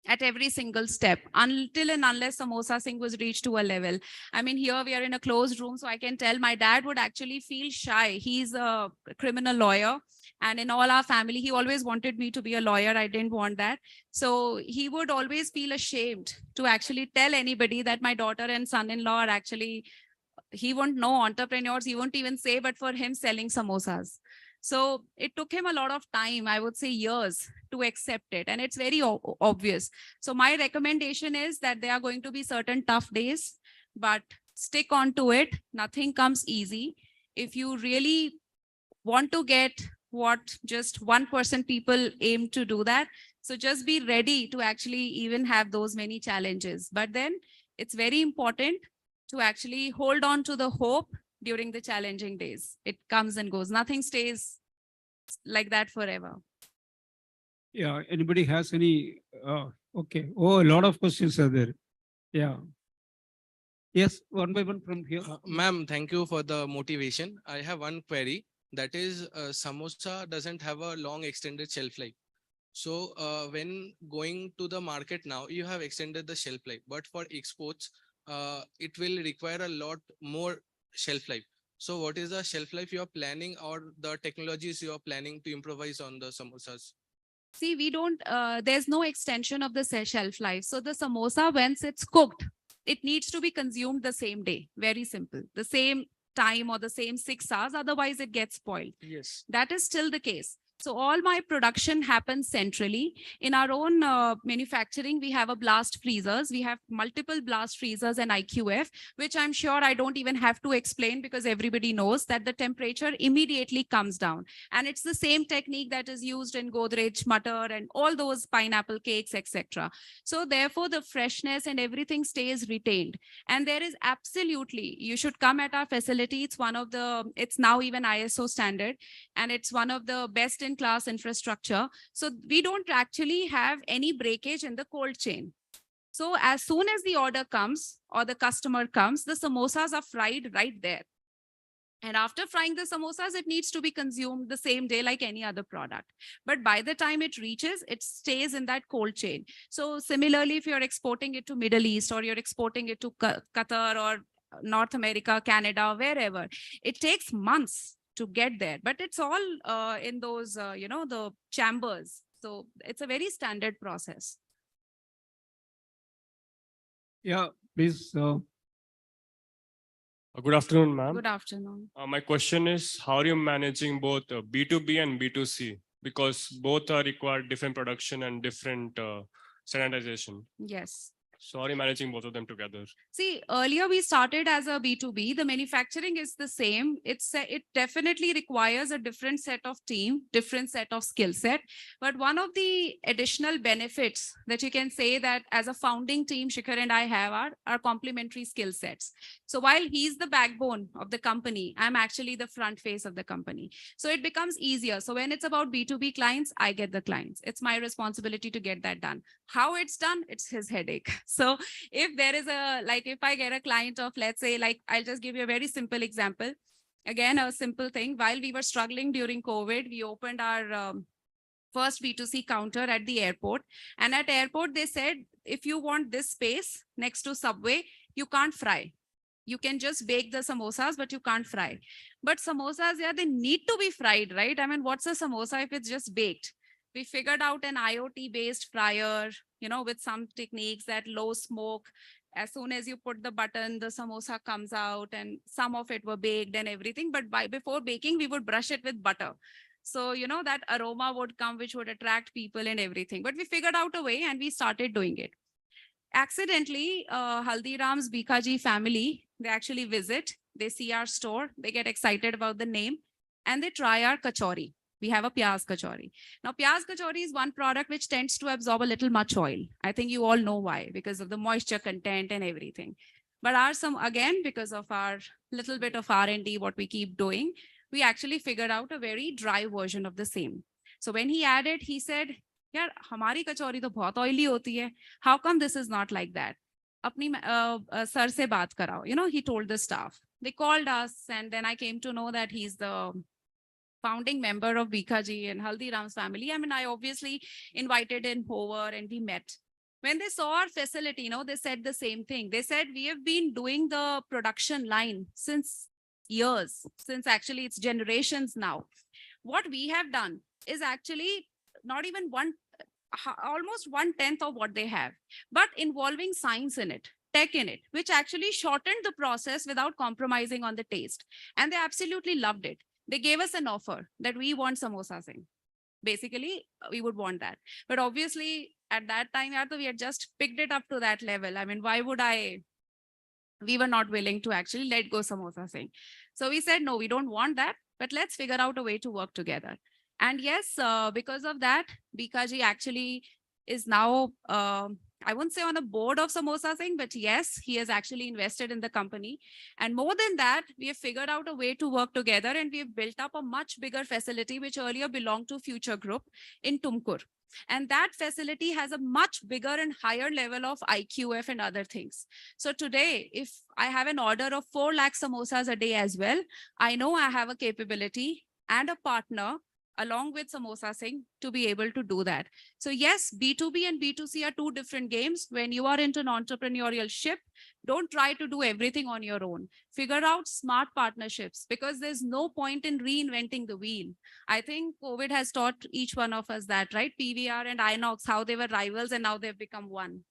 [SPEAKER 19] at every single step until and unless Samosa Singh was reached to a level. I mean, here we are in a closed room, so I can tell my dad would actually feel shy. He's a criminal lawyer, and in all our family, he always wanted me to be a lawyer. I didn't want that. So he would always feel ashamed to actually tell anybody that my daughter and son-in-law are actually, he won't know entrepreneurs, he won't even say, but for him selling samosas. So it took him a lot of time, I would say years, to accept it. And it's very obvious. So my recommendation is that there are going to be certain tough days, but stick on to it. Nothing comes easy. If you really want to get what just 1% people aim to do that, so just be ready to actually even have those many challenges. But then it's very important to actually hold on to the hope during the challenging days. It comes and goes. Nothing stays like that forever.
[SPEAKER 9] Yeah, anybody has any, okay. Oh, a lot of questions are there. Yeah. Yes, one by one from here.
[SPEAKER 21] Ma'am, thank you for the motivation. I have one query. That is, samosa doesn't have a long extended shelf life. So when going to the market now, you have extended the shelf life, but for exports, it will require a lot more shelf life. So what is the shelf life you are planning, or the technologies you are planning to improvise on the samosas?
[SPEAKER 19] See, we don't, there's no extension of the shelf life. So the samosa, once it's cooked, it needs to be consumed the same day. Very simple. The same time or the same 6 hours, otherwise it gets spoiled.
[SPEAKER 21] Yes.
[SPEAKER 19] That is still the case. So all my production happens centrally. In our own manufacturing, we have a blast freezers. We have multiple blast freezers and IQF, which I'm sure I don't even have to explain because everybody knows that the temperature immediately comes down. And it's the same technique that is used in Godrej, Mutter, and all those pineapple cakes, etc. So therefore, the freshness and everything stays retained. And there is absolutely, you should come at our facility. It's one of the, it's now even ISO standard, and it's one of the best in class infrastructure. So we don't actually have any breakage in the cold chain. So as soon as the order comes or the customer comes, the samosas are fried right there. And after frying the samosas, it needs to be consumed the same day like any other product. But by the time it reaches, it stays in that cold chain. So similarly, if you're exporting it to Middle East or you're exporting it to Qatar or North America, Canada, wherever, it takes months to get there, but it's all in those, you know, the chambers. So it's a very standard process.
[SPEAKER 9] Yeah, please.
[SPEAKER 22] Good afternoon, ma'am.
[SPEAKER 19] Good afternoon.
[SPEAKER 22] My question is, how are you managing both B2B and B2C? Because both are required different production and different sanitization.
[SPEAKER 19] Yes.
[SPEAKER 22] So how are you managing both of them together?
[SPEAKER 19] See, earlier we started as a B2B. The manufacturing is the same. It definitely requires a different set of team, different set of skill set. But one of the additional benefits that you can say that as a founding team, Shikhar and I have are complementary skill sets. So while he's the backbone of the company, I'm actually the front face of the company. So it becomes easier. So when it's about B2B clients, I get the clients. It's my responsibility to get that done. How it's done, it's his headache. So if there is if I get a client of, let's say, I'll just give you a very simple example. Again, a simple thing. While we were struggling during COVID, we opened our first B2C counter at the airport. And at airport, they said, if you want this space next to Subway, you can't fry. You can just bake the samosas, but you can't fry. But samosas, yeah, they need to be fried, right? I mean, what's a samosa if it's just baked? We figured out an IoT-based fryer, with some techniques that low smoke. As soon as you put the button, the samosa comes out, and some of it were baked and everything. But before baking, we would brush it with butter. So, that aroma would come, which would attract people and everything. But we figured out a way and we started doing it. Accidentally, Haldiram's Bikaji family, they actually visit, they see our store, they get excited about the name, and they try our kachori. We have a pyaz kachori. Now, pyaz kachori is one product which tends to absorb a little much oil. I think you all know why, because of the moisture content and everything. But again, because of our little bit of R&D, what we keep doing, we actually figured out a very dry version of the same. So when he added, he said, "Yaar, hamari kachori to bahut oily hoti hai. How come this is not like that? Apni sir se baat karao." He told the staff. They called us, and then I came to know that he's the founding member of Bikaji and Haldiram's family. I mean, I obviously invited him over and we met. When they saw our facility, they said the same thing. They said, we have been doing the production line since years, since actually it's generations now. What we have done is actually not even almost 1/10 of what they have, but involving science in it, tech in it, which actually shortened the process without compromising on the taste. And they absolutely loved it. They gave us an offer that we want samosa sing. Basically, we would want that. But obviously, at that time, we had just picked it up to that level. I mean, why would we were not willing to actually let go samosa sing. So we said, no, we don't want that, but let's figure out a way to work together. And yes, because of that, Bikaji actually is now, I won't say on the board of Samosa Singh, but yes, he has actually invested in the company. And more than that, we have figured out a way to work together, and we have built up a much bigger facility, which earlier belonged to Future Group in Tumkur. And that facility has a much bigger and higher level of IQF and other things. So today, if I have an order of 4 lakh samosas a day as well, I know I have a capability and a partner along with Samosa Singh to be able to do that. So yes, B2B and B2C are two different games. When you are into an entrepreneurial ship, don't try to do everything on your own. Figure out smart partnerships, because there's no point in reinventing the wheel. I think COVID has taught each one of us that, right? PVR and Inox, how they were rivals and now they've become one.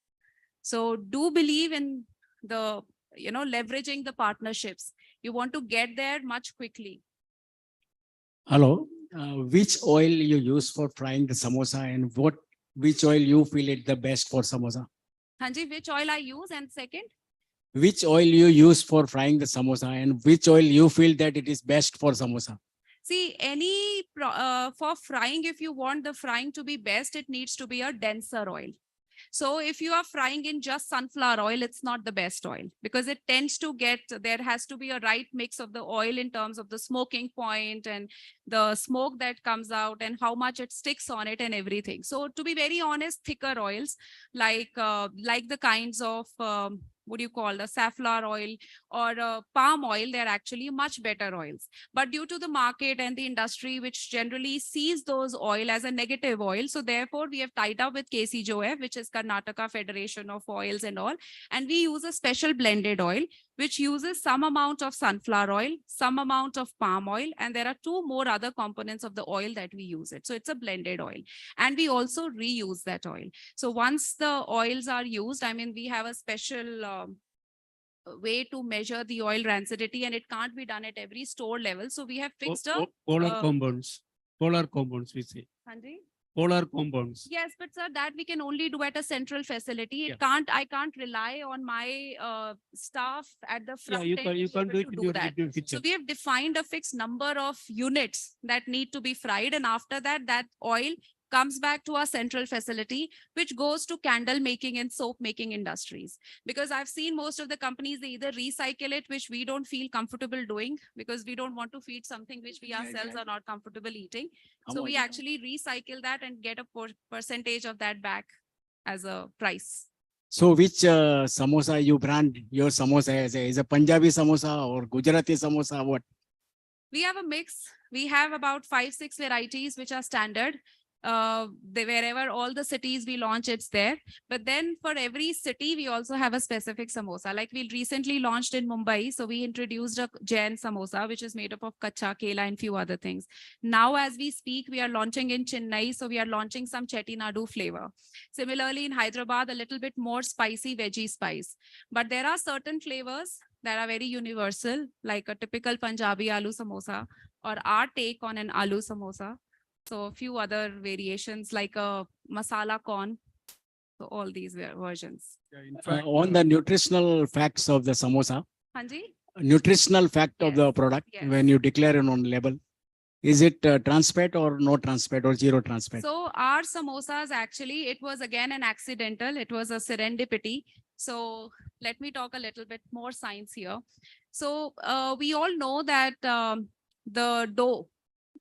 [SPEAKER 19] So do believe in the, leveraging the partnerships. You want to get there much quickly.
[SPEAKER 13] Hello. Which oil you use for frying the samosa, and which oil you feel it the best for samosa?
[SPEAKER 19] Hanji, which oil I use, and second?
[SPEAKER 13] Which oil you use for frying the samosa, and which oil you feel that it is best for samosa?
[SPEAKER 19] See, for frying, if you want the frying to be best, it needs to be a denser oil. So if you are frying in just sunflower oil, it's not the best oil, because it tends to there has to be a right mix of the oil in terms of the smoking point and the smoke that comes out and how much it sticks on it and everything. So to be very honest, thicker oils like the kinds of, the safflower oil or palm oil, they're actually much better oils. But due to the market and the industry, which generally sees those oil as a negative oil, so therefore we have tied up with KCJOF, which is Karnataka Federation of Oils and all, and we use a special blended oil which uses some amount of sunflower oil, some amount of palm oil, and there are 2 more other components of the oil that we use it. So it's a blended oil, and we also reuse that oil. So once the oils are used, we have a special way to measure the oil rancidity, and it can't be done at every store level. So we have fixed
[SPEAKER 9] Polar compounds, we say.
[SPEAKER 19] Hanji?
[SPEAKER 9] polar compounds.
[SPEAKER 19] Yes, but sir, that we can only do at a central facility.
[SPEAKER 9] Yeah.
[SPEAKER 19] I can't rely on my staff at the
[SPEAKER 9] Yeah,
[SPEAKER 19] front
[SPEAKER 9] you
[SPEAKER 19] end
[SPEAKER 9] can,
[SPEAKER 19] to
[SPEAKER 9] you
[SPEAKER 19] be
[SPEAKER 9] can
[SPEAKER 19] able
[SPEAKER 9] do it
[SPEAKER 19] to
[SPEAKER 9] in
[SPEAKER 19] do
[SPEAKER 9] your,
[SPEAKER 19] that.
[SPEAKER 9] in your
[SPEAKER 19] So
[SPEAKER 9] kitchen.
[SPEAKER 19] we have defined a fixed number of units that need to be fried, and after that, that oil comes back to our central facility, which goes to candle making and soap making industries. Because I've seen most of the companies, they either recycle it, which we don't feel comfortable doing because we don't want to feed something which we ourselves are not comfortable eating. So we actually recycle that and get a percentage of that back as a price.
[SPEAKER 13] So which samosa you brand your samosa as? Is a Punjabi samosa or Gujarati samosa? What?
[SPEAKER 19] We have a mix. We have about 5-6 varieties which are standard. Wherever all the cities we launch, it's there. But then for every city, we also have a specific samosa. Like we recently launched in Mumbai. So we introduced a Jain samosa, which is made up of kacha, kela, and few other things. Now, as we speak, we are launching in Chennai. So we are launching some Chettinadu flavor. Similarly, in Hyderabad, a little bit more spicy veggie spice. But there are certain flavors that are very universal, like a typical Punjabi aloo samosa or our take on an aloo samosa. So a few other variations like a masala corn. So all these versions.
[SPEAKER 13] On the nutritional facts of the samosa,
[SPEAKER 19] Hanji?
[SPEAKER 13] nutritional fact of the product
[SPEAKER 19] yes.
[SPEAKER 13] when you declare it on label, is it trans fat or no trans fat or zero trans fat?
[SPEAKER 19] So our samosas, actually, it was again an accidental. It was a serendipity. So let me talk a little bit more science here. So we all know that the dough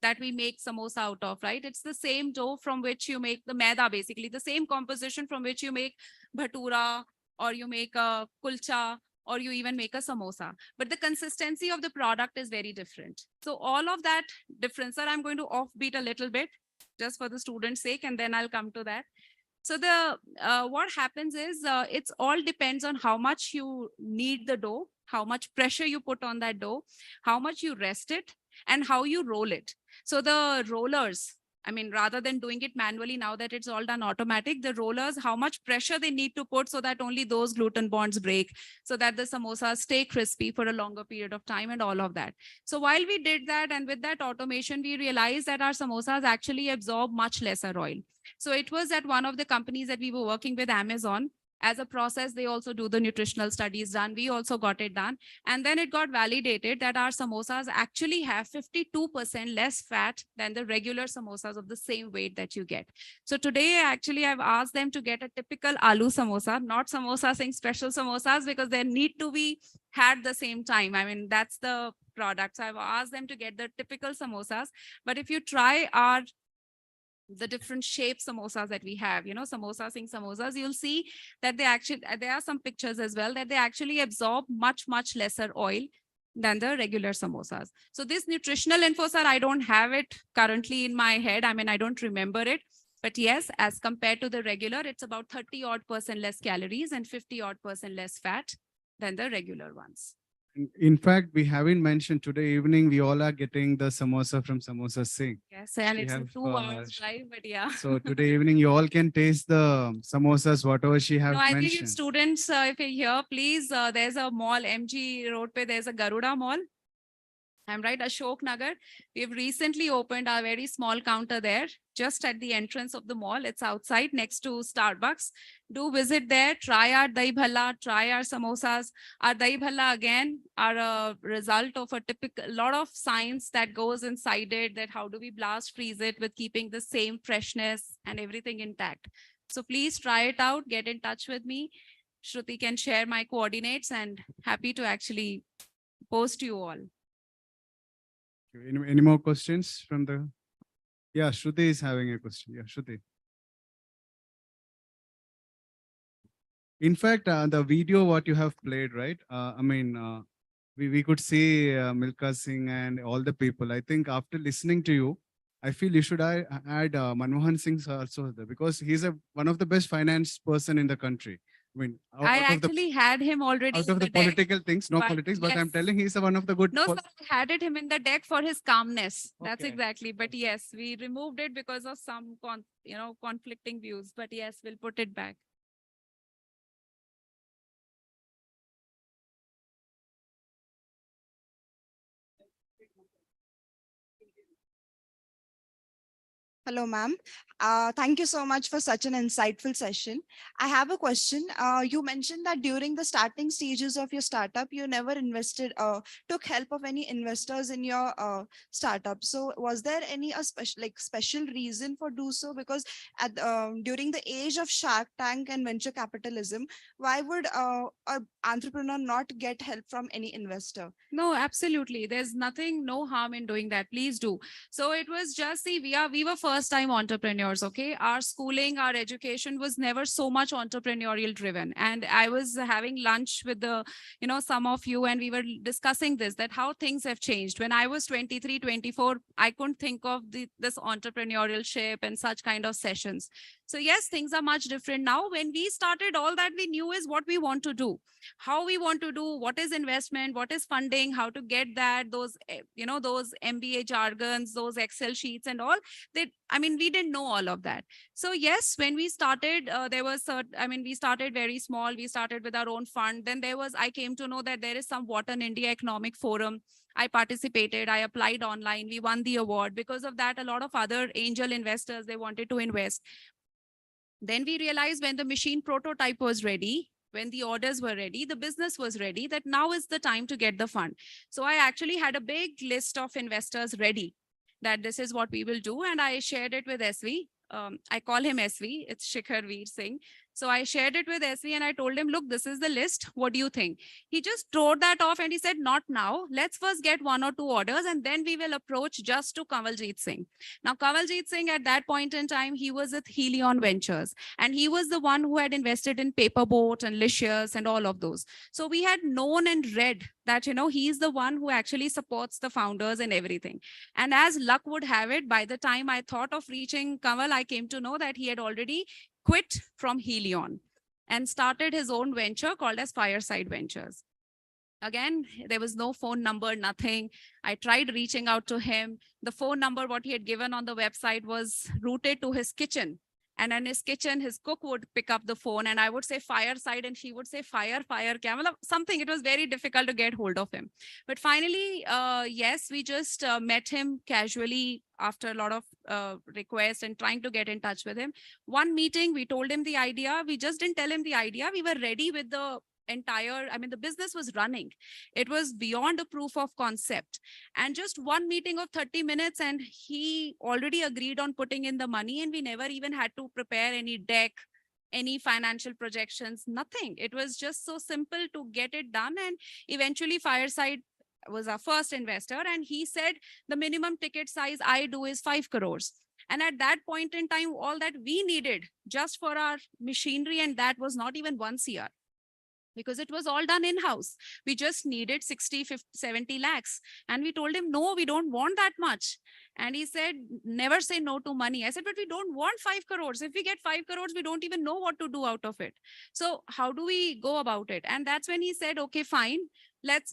[SPEAKER 19] that we make samosa out of, right? It's the same dough from which you make the maida, basically the same composition from which you make bhatura or you make a kulcha or you even make a samosa. But the consistency of the product is very different. So all of that difference, sir, I'm going to offbeat a little bit just for the student's sake, and then I'll come to that. So the what happens is it's all depends on how much you knead the dough, how much pressure you put on that dough, how much you rest it, and how you roll it. So the rollers, I mean, rather than doing it manually, now that it's all done automatic, the rollers, how much pressure they need to put so that only those gluten bonds break, so that the samosas stay crispy for a longer period of time and all of that. So while we did that, and with that automation, we realized that our samosas actually absorb much lesser oil. So it was at one of the companies that we were working with, Amazon. As a process, they also do the nutritional studies done. We also got it done. And then it got validated that our samosas actually have 52% less fat than the regular samosas of the same weight that you get. So today, actually, I've asked them to get a typical aloo samosa, not samosa saying special samosas, because they need to be had the same time. I mean, that's the product. So I've asked them to get the typical samosas. But if you try the different shaped samosas that we have, you know, samosa sing samosas, you'll see that they actually, there are some pictures as well, that they actually absorb much, much lesser oil than the regular samosas. So this nutritional info, sir, I don't have it currently in my head. I mean, I don't remember it. But yes, as compared to the regular, it's about 30% less calories and 50% less fat than the regular ones.
[SPEAKER 20] In fact, we haven't mentioned today evening, we all are getting the samosa from Samosa Singh.
[SPEAKER 19] Yes, and
[SPEAKER 20] She
[SPEAKER 19] it's in
[SPEAKER 20] have,
[SPEAKER 19] 2 hours drive, but yeah.
[SPEAKER 20] So today evening, you all can taste the samosas, whatever she have
[SPEAKER 19] No, I think if
[SPEAKER 20] mentioned.
[SPEAKER 19] students, if you're here, please, there's a mall, MG Road pe, there's a Garuda Mall. I'm right, Ashok Nagar. We've recently opened our very small counter there, just at the entrance of the mall. It's outside next to Starbucks. Do visit there, try our dahi bhalla, try our samosas. Our dahi bhalla, again, are a result of a typical, lot of science that goes inside it, that how do we blast freeze it with keeping the same freshness and everything intact. So please try it out, get in touch with me. Shruti can share my coordinates, and happy to actually post you all.
[SPEAKER 20] Any more questions from the? Yeah, Shruti is having a question. Yeah, Shruti. In fact, the video what you have played, right? I mean, we could see Milka Singh and all the people. I think after listening to you, I feel you should add Manmohan Singh also there, because he's one of the best finance person in the country. I mean,
[SPEAKER 19] I actually had him already
[SPEAKER 20] out
[SPEAKER 19] in
[SPEAKER 20] of the
[SPEAKER 19] deck,
[SPEAKER 20] political things, no
[SPEAKER 19] but
[SPEAKER 20] politics, but I'm
[SPEAKER 19] yes.
[SPEAKER 20] telling he's one of the good.
[SPEAKER 19] No, sir, I had it him in the deck for his calmness. That's
[SPEAKER 20] Okay.
[SPEAKER 19] exactly. But yes, we removed it because of some conflicting views. But yes, we'll put it back.
[SPEAKER 4] Hello, ma'am. Thank you so much for such an insightful session. I have a question. You mentioned that during the starting stages of your startup, you never took help of any investors in your startup. So was there any special reason for do so? Because during the age of Shark Tank and venture capitalism, why would an entrepreneur not get help from any investor?
[SPEAKER 19] No, absolutely. There's nothing, no harm in doing that. Please do. So it was just, see, we were first time entrepreneurs. Okay. Our schooling, our education was never so much entrepreneurial driven. And I was having lunch with some of you, and we were discussing this, that how things have changed. When I was 23, 24, I couldn't think of this entrepreneurialship and such kind of sessions. So yes, things are much different now. When we started, all that we knew is what we want to do, how we want to do, what is investment, what is funding, how to get that, those MBA jargons, those Excel sheets and all. We didn't know all of that. So yes, when we started, we started very small. We started with our own fund. Then I came to know that there is some Wharton India Economic Forum. I participated, I applied online, we won the award. Because of that, a lot of other angel investors, they wanted to invest. Then we realized when the machine prototype was ready, when the orders were ready, the business was ready, that now is the time to get the fund. So I actually had a big list of investors ready, that this is what we will do. And I shared it with SV. I call him SV, it's Shikhar Veer Singh. So I shared it with SV and I told him, look, this is the list. What do you think? He just wrote that off and he said, not now. Let's first get 1 or 2 orders and then we will approach just to Kanwaljit Singh. Now, Kanwaljit Singh at that point in time, he was at Helion Ventures and he was the one who had invested in Paperboat and Licious and all of those. So we had known and read that, he's the one who actually supports the founders and everything. And as luck would have it, by the time I thought of reaching Kanwal, I came to know that he had already quit from Helion and started his own venture called as Fireside Ventures. Again, there was no phone number, nothing. I tried reaching out to him. The phone number, what he had given on the website, was routed to his kitchen. And in his kitchen, his cook would pick up the phone and I would say Fireside and she would say fire, camel, something. It was very difficult to get hold of him. But finally, yes, we just met him casually after a lot of requests and trying to get in touch with him. One meeting, we told him the idea. We just didn't tell him the idea. We were ready with the the business was running. It was beyond a proof of concept. And just one meeting of 30 minutes and he already agreed on putting in the money and we never even had to prepare any deck, any financial projections, nothing. It was just so simple to get it done. And eventually Fireside was our first investor. And he said, the minimum ticket size I do is 5 crores. And at that point in time, all that we needed just for our machinery, and that was not even 1 CR. Because it was all done in-house. We just needed 60, 50, 70 lakhs. And we told him, no, we don't want that much. And he said, never say no to money. I said, but we don't want 5 crores. If we get 5 crores, we don't even know what to do out of it. So how do we go about it? And that's when he said, okay, fine. Let's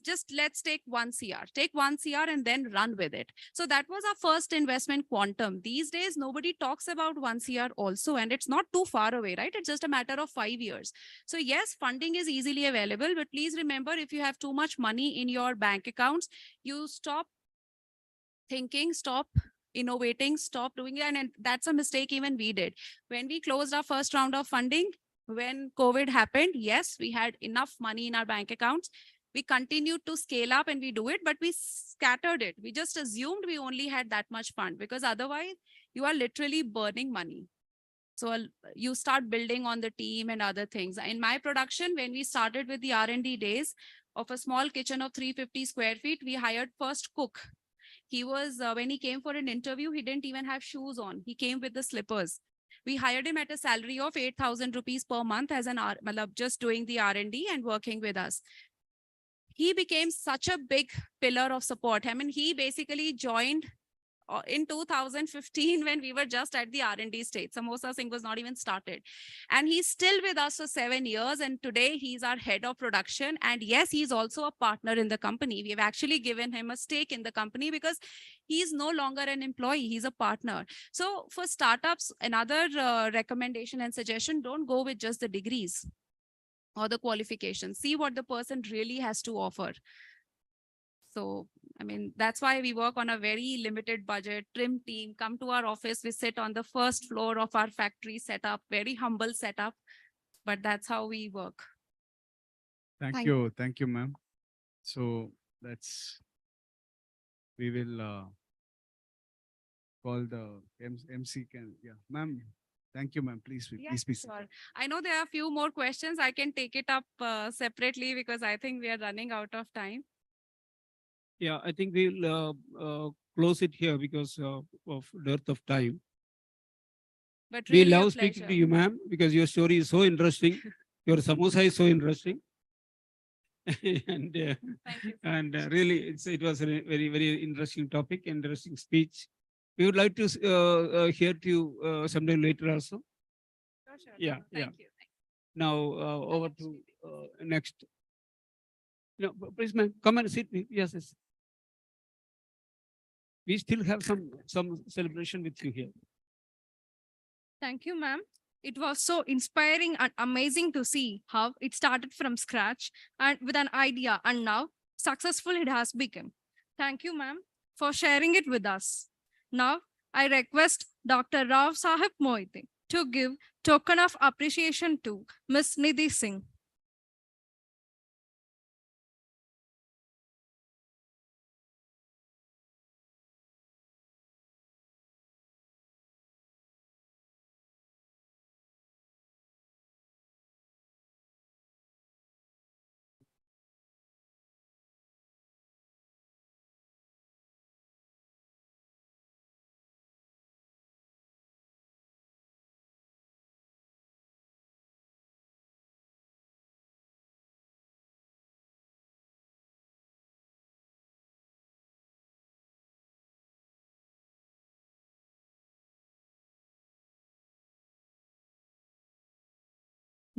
[SPEAKER 19] take 1 CR, take 1 CR and then run with it. So that was our first investment, Quantum. These days, nobody talks about 1 CR also, and it's not too far away, right? It's just a matter of 5 years. So yes, funding is easily available, but please remember, if you have too much money in your bank accounts, you stop thinking, stop innovating, stop doing it. And that's a mistake even we did. When we closed our first round of funding, when COVID happened, yes, we had enough money in our bank accounts. We continued to scale up and we do it, but we scattered it. We just assumed we only had that much fund, because otherwise you are literally burning money. So you start building on the team and other things. In my production, when we started with the R&D days of a small kitchen of 350 square feet, we hired first cook. He was, when he came for an interview, he didn't even have shoes on. He came with the slippers. We hired him at a salary of 8,000 rupees per month as just doing the R&D and working with us. He became such a big pillar of support. He basically joined in 2015 when we were just at the R&D stage. Samosa Singh was not even started. And he's still with us for 7 years. And today he's our head of production. And yes, he's also a partner in the company. We've actually given him a stake in the company because he's no longer an employee. He's a partner. So for startups, another recommendation and suggestion, don't go with just the degrees or the qualifications. See what the person really has to offer. So I mean, that's why we work on a very limited budget, trim team, come to our office, we sit on the first floor of our factory setup, very humble setup, but that's how we work.
[SPEAKER 20] Thank you. Thank you, ma'am. So we will call the MC. Ma'am. Thank you, ma'am. Please be seated.
[SPEAKER 19] Sure. I know there are a few more questions. I can take it up separately because I think we are running out of time.
[SPEAKER 9] Yeah, I think we'll close it here because of dearth of time.
[SPEAKER 19] But
[SPEAKER 9] We
[SPEAKER 19] really a
[SPEAKER 9] love speaking to
[SPEAKER 19] pleasure.
[SPEAKER 9] you, ma'am, because your story is so interesting. Your samosa is so interesting. and really, it was a very, very interesting topic, interesting speech. We would like to hear to you sometime later also.
[SPEAKER 19] Sure.
[SPEAKER 9] Yeah, yeah.
[SPEAKER 19] Thank you.
[SPEAKER 9] Now over to next. No, please, ma'am, come and sit. Yes, yes. We still have some celebration with you here.
[SPEAKER 1] Thank you, ma'am. It was so inspiring and amazing to see how it started from scratch and with an idea, and now successful it has become. Thank you, ma'am, for sharing it with us. Now, I request Dr. Rao Sahib Moite to give token of appreciation to Ms. Nidhi Singh.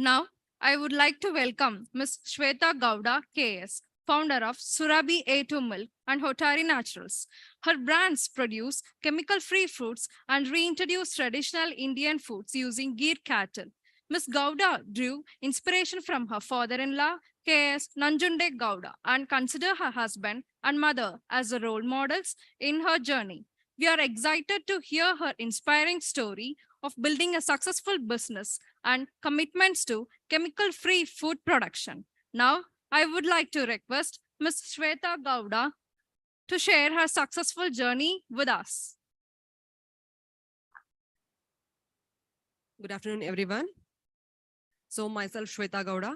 [SPEAKER 1] Now, I would like to welcome Ms. Shweta Gowda, KS, founder of Surabhi A2 Milk and Hotari Naturals. Her brands produce chemical-free fruits and reintroduce traditional Indian foods using Gir cattle. Ms. Gowda drew inspiration from her father-in-law, KS Nanjunde Gowda, and consider her husband and mother as the role models in her journey. We are excited to hear her inspiring story of building a successful business and commitments to chemical-free food production. Now, I would like to request Ms. Shweta Gowda to share her successful journey with us.
[SPEAKER 5] Good afternoon, everyone. So myself, Shweta Gowda.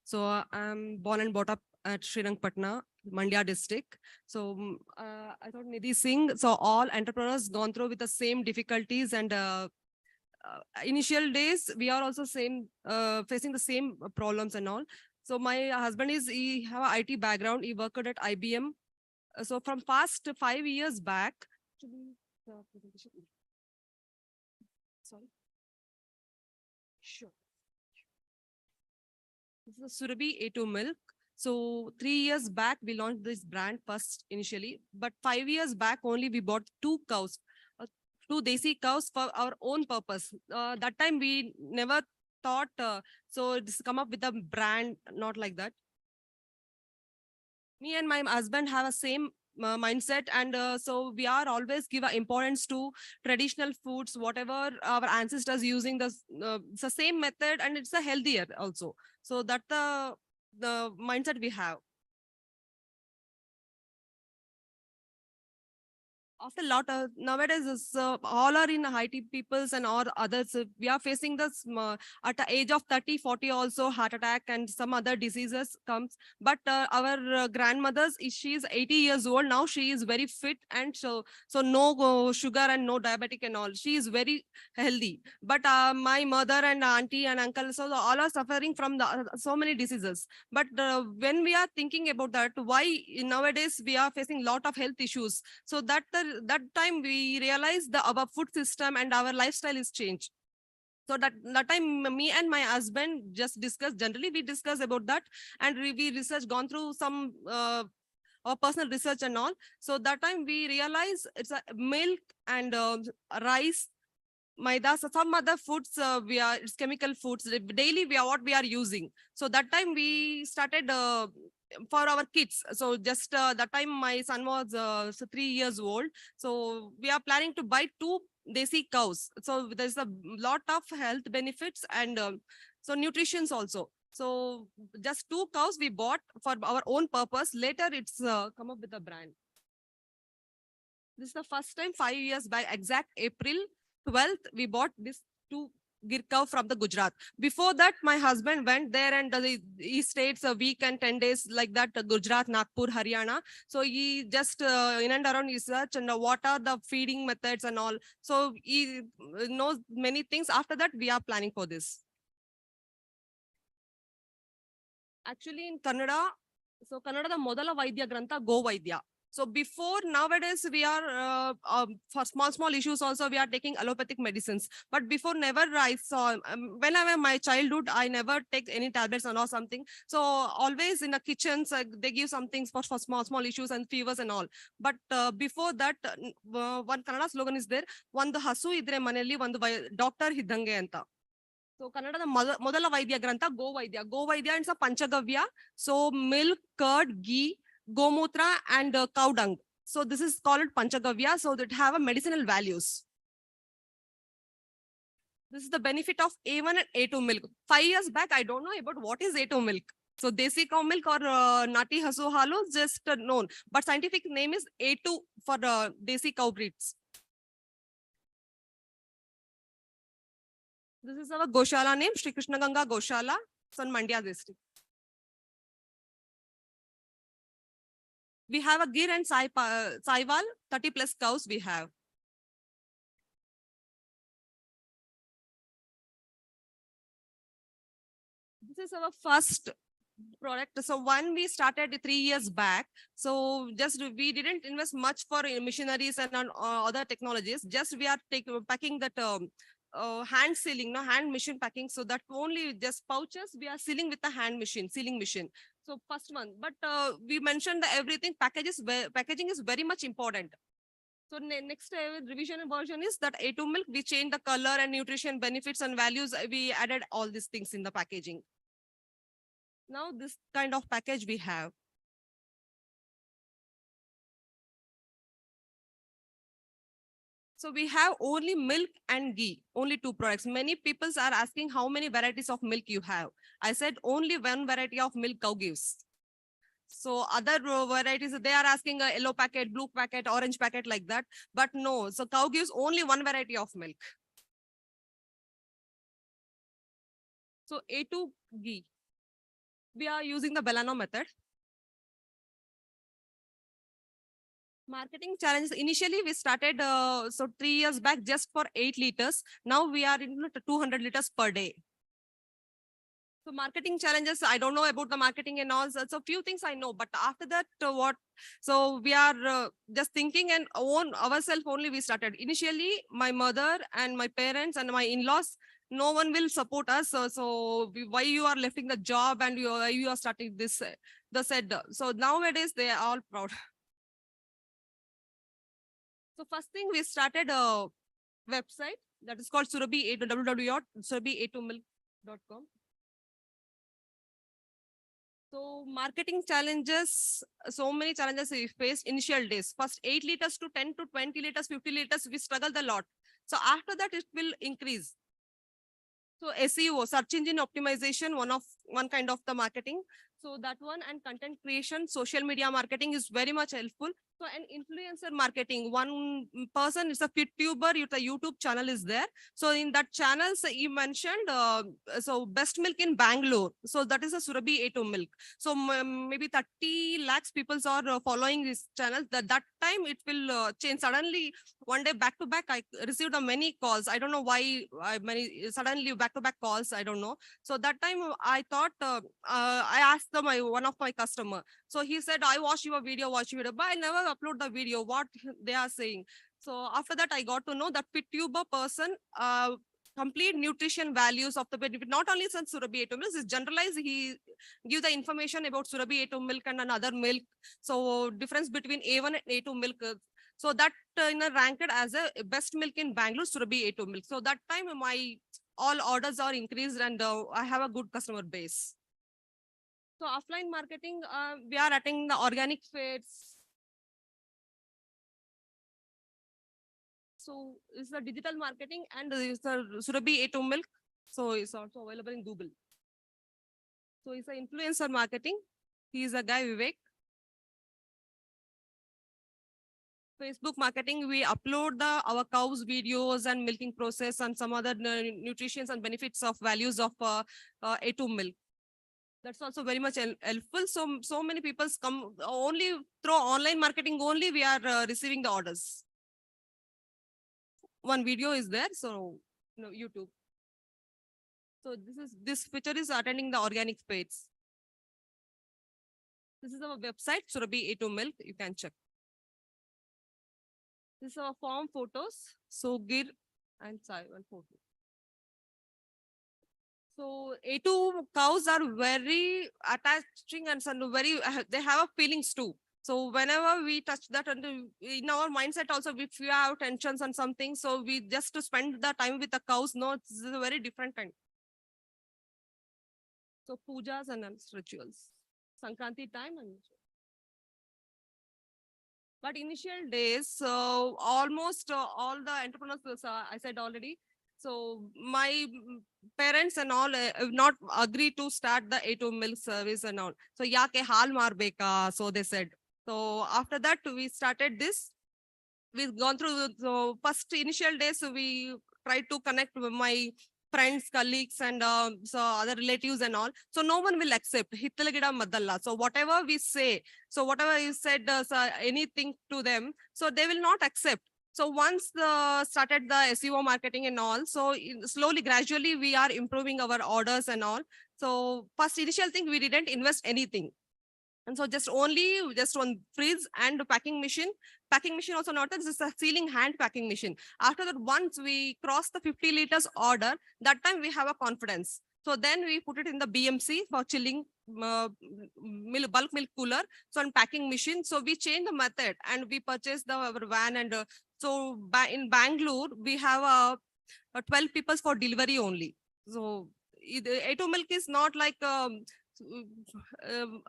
[SPEAKER 5] So I'm born and brought up at Srirangpatna, Mandya district. So I thought Nidhi Singh, so all entrepreneurs gone through with the same difficulties and initial days, we are also facing the same problems and all. So my husband he have an IT background. He worked at IBM. So from past 5 years back, sorry. Sure. This is Surabhi A2 Milk. So 3 years back, we launched this brand first initially, but 5 years back only we bought 2 cows. 2 desi cows for our own purpose. That time we never thought, so this come up with a brand, not like that. Me and my husband have a same mindset, and so we are always give importance to traditional foods, whatever our ancestors using it's the same method and it's a healthier also. So that's the mindset we have. After a lot of nowadays, all are in IT peoples and all others. We are facing this at the age of 30, 40 also heart attack and some other diseases comes. But our grandmothers, she is 80 years old now. She is very fit and so no sugar and no diabetic and all. She is very healthy. But my mother and auntie and uncle, so all are suffering from so many diseases. But when we are thinking about that, why nowadays we are facing lot of health issues. So that time we realized our food system and our lifestyle is changed. So that time me and my husband just discussed, generally we discuss about that, and we research gone through some our personal research and all. So that time we realize it's a milk and rice maida, so some other foods it's chemical foods. Daily what we are using. So that time we started for our kids. So just that time my son was 3 years old. So we are planning to buy 2 desi cows. So there's a lot of health benefits and so nutritions also. So just 2 cows we bought for our own purpose. Later it's come up with a brand. This is the first time 5 years back, exact April 12th, we bought this 2 gir cow from the Gujarat. Before that, my husband went there and he stayed a week and 10 days like that, Gujarat, Nagpur, Haryana. So he just in and around research and what are the feeding methods and all. So he knows many things. After that, we are planning for this. Actually in Kannada, so Kannada the Modala Vaidya Grantha Go Vaidya. So before, nowadays we are for small issues also we are taking allopathic medicines. But before never I saw whenever my childhood I never take any tablets or something. So always in the kitchens they give some things for small issues and fevers and all. But before that one Kannada slogan is there. One the hasu idre maneli one the doctor hiddange anta. So Kannada the Modala Vaidya Grantha Go Vaidya. Go Vaidya is a Panchagavya. So milk, curd, ghee, gomutra and cow dung. So this is called Panchagavya. So that have a medicinal values. This is the benefit of A1 and A2 milk. 5 years back, I don't know about what is A2 milk. So desi cow milk or nati hasu halu just known. But scientific name is A2 for desi cow breeds. This is our Goshala name, Shri Krishna Ganga Goshala, Son Mandya district. We have a Gir and Saiwal, 30 plus cows we have. This is our first product. So one we started 3 years back. So just we didn't invest much for machineries and other technologies. Just we are packing that hand sealing, hand machine packing. So that only just pouches we are sealing with the hand machine, sealing machine. So first one, but we mentioned that everything packaging is very much important. So next revision version is that A2 milk, we changed the color and nutrition benefits and values. We added all these things in the packaging. Now this kind of package we have. So we have only milk and ghee, only 2 products. Many people are asking how many varieties of milk you have. I said only 1 variety of milk cow gives. So other varieties, they are asking a yellow packet, blue packet, orange packet like that. But no, so cow gives only 1 variety of milk. So A2 ghee. We are using the Belano method. Marketing challenges. Initially, we started 3 years back just for 8 liters. Now we are in 200 liters per day. So marketing challenges, I don't know about the marketing and all. So few things I know, but after that, what? So we are just thinking and own ourselves only we started. Initially, my mother and my parents and my in-laws, no one will support us. So why you are leaving the job and you are starting this, the said. So nowadays they are all proud. So first thing we started a website that is called Surabhi www.surabhi82milk.com. So marketing challenges, so many challenges we faced initial days. First 8 liters to 10 to 20 liters, 50 liters, we struggled a lot. So after that, it will increase. So SEO, search engine optimization, one kind of the marketing. So that one and content creation, social media marketing is very much helpful. So an influencer marketing, one person is a fit tuber, the YouTube channel is there. So in that channel, so you mentioned, so best milk in Bangalore. So that is a Surabhi A2 milk. So maybe 30 lakhs people are following this channel. That time it will change. Suddenly, one day back to back, I received many calls. I don't know why suddenly back to back calls. I don't know. So that time I thought, I asked one of my customer. So he said, I watched your video, but I never upload the video, what they are saying. So after that, I got to know that FitTuber person, complete nutrition values of the benefit, not only since Surabhi A2 milk, is generalized. He give the information about Surabhi A2 milk and another milk. So difference between A1 and A2 milk. So that ranked as a best milk in Bangalore, Surabhi A2 milk. So that time my all orders are increased and I have a good customer base. So offline marketing, we are attending the organic fairs. So it's the digital marketing and it's the Surabhi A2 milk. So it's also available in Google. So it's an influencer marketing. He is a guy, Vivek. Facebook marketing, we upload our cows videos and milking process and some other nutrition and benefits of values of A2 milk. That's also very much helpful. So many people come only through online marketing only we are receiving the orders. One video is there, so YouTube. So this picture is attending the organic fairs. This is our website, Surabhi A2 milk. You can check. This is our farm photos. So Gir and Saiwan photo. So A2 cows are very attaching and very, they have feelings too. So whenever we touch that, and in our mindset also, if we have tensions on something, so we just to spend the time with the cows. No, it's a very different time. So pujas and rituals, Sankranti time and. But initial days, so almost all the entrepreneurs, I said already. So my parents and all not agree to start the A2 milk service and all. So yaake hal marbeka, so they said. So after that, we started this. We've gone through the first initial days. So we tried to connect with my friends, colleagues, and so other relatives and all. So no one will accept. Hittalagida madalla. So whatever we say, so whatever you said, anything to them, so they will not accept. So once started the SEO marketing and all, so slowly, gradually, we are improving our orders and all. So first initial thing, we didn't invest anything. And so just one freeze and packing machine. Packing machine also not, this is a sealing hand packing machine. After that, once we cross the 50 liters order, that time we have a confidence. So then we put it in the BMC for chilling bulk milk cooler. So on packing machine. So we change the method and we purchase our van. And so in Bangalore, we have 12 people for delivery only. So A2 milk is not like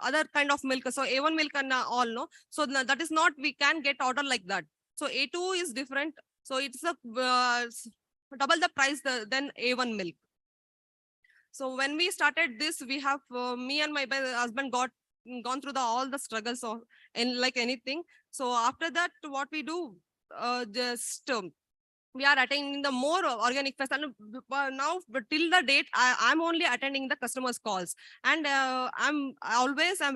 [SPEAKER 5] other kind of milk. So A1 milk and all, no. So that is not, we can get order like that. So A2 is different. So it's a double the price than A1 milk. So when we started this, we have me and my husband gone through all the struggles of and like anything. So after that, what we do, we are attending the more organic fest. And now till the date, I'm only attending the customers' calls. And I'm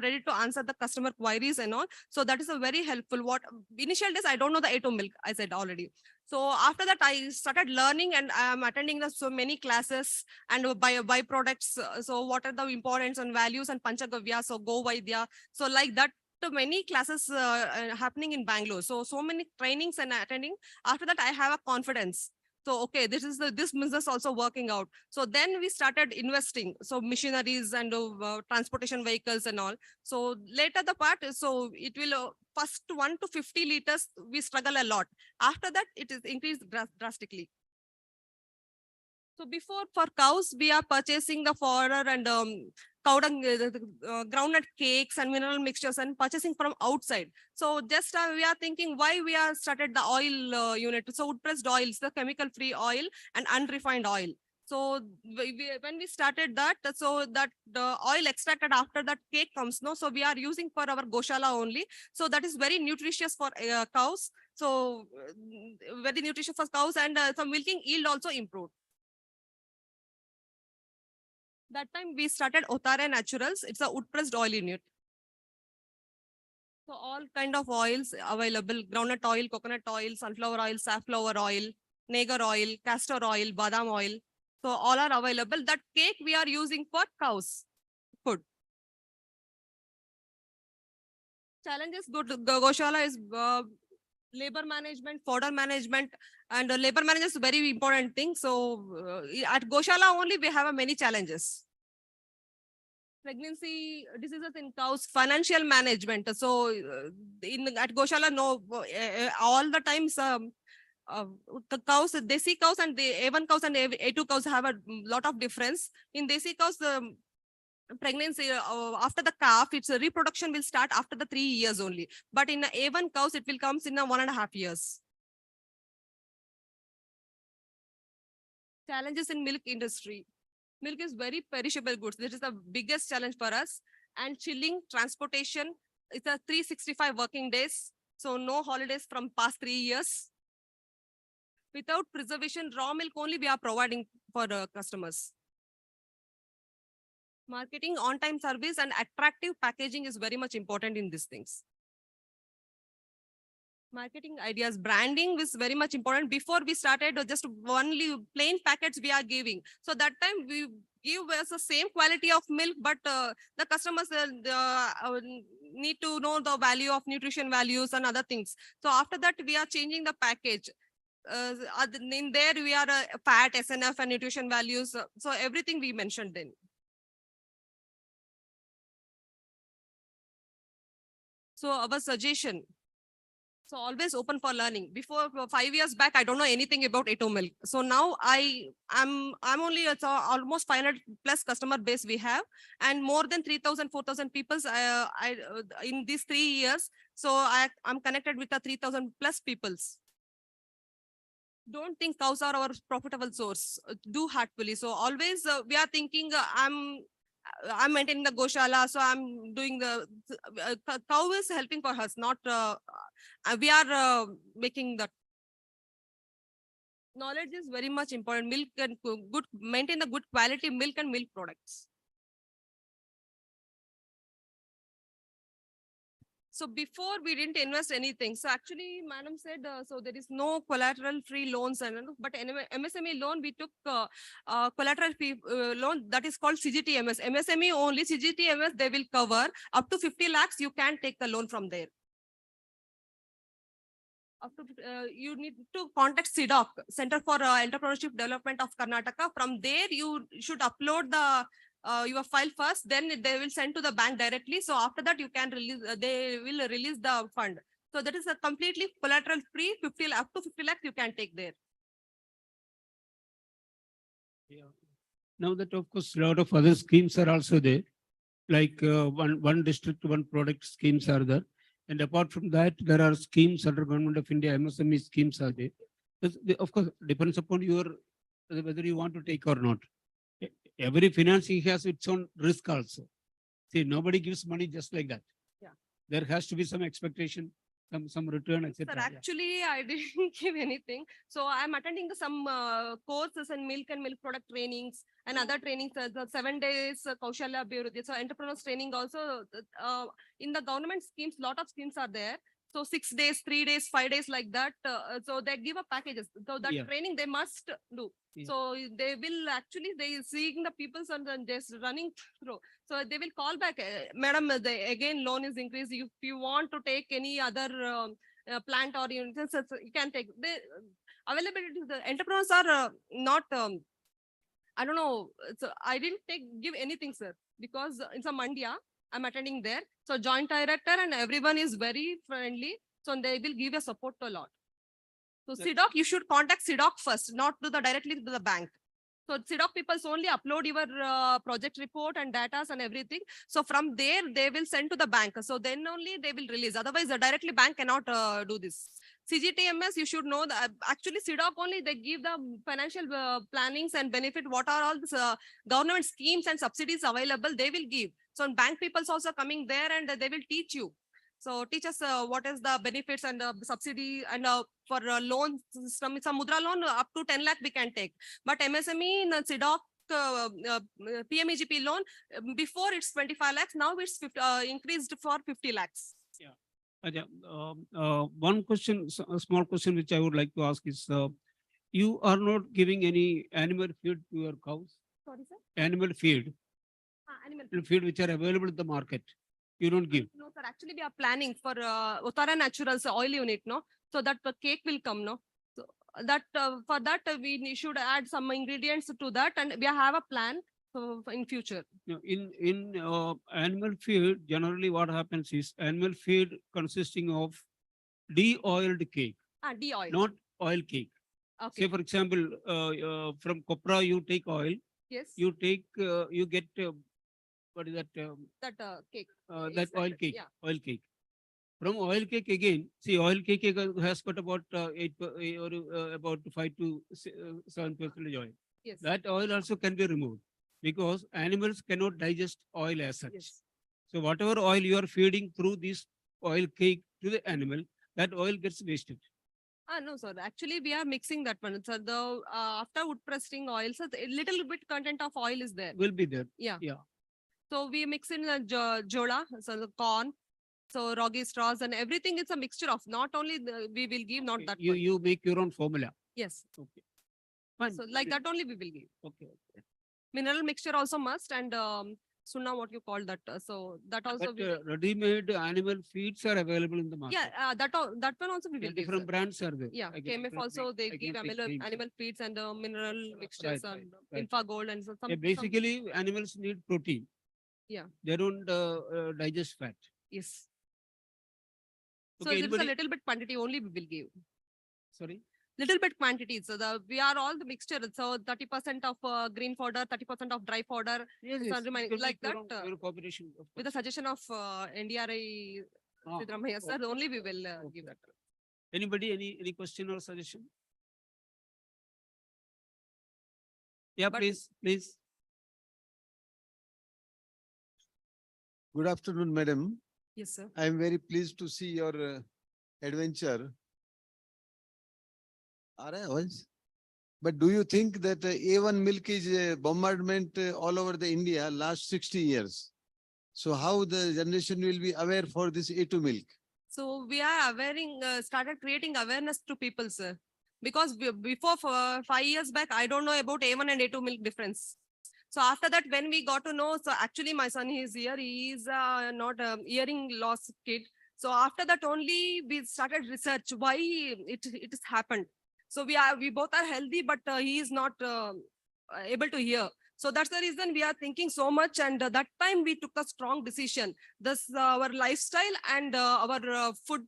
[SPEAKER 5] ready to answer the customer queries and all. So that is a very helpful. What initial days, I don't know the A2 milk, I said already. So after that, I started learning and I'm attending so many classes and by products. So what are the importance and values and Panchagavya, so Go Vaidya. So like that, many classes happening in Bangalore. So many trainings and attending. After that, I have a confidence. So, okay, this business also working out. So then we started investing. So machineries and transportation vehicles and all. So later the part, so it will first 1 to 50 liters, we struggle a lot. After that, it is increased drastically. So before for cows, we are purchasing the fodder and cow dung, groundnut cakes and mineral mixtures and purchasing from outside. So just we are thinking why we are started the oil unit. So wood pressed oils, the chemical free oil and unrefined oil. So when we started that, so that the oil extracted after that cake comes, no, so we are using for our Goshala only. So that is very nutritious for cows. So very nutritious for cows and some milking yield also improved. That time we started Otare Naturals. It's a wood pressed oil unit. So all kind of oils available: groundnut oil, coconut oil, sunflower oil, safflower oil, Nagar oil, castor oil, badam oil. So all are available. That cake we are using for cows food. Challenges good. Goshala is labor management, fodder management, and labor management is a very important thing. So at Goshala only we have many challenges. pregnancy diseases in cows, financial management. So at Goshala, no, all the times the cows, desi cows and the A1 cows and A2 cows have a lot of difference. In desi cows, pregnancy after the calf, its reproduction will start after the 3 years only. But in A1 cows, it will comes in 1.5 years. Challenges in milk industry. Milk is very perishable goods. This is the biggest challenge for us. And chilling, transportation, it's a 365 working days. So no holidays from past 3 years. Without preservation, raw milk only we are providing for customers. Marketing, on-time service and attractive packaging is very much important in these things. Marketing ideas, branding is very much important. Before we started, just only plain packets we are giving. So that time we give us the same quality of milk, but the customers need to know the value of nutrition values and other things. So after that, we are changing the package. In there, we are fat, SNF and nutrition values. So everything we mentioned then. So our suggestion. So always open for learning. Before 5 years back, I don't know anything about Eto milk. So now I'm only almost 500 plus customer base we have, and more than 3,000, 4,000 people in these 3 years. So I'm connected with the 3,000 plus peoples. Don't think cows are our profitable source. Do heartfully. So always we are thinking I'm maintaining the Goshala, so I'm doing the cow is helping for us, not we are making that. Knowledge is very much important. Milk and maintain the good quality milk and milk products. So before we didn't invest anything. So actually, madam said, so there is no collateral free loans, but anyway, MSME loan, we took collateral free loan that is called CGTMS. MSME only, CGTMS, they will cover up to 50 lakhs. You can take the loan from there. You need to contact CDOC, Center for Entrepreneurship Development of Karnataka. From there, you should upload the your file first, then they will send to the bank directly. So after that, you can release, they will release the fund. So that is a completely collateral free, up to 50 lakhs you can take there.
[SPEAKER 9] Yeah. Now that of course, a lot of other schemes are also there, like one district, one product schemes are there. And apart from that, there are schemes under Government of India, MSME schemes are there. Of course, depends upon your, whether you want to take or not. Every financing has its own risk also. See, nobody gives money just like that.
[SPEAKER 5] Yeah.
[SPEAKER 9] There has to be some expectation, some return, etc.
[SPEAKER 5] Sir, actually, I didn't give anything. So I'm attending some courses in milk and milk product trainings and other trainings, the 7 days Kaushalya Abhiruddhi. So entrepreneurs training also in the government schemes, lot of schemes are there. So 6 days, 3 days, 5 days like that. So they give a packages. So that training they must do. Yeah. So they will actually, they seeing the people and just running through. So they will call back, madam, again loan is increased. If you want to take any other plant or you can take. The availability, the entrepreneurs are not, I don't know. So I didn't give anything, sir, because it's a Mandia. I'm attending there. So joint director and everyone is very friendly. So they will give a support a lot. So CDOC, you should contact CDOC first, not to the directly to the bank. So CDOC people only upload your project report and data and everything. So from there, they will send to the bank. So then only they will release. Otherwise, the directly bank cannot do this. CGTMS, you should know that actually CDOC only, they give the financial plannings and benefit. What are all the government schemes and subsidies available, they will give. So bank people also coming there and they will teach you. So teach us what is the benefits and subsidy and for loan system. It's a Mudra loan up to 10 lakh we can take. But MSME in CDOC PMEGP loan, before it's 25 lakhs, now it's increased for 50 lakhs.
[SPEAKER 9] Yeah. One question, a small question which I would like to ask is, you are not giving any animal feed to your cows?
[SPEAKER 5] Sorry, sir?
[SPEAKER 9] Animal feed.
[SPEAKER 5] Animal
[SPEAKER 9] feed which are available in the market. You don't give?
[SPEAKER 5] No, sir. Actually, we are planning for Uttara Naturals oil unit, no? So that the cake will come, no? So that for that we should add some ingredients to that, and we have a plan. So in future.
[SPEAKER 9] No, in animal feed, generally what happens is animal feed consisting of de-oiled cake,
[SPEAKER 5] De-oil.
[SPEAKER 9] not oil cake.
[SPEAKER 5] Okay.
[SPEAKER 9] Say, for example, from copra, you take oil.
[SPEAKER 5] Yes.
[SPEAKER 9] You take, you get, what is that?
[SPEAKER 5] That cake.
[SPEAKER 9] That oil
[SPEAKER 5] Extracted,
[SPEAKER 9] cake,
[SPEAKER 5] yeah.
[SPEAKER 9] oil cake. From oil cake again, see, oil cake has got about 8 or about 5 to 7% oil.
[SPEAKER 5] Yes.
[SPEAKER 9] That oil also can be removed because animals cannot digest oil as such.
[SPEAKER 5] Yes.
[SPEAKER 9] So whatever oil you are feeding through this oil cake to the animal, that oil gets wasted.
[SPEAKER 5] No, sir. Actually, we are mixing that one. So the after wood pressing oil, so a little bit content of oil is there.
[SPEAKER 9] Will be there.
[SPEAKER 5] Yeah.
[SPEAKER 9] Yeah.
[SPEAKER 5] So we mix in the jola, so the corn, so roggy straws and everything. It's a mixture of not only we will give, not that one.
[SPEAKER 9] You make your own formula.
[SPEAKER 5] Yes.
[SPEAKER 9] Okay. Fine.
[SPEAKER 5] So like that only we will give.
[SPEAKER 9] Okay.
[SPEAKER 5] Mineral mixture also must, and sunna, what you call that. So that also.
[SPEAKER 9] But ready-made animal feeds are available in the market.
[SPEAKER 5] Yeah, that one also we will give.
[SPEAKER 9] Different
[SPEAKER 5] sir.
[SPEAKER 9] brands are there.
[SPEAKER 5] Yeah,
[SPEAKER 9] I can
[SPEAKER 5] KMF
[SPEAKER 9] not
[SPEAKER 5] also
[SPEAKER 9] make-
[SPEAKER 5] they
[SPEAKER 9] I
[SPEAKER 5] give
[SPEAKER 9] can't take names.
[SPEAKER 5] animal feeds and mineral mixtures
[SPEAKER 9] Right,
[SPEAKER 5] and
[SPEAKER 9] right.
[SPEAKER 5] Infa Gold and so some.
[SPEAKER 9] Yeah, basically, animals need protein.
[SPEAKER 5] Yeah.
[SPEAKER 9] They don't digest fat.
[SPEAKER 5] Yes. So
[SPEAKER 9] Okay,
[SPEAKER 5] it's a
[SPEAKER 9] anybody?
[SPEAKER 5] little bit quantity only we will give.
[SPEAKER 9] Sorry.
[SPEAKER 5] Little bit quantity. So we are all the mixture. So 30% of green fodder, 30% of dry fodder.
[SPEAKER 9] Yes,
[SPEAKER 5] so
[SPEAKER 9] yes, you
[SPEAKER 5] remaining
[SPEAKER 9] can
[SPEAKER 5] like
[SPEAKER 9] make
[SPEAKER 5] that.
[SPEAKER 9] your own cooperation, of
[SPEAKER 5] With the suggestion of NDRI
[SPEAKER 9] Ah,
[SPEAKER 5] Sidramaya sir,
[SPEAKER 9] okay.
[SPEAKER 5] only we will give that.
[SPEAKER 9] Anybody, any question or suggestion? Yeah,
[SPEAKER 5] But-
[SPEAKER 9] please.
[SPEAKER 2] Good afternoon, madam.
[SPEAKER 5] Yes, sir.
[SPEAKER 2] I am very pleased to see your adventure. Are I always? But do you think that A1 milk is a bombardment all over the India last 60 years? So how the generation will be aware for this A2 milk?
[SPEAKER 5] So we are started creating awareness to people, sir. Because before 5 years back, I don't know about A1 and A2 milk difference. So after that, when we got to know, so actually my son is here, he is not a hearing loss kid. So after that only we started research why it has happened. So we both are healthy, but he is not able to hear. So that's the reason we are thinking so much. And that time we took a strong decision. Thus our lifestyle and our food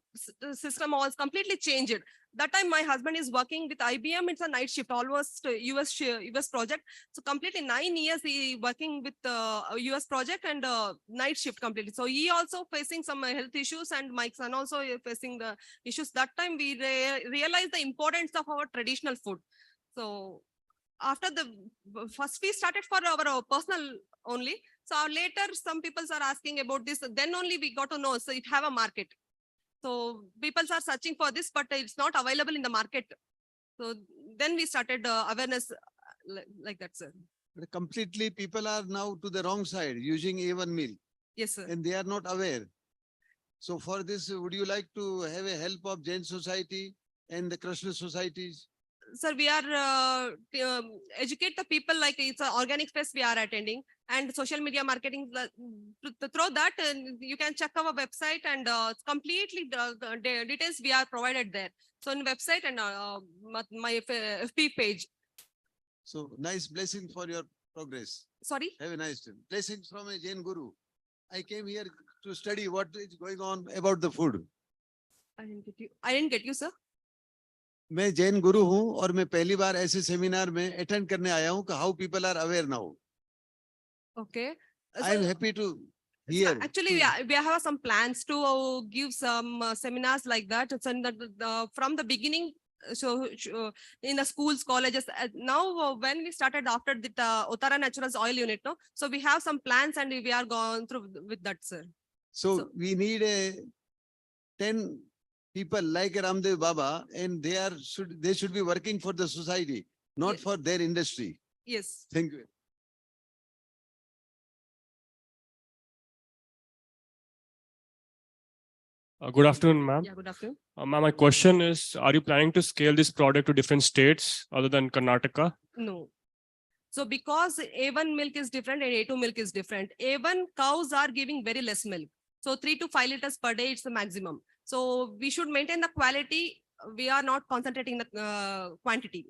[SPEAKER 5] system was completely changed. That time my husband is working with IBM. It's a night shift, almost US project. So completely 9 years he working with a US project and night shift completely. So he also facing some health issues and my son also facing the issues. That time we realized the importance of our traditional food. So after first we started for our personal only. So later some people are asking about this. Then only we got to know. So it have a market. So people are searching for this, but it's not available in the market. So then we started awareness like that, sir.
[SPEAKER 2] Completely people are now to the wrong side using A1 milk.
[SPEAKER 5] Yes, sir.
[SPEAKER 2] And they are not aware. So for this, would you like to have a help of Jain Society and the Krishna societies?
[SPEAKER 5] Sir, we are educate the people like it's an organic fest we are attending and social media marketing. Through that, you can check our website and completely the details we are provided there. So in website and my FB page.
[SPEAKER 2] So nice blessing for your progress.
[SPEAKER 5] Sorry?
[SPEAKER 2] Have a nice day. Blessings from a Jain Guru. I came here to study what is going on about the food.
[SPEAKER 5] I didn't get you, sir.
[SPEAKER 2] मैं जैन गुरु हूँ और मैं पहली बार ऐसे seminar में attend करने आया हूँ कि how people are aware now.
[SPEAKER 5] Okay.
[SPEAKER 2] I am happy to hear.
[SPEAKER 5] Actually, we have some plans to give some seminars like that. So from the beginning, so in the schools, colleges. Now, when we started after the Uttara Naturals Oil Unit, no, so we have some plans and we are going through with that, sir.
[SPEAKER 2] So we need 10 people like Ramdev Baba, and they should be working for the society, not for their industry.
[SPEAKER 5] Yes.
[SPEAKER 2] Thank you.
[SPEAKER 22] Good afternoon, ma'am.
[SPEAKER 5] Yeah, good afternoon.
[SPEAKER 22] Ma'am, my question is, are you planning to scale this product to different states other than Karnataka?
[SPEAKER 5] No. So because A1 milk is different and A2 milk is different, A1 cows are giving very less milk. So 3 to 5 liters per day, it's the maximum. So we should maintain the quality. We are not concentrating the quantity.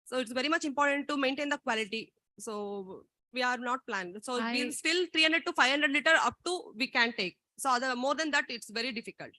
[SPEAKER 5] So it's very much important to maintain the quality. So we are not planned. So
[SPEAKER 1] I-
[SPEAKER 5] we'll still 300 to 500 liter up to we can take. So more than that, it's very difficult.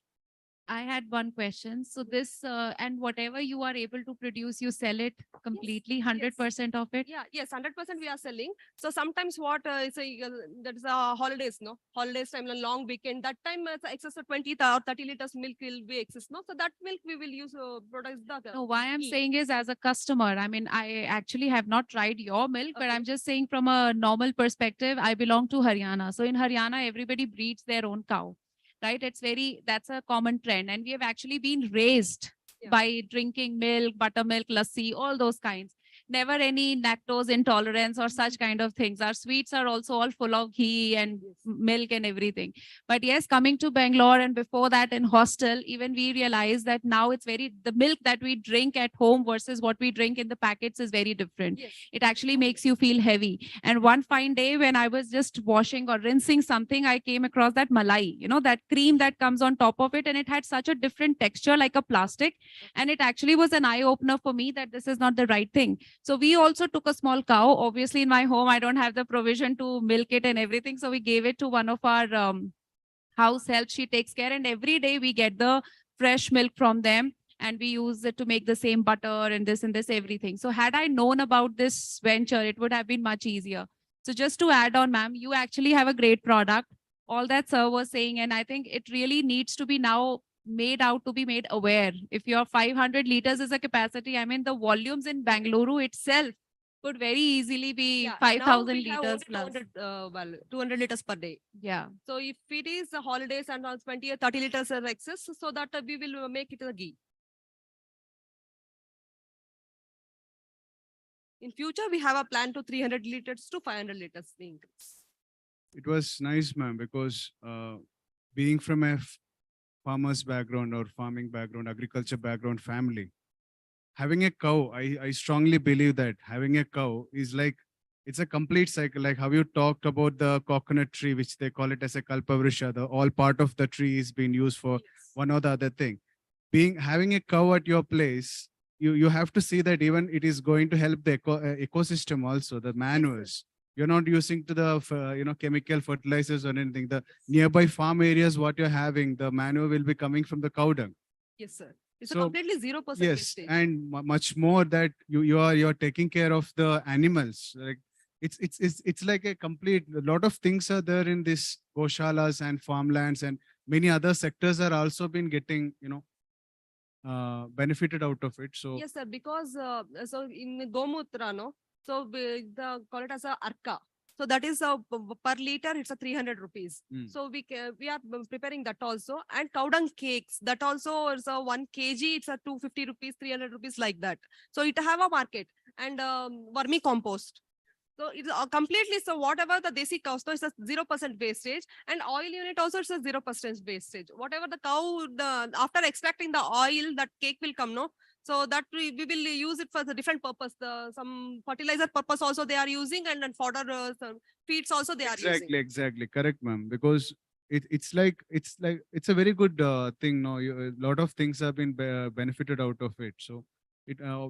[SPEAKER 3] I had one question. So this and whatever you are able to produce, you sell it completely, 100% of it.
[SPEAKER 5] Yeah, yes, 100% we are selling. So sometimes what is that is a holidays, no? Holidays time, a long weekend. That time excess of 20 or 30 liters milk will be excess, no? So that milk we will use products.
[SPEAKER 3] No, why I'm
[SPEAKER 5] ghee.
[SPEAKER 3] saying is as a customer, I mean, I actually have not tried your milk, but I'm just saying from a normal perspective, I belong to Haryana. So in Haryana, everybody breeds their own cow, right? That's a common trend. And we have actually been raised by drinking milk, buttermilk, lassi, all those kinds. Never any lactose intolerance or such kind of things. Our sweets are also all full of ghee and milk and everything. But yes, coming to Bangalore and before that in hostel, even we realized that now the milk that we drink at home versus what we drink in the packets is very different. It actually makes you feel heavy. And one fine day when I was just washing or rinsing something, I came across that malai, that cream that comes on top of it. And it had such a different texture like a plastic. And it actually was an eye opener for me that this is not the right thing. So we also took a small cow. Obviously in my home, I don't have the provision to milk it and everything. So we gave it to one of our house help. She takes care. And every day we get the fresh milk from them. And we use it to make the same butter and this everything. So had I known about this venture, it would have been much easier. So just to add on, ma'am, you actually have a great product. All that sir was saying, and I think it really needs to be now made out to be made aware. If your 500 liters is a capacity, I mean, the volumes in Bangalore itself could very easily be 5,000 liters plus.
[SPEAKER 5] 200 liters per day.
[SPEAKER 3] Yeah.
[SPEAKER 5] So if it is the holidays and 20 or 30 liters are excess, so that we will make it a ghee. In future, we have a plan to 300 liters to 500 liters increase.
[SPEAKER 20] It was nice, ma'am, because being from a farmer's background or farming background, agriculture background family, having a cow, I strongly believe that having a cow is like, it's a complete cycle. Like how you talked about the coconut tree, which they call it as a kalpavrisha, the all part of the tree is being used for one or the other thing. Having a cow at your place, you have to see that even it is going to help the ecosystem also, the manures. You're not using to the chemical fertilizers or anything. The nearby farm areas, what you're having, the manure will be coming from the cow dung.
[SPEAKER 5] Yes, sir. It's
[SPEAKER 20] So,
[SPEAKER 5] a completely 0%
[SPEAKER 20] Yes,
[SPEAKER 5] wastage.
[SPEAKER 20] and much more that you're taking care of the animals. Like it's like a complete. A lot of things are there in this goshalas and farmlands, and many other sectors are also been getting benefited out of it. So
[SPEAKER 5] Yes, sir. Because so in Gomutra, no, so the call it as a arka. So that is per liter, it's a 300 rupees. So we are preparing that also, and cow dung cakes that also is a 1 kg. It's a 250 rupees, 300 rupees like that. So it have a market, and vermicompost. So it's completely, so whatever the desi cow, so it's a 0% wastage, and oil unit also it's a 0% wastage. Whatever the cow, after extracting the oil, that cake will come, no? So that we will use it for the different purpose. Some fertilizer purpose also they are using, and then fodder some feeds also they are using.
[SPEAKER 20] Exactly, correct, ma'am. Because it's a very good thing. No, a lot of things have been benefited out of it. So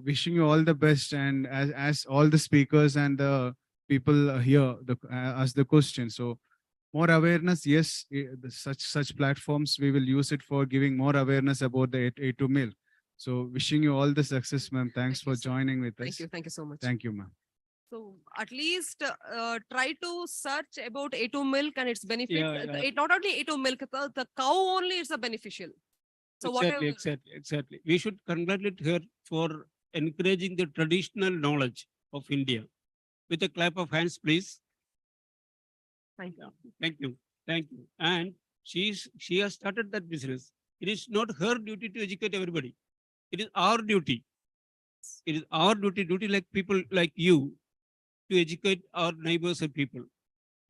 [SPEAKER 20] wishing you all the best, and as all the speakers and the people here ask the question. So more awareness, yes, such platforms we will use it for giving more awareness about the A2 milk. So wishing you all the success, ma'am. Thanks for joining with us.
[SPEAKER 5] Thank you so much.
[SPEAKER 20] Thank you, ma'am.
[SPEAKER 5] So at least try to search about A2 milk and its benefits.
[SPEAKER 9] Yeah.
[SPEAKER 5] Not only A2 milk, the cow only is a beneficial. So
[SPEAKER 9] Exactly. We should congratulate her for encouraging the traditional knowledge of India. With a clap of hands, please.
[SPEAKER 5] Thank you.
[SPEAKER 9] Thank you. And she has started that business. It is not her duty to educate everybody. It is our duty. It is our duty like people like you, to educate our neighbors and people,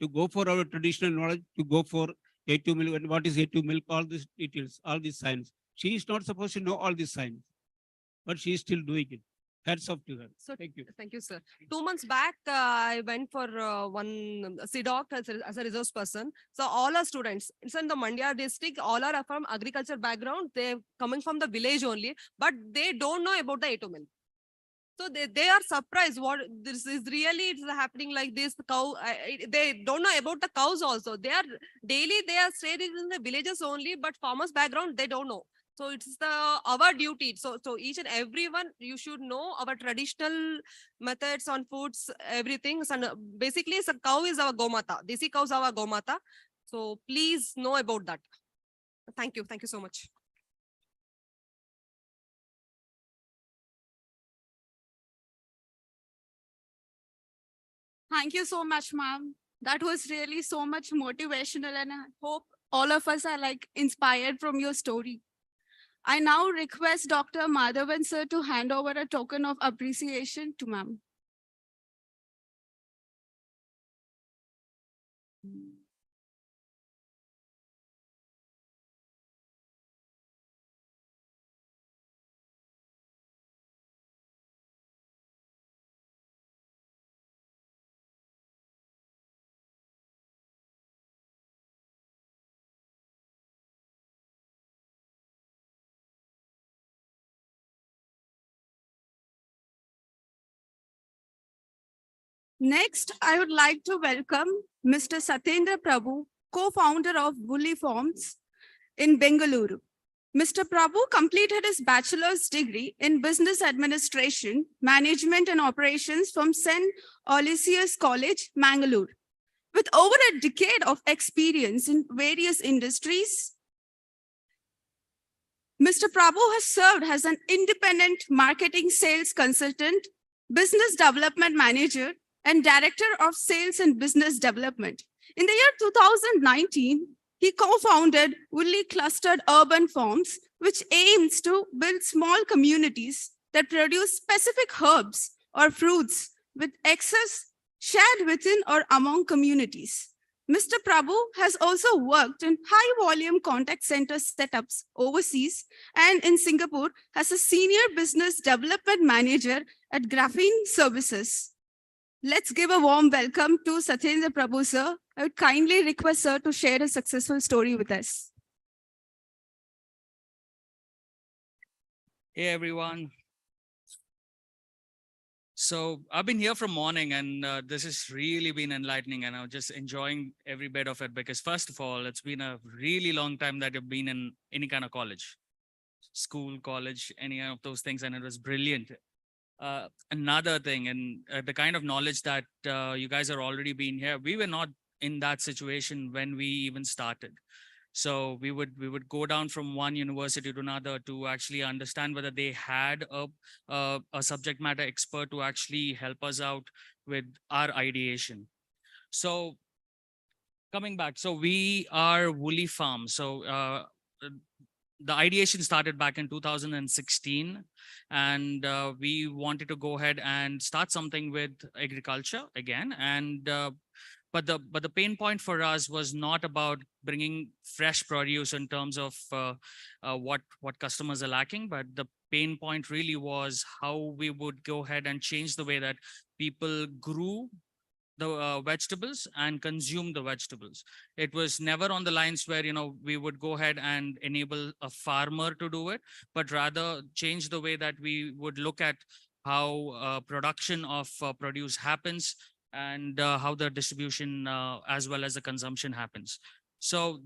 [SPEAKER 9] to go for our traditional knowledge, to go for A2 milk and what is A2 milk, all these details, all this science. She is not supposed to know all this science, but she is still doing it. Hats off to her.
[SPEAKER 5] So
[SPEAKER 9] Thank you.
[SPEAKER 5] Thank you, sir. 2 months back, I went for one CDOC as a resource person. So all our students, it's in the Mandya district, all are from agriculture background. They're coming from the village only, but they don't know about the A2 milk. So they are surprised what this is really it's happening like this. The cow, they don't know about the cows also. They are daily, they are staying in the villages only, but farmers background, they don't know. So it's our duty. So each and everyone, you should know our traditional methods on foods, everything. So basically, so cow is our Gomata. Desi cows are our Gomata. So please know about that. Thank you. Thank you so much.
[SPEAKER 6] Thank you so much, ma'am. That was really so much motivational, and I hope all of us are like inspired from your story. I now request Dr. Madhavan sir to hand over a token of appreciation to ma'am. Next, I would like to welcome Mr. Satyendra Prabhu, co-founder of Woolly Farms in Bengaluru. Mr. Prabhu completed his bachelor's degree in business administration, management and operations from St. Aloysius College, Mangalore. With over a decade of experience in various industries, Mr. Prabhu has served as an independent marketing sales consultant, business development manager, and director of sales and business development. In the year 2019, he co-founded Woolly Clustered Urban Farms, which aims to build small communities that produce specific herbs or fruits with excess shared within or among communities. Mr. Prabhu has also worked in high-volume contact center setups overseas and in Singapore as a senior business development manager at Graphene Services. Let's give a warm welcome to Satyendra Prabhu, sir. I would kindly request sir to share a successful story with us.
[SPEAKER 8] Hey, everyone. So I've been here from morning and this has really been enlightening and I'm just enjoying every bit of it because first of all, it's been a really long time that I've been in any kind of college, school, college, any of those things. And it was brilliant. Another thing and the kind of knowledge that you guys are already been here, we were not in that situation when we even started. So we would go down from one university to another to actually understand whether they had a subject matter expert to actually help us out with our ideation. So coming back, so we are Woolly Farm. So the ideation started back in 2016 and we wanted to go ahead and start something with agriculture again. And but the pain point for us was not about bringing fresh produce in terms of what customers are lacking, but the pain point really was how we would go ahead and change the way that people grew the vegetables and consume the vegetables. It was never on the lines where, we would go ahead and enable a farmer to do it, but rather change the way that we would look at how production of produce happens and how the distribution as well as the consumption happens. So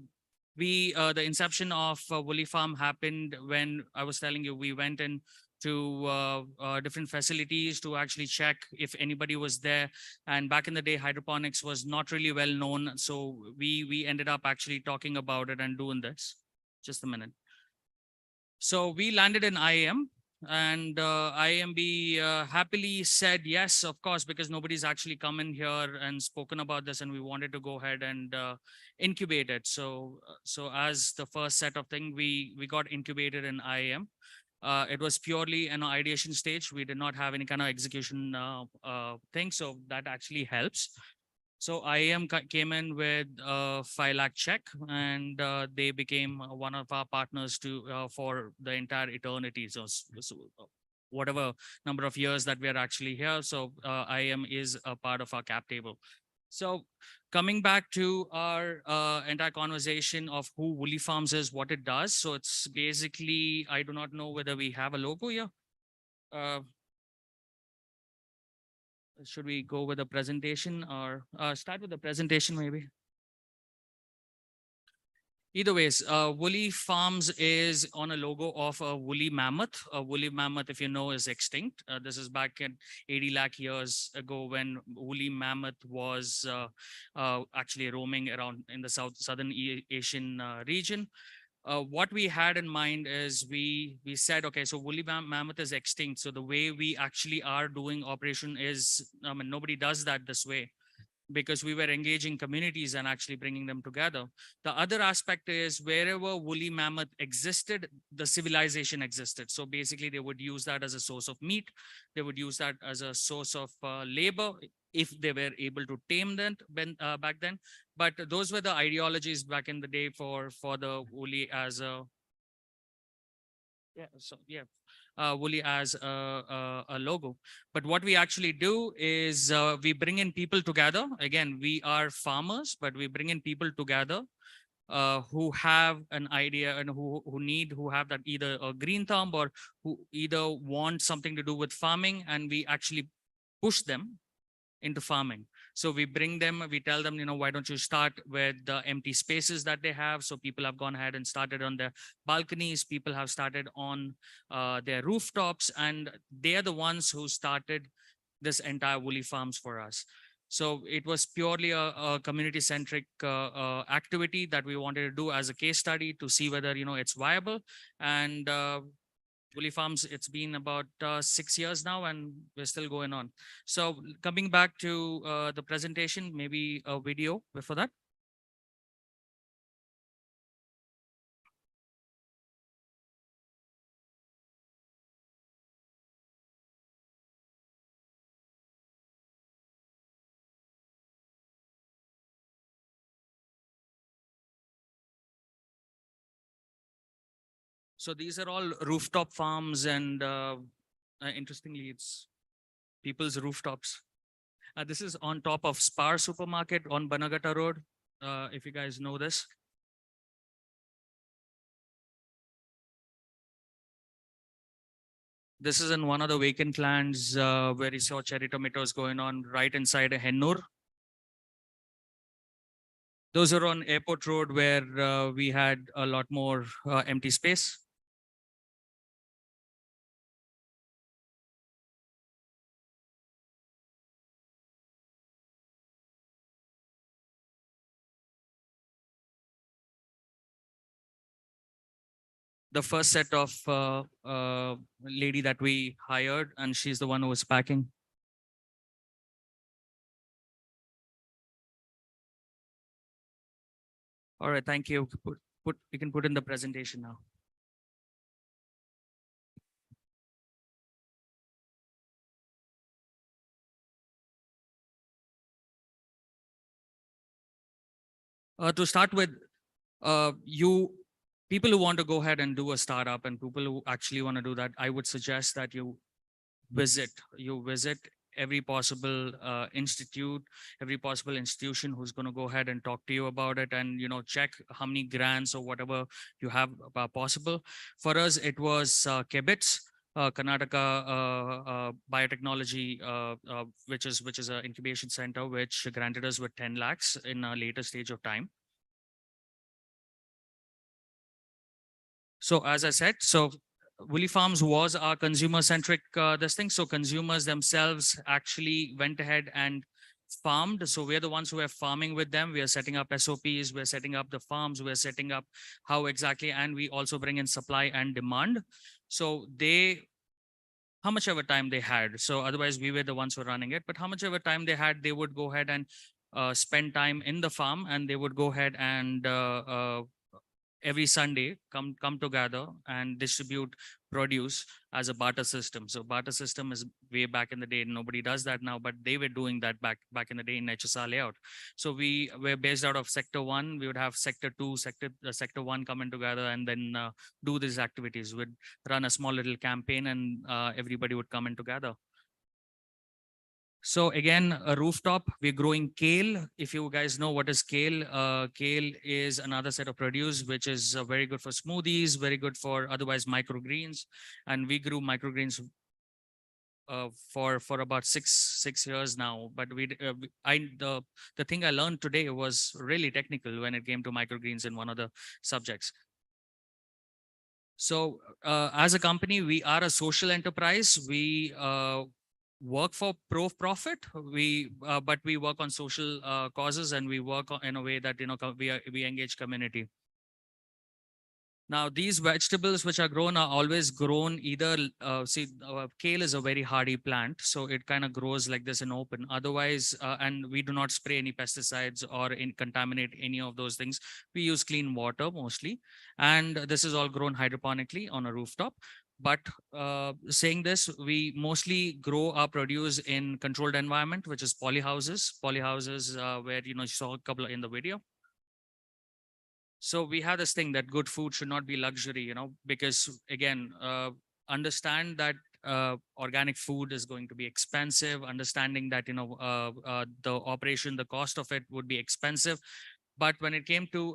[SPEAKER 8] the inception of Woolly Farm happened when I was telling you, we went in to different facilities to actually check if anybody was there. And back in the day, hydroponics was not really well known. So we ended up actually talking about it and doing this. Just a minute. So we landed in IIM and IMB happily said yes, of course, because nobody's actually come in here and spoken about this and we wanted to go ahead and incubate it. So as the first set of thing, we got incubated in IIM. It was purely an ideation stage. We did not have any kind of execution thing. So that actually helps. So IIM came in with a 5 lakh check and they became one of our partners to for the entire eternity. So whatever number of years that we are actually here. So IIM is a part of our cap table. So coming back to our entire conversation of who Woolly Farms is, what it does. So it's basically, I do not know whether we have a logo here. should we go with the presentation or start with the presentation maybe? Either ways, Woolly Farms is on a logo of a woolly mammoth. A woolly mammoth, if you know, is extinct. This is back in 80 lakh years ago when woolly mammoth was actually roaming around in the southern Asian region. What we had in mind is we said, okay, so woolly mammoth is extinct. So the way we actually are doing operation is, nobody does that this way, because we were engaging communities and actually bringing them together. The other aspect is wherever woolly mammoth existed, the civilization existed. So basically they would use that as a source of meat. They would use that as a source of labor if they were able to tame them back then. But those were the ideologies back in the day for the woolly as a, woolly as a logo. But what we actually do is we bring in people together. Again, we are farmers, but we bring in people together who have an idea and who have that either a green thumb or who either want something to do with farming, and we actually push them into farming. So we bring them, we tell them, why don't you start with the empty spaces that they have? So people have gone ahead and started on their balconies. People have started on their rooftops, and they are the ones who started this entire woolly farms for us. So it was purely a community-centric activity that we wanted to do as a case study to see whether, it's viable. And Woolly Farms, it's been about 6 years now and we're still going on. So coming back to the presentation, maybe a video before that. So these are all rooftop farms, and interestingly, it's people's rooftops. This is on top of Spar Supermarket on Banagata Road, if you guys know this. This is in one of the vacant lands where you saw cherry tomatoes going on right inside a Hennur. Those are on Airport Road where we had a lot more empty space. The first set of lady that we hired, and she's the one who was packing. All right, thank you. You can put in the presentation now. To start with, people who want to go ahead and do a startup and people who actually want to do that, I would suggest that you visit every possible institute, every possible institution who's going to go ahead and talk to you about it, and check how many grants or whatever you have possible. For us, it was KBITS, Karnataka Biotechnology, which is an incubation center, which granted us with 10 lakhs in a later stage of time. So as I said, Woolly Farms was our consumer-centric this thing. So consumers themselves actually went ahead and farmed. So we're the ones who are farming with them. We are setting up SOPs, we're setting up the farms, we're setting up how exactly, and we also bring in supply and demand. So how much ever time they had. So otherwise we were the ones who were running it, but how much ever time they had, they would go ahead and spend time in the farm, and they would go ahead and every Sunday come together and distribute produce as a barter system. So barter system is way back in the day. Nobody does that now, but they were doing that back in the day in HSR layout. So we were based out of Sector 1. We would have Sector 2, Sector 1 coming together and then do these activities. We'd run a small little campaign and everybody would come in together. So again, a rooftop, we're growing kale. If you guys know what is kale, kale is another set of produce, which is very good for smoothies, very good for otherwise microgreens. And we grew microgreens for about six years now. But the thing I learned today was really technical when it came to microgreens in one of the subjects. So as a company, we are a social enterprise. We work for profit. But we work on social causes, and we work in a way that we engage community. Now, these vegetables which are grown are always grown either, kale is a very hardy plant, so it kind of grows like this in open. Otherwise, and we do not spray any pesticides or contaminate any of those things. We use clean water mostly. And this is all grown hydroponically on a rooftop. But saying this, we mostly grow our produce in controlled environment, which is polyhouses. Polyhouses where, you saw a couple in the video. So we have this thing that good food should not be luxury, because again, understand that organic food is going to be expensive, understanding that, the operation, the cost of it would be expensive. But when it came to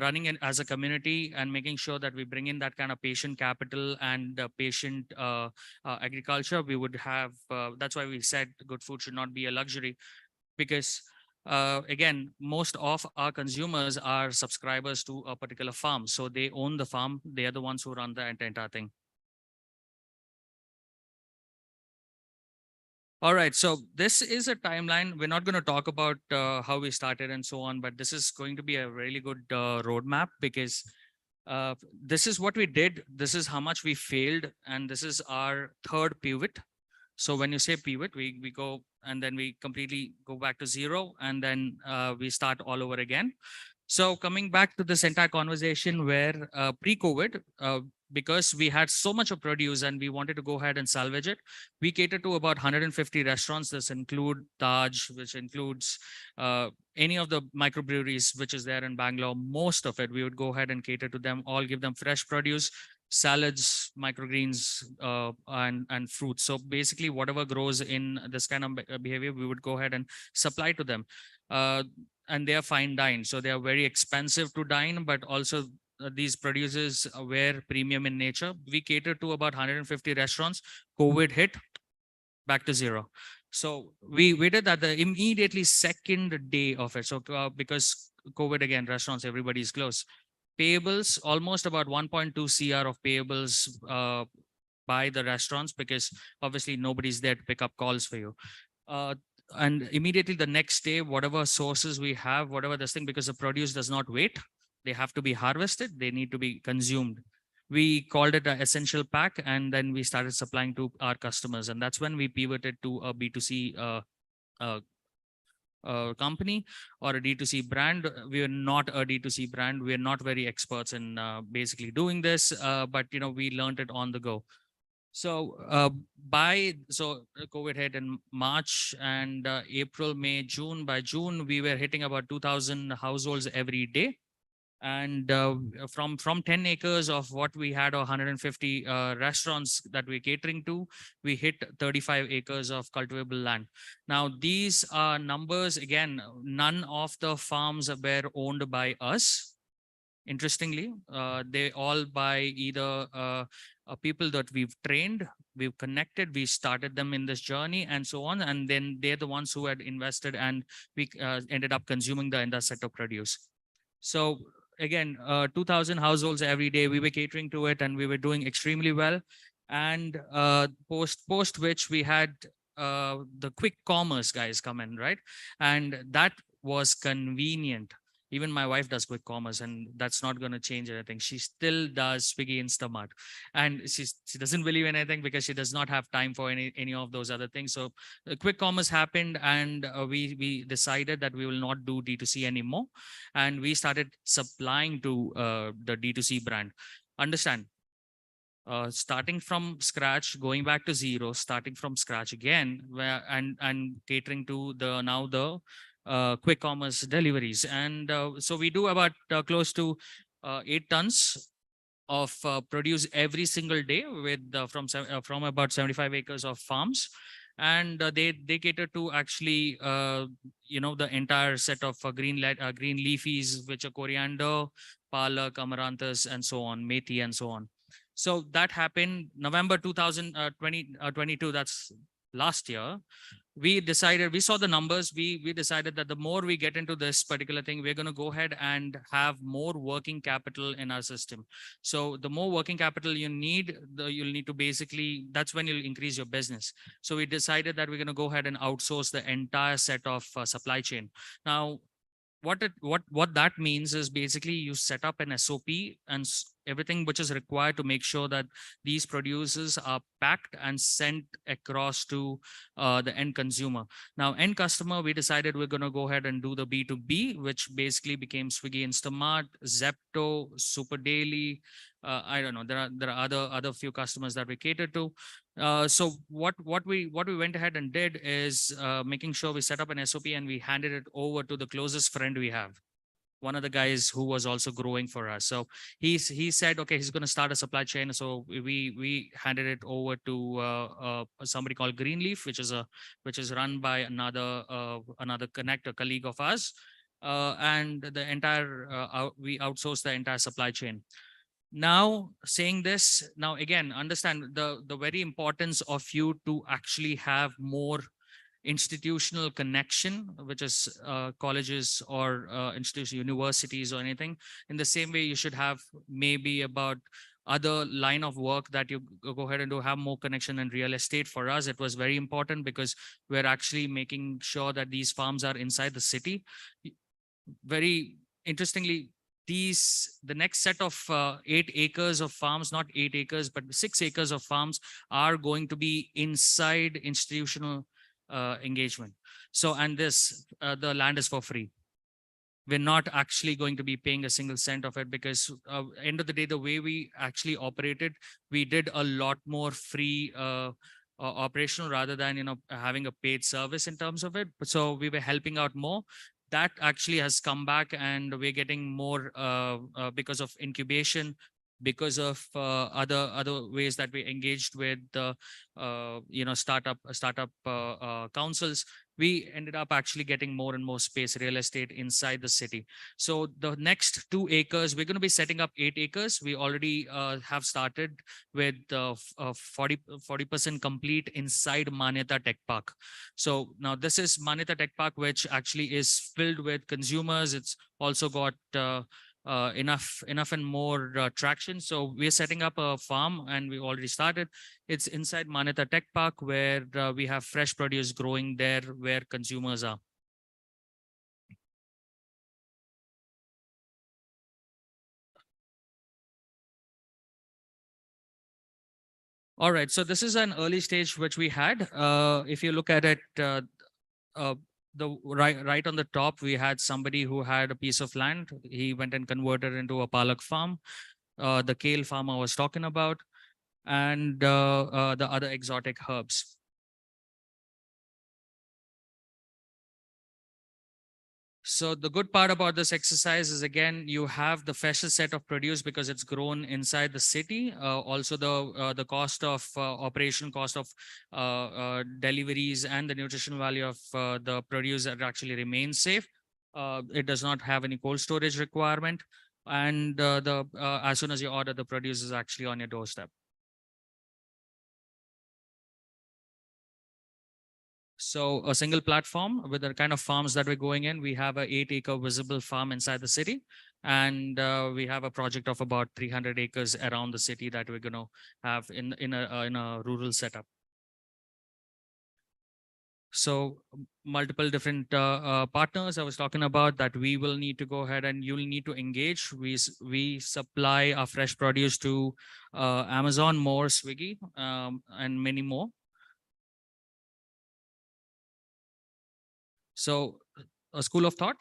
[SPEAKER 8] running it as a community and making sure that we bring in that kind of patient capital and patient agriculture, we would have, that's why we said good food should not be a luxury, because again, most of our consumers are subscribers to a particular farm. So they own the farm. They are the ones who run the entire thing. All right, so this is a timeline. We're not going to talk about how we started and so on, but this is going to be a really good roadmap, because this is what we did. This is how much we failed. And this is our third pivot. So when you say pivot, we go and then we completely go back to zero, and then we start all over again. So coming back to this entire conversation where pre-COVID, because we had so much of produce and we wanted to go ahead and salvage it, we cater to about 150 restaurants. This include Taj, which includes any of the microbreweries which is there in Bangalore. Most of it, we would go ahead and cater to them, all give them fresh produce, salads, microgreens, and fruits. So basically whatever grows in this kind of behavior, we would go ahead and supply to them. And they are fine dine. So they are very expensive to dine, but also these produces were premium in nature. We cater to about 150 restaurants. COVID hit, back to zero. So we did that the immediately second day of it. So because COVID again, restaurants, everybody's closed. Payables, almost about 1.2 CR of payables by the restaurants, because obviously nobody's there to pick up calls for you. And immediately the next day, whatever sources we have, whatever this thing, because the produce does not wait, they have to be harvested, they need to be consumed. We called it an essential pack, and then we started supplying to our customers. And that's when we pivoted to a B2C company or a D2C brand. We are not a D2C brand. We are not very experts in basically doing this, but we learned it on the go. So COVID hit in March, and April, May, June. By June, we were hitting about 2,000 households every day. And from 10 acres of what we had, 150 restaurants that we're catering to, we hit 35 acres of cultivable land. Now, these are numbers, again, none of the farms were owned by us. Interestingly, they all by either people that we've trained, we've connected, we started them in this journey and so on. And then they're the ones who had invested, and we ended up consuming the entire set of produce. So again, 2,000 households every day, we were catering to it, and we were doing extremely well. And post which we had the quick commerce guys come in, right? And that was convenient. Even my wife does quick commerce, and that's not going to change anything. She still does Swiggy, Instamart, and she doesn't believe in anything because she does not have time for any of those other things. So quick commerce happened, and we decided that we will not do D2C anymore, and we started supplying to the D2C brand. Understand? Starting from scratch, going back to zero, starting from scratch again, and catering to the quick commerce deliveries. And so we do about close to 8 tons of produce every single day with from about 75 acres of farms. And they cater to actually the entire set of green leafies, which are coriander, palak, amaranthus, and so on, methi, and so on. So that happened November 2022. That's last year. We decided, we saw the numbers, we decided that the more we get into this particular thing, we're going to go ahead and have more working capital in our system. So the more working capital you need, you'll need to basically, that's when you'll increase your business. So we decided that we're going to go ahead and outsource the entire set of supply chain. Now, what that means is basically you set up an SOP and everything which is required to make sure that these producers are packed and sent across to the end consumer. Now, end customer, we decided we're going to go ahead and do the B2B, which basically became Swiggy Instamart, Zepto, Super Daily. I don't know. There are other few customers that we cater to. So what we went ahead and did is making sure we set up an SOP and we handed it over to the closest friend we have, one of the guys who was also growing for us. So he said, okay, he's going to start a supply chain. So we handed it over to somebody called Greenleaf, which is run by another connector colleague of ours, and the entire we outsourced the entire supply chain. Now, saying this, now again, understand the very importance of you to actually have more institutional connection, which is colleges or institutions, universities or anything. In the same way, you should have maybe about other line of work that you go ahead and do, have more connection in real estate. For us, it was very important because we're actually making sure that these farms are inside the city. Very interestingly, the next set of 8 acres of farms, not 8 acres, but 6 acres of farms are going to be inside institutional engagement. So, and this, the land is for free. We're not actually going to be paying a single cent of it because end of the day, the way we actually operated, we did a lot more free operational rather than, you know, having a paid service in terms of it. So we were helping out more. That actually has come back and we're getting more because of incubation, because of other ways that we engaged with the startup councils. We ended up actually getting more and more space, real estate inside the city. So the next 2 acres, we're going to be setting up 8 acres. We already have started with 40% complete inside Manyata Tech Park. So now this is Manyata Tech Park, which actually is filled with consumers. It's also got enough and more traction. So we're setting up a farm and we already started. It's inside Manyata Tech Park where we have fresh produce growing there where consumers are. All right, so this is an early stage which we had. If you look at it, the right on the top, we had somebody who had a piece of land. He went and converted into a palak farm, the kale farm I was talking about, and the other exotic herbs. So the good part about this exercise is, again, you have the freshest set of produce because it's grown inside the city. Also, the cost of operation, cost of deliveries, and the nutritional value of the produce that actually remains safe. It does not have any cold storage requirement, and as soon as you order, the produce is actually on your doorstep. So a single platform with the kind of farms that we're going in, we have a 8-acre visible farm inside the city. And we have a project of about 300 acres around the city that we're going to have in a rural setup. So multiple different partners I was talking about that we will need to go ahead and you'll need to engage. We supply our fresh produce to Amazon, more Swiggy, and many more. So a school of thought.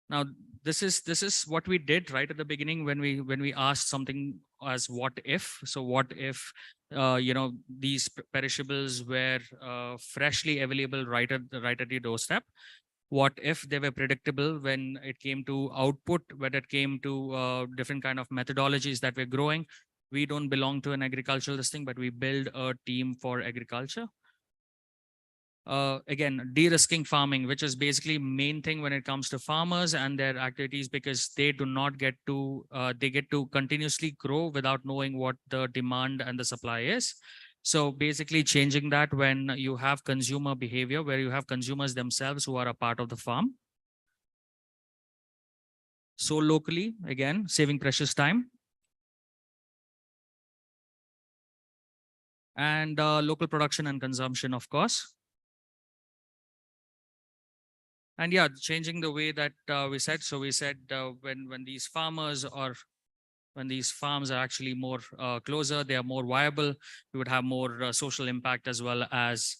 [SPEAKER 8] Now, this is what we did right at the beginning when we asked something as what if. So what if these perishables were freshly available right at your doorstep? What if they were predictable when it came to output, when it came to different kind of methodologies that we're growing? We don't belong to an agricultural thing, but we build a team for agriculture. again, de-risking farming, which is basically main thing when it comes to farmers and their activities, because they do not get to, they get to continuously grow without knowing what the demand and the supply is. So basically changing that when you have consumer behavior, where you have consumers themselves who are a part of the farm. So locally, again, saving precious time. And local production and consumption, of course. And yeah, changing the way that we said. So we said when these farmers or when these farms are actually more closer, they are more viable, you would have more social impact, as well as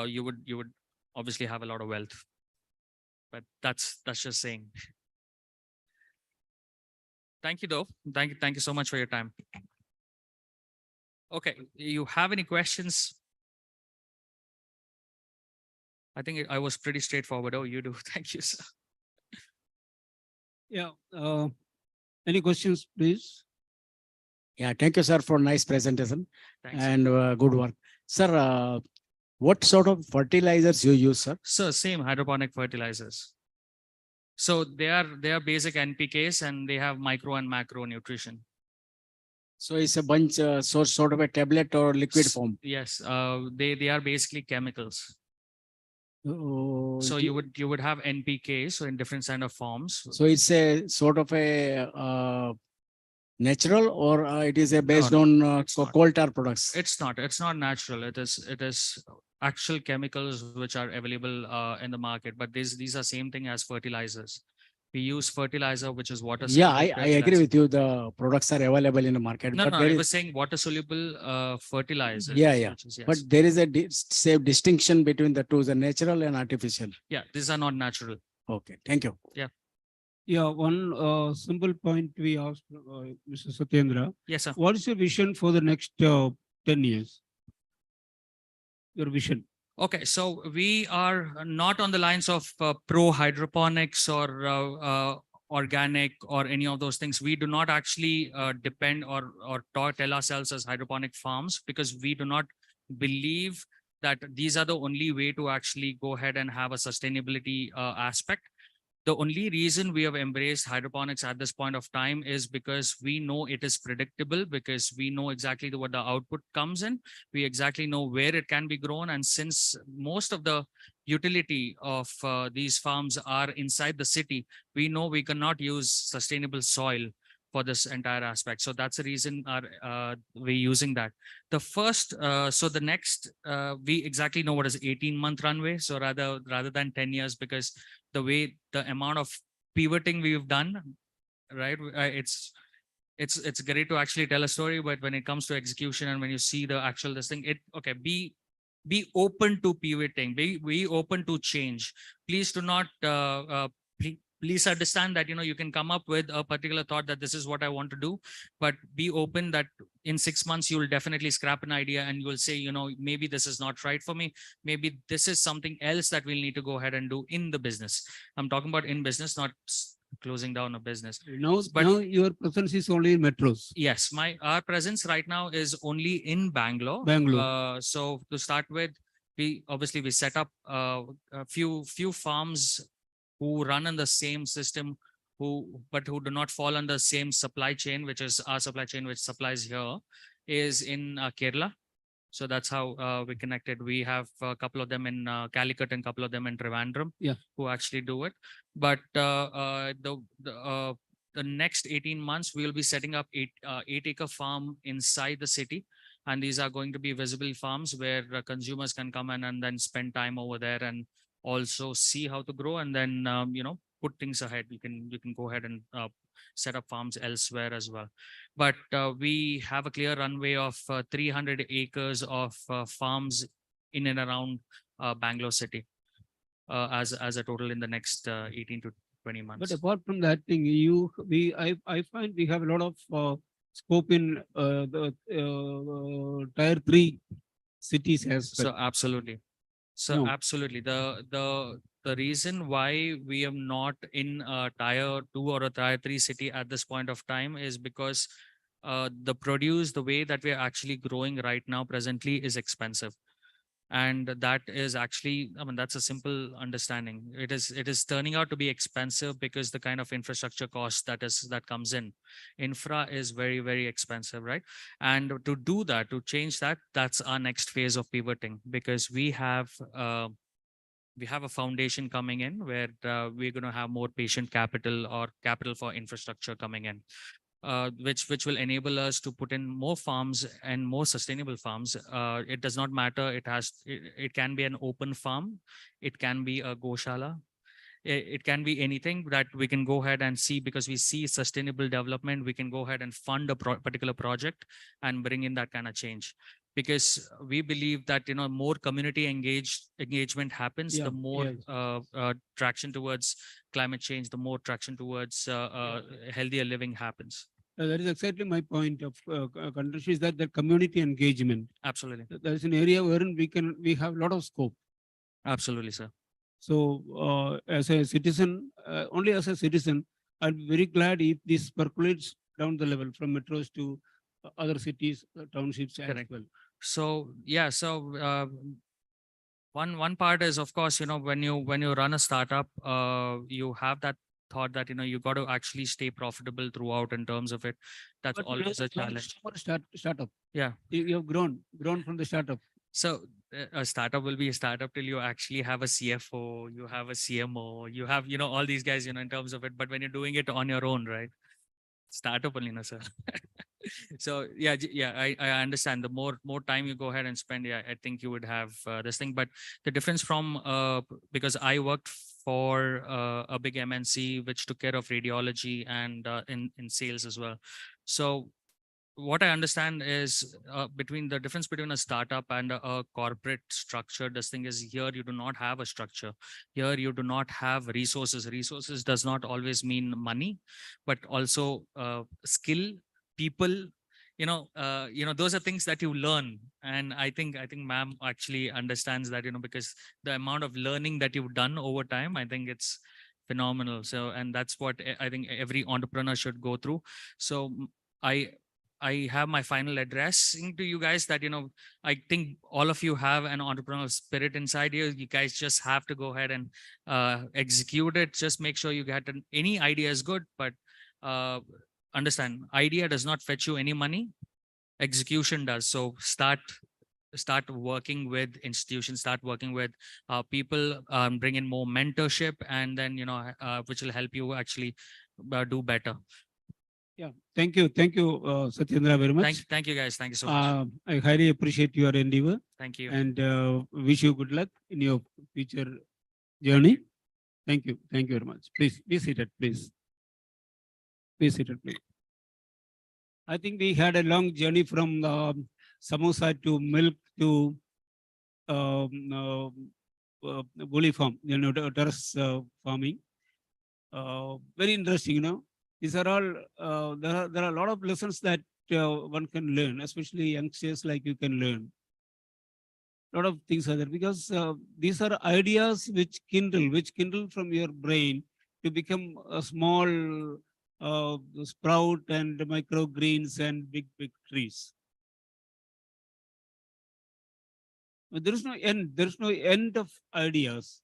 [SPEAKER 8] you would obviously have a lot of wealth. But that's just saying. Thank you though. Thank you so much for your time. Okay, you have any questions? I think I was pretty straightforward. Oh, you do. Thank you, sir.
[SPEAKER 9] Yeah. Any questions, please?
[SPEAKER 13] Yeah, thank you, sir, for nice presentation
[SPEAKER 8] Thanks.
[SPEAKER 13] and good work. Sir, what sort of fertilizers you use, sir?
[SPEAKER 8] So same hydroponic fertilizers. So they are basic NPKs and they have micro and macro nutrition.
[SPEAKER 13] So it's a bunch, sort of a tablet or liquid form.
[SPEAKER 8] Yes, they are basically chemicals. So
[SPEAKER 13] do-
[SPEAKER 8] you would have NPK, so in different kind of forms.
[SPEAKER 13] So it's a sort of a natural, or it is a based
[SPEAKER 8] No,
[SPEAKER 13] on
[SPEAKER 8] it's not.
[SPEAKER 13] coal tar products?
[SPEAKER 8] It's not natural. It is actual chemicals which are available in the market. But these are same thing as fertilizers. We use fertilizer, which is water.
[SPEAKER 13] Yeah,
[SPEAKER 8] soluble
[SPEAKER 13] I agree
[SPEAKER 8] fertilizer.
[SPEAKER 13] with you. The products are available in the market.
[SPEAKER 8] No,
[SPEAKER 13] but
[SPEAKER 8] no,
[SPEAKER 13] there
[SPEAKER 8] I
[SPEAKER 13] is-
[SPEAKER 8] was saying water soluble fertilizers.
[SPEAKER 13] Yeah, yeah.
[SPEAKER 8] which is-
[SPEAKER 13] But
[SPEAKER 8] yes.
[SPEAKER 13] there is a say distinction between the two, the natural and artificial.
[SPEAKER 8] Yeah, these are not natural.
[SPEAKER 13] Okay, thank you.
[SPEAKER 8] Yeah.
[SPEAKER 9] Yeah, one simple point we asked Mr. Satyendra.
[SPEAKER 8] Yes, sir.
[SPEAKER 9] What is your vision for the next 10 years? Your vision.
[SPEAKER 8] Okay, so we are not on the lines of pro hydroponics or organic or any of those things. We do not actually depend or tell ourselves as hydroponic farms, because we do not believe that these are the only way to actually go ahead and have a sustainability aspect. The only reason we have embraced hydroponics at this point of time is because we know it is predictable, because we know exactly what the output comes in. We exactly know where it can be grown. And since most of the utility of these farms are inside the city, we know we cannot use sustainable soil for this entire aspect. So that's the reason we're using that. The first, so the next, we exactly know what is 18-month runway. So rather than 10 years, because the way the amount of pivoting we've done, right? It's great to actually tell a story, but when it comes to execution and when you see the actual this thing, okay, be open to pivoting, be open to change. Please do not please understand that you can come up with a particular thought that this is what I want to do, but be open that in 6 months you will definitely scrap an idea and you will say, maybe this is not right for me. Maybe this is something else that we'll need to go ahead and do in the business. I'm talking about in business, not closing down a business.
[SPEAKER 9] Now your presence is only in metros.
[SPEAKER 8] Yes, our presence right now is only in Bangalore. So to start with, we set up a few farms who run on the same system, but who do not fall on the same supply chain, which is our supply chain, which supplies here, is in Kerala. So that's how we connected. We have a couple of them in Calicut and a couple of them in Trivandrum, who actually do it. But the next 18 months, we will be setting up 8-acre farm inside the city. And these are going to be visible farms where consumers can come in and then spend time over there and also see how to grow, and then put things ahead. You can go ahead and set up farms elsewhere as well. But we have a clear runway of 300 acres of farms in and around Bangalore city as a total in the next 18 to 20 months.
[SPEAKER 9] But apart from that thing, I find we have a lot of scope in the tier 3 cities as well.
[SPEAKER 8] So absolutely. So absolutely. The reason why we are not in a tier 2 or a tier 3 city at this point of time is because the produce, the way that we are actually growing right now presently, is expensive. And that is actually, I mean, that's a simple understanding. It is turning out to be expensive because the kind of infrastructure cost that comes in. Infra is very, very expensive, right? And to do that, to change that, that's our next phase of pivoting, because we have a foundation coming in where we're going to have more patient capital or capital for infrastructure coming in, which will enable us to put in more farms and more sustainable farms. It does not matter. It can be an open farm. It can be a goshala. It can be anything that we can go ahead and see, because we see sustainable development. We can go ahead and fund a particular project and bring in that kind of change, because we believe that more community engagement happens,
[SPEAKER 9] Yeah,
[SPEAKER 8] the more
[SPEAKER 9] yes.
[SPEAKER 8] traction towards climate change, the more traction towards healthier living happens.
[SPEAKER 9] That is exactly my point of contribution, is that the community engagement.
[SPEAKER 8] Absolutely.
[SPEAKER 9] That is an area wherein we have a lot of scope.
[SPEAKER 8] Absolutely, sir.
[SPEAKER 9] So as a citizen, only as a citizen, I'm very glad if this percolates down the level from metros to other cities, townships as
[SPEAKER 8] Correct.
[SPEAKER 9] well.
[SPEAKER 8] So yeah, so one part is, of course, when you run a startup, you have that thought that you got to actually stay profitable throughout in terms of it. That's
[SPEAKER 9] But you
[SPEAKER 8] always
[SPEAKER 9] know,
[SPEAKER 8] a challenge.
[SPEAKER 9] for startup.
[SPEAKER 8] Yeah.
[SPEAKER 9] You have grown from the startup.
[SPEAKER 8] So a startup will be a startup till you actually have a CFO, you have a CMO, you have all these guys in terms of it. But when you're doing it on your own, right? Startup only, no, sir. So yeah, I understand. The more time you go ahead and spend, yeah, I think you would have this thing. But the difference from because I worked for a big MNC which took care of radiology and in sales as well. So what I understand is between the difference between a startup and a corporate structure. This thing is, here you do not have a structure. Here you do not have resources. Resources does not always mean money, but also skill, people. Those are things that you learn, and I think ma'am actually understands that. Because the amount of learning that you've done over time, I think it's phenomenal. So, and that's what I think every entrepreneur should go through. So I have my final address to you guys that, I think all of you have an entrepreneurial spirit inside you. You guys just have to go ahead and execute it. Just make sure you get any idea is good, but understand, idea does not fetch you any money. Execution does. So start working with institutions, start working with people, bring in more mentorship, and then, which will help you actually do better.
[SPEAKER 9] Yeah, thank you, Satyendra, very much.
[SPEAKER 8] Thank you guys. Thank you so much.
[SPEAKER 9] I highly appreciate your endeavor.
[SPEAKER 8] Thank you.
[SPEAKER 9] And wish you good luck in your future journey. Thank you very much. Please be seated, please. Be seated, please. I think we had a long journey from samosa to milk to bully farm, terrace farming. Very interesting, These are all, there are a lot of lessons that one can learn, especially youngsters like you can learn. A lot of things are there, because these are ideas which kindle from your brain to become a small sprout and microgreens and big trees. But there is no end. There is no end of ideas,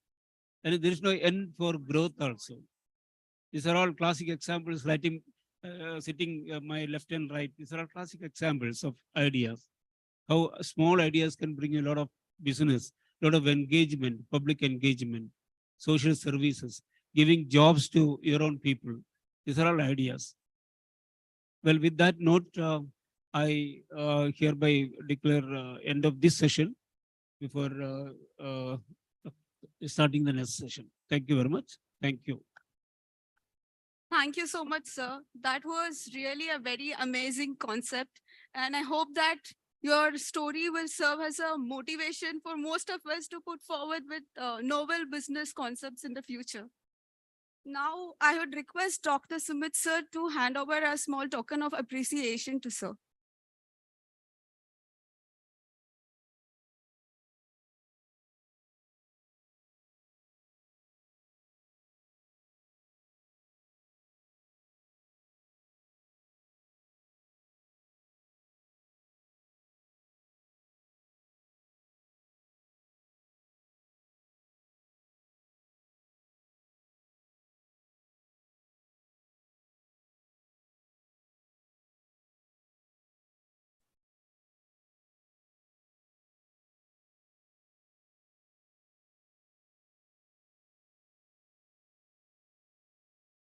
[SPEAKER 9] and there is no end for growth also. These are all classic examples. Sitting my left and right. These are all classic examples of ideas. How small ideas can bring a lot of business, a lot of engagement, public engagement, social services, giving jobs to your own people. These are all ideas. Well, with that note, I hereby declare end of this session before starting the next session. Thank you very much. Thank you.
[SPEAKER 6] Thank you so much, sir. That was really a very amazing concept. And I hope that your story will serve as a motivation for most of us to put forward with novel business concepts in the future. Now, I would request Dr. Sumit, sir, to hand over a small token of appreciation to sir.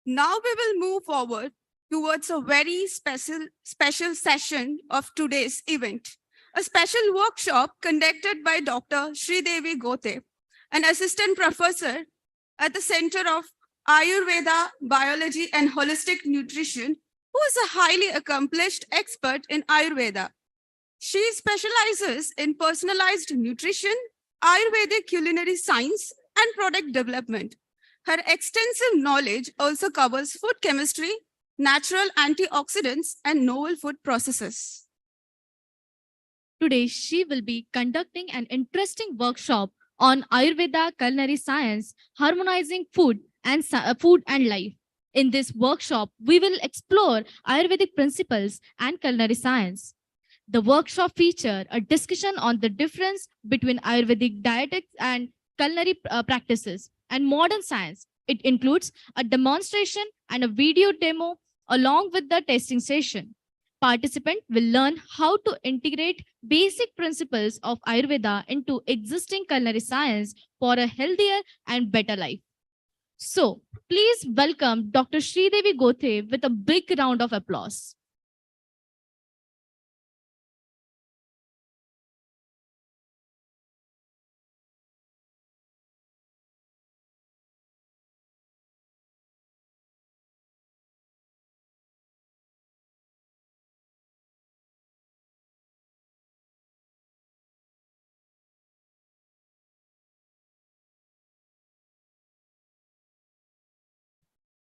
[SPEAKER 6] Now we will move forward towards a very special session of today's event, a special workshop conducted by Dr. Sridevi Gote, an assistant professor at the Center of Ayurveda, Biology and Holistic Nutrition, who is a highly accomplished expert in Ayurveda. She specializes in personalized nutrition, Ayurvedic culinary science, and product development. Her extensive knowledge also covers food chemistry, natural antioxidants, and novel food processes.
[SPEAKER 7] Today, she will be conducting an interesting workshop on Ayurveda culinary science, harmonizing food and life. In this workshop, we will explore Ayurvedic principles and culinary science. The workshop featured a discussion on the difference between Ayurvedic dietetics and culinary practices and modern science. It includes a demonstration and a video demo along with the testing session. Participant will learn how to integrate basic principles of Ayurveda into existing culinary science for a healthier and better life. So, please welcome Dr. Sridevi Gote with a big round of applause.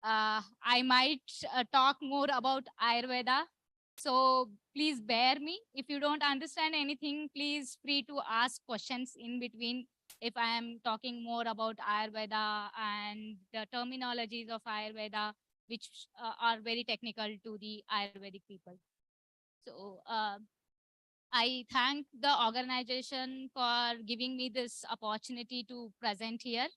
[SPEAKER 11] I might talk more about Ayurveda. So please bear me. If you don't understand anything, please free to ask questions in between if I am talking more about Ayurveda and the terminologies of Ayurveda, which are very technical to the Ayurvedic people. So I thank the organization for giving me this opportunity to present here.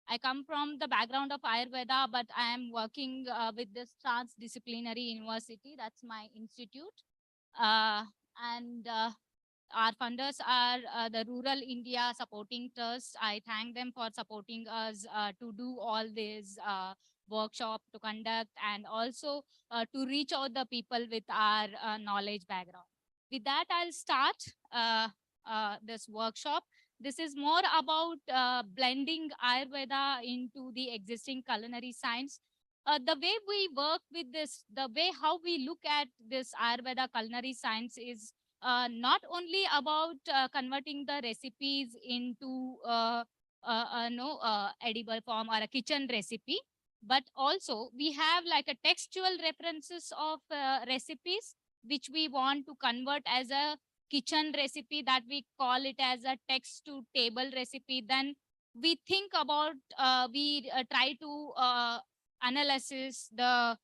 [SPEAKER 11] I come from the background of Ayurveda, but I am working with this transdisciplinary university. That's my institute. And our funders are the Rural India Supporting Trust. I thank them for supporting us to do all this workshop to conduct and also to reach out the people with our knowledge background. With that, I'll start this workshop. This is more about blending Ayurveda into the existing culinary science. The way we work with this, the way how we look at this Ayurveda culinary science is not only about converting the recipes into edible form or a kitchen recipe, but also we have like a textual references of recipes which we want to convert as a kitchen recipe, that we call it as a text to table recipe. Then we think about, we try to analysis the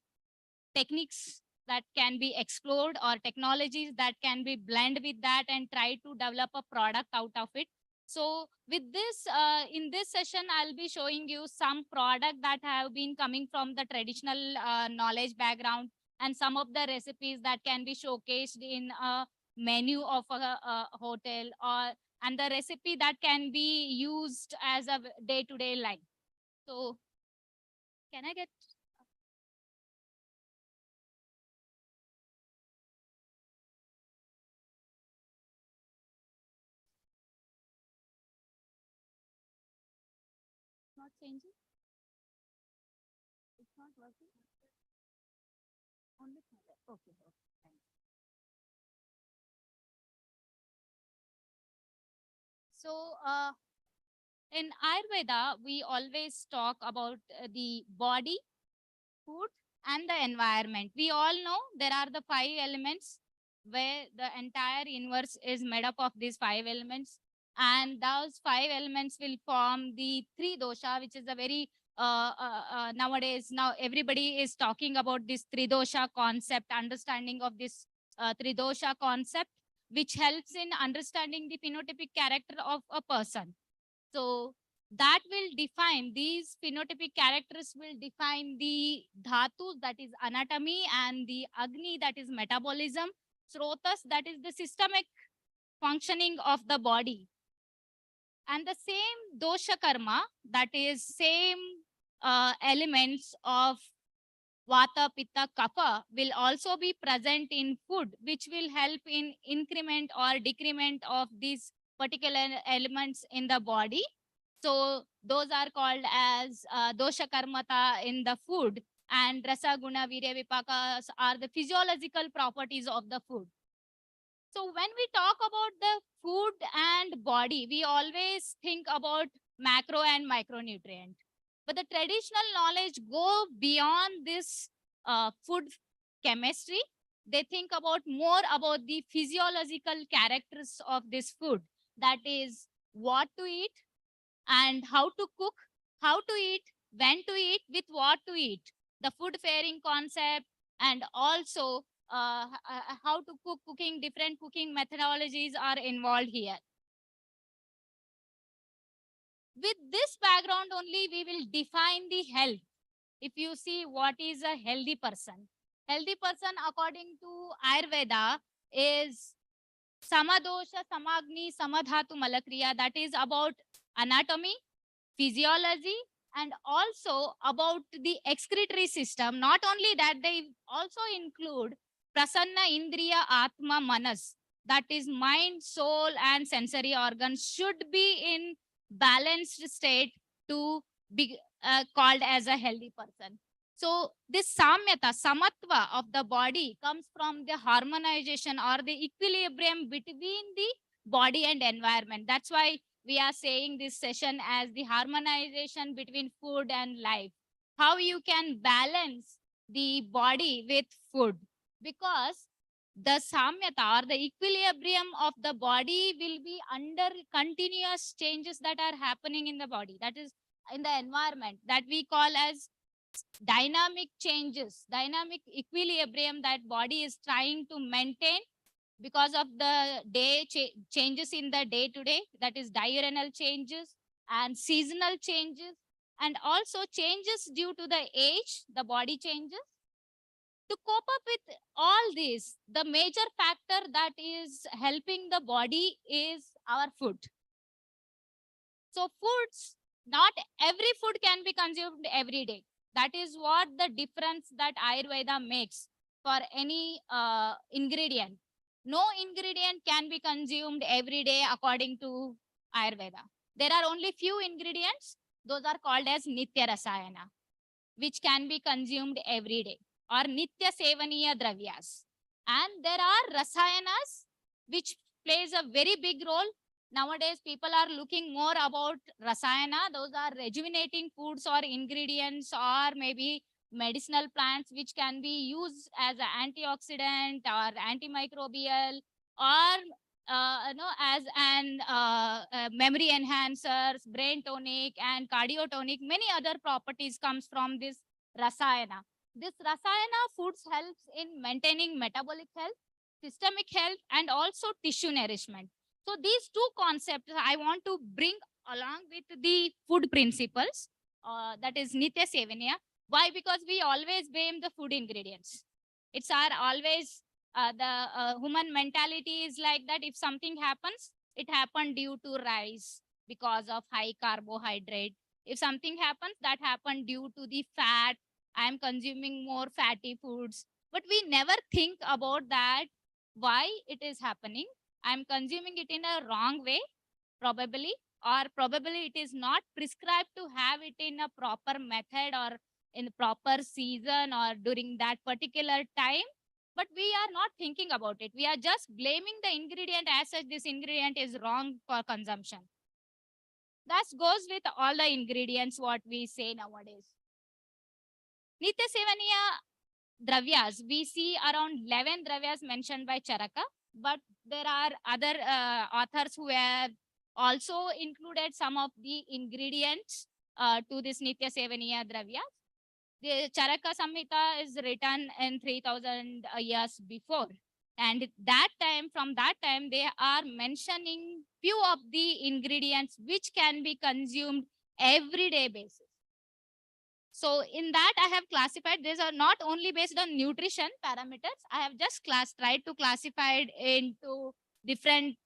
[SPEAKER 11] techniques that can be explored or technologies that can be blend with that and try to develop a product out of it. So with this, in this session, I'll be showing you some product that have been coming from the traditional knowledge background and some of the recipes that can be showcased in a menu of a hotel, or and the recipe that can be used as a day-to-day life. So can I get not changing? It's not working. Only okay. So in Ayurveda, we always talk about the body, food, and the environment. We all know there are the 5 elements where the entire universe is made up of these 5 elements. And those 5 elements will form the 3 dosha, which is a very nowadays, now everybody is talking about this 3 dosha concept, understanding of this 3 dosha concept, which helps in understanding the phenotypic character of a person. So that will define, these phenotypic characters will define the dhatus, that is anatomy, and the agni, that is metabolism, srotas, that is the systemic functioning of the body. And the same dosha karma, that is same elements of Vata, Pitta, Kapha will also be present in food, which will help in increment or decrement of these particular elements in the body. So those are called as dosha karmata in the food, and rasa, guna, virya, vipakas are the physiological properties of the food. So when we talk about the food and body, we always think about macro and micronutrient. But the traditional knowledge go beyond this food chemistry. They think about more about the physiological characters of this food. That is what to eat and how to cook, how to eat, when to eat, with what to eat. The food pairing concept, and also how to cook, different cooking methodologies are involved here. With this background only, we will define the health. If you see what is a healthy person according to Ayurveda is Samadosha, Samagni, Samadhatu, Malakriya. That is about anatomy, physiology, and also about the excretory system. Not only that, they also include Prasanna, Indriya, Atma, Manas. That is mind, soul, and sensory organs should be in balanced state to be called as a healthy person. So this samyata, samatva of the body comes from the harmonization or the equilibrium between the body and environment. That's why we are saying this session as the harmonization between food and life. How you can balance the body with food, because the samyata or the equilibrium of the body will be under continuous changes that are happening in the body. That is in the environment that we call as dynamic changes, dynamic equilibrium that body is trying to maintain because of the changes in the day to day, that is diurnal changes and seasonal changes, and also changes due to the age, the body changes. To cope up with all this, the major factor that is helping the body is our food. So foods, not every food can be consumed every day. That is what the difference that Ayurveda makes for any ingredient. No ingredient can be consumed every day according to Ayurveda. There are only few ingredients. Those are called as Nitya Rasayana, which can be consumed every day, or Nitya Sevaniya Dravyas. And there are Rasayanas, which plays a very big role. Nowadays, people are looking more about Rasayana. Those are rejuvenating foods or ingredients, or maybe medicinal plants, which can be used as an antioxidant or antimicrobial, or as an memory enhancers, brain tonic, and cardiotonic. Many other properties comes from this Rasayana. This Rasayana foods helps in maintaining metabolic health, systemic health, and also tissue nourishment. So these two concepts I want to bring along with the food principles, that is Nitya Sevaniya. Why? Because we always blame the food ingredients. It's our always, the human mentality is like that. If something happens, it happened due to rice because of high carbohydrate. If something happens, that happened due to the fat. I'm consuming more fatty foods. But we never think about that, why it is happening. I'm consuming it in a wrong way, probably, or probably it is not prescribed to have it in a proper method or in proper season or during that particular time. But we are not thinking about it. We are just blaming the ingredient as such. This ingredient is wrong for consumption. That goes with all the ingredients, what we say nowadays. Nitya Sevaniya Dravyas, we see around 11 Dravyas mentioned by Charaka, but there are other authors who have also included some of the ingredients to this Nitya Sevaniya Dravyas. The Charaka Samhita is written in 3000 years before. And from that time, they are mentioning few of the ingredients which can be consumed everyday basis. So in that, I have classified, these are not only based on nutrition parameters. I have just tried to classify it into different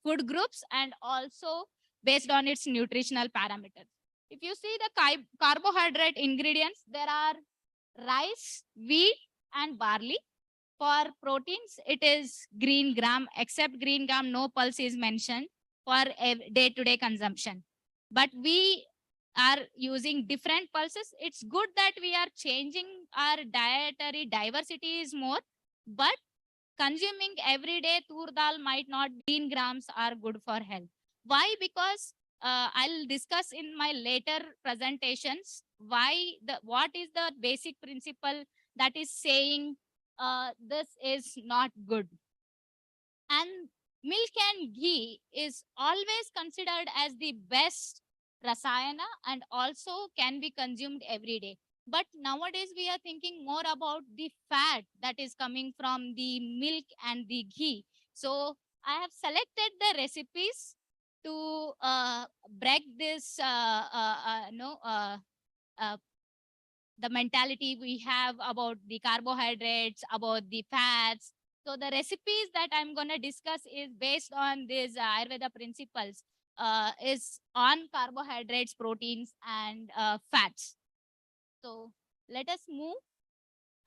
[SPEAKER 11] food groups and also based on its nutritional parameters. If you see the carbohydrate ingredients, there are rice, wheat, and barley. For proteins, it is green gram, except green gram, no pulse is mentioned for day-to-day consumption. But we are using different pulses. It's good that we are changing our dietary diversity is more, but consuming everyday tur dal might not be. Grams are good for health. Why? Because I'll discuss in my later presentations what is the basic principle that is saying this is not good. And milk and ghee is always considered as the best rasayana and also can be consumed every day. But nowadays we are thinking more about the fat that is coming from the milk and the ghee. So I have selected the recipes to break this the mentality we have about the carbohydrates, about the fats. So the recipes that I'm going to discuss is based on these Ayurveda principles, is on carbohydrates, proteins, and fats. So let us move.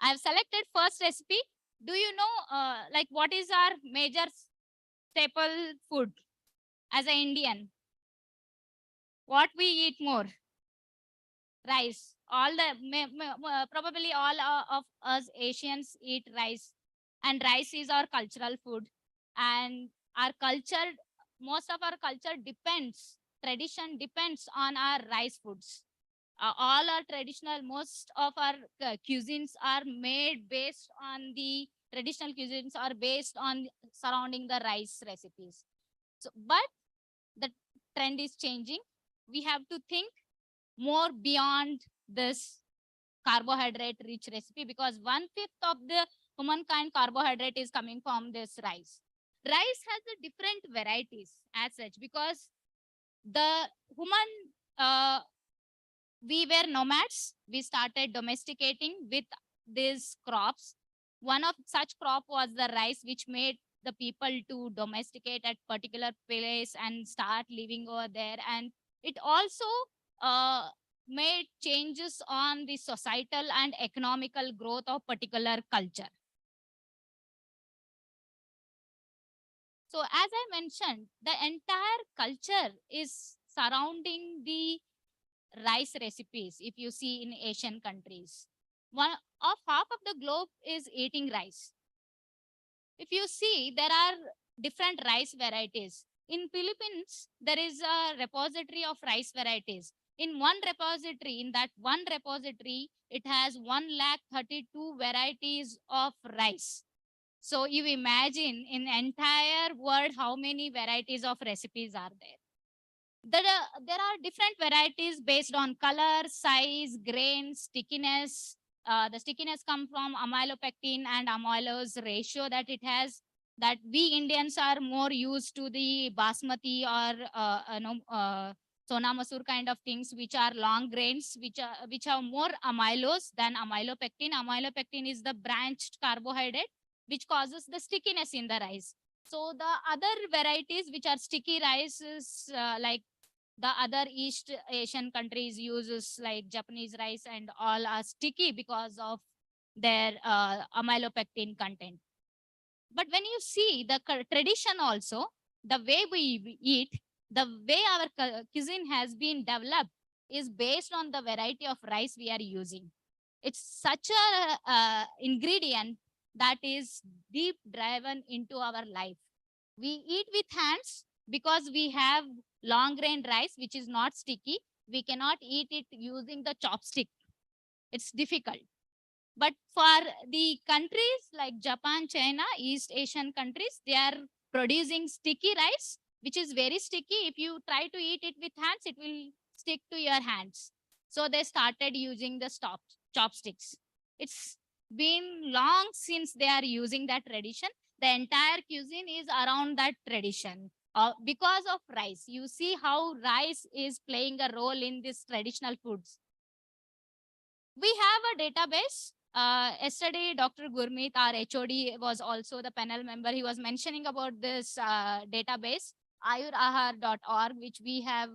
[SPEAKER 11] I've selected first recipe. Do you know like what is our major staple food as an Indian? What we eat more? Rice. All the probably all of us Asians eat rice, and rice is our cultural food. And our culture, most of our culture depends, tradition depends on our rice foods. All our traditional, most of our cuisines are made based on the traditional cuisines are based on surrounding the rice recipes. So, but the trend is changing. We have to think more beyond this carbohydrate rich recipe, because 1/5 of the humankind carbohydrate is coming from this rice. Rice has a different varieties as such, because the human, we were nomads. We started domesticating with these crops. One of such crop was the rice, which made the people to domesticate at particular place and start living over there. And it also made changes on the societal and economical growth of particular culture. So as I mentioned, the entire culture is surrounding the rice recipes. If you see in Asian countries, half of the globe is eating rice. If you see, there are different rice varieties. In Philippines, there is a repository of rice varieties. In that one repository, it has 132 varieties of rice. So you imagine in entire world how many varieties of recipes are there. There are different varieties based on color, size, grain, stickiness. The stickiness comes from amylopectin and amylose ratio that it has, that we Indians are more used to the basmati or Sona Masur kind of things, which are long grains, which have more amylose than amylopectin. Amylopectin is the branched carbohydrate, which causes the stickiness in the rice. So the other varieties which are sticky rices, like the other East Asian countries uses like Japanese rice and all are sticky because of their amylopectin content. But when you see the tradition also, the way we eat, the way our cuisine has been developed is based on the variety of rice we are using. It's such a ingredient that is deep driven into our life. We eat with hands because we have long grain rice, which is not sticky. We cannot eat it using the chopstick. It's difficult. But for the countries like Japan, China, East Asian countries, they are producing sticky rice, which is very sticky. If you try to eat it with hands, it will stick to your hands. So they started using the chopsticks. It's been long since they are using that tradition. The entire cuisine is around that tradition. Because of rice, you see how rice is playing a role in these traditional foods. We have a database. Yesterday, Dr. Gurmeet, our HOD, was also the panel member. He was mentioning about this database, ayurahar.org, which we have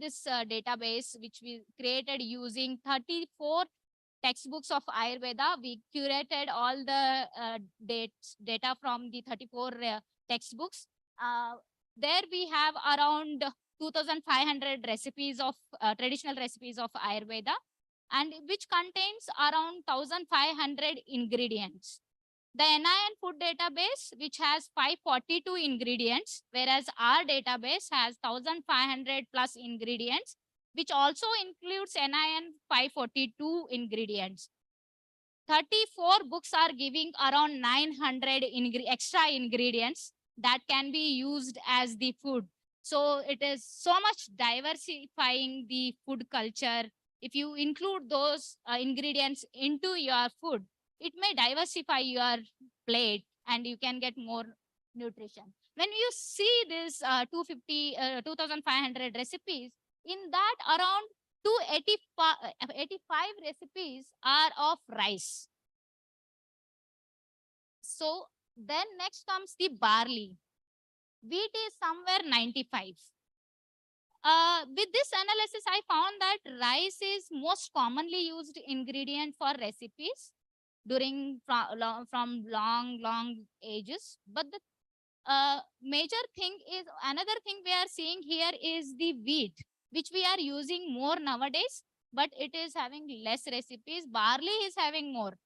[SPEAKER 11] this database which we created using 34 textbooks of Ayurveda. We curated all the data from the 34 textbooks. There we have around 2,500 recipes of traditional recipes of Ayurveda, and which contains around 1,500 ingredients. The NIN food database, which has 542 ingredients, whereas our database has 1,500 plus ingredients, which also includes NIN 542 ingredients. 34 books are giving around 900 extra ingredients that can be used as the food. So it is so much diversifying the food culture. If you include those ingredients into your food, it may diversify your plate and you can get more nutrition. When you see this 2,500 recipes, in that around 285 recipes are of rice. So then next comes the barley. Wheat is somewhere 95. With this analysis, I found that rice is most commonly used ingredient for recipes during from long ages. But the major thing is, another thing we are seeing here is the wheat, which we are using more nowadays, but it is having less recipes. Barley is having more,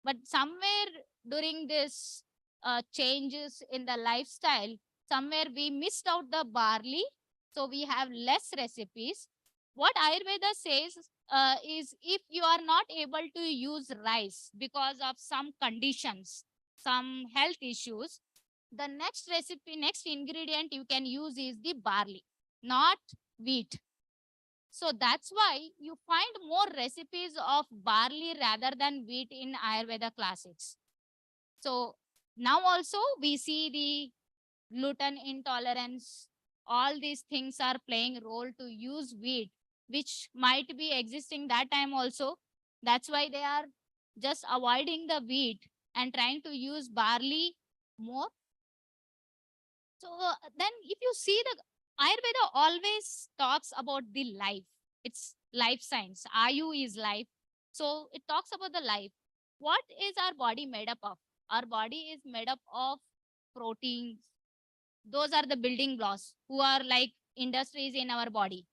[SPEAKER 11] but somewhere during this changes in the lifestyle, somewhere we missed out the barley, so we have less recipes. What Ayurveda says is, if you are not able to use rice because of some conditions, some health issues, the next recipe, next ingredient you can use is the barley, not wheat. So that's why you find more recipes of barley rather than wheat in Ayurveda classics. So now also we see the gluten intolerance. All these things are playing role to use wheat, which might be existing that time also. That's why they are just avoiding the wheat and trying to use barley more. So then if you see, the Ayurveda always talks about the life. It's life science. Ayu is life. So it talks about the life. What is our body made up of? Our body is made up of proteins. Those are the building blocks who are like industries in our body.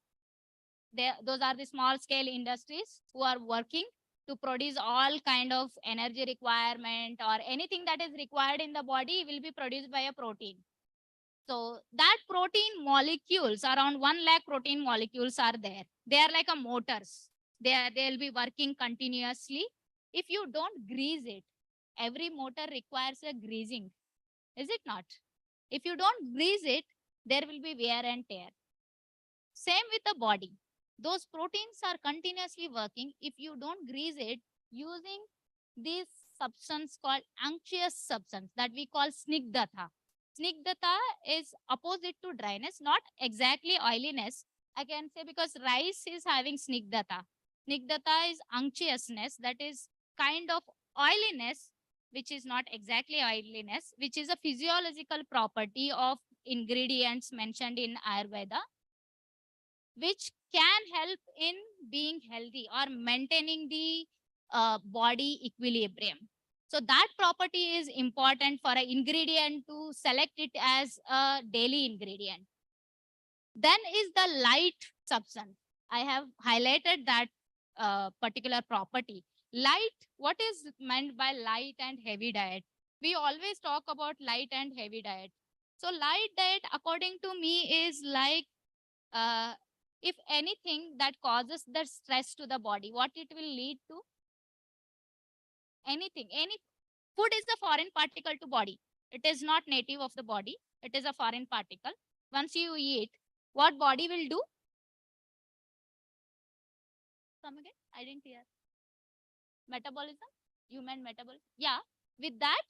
[SPEAKER 11] Those are the small scale industries who are working to produce all kind of energy requirement, or anything that is required in the body will be produced by a protein. So that protein molecules, around 1 lakh protein molecules are there. They are like a motors. They'll be working continuously. If you don't grease it, every motor requires a greasing. Is it not? If you don't grease it, there will be wear and tear. Same with the body. Those proteins are continuously working. If you don't grease it, using this substance called unctuous substance that we call snigdhatha. Snigdhatha is opposite to dryness, not exactly oiliness. I can say, because rice is having snigdhatha. Snigdhatha is unctuousness, that is kind of oiliness, which is not exactly oiliness, which is a physiological property of ingredients mentioned in Ayurveda, which can help in being healthy or maintaining the body equilibrium. So that property is important for an ingredient to select it as a daily ingredient. Then is the light substance. I have highlighted that particular property. Light, what is meant by light and heavy diet? We always talk about light and heavy diet. So light diet, according to me, is like, if anything that causes the stress to the body, what it will lead to? Anything, any food is a foreign particle to body. It is not native of the body. It is a foreign particle. Once you eat, what body will do? Come again? I didn't hear. Metabolism? You meant metabolism? Yeah. With that,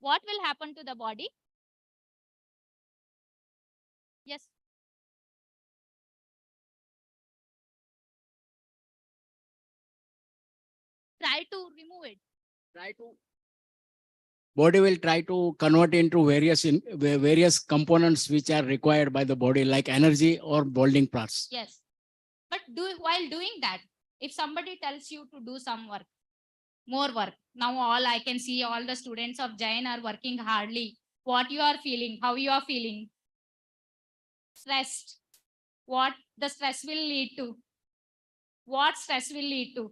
[SPEAKER 11] what will happen to the body? Yes. Try to remove it.
[SPEAKER 13] Body will try to convert into various components which are required by the body, like energy or building parts.
[SPEAKER 11] Yes. But while doing that, If somebody tells you to do some work, more work, now all I can see, all the students of Jain are working hardly. What you are feeling, how you are feeling? Stressed. What the stress will lead to? What stress will lead to?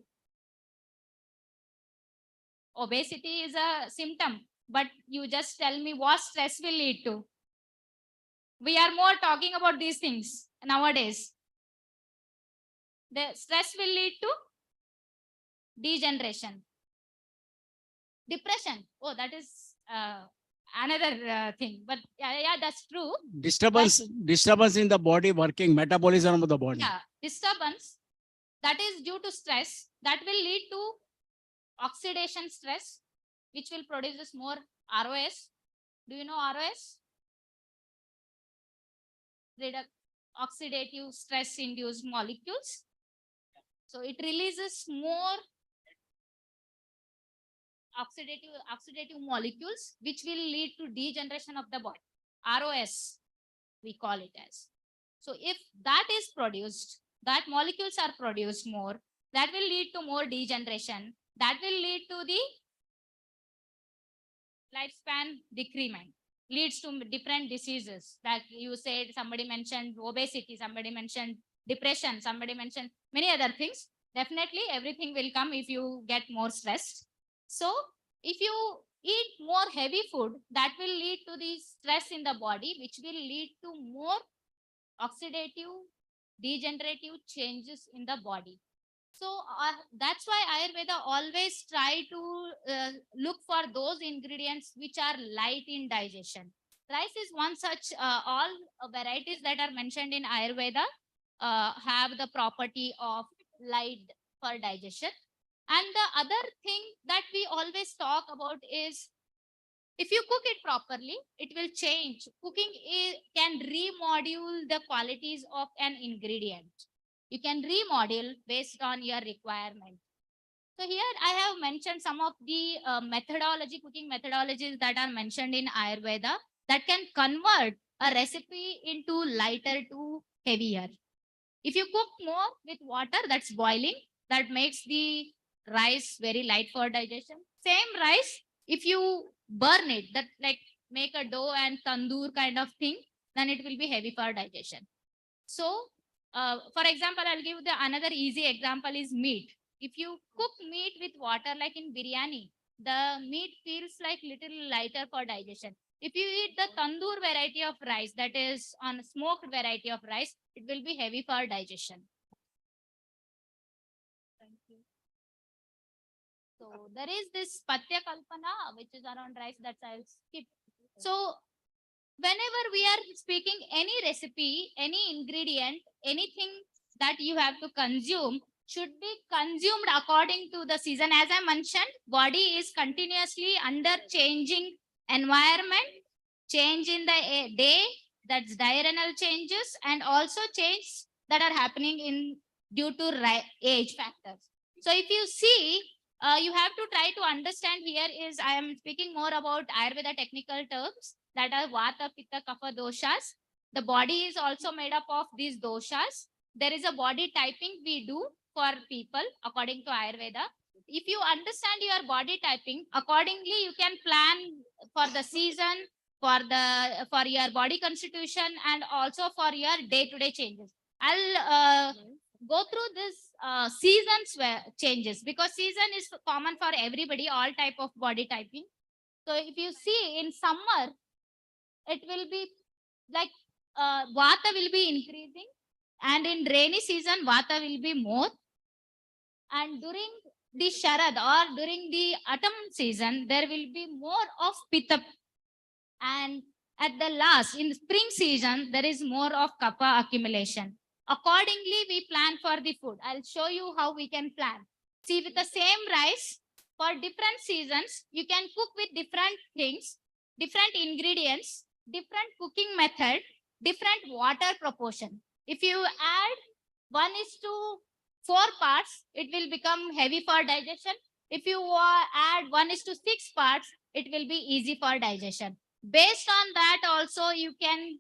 [SPEAKER 11] Obesity is a symptom, but you just tell me what stress will lead to. We are more talking about these things nowadays. The stress will lead to degeneration, depression. Oh, that is another thing. But yeah, that's true.
[SPEAKER 13] Disturbance in the body working, metabolism of the body.
[SPEAKER 11] Yeah, disturbance that is due to stress that will lead to oxidation stress, which will produce more ROS. Do you know ROS? Oxidative stress induced molecules. So it releases more oxidative molecules, which will lead to degeneration of the body. ROS, we call it as. So if that is produced, that molecules are produced more, that will lead to more degeneration. That will lead to the lifespan decrement, leads to different diseases. Like you said, somebody mentioned obesity, somebody mentioned depression, somebody mentioned many other things. Definitely everything will come if you get more stressed. So if you eat more heavy food, that will lead to the stress in the body, which will lead to more oxidative, degenerative changes in the body. So that's why Ayurveda always try to look for those ingredients which are light in digestion. Rice is one such, all varieties that are mentioned in Ayurveda have the property of light for digestion. And the other thing that we always talk about is, if you cook it properly, it will change. Cooking can remodule the qualities of an ingredient. You can remodel based on your requirement. So here I have mentioned some of the cooking methodologies that are mentioned in Ayurveda that can convert a recipe into lighter to heavier. If you cook more with water, that's boiling, that makes the rice very light for digestion. Same rice, if you burn it, that like make a dough and tandoor kind of thing, then it will be heavy for digestion. So for example, I'll give the another easy example is meat. If you cook meat with water, like in biryani, the meat feels like little lighter for digestion. If you eat the tandoor variety of rice, that is on smoked variety of rice, it will be heavy for digestion. Thank you. So there is this Patya Kalpana, which is around rice, that I'll skip. So whenever we are speaking any recipe, any ingredient, anything that you have to consume should be consumed according to the season. As I mentioned, body is continuously under changing environment, change in the day, that's diurnal changes, and also change that are happening in due to age factors. So if you see, you have to try to understand here is, I am speaking more about Ayurveda technical terms that are Vata, Pitta, Kapha doshas. The body is also made up of these doshas. There is a body typing we do for people according to Ayurveda. If you understand your body typing, accordingly you can plan for the season, for your body constitution, and also for your day-to-day changes. I'll go through this seasons changes, because season is common for everybody, all type of body typing. So if you see in summer, it will be like Vata will be increasing, and in rainy season, Vata will be more. And during the Sharad or during the autumn season, there will be more of Pitta. And at the last, in spring season, there is more of Kapha accumulation. Accordingly, we plan for the food. I'll show you how we can plan. See, with the same rice, for different seasons, you can cook with different things, different ingredients, different cooking method, different water proportion. If you add 1:4 parts, it will become heavy for digestion. If you add 1:6 parts, it will be easy for digestion. Based on that also, you can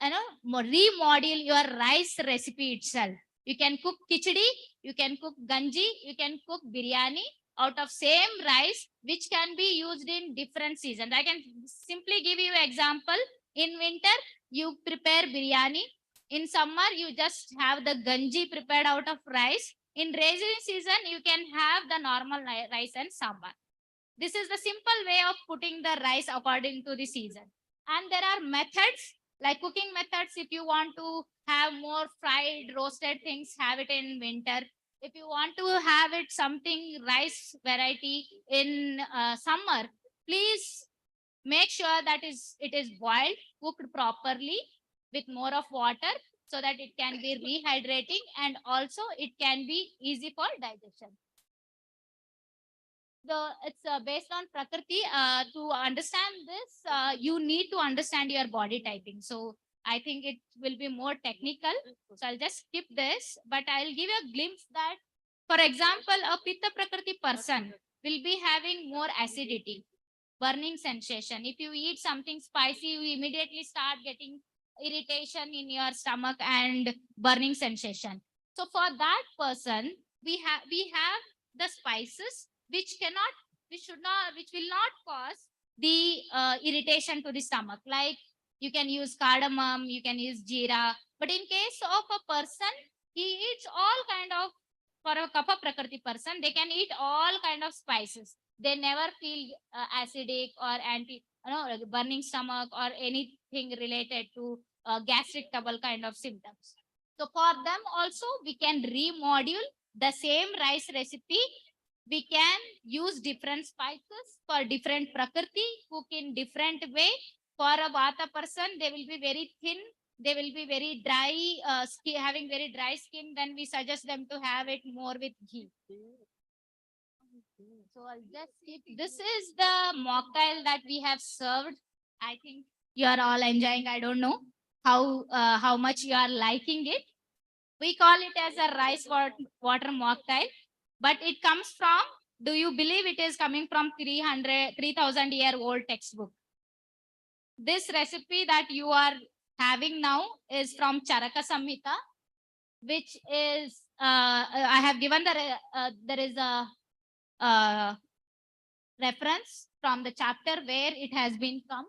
[SPEAKER 11] remodel your rice recipe itself. You can cook khichdi, you can cook ganji, you can cook biryani out of same rice, which can be used in different seasons. I can simply give you example. In winter, you prepare biryani. In summer, you just have the ganji prepared out of rice. In rainy season, you can have the normal rice and sambar. This is the simple way of putting the rice according to the season. And there are methods like cooking methods. If you want to have more fried, roasted things, have it in winter. If you want to have it something rice variety in summer, please make sure that it is boiled, cooked properly with more of water so that it can be rehydrating and also it can be easy for digestion. It's based on Prakriti. To understand this, you need to understand your body typing. So I think it will be more technical. So I'll just skip this, but I'll give you a glimpse that, for example, a Pitta Prakriti person will be having more acidity, burning sensation. If you eat something spicy, you immediately start getting irritation in your stomach and burning sensation. So for that person, we have the spices which will not cause the irritation to the stomach. Like you can use cardamom, you can use jeera. But in case of a person, he eats all kind of, for a Kapha Prakriti person, they can eat all kind of spices. They never feel acidic or burning stomach or anything related to gastric trouble kind of symptoms. So for them also, we can remodule the same rice recipe. We can use different spices for different Prakriti, cook in different way. For a Vata person, they will be very thin. They will be very dry, having very dry skin. Then we suggest them to have it more with ghee. So I'll just skip. This is the mocktail that we have served. I think you are all enjoying. I don't know how much you are liking it. We call it as a rice water mocktail, but it comes from, do you believe it is coming from 3,000-year-old textbook? This recipe that you are having now is from Charaka Samhita, which is, I have given there is a reference from the chapter where it has been come.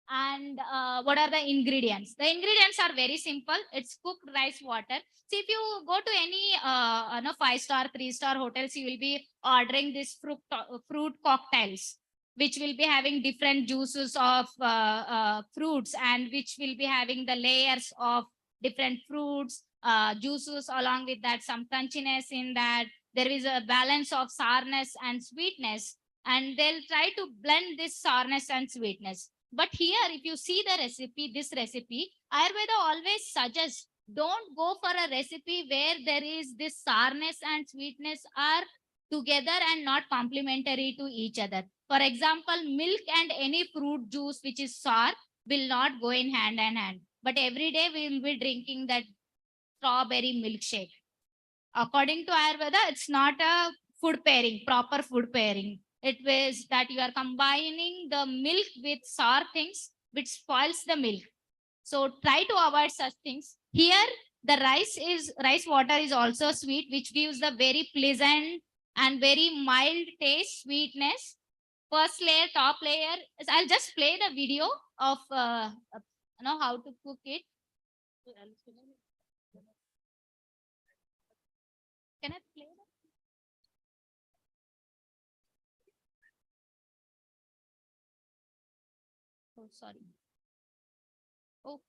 [SPEAKER 11] And what are the ingredients? The ingredients are very simple. It's cooked rice water. See, if you go to any 5-star, 3-star hotels, you will be ordering this fruit cocktails, which will be having different juices of fruits, and which will be having the layers of different fruits, juices, along with that some crunchiness in that. There is a balance of sourness and sweetness, and they'll try to blend this sourness and sweetness. But here, if you see the recipe, this recipe, Ayurveda always suggests, don't go for a recipe where there is this sourness and sweetness are together and not complementary to each other. For example, milk and any fruit juice which is sour will not go in hand in hand. But every day we will be drinking that strawberry milkshake. According to Ayurveda, it's not a food pairing, proper food pairing. It was that you are combining the milk with sour things, which spoils the milk. So try to avoid such things. Here, the rice water is also sweet, which gives the very pleasant and very mild taste, sweetness. First layer, top layer. I'll just play the video of how to cook it. Can I play that? Oh, sorry. Oh.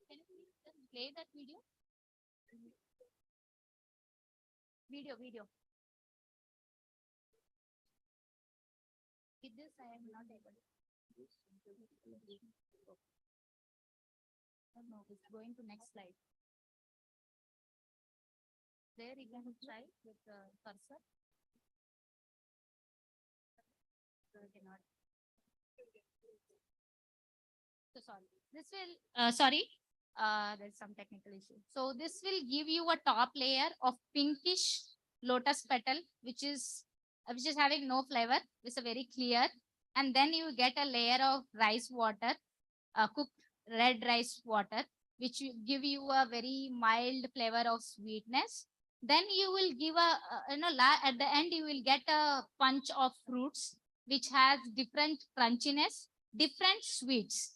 [SPEAKER 11] Can you please just play that video? Video. With this, I am not able to. Oh, no, it's going to next slide. There you can try with the cursor. So sorry. This will there's some technical issue. So this will give you a top layer of pinkish lotus petal, which is having no flavor. It's a very clear, and then you get a layer of rice water, cooked red rice water, which will give you a very mild flavor of sweetness. Then you will give at the end, you will get a punch of fruits, which has different crunchiness, different sweetness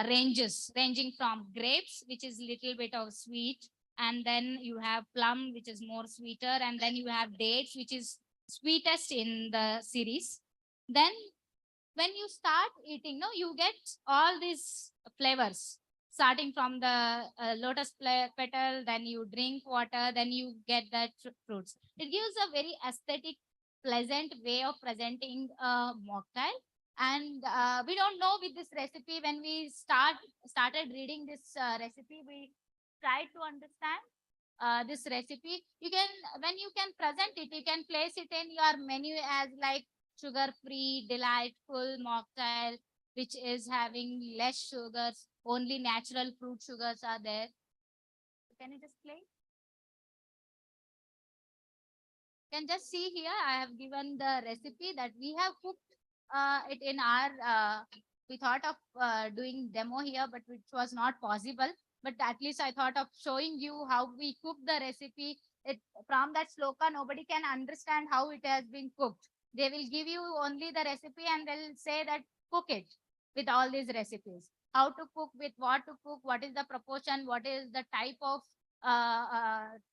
[SPEAKER 11] ranges, ranging from grapes, which is little bit of sweet, and then you have plum, which is more sweeter, and then you have dates, which is sweetest in the series. Then when you start eating, no, you get all these flavors, starting from the petal, then you drink water, then you get the fruits. It gives a very aesthetic, pleasant way of presenting a mocktail. And we don't know with this recipe, when we started reading this recipe, we tried to understand this recipe. You can, when you can present it, you can place it in your menu as like sugar-free, delightful mocktail, which is having less sugars, only natural fruit sugars are there. Can you just play? You can just see here, I have given the recipe that we have cooked it in our, we thought of doing demo here, but which was not possible. But at least I thought of showing you how we cook the recipe. From that sloka, nobody can understand how it has been cooked. They will give you only the recipe and they'll say that cook it with all these recipes. How to cook, with what to cook, what is the proportion, what is the type of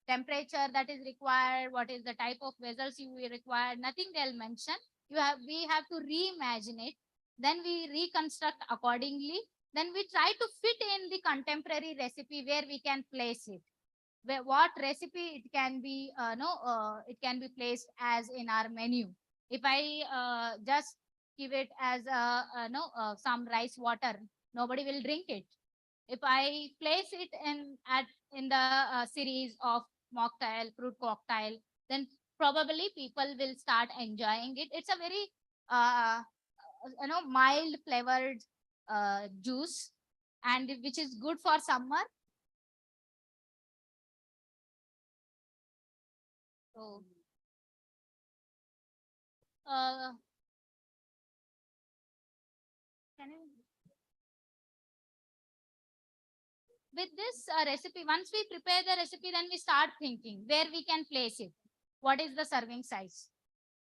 [SPEAKER 11] temperature that is required, what is the type of vessels you require. Nothing they'll mention. We have to reimagine it. Then we reconstruct accordingly. Then we try to fit in the contemporary recipe where we can place it. What recipe it can be, it can be placed as in our menu. If I just give it as some rice water, nobody will drink it. If I place it in the series of mocktail, fruit cocktail, then probably people will start enjoying it. It's a very mild flavored juice, and which is good for summer. So can you, with this recipe, once we prepare the recipe, then we start thinking where we can place it. What is the serving size?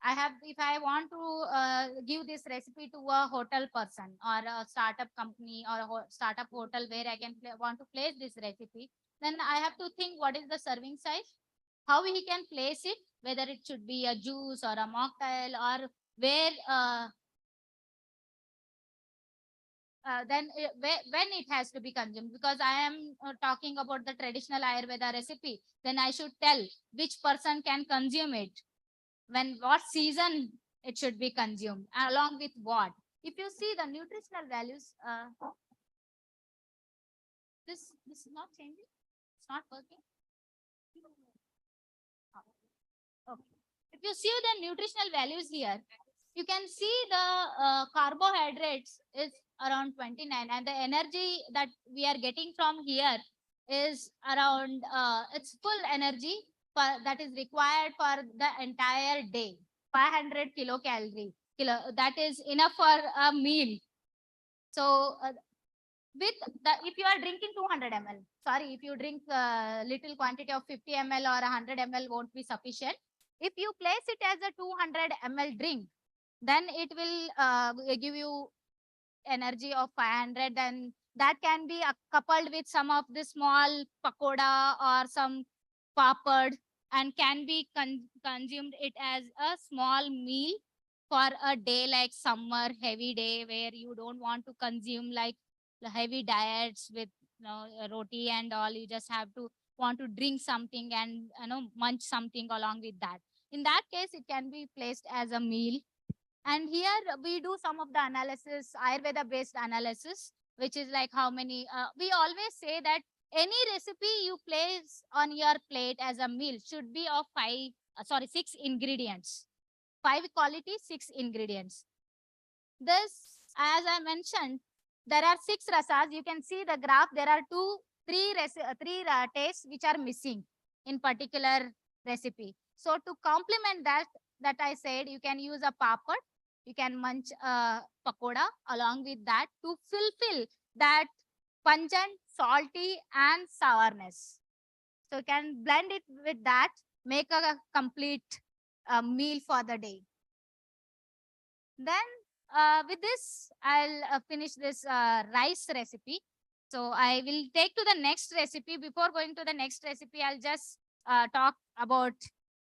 [SPEAKER 11] If I want to give this recipe to a hotel person or a startup company or a startup hotel where I can want to place this recipe, then I have to think what is the serving size, how he can place it, whether it should be a juice or a mocktail, or where when it has to be consumed. Because I am talking about the traditional Ayurveda recipe, then I should tell which person can consume it, when what season it should be consumed, along with what. If you see the nutritional values, this is not changing, it's not working. Okay. If you see the nutritional values here, you can see the carbohydrates is around 29, and the energy that we are getting from here is around it's full energy that is required for the entire day, 500 kilocalorie. That is enough for a meal. So if you are drinking 200 ml, sorry, if you drink little quantity of 50 ml or 100 ml won't be sufficient. If you place it as a 200 ml drink, then it will give you energy of 500, and that can be coupled with some of the small pakoda or some papad, and can be consumed it as a small meal for a day like summer, heavy day where you don't want to consume like the heavy diets with roti and all. You just have to want to drink something and munch something along with that. In that case, it can be placed as a meal. And here we do some of the analysis, Ayurveda based analysis, which is like how many, we always say that any recipe you place on your plate as a meal should be of 6 ingredients. 5 quality, 6 ingredients. This, as I mentioned, there are 6 rasas. You can see the graph. There are 3 tastes which are missing in particular recipe. So to complement that I said, you can use a papad, You can munch a pakoda along with that to fulfill that pungent, salty, and sourness. So you can blend it with that, make a complete meal for the day. Then with this, I'll finish this rice recipe. So I will take to the next recipe. Before going to the next recipe, I'll just talk about,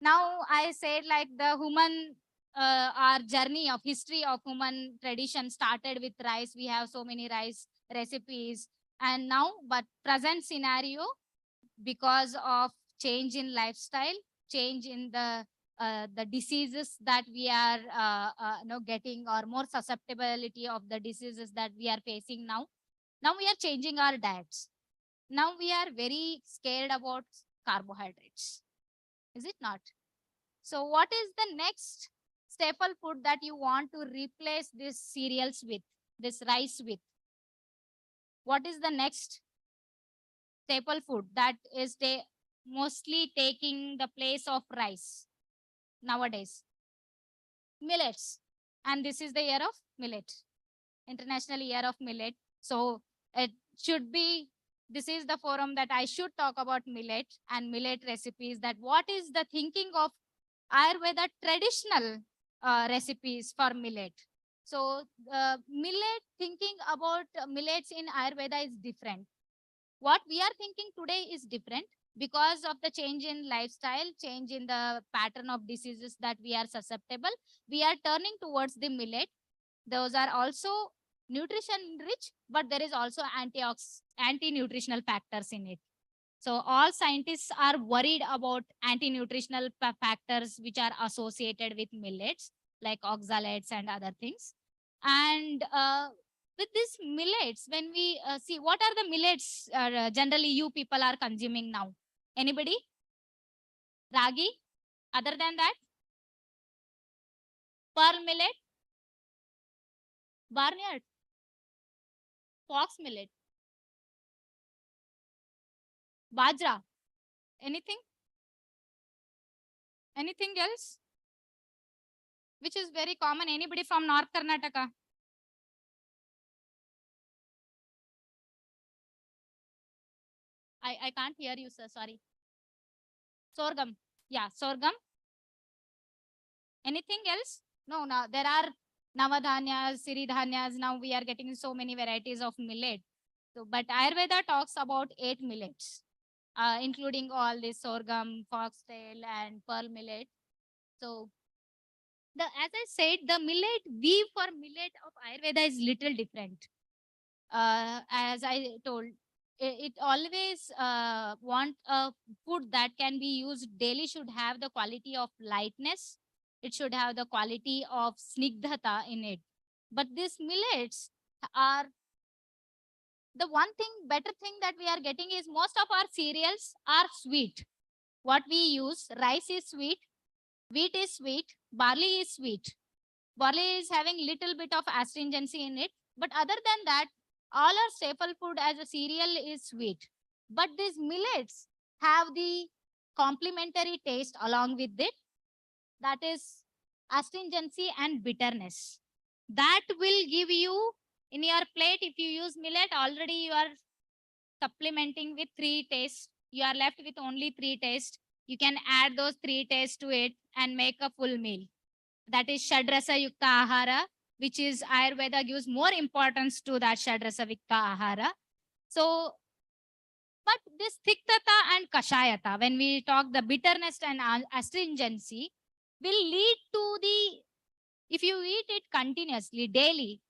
[SPEAKER 11] now I said like the human, our journey of history of human tradition started with rice. We have so many rice recipes. And now, but present scenario, because of change in lifestyle, change in the diseases that we are getting, or more susceptibility of the diseases that we are facing now. Now we are changing our diets. Now we are very scared about carbohydrates. Is it not? So what is the next staple food that you want to replace these cereals with, this rice with? What is the next staple food that is mostly taking the place of rice nowadays? Millets. And this is the year of millet, International Year of Millet. So it should be, this is the forum that I should talk about millet and millet recipes, that what is the thinking of Ayurveda traditional recipes for millet. So millet, thinking about millets in Ayurveda is different. What we are thinking today is different because of the change in lifestyle, change in the pattern of diseases that we are susceptible. We are turning towards the millet. Those are also nutrition rich, but there is also anti-nutritional factors in it. So all scientists are worried about anti-nutritional factors which are associated with millets, like oxalates and other things. And with these millets, when we see what are the millets generally you people are consuming now? Anybody? Ragi? Other than that? Pearl millet? Barnyard? Fox millet? Bajra? Anything? Anything else? Which is very common. Anybody from North Karnataka? I can't hear you, sir. Sorry. Sorghum. Yeah, sorghum. Anything else? No, now there are Navadhanyas, Siridhanyas. Now we are getting so many varieties of millet. So, but Ayurveda talks about 8 millets, including all this sorghum, foxtail, and pearl millet. So, as I said, the millet weave for millet of Ayurveda is little different. As I told, it always want a food that can be used daily, should have the quality of lightness. It should have the quality of snigdhata in it. But these millets are, the one thing, better thing that we are getting is most of our cereals are sweet. What we use, rice is sweet, wheat is sweet, barley is sweet. Barley is having little bit of astringency in it. But other than that, all our staple food as a cereal is sweet. But these millets have the complementary taste along with it. That is astringency and bitterness. That will give you in your plate, if you use millet, already you are supplementing with 3 tastes. You are left with only 3 tastes. You can add those 3 tastes to it and make a full meal. That is Shadrasa Yukta Ahara, which is Ayurveda gives more importance to that Shadrasa Yukta Ahara. So, but this Tiktata and Kashayata, when we talk the bitterness and astringency, will lead to the, if you eat it continuously, daily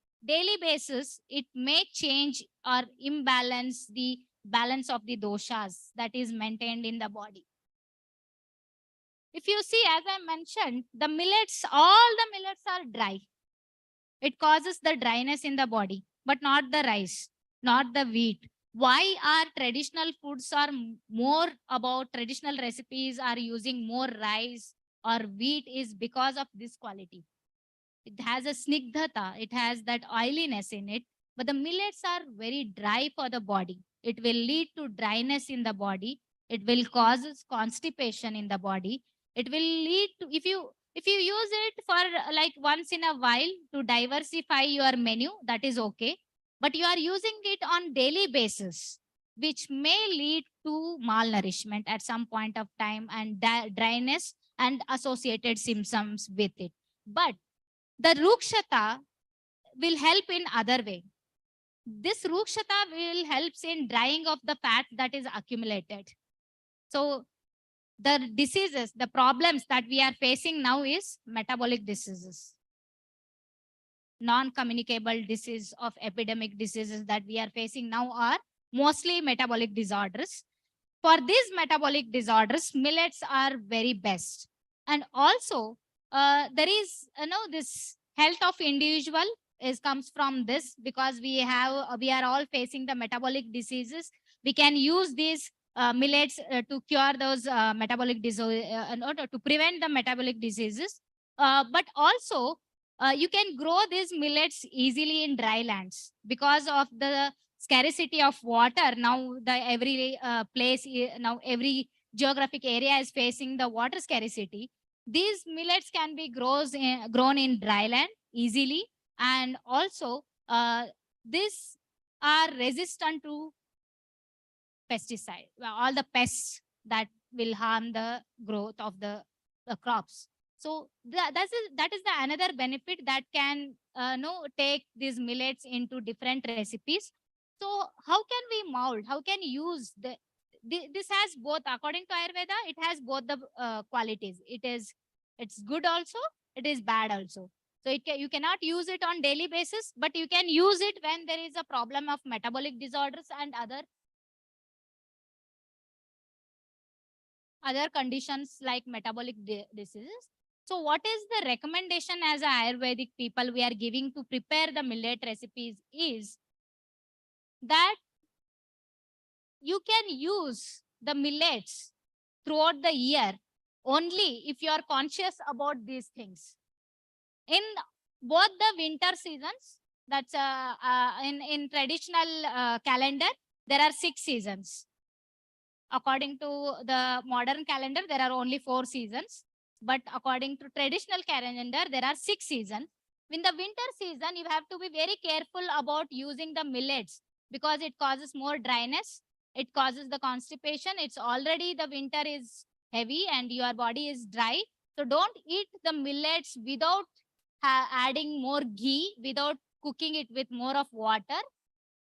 [SPEAKER 11] basis, it may change or imbalance the balance of the doshas that is maintained in the body. If you see, as I mentioned, the millets, all the millets are dry. It causes the dryness in the body, but not the rice, not the wheat. Why our traditional foods are more about, traditional recipes are using more rice or wheat, is because of this quality. It has a snigdhata, it has that oiliness in it, but the millets are very dry for the body. It will lead to dryness in the body. It will cause constipation in the body. It will lead to, if you If you use it for like once in a while to diversify your menu, that is okay. But you are using it on daily basis, which may lead to malnourishment at some point of time and dryness and associated symptoms with it. But the Rukshata will help in other way. This Rukshata will helps in drying of the fat that is accumulated. So the diseases, the problems that we are facing now is metabolic diseases. Non-communicable disease of epidemic diseases that we are facing now are mostly metabolic disorders. For these metabolic disorders, millets are very best. And also, there is, this health of individual comes from this, because we are all facing the metabolic diseases. We can use these millets to cure those metabolic diseases, to prevent the metabolic diseases. But also, you can grow these millets easily in dry lands because of the scarcity of water. Now every now every geographic area is facing the water scarcity. These millets can be grown in dry land easily, and also these are resistant to pesticide, all the pests that will harm the growth of the crops. So that is the another benefit that can take these millets into different recipes. So how can we mold? How can use this has both, according to Ayurveda, it has both the qualities. It's good also, it is bad also. So you cannot use it on daily basis, but you can use it when there is a problem of metabolic disorders and other conditions like metabolic diseases. So what is the recommendation as a Ayurvedic people we are giving to prepare the millet recipes is that you can use the millets throughout the year only if you are conscious about these things. In both the winter seasons, that's in traditional calendar, there are 6 seasons. According to the modern calendar, there are only 4 seasons. But according to traditional calendar, there are 6 seasons. In the winter season, you have to be very careful about using the millets because it causes more dryness. It causes the constipation. It's already the winter is heavy and your body is dry. So don't eat the millets without adding more ghee, without cooking it with more of water.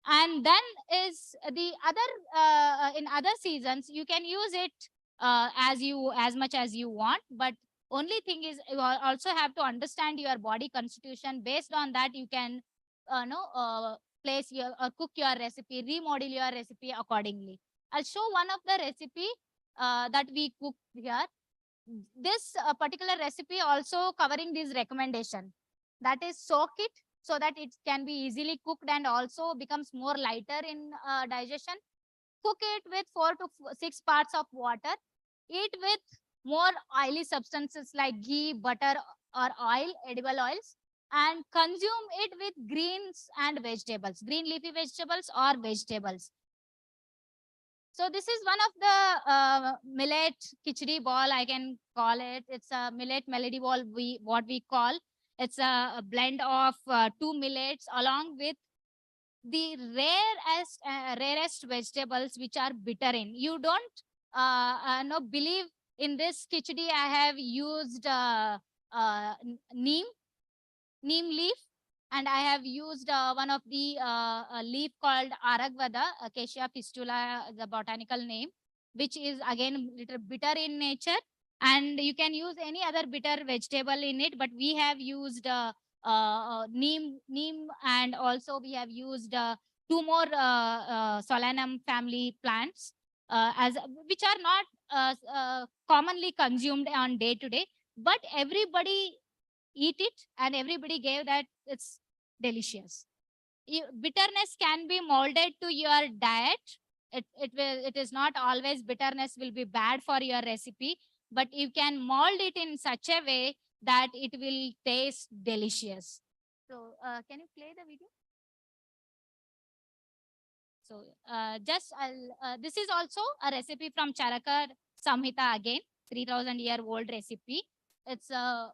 [SPEAKER 11] And then is the other in other seasons you can use it as much as you want, but only thing is you also have to understand your body constitution. Based on that, you can place your or cook your recipe, remodel your recipe accordingly. I'll show one of the recipe that we cooked here. This particular recipe also covering this recommendation, that is soak it so that it can be easily cooked and also becomes more lighter in digestion. Cook it with 4 to 6 parts of water. Eat with more oily substances like ghee, butter, or oil, edible oils, and consume it with greens and vegetables, green leafy vegetables or vegetables. So this is one of the millet khichdi ball, I can call it. It's a millet melody ball, what we call. It's a blend of 2 millets along with the rarest vegetables which are bitter in. You don't believe in this khichdi. I have used neem leaf, and I have used one of the leaf called Aragvada, Acacia fistula, the botanical name, which is again little bitter in nature. And you can use any other bitter vegetable in it, but we have used neem, and also we have used 2 more Solanum family plants, which are not commonly consumed on day to day, but everybody eat it and everybody gave that it's delicious. Bitterness can be molded to your diet. It is not always bitterness will be bad for your recipe, but you can mold it in such a way that it will taste delicious. So can you play the video? So this is also a recipe from Charaka Samhita, again 3000-year-old recipe. It's a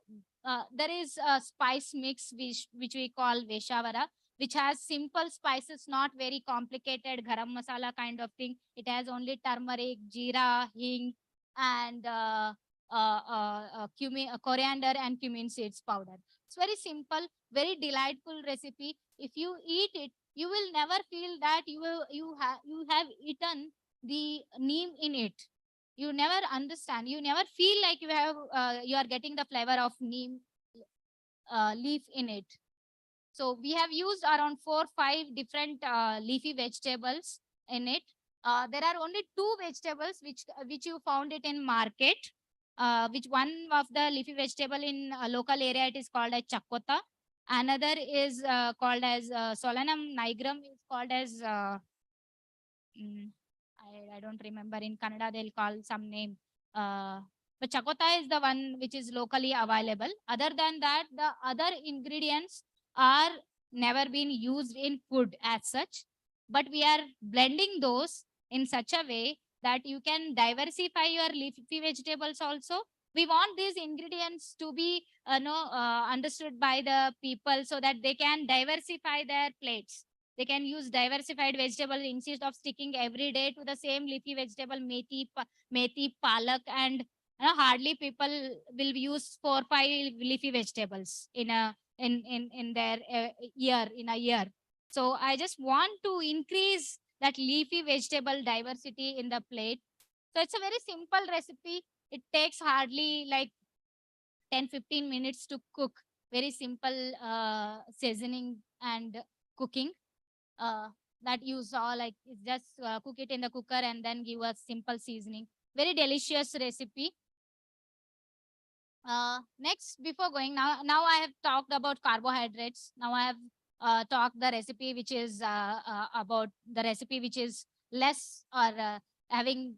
[SPEAKER 11] there is a spice mix which we call Veshavara, which has simple spices, not very complicated garam masala kind of thing. It has only turmeric, jeera, hing, and cumin, coriander and cumin seeds powder. It's very simple, very delightful recipe. If you eat it, you will never feel that you have eaten the neem in it. You never understand. You never feel like you are getting the flavor of neem leaf in it. So we have used around 4-5 different leafy vegetables in it. There are only 2 vegetables which you found it in market. Which one of the leafy vegetable in a local area, it is called as chakota. Another is called as Solanum nigrum, is called as I don't remember. In Kannada they'll call some name. But chakota is the one which is locally available. Other than that, the other ingredients are never been used in food as such. But we are blending those in such a way that you can diversify your leafy vegetables also. We want these ingredients to be understood by the people so that they can diversify their plates. They can use diversified vegetables instead of sticking every day to the same leafy vegetable, methi, palak, and hardly people will use 4-5 leafy vegetables in their year in a year. So I just want to increase that leafy vegetable diversity in the plate. So it's a very simple recipe. It takes hardly like 10-15 minutes to cook. Very simple seasoning and cooking. That you saw, like just cook it in the cooker and then give a simple seasoning. Very delicious recipe. Next, before going now I have talked about carbohydrates. Now I have talked the recipe which is about the recipe which is less or having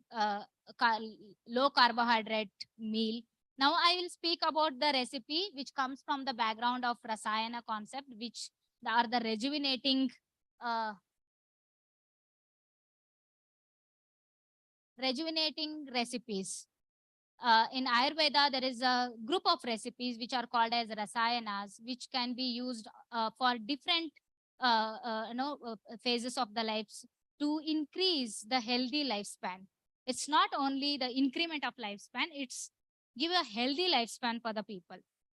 [SPEAKER 11] low carbohydrate meal. Now I will speak about the recipe which comes from the background of Rasayana concept, which are the rejuvenating recipes. In Ayurveda, there is a group of recipes which are called as rasayanas, which can be used for different phases of the lives to increase the healthy lifespan. It's not only the increment of lifespan, it's give a healthy lifespan for the people.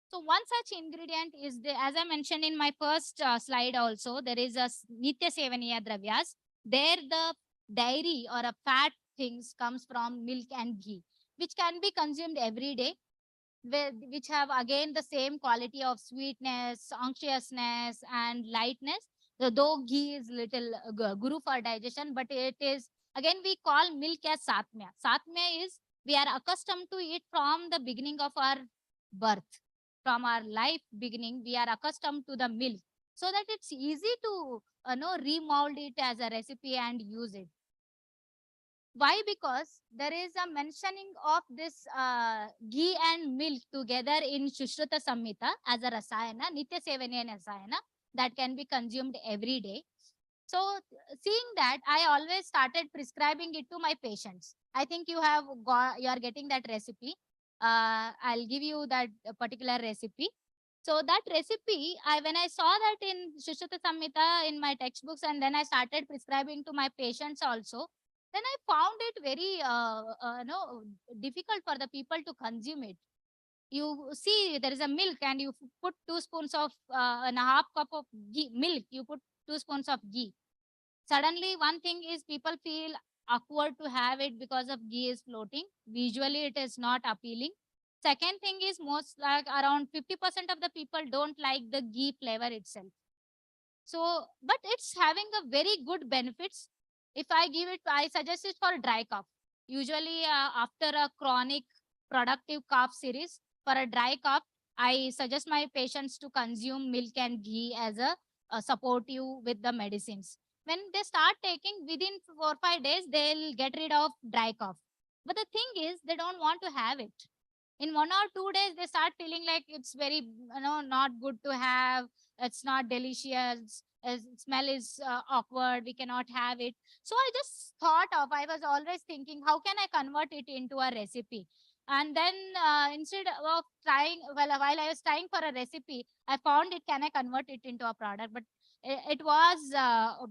[SPEAKER 11] So one such ingredient is as I mentioned in my first slide also, there is a Nitya Sevaniya Dravyas. There the dairy or a fat things comes from milk and ghee, which can be consumed every day, which have again the same quality of sweetness, unctuousness, and lightness. Though ghee is little guru for digestion, but it is, again, we call milk as satmya. Satmya is we are accustomed to it from the beginning of our birth. From our life beginning, we are accustomed to the milk, so that it's easy to remold it as a recipe and use it. Why? Because there is a mentioning of this ghee and milk together in Sushruta Samhita as a rasayana, Nitya Sevaniya rasayana, that can be consumed every day. So seeing that, I always started prescribing it to my patients. I think you are getting that recipe. I'll give you that particular recipe. So that recipe, when I saw that in Sushruta Samhita in my textbooks, and then I started prescribing to my patients also, then I found it very difficult for the people to consume it. You see, there is a milk and you put 2 spoons of and a half cup of milk, you put 2 spoons of ghee. Suddenly, one thing is people feel awkward to have it because of ghee is floating. Visually, it is not appealing. Second thing is most like around 50% of the people don't like the ghee flavor itself. So, but it's having a very good benefits. If I give it, I suggest it for dry cough. Usually after a chronic productive cough series, for a dry cough, I suggest my patients to consume milk and ghee as a supportive with the medicines. When they start taking, within 4-5 days, they'll get rid of dry cough. But the thing is, they don't want to have it. In 1 or 2 days, they start feeling like it's very, not good to have. It's not delicious. Smell is awkward. We cannot have it. So I just thought of, I was always thinking, how can I convert it into a recipe? And then instead of trying, well, while I was trying for a recipe, I found it, can I convert it into a product? But it was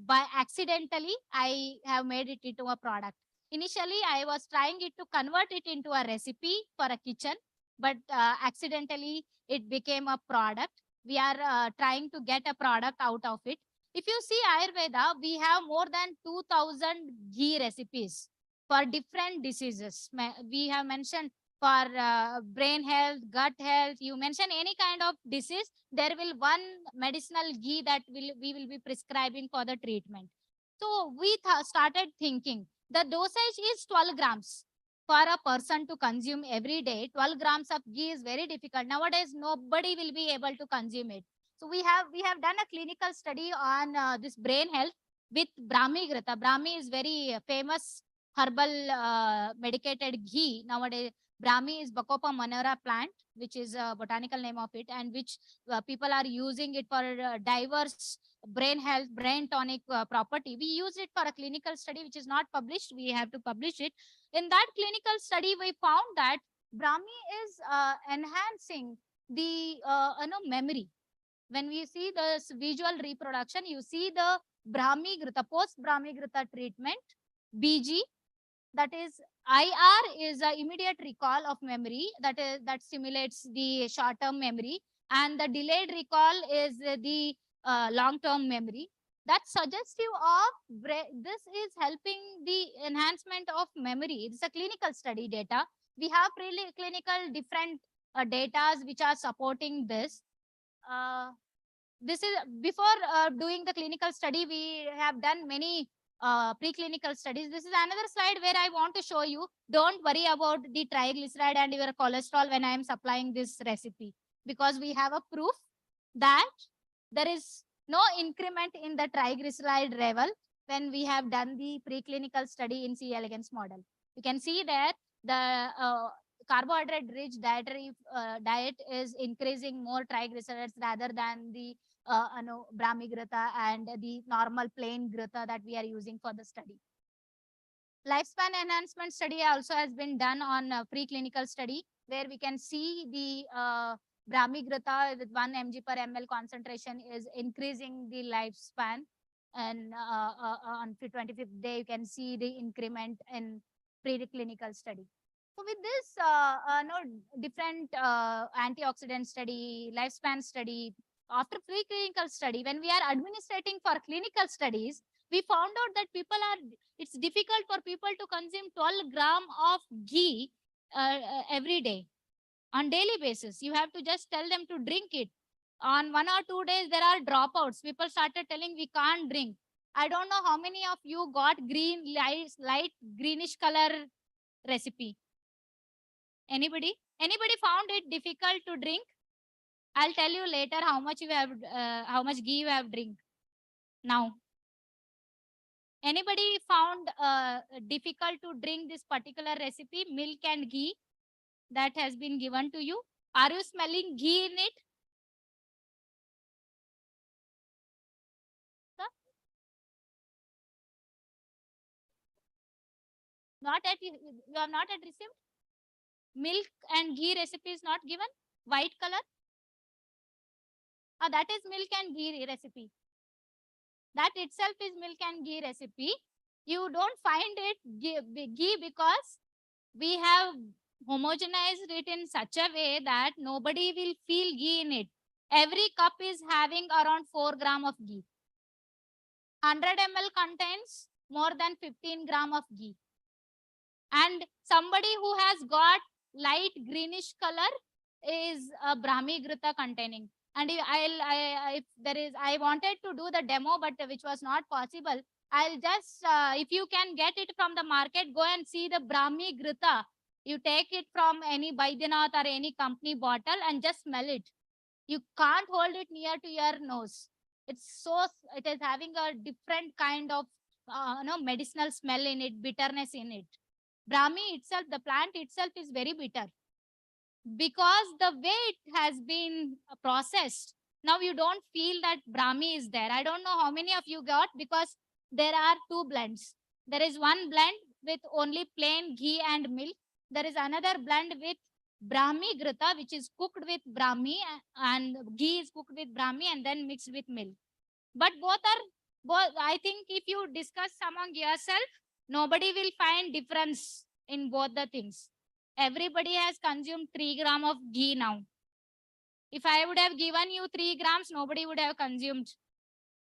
[SPEAKER 11] by accidentally, I have made it into a product. Initially, I was trying it to convert it into a recipe for a kitchen, but accidentally it became a product. We are trying to get a product out of it. If you see Ayurveda, we have more than 2000 ghee recipes for different diseases. We have mentioned for brain health, gut health, you mention any kind of disease, there will one medicinal ghee that we will be prescribing for the treatment. So we started thinking the dosage is 12 grams for a person to consume every day. 12 grams of ghee is very difficult. Nowadays, nobody will be able to consume it. So we have done a clinical study on this brain health with Brahmi Grita. Brahmi is very famous herbal medicated ghee nowadays. Brahmi is Bacopa monera plant, which is a botanical name of it, and which people are using it for diverse brain health, brain tonic property. We use it for a clinical study, which is not published. We have to publish it. In that clinical study, we found that Brahmi is enhancing the memory. When we see the visual reproduction, you see the Brahmi Grita, post Brahmi Grita treatment, BG, that is IR is a immediate recall of memory, that stimulates the short-term memory, and the delayed recall is the long-term memory. That's suggestive of this is helping the enhancement of memory. It's a clinical study data. We have clinical different data which are supporting this. This is before doing the clinical study, we have done many preclinical studies. This is another slide where I want to show you. Don't worry about the triglyceride and your cholesterol when I am supplying this recipe, because we have a proof that there is no increment in the triglyceride level when we have done the preclinical study in C. elegans model. You can see that the carbohydrate-rich diet is increasing more triglycerides rather than the Brahmi Grita and the normal plain Grita that we are using for the study. Lifespan enhancement study also has been done on a preclinical study where we can see the Brahmi Grita with 1 mg per ml concentration is increasing the lifespan. And on the 25th day, you can see the increment in preclinical study. So with this, different antioxidant study, lifespan study, after preclinical study, when we are administrating for clinical studies, we found out that it's difficult for people to consume 12 gram of ghee every day on daily basis. You have to just tell them to drink it. On 1 or 2 days, there are dropouts. People started telling we can't drink. I don't know how many of you got light greenish color recipe. Anybody found it difficult to drink? I'll tell you later how much ghee you have drink now. Anybody found difficult to drink this particular recipe, milk and ghee that has been given to you? Are you smelling ghee in it? Sir? Not at, you have not yet received? Milk and ghee recipe is not given? White color? That is milk and ghee recipe. That itself is milk and ghee recipe. You don't find it ghee because we have homogenized it in such a way that nobody will feel ghee in it. Every cup is having around 4 gram of ghee. 100 ml contains more than 15 gram of ghee. And somebody who has got light greenish color is a Brahmi Grita containing. And I wanted to do the demo, but which was not possible. I'll just, if you can get it from the market, go and see the Brahmi Grita. You take it from any Baidyanath or any company bottle and just smell it. You can't hold it near to your nose. It is having a different kind of medicinal smell in it, bitterness in it. Brahmi itself, the plant itself is very bitter. Because the way it has been processed, now you don't feel that Brahmi is there. I don't know how many of you got, because there are 2 blends. There is one blend with only plain ghee and milk, There is another blend with Brahmi Grita, which is cooked with Brahmi and ghee is cooked with Brahmi and then mixed with milk. But both, I think if you discuss among yourself, nobody will find difference in both the things. Everybody has consumed 3 grams of ghee now. If I would have given you 3 grams, nobody would have consumed.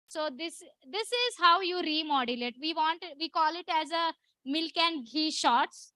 [SPEAKER 11] So this is how you remodulate. We call it as a milk and ghee shots.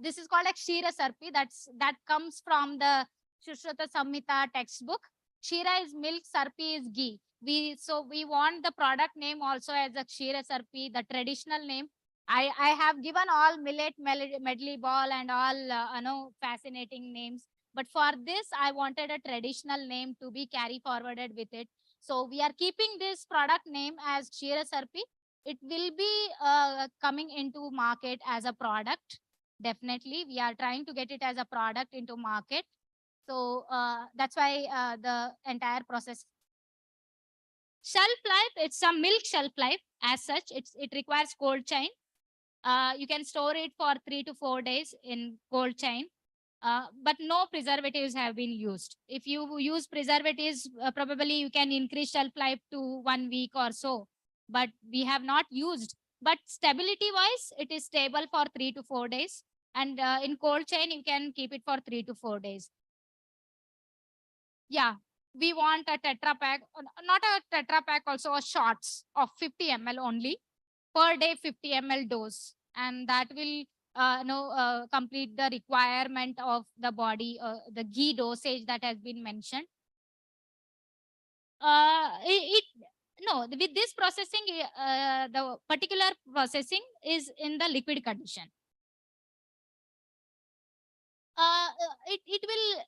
[SPEAKER 11] This is called like Kshira Sarpi. That comes from the Shushruta Samhita textbook. Kshira is milk, Sarpi is ghee. We want the product name also as a Kshira Sarpi, the traditional name. I have given all millet medley ball and all fascinating names. But for this, I wanted a traditional name to be carry forwarded with it. So we are keeping this product name as Kshira Sarpi. It will be coming into market as a product. Definitely, we are trying to get it as a product into market. So that's why the entire process. Shelf life, it's a milk shelf life as such. It requires cold chain. You can store it for 3 to 4 days in cold chain. But no preservatives have been used. If you use preservatives, probably you can increase shelf life to 1 week or so. But we have not used. But stability wise, it is stable for 3 to 4 days. And in cold chain, you can keep it for 3 to 4 days. Yeah, we want a Tetra Pak, not a Tetra Pak, also a shots of 50 ml only per day, 50 ml dose. And that will complete the requirement of the body, the ghee dosage that has been mentioned. With this processing, the particular processing is in the liquid condition. It will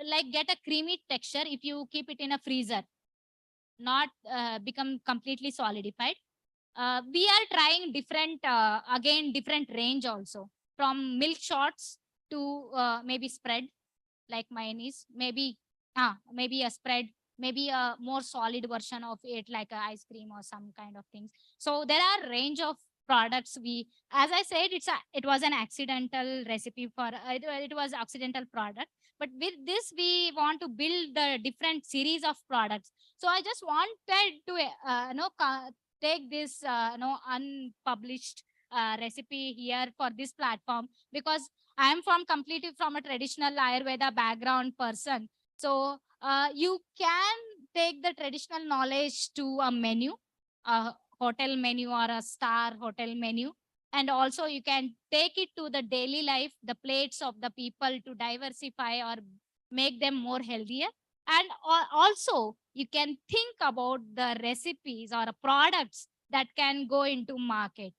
[SPEAKER 11] like get a creamy texture if you keep it in a freezer, not become completely solidified. We are trying different, different range also, from milk shots to maybe spread like mayonnaise, maybe a spread, maybe a more solid version of it like a ice cream or some kind of things. So there are range of products. As I said, it was an accidental recipe for it was accidental product. But with this, we want to build the different series of products. So I just wanted to take this unpublished recipe here for this platform, because I am completely from a traditional Ayurveda background person. So you can take the traditional knowledge to a menu, a hotel menu or a star hotel menu. And also you can take it to the daily life, the plates of the people, to diversify or make them more healthier. And also you can think about the recipes or products that can go into market.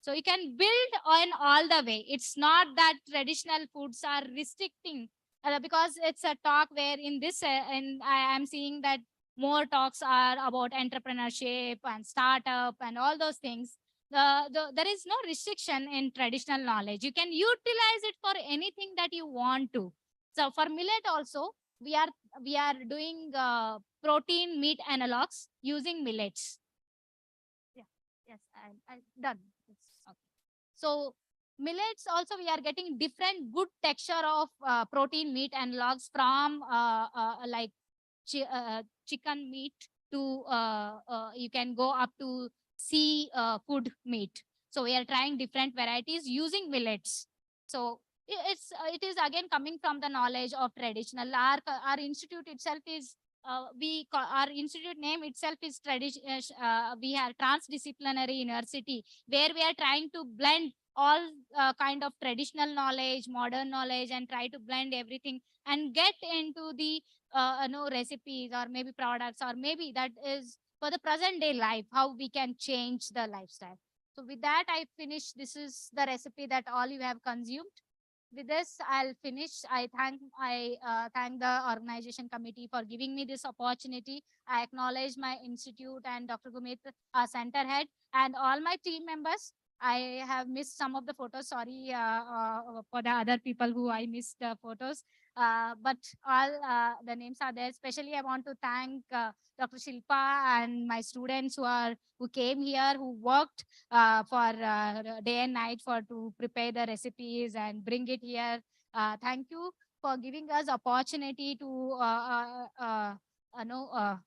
[SPEAKER 11] So you can build on all the way. It's not that traditional foods are restricting, because it's a talk where in this, and I am seeing that more talks are about entrepreneurship and startup and all those things. There is no restriction in traditional knowledge. You can utilize it for anything that you want to. So for millet also, we are doing protein meat analogs using millets. Yeah, yes, I done. Okay. So millets also, we are getting different good texture of protein meat analogs from like chicken meat to you can go up to sea food meat. So we are trying different varieties using millets. So it is again coming from the knowledge of traditional. Our institute itself is our institute name itself is we have transdisciplinary university, where we are trying to blend all kind of traditional knowledge, modern knowledge, and try to blend everything and get into the recipes or maybe products, or maybe that is for the present day life, how we can change the lifestyle. So with that, I finish. This is the recipe that all you have consumed. With this, I'll finish. I thank the organization committee for giving me this opportunity. I acknowledge my institute and Dr. Gumit, our center head, and all my team members I have missed some of the photos. Sorry for the other people who I missed the photos. But all the names are there. Especially, I want to thank Dr. Shilpa and my students who came here, who worked for day and night to prepare the recipes and bring it here. Thank you for giving us opportunity to know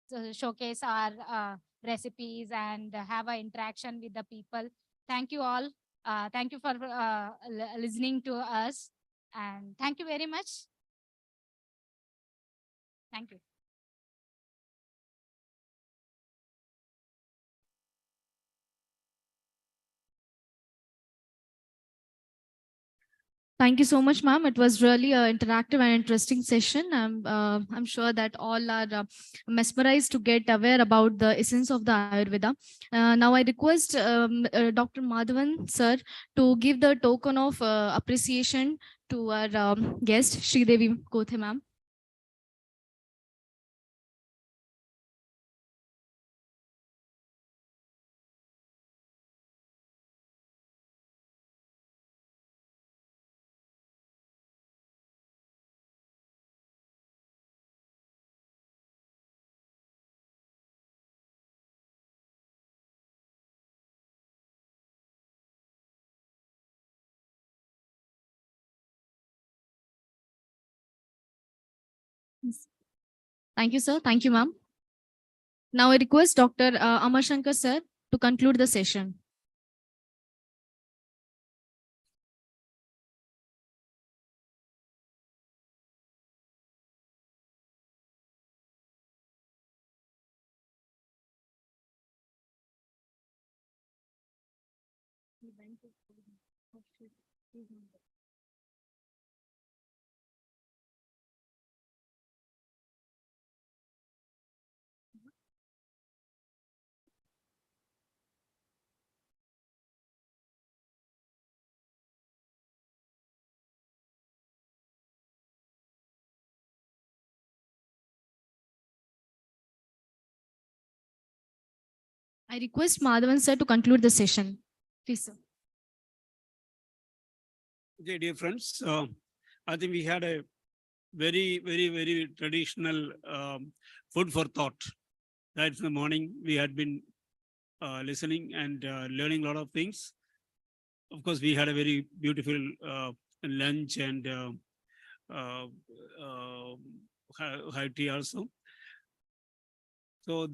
[SPEAKER 11] to showcase our recipes and have an interaction with the people. Thank you all. Thank you for listening to us. And thank you very much. Thank you.
[SPEAKER 7] Thank you so much, ma'am. It was really an interactive and interesting session. I'm sure that all are mesmerized to get aware about the essence of the Ayurveda. Now I request Dr. Madhavan, sir, to give the token of appreciation to our guest, Sridevi Kothe, ma'am. Thank you, sir. Thank you, ma'am. Now I request Dr. Amar Shankar, sir, to conclude the session. I request Madhavan, sir, to conclude the session. Please, sir.
[SPEAKER 9] Okay, dear friends, I think we had a very traditional food for thought. That's in the morning. We had been listening and learning a lot of things. Of course, we had a very beautiful lunch and high tea also. So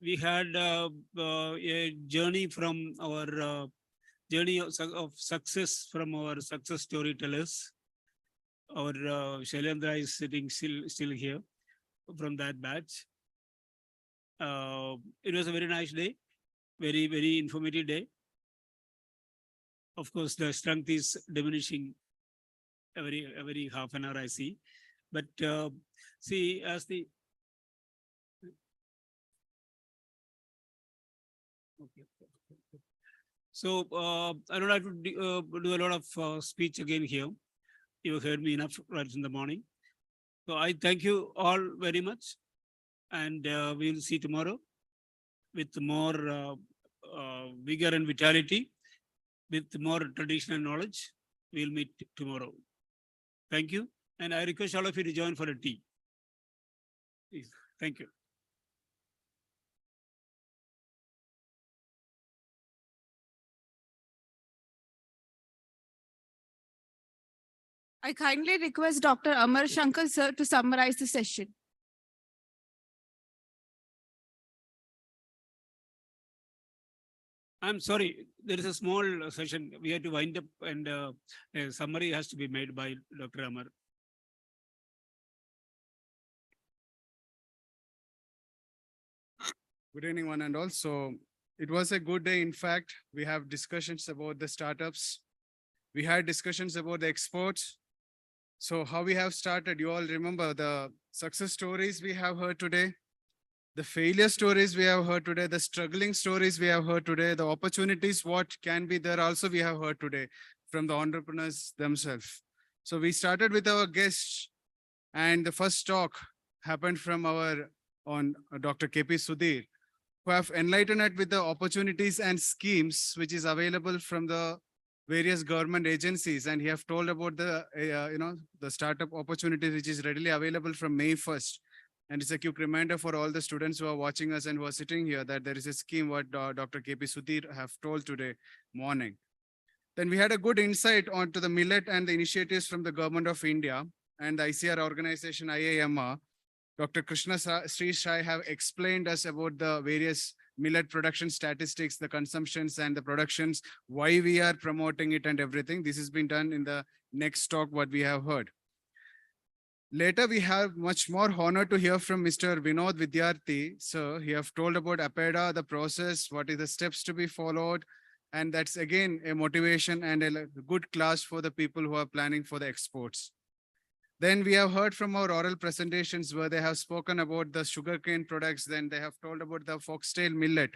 [SPEAKER 9] we had a journey from our journey of success from our success storytellers. Our Shailendra is sitting still here from that batch. It was a very nice day, very informative day. Of course, the strength is diminishing every half an hour, I see. But see, as the okay. So I don't have to do a lot of speech again here. You heard me enough right in the morning. So I thank you all very much, and we will see tomorrow with more vigor and vitality, with more traditional knowledge. We'll meet tomorrow. Thank you, and I request all of you to join for a tea. Please. Thank you.
[SPEAKER 6] I kindly request Dr. Amar Shankar, sir, to summarize the session.
[SPEAKER 9] I'm sorry, there is a small session. We have to wind up, and a summary has to be made by Dr. Amar.
[SPEAKER 20] Good evening, one and all. So it was a good day. In fact, we have discussions about the startups. We had discussions about the exports. So how we have started, you all remember the success stories we have heard today, the failure stories we have heard today, the struggling stories we have heard today, the opportunities, what can be there also we have heard today from the entrepreneurs themselves. So we started with our guests, and the first talk happened from our Dr. KP Sudhir, who have enlightened us with the opportunities and schemes which is available from the various government agencies. And he have told about the, the startup opportunity which is readily available from May 1st. And it's a quick reminder for all the students who are watching us and who are sitting here that there is a scheme what Dr. KP Sudhir have told today morning. Then we had a good insight onto the millet and the initiatives from the government of India and the ICR organization IIMR. Dr. Krishna Sri Shai have explained us about the various millet production statistics, the consumptions and the productions, why we are promoting it and everything. This has been done in the next talk what we have heard. Later, we have much more honor to hear from Mr. Vinod Vidyarthi. So he have told about APEDA, the process, what is the steps to be followed. And that's again a motivation and a good class for the people who are planning for the exports. Then we have heard from our oral presentations where they have spoken about the sugarcane products. Then they have told about the foxtail millet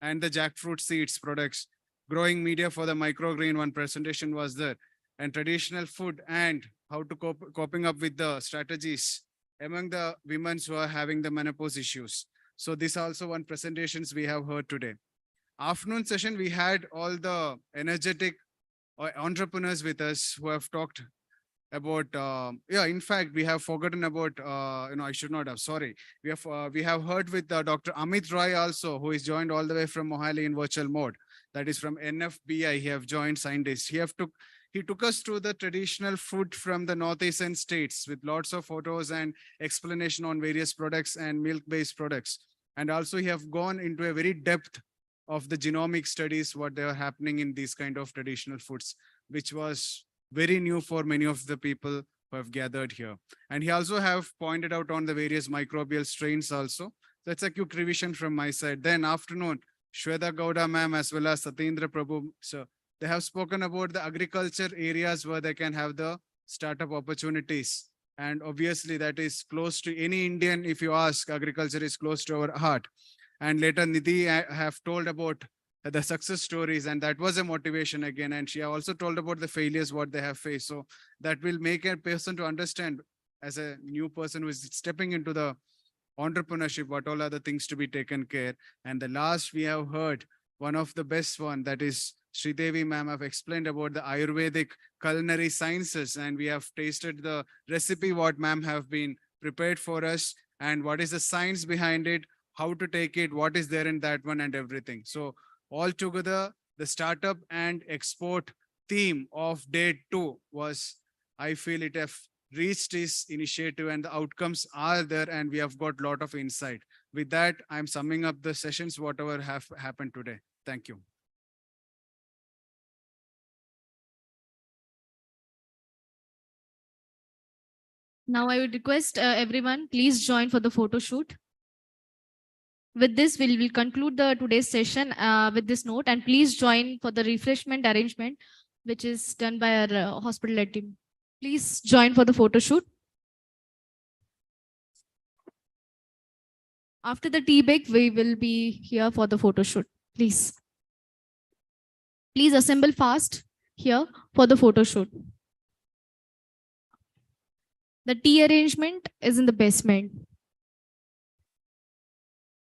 [SPEAKER 20] and the jackfruit seeds products, growing media for the microgreen. One presentation was there, and traditional food and how to coping up with the strategies among the women who are having the menopause issues. So this also one presentations we have heard today. Afternoon session, we had all the energetic entrepreneurs with us who have talked about, in fact, we have forgotten about, I should not have, sorry. We have heard with Dr. Amit Roy also, who is joined all the way from Mohali in virtual mode. That is from NFBI, he have joined scientists. He took us to the traditional food from the northeastern states with lots of photos and explanation on various products and milk-based products. And also he have gone into a very depth of the genomic studies, what they are happening in these kind of traditional foods, which was very new for many of the people who have gathered here. And he also have pointed out on the various microbial strains also. That's a quick revision from my side. Then afternoon, Shweta Gowda ma'am as well as Satindra Prabhu, so they have spoken about the agriculture areas where they can have the startup opportunities. And obviously that is close to any Indian. If you ask, agriculture is close to our heart. And later Nidhi have told about the success stories, and that was a motivation again. And she also told about the failures, what they have faced. So that will make a person to understand as a new person who is stepping into the entrepreneurship, what all are the things to be taken care. And the last we have heard, one of the best one, that is Sridevi ma'am have explained about the Ayurvedic culinary sciences. And we have tasted the recipe, what ma'am have been prepared for us, and what is the science behind it, how to take it, what is there in that one and everything. So altogether, the startup and export theme of day 2 was, I feel it have reached its initiative and the outcomes are there, and we have got a lot of insight. With that, I'm summing up the sessions, whatever have happened today. Thank you.
[SPEAKER 7] Now I would request everyone, please join for the photo shoot. With this, we will conclude today's session with this note, and please join for the refreshment arrangement, which is done by our hospital team. Please join for the photo shoot. After the tea break, we will be here for the photo shoot. Please assemble fast here for the photo shoot. The tea arrangement is in the basement.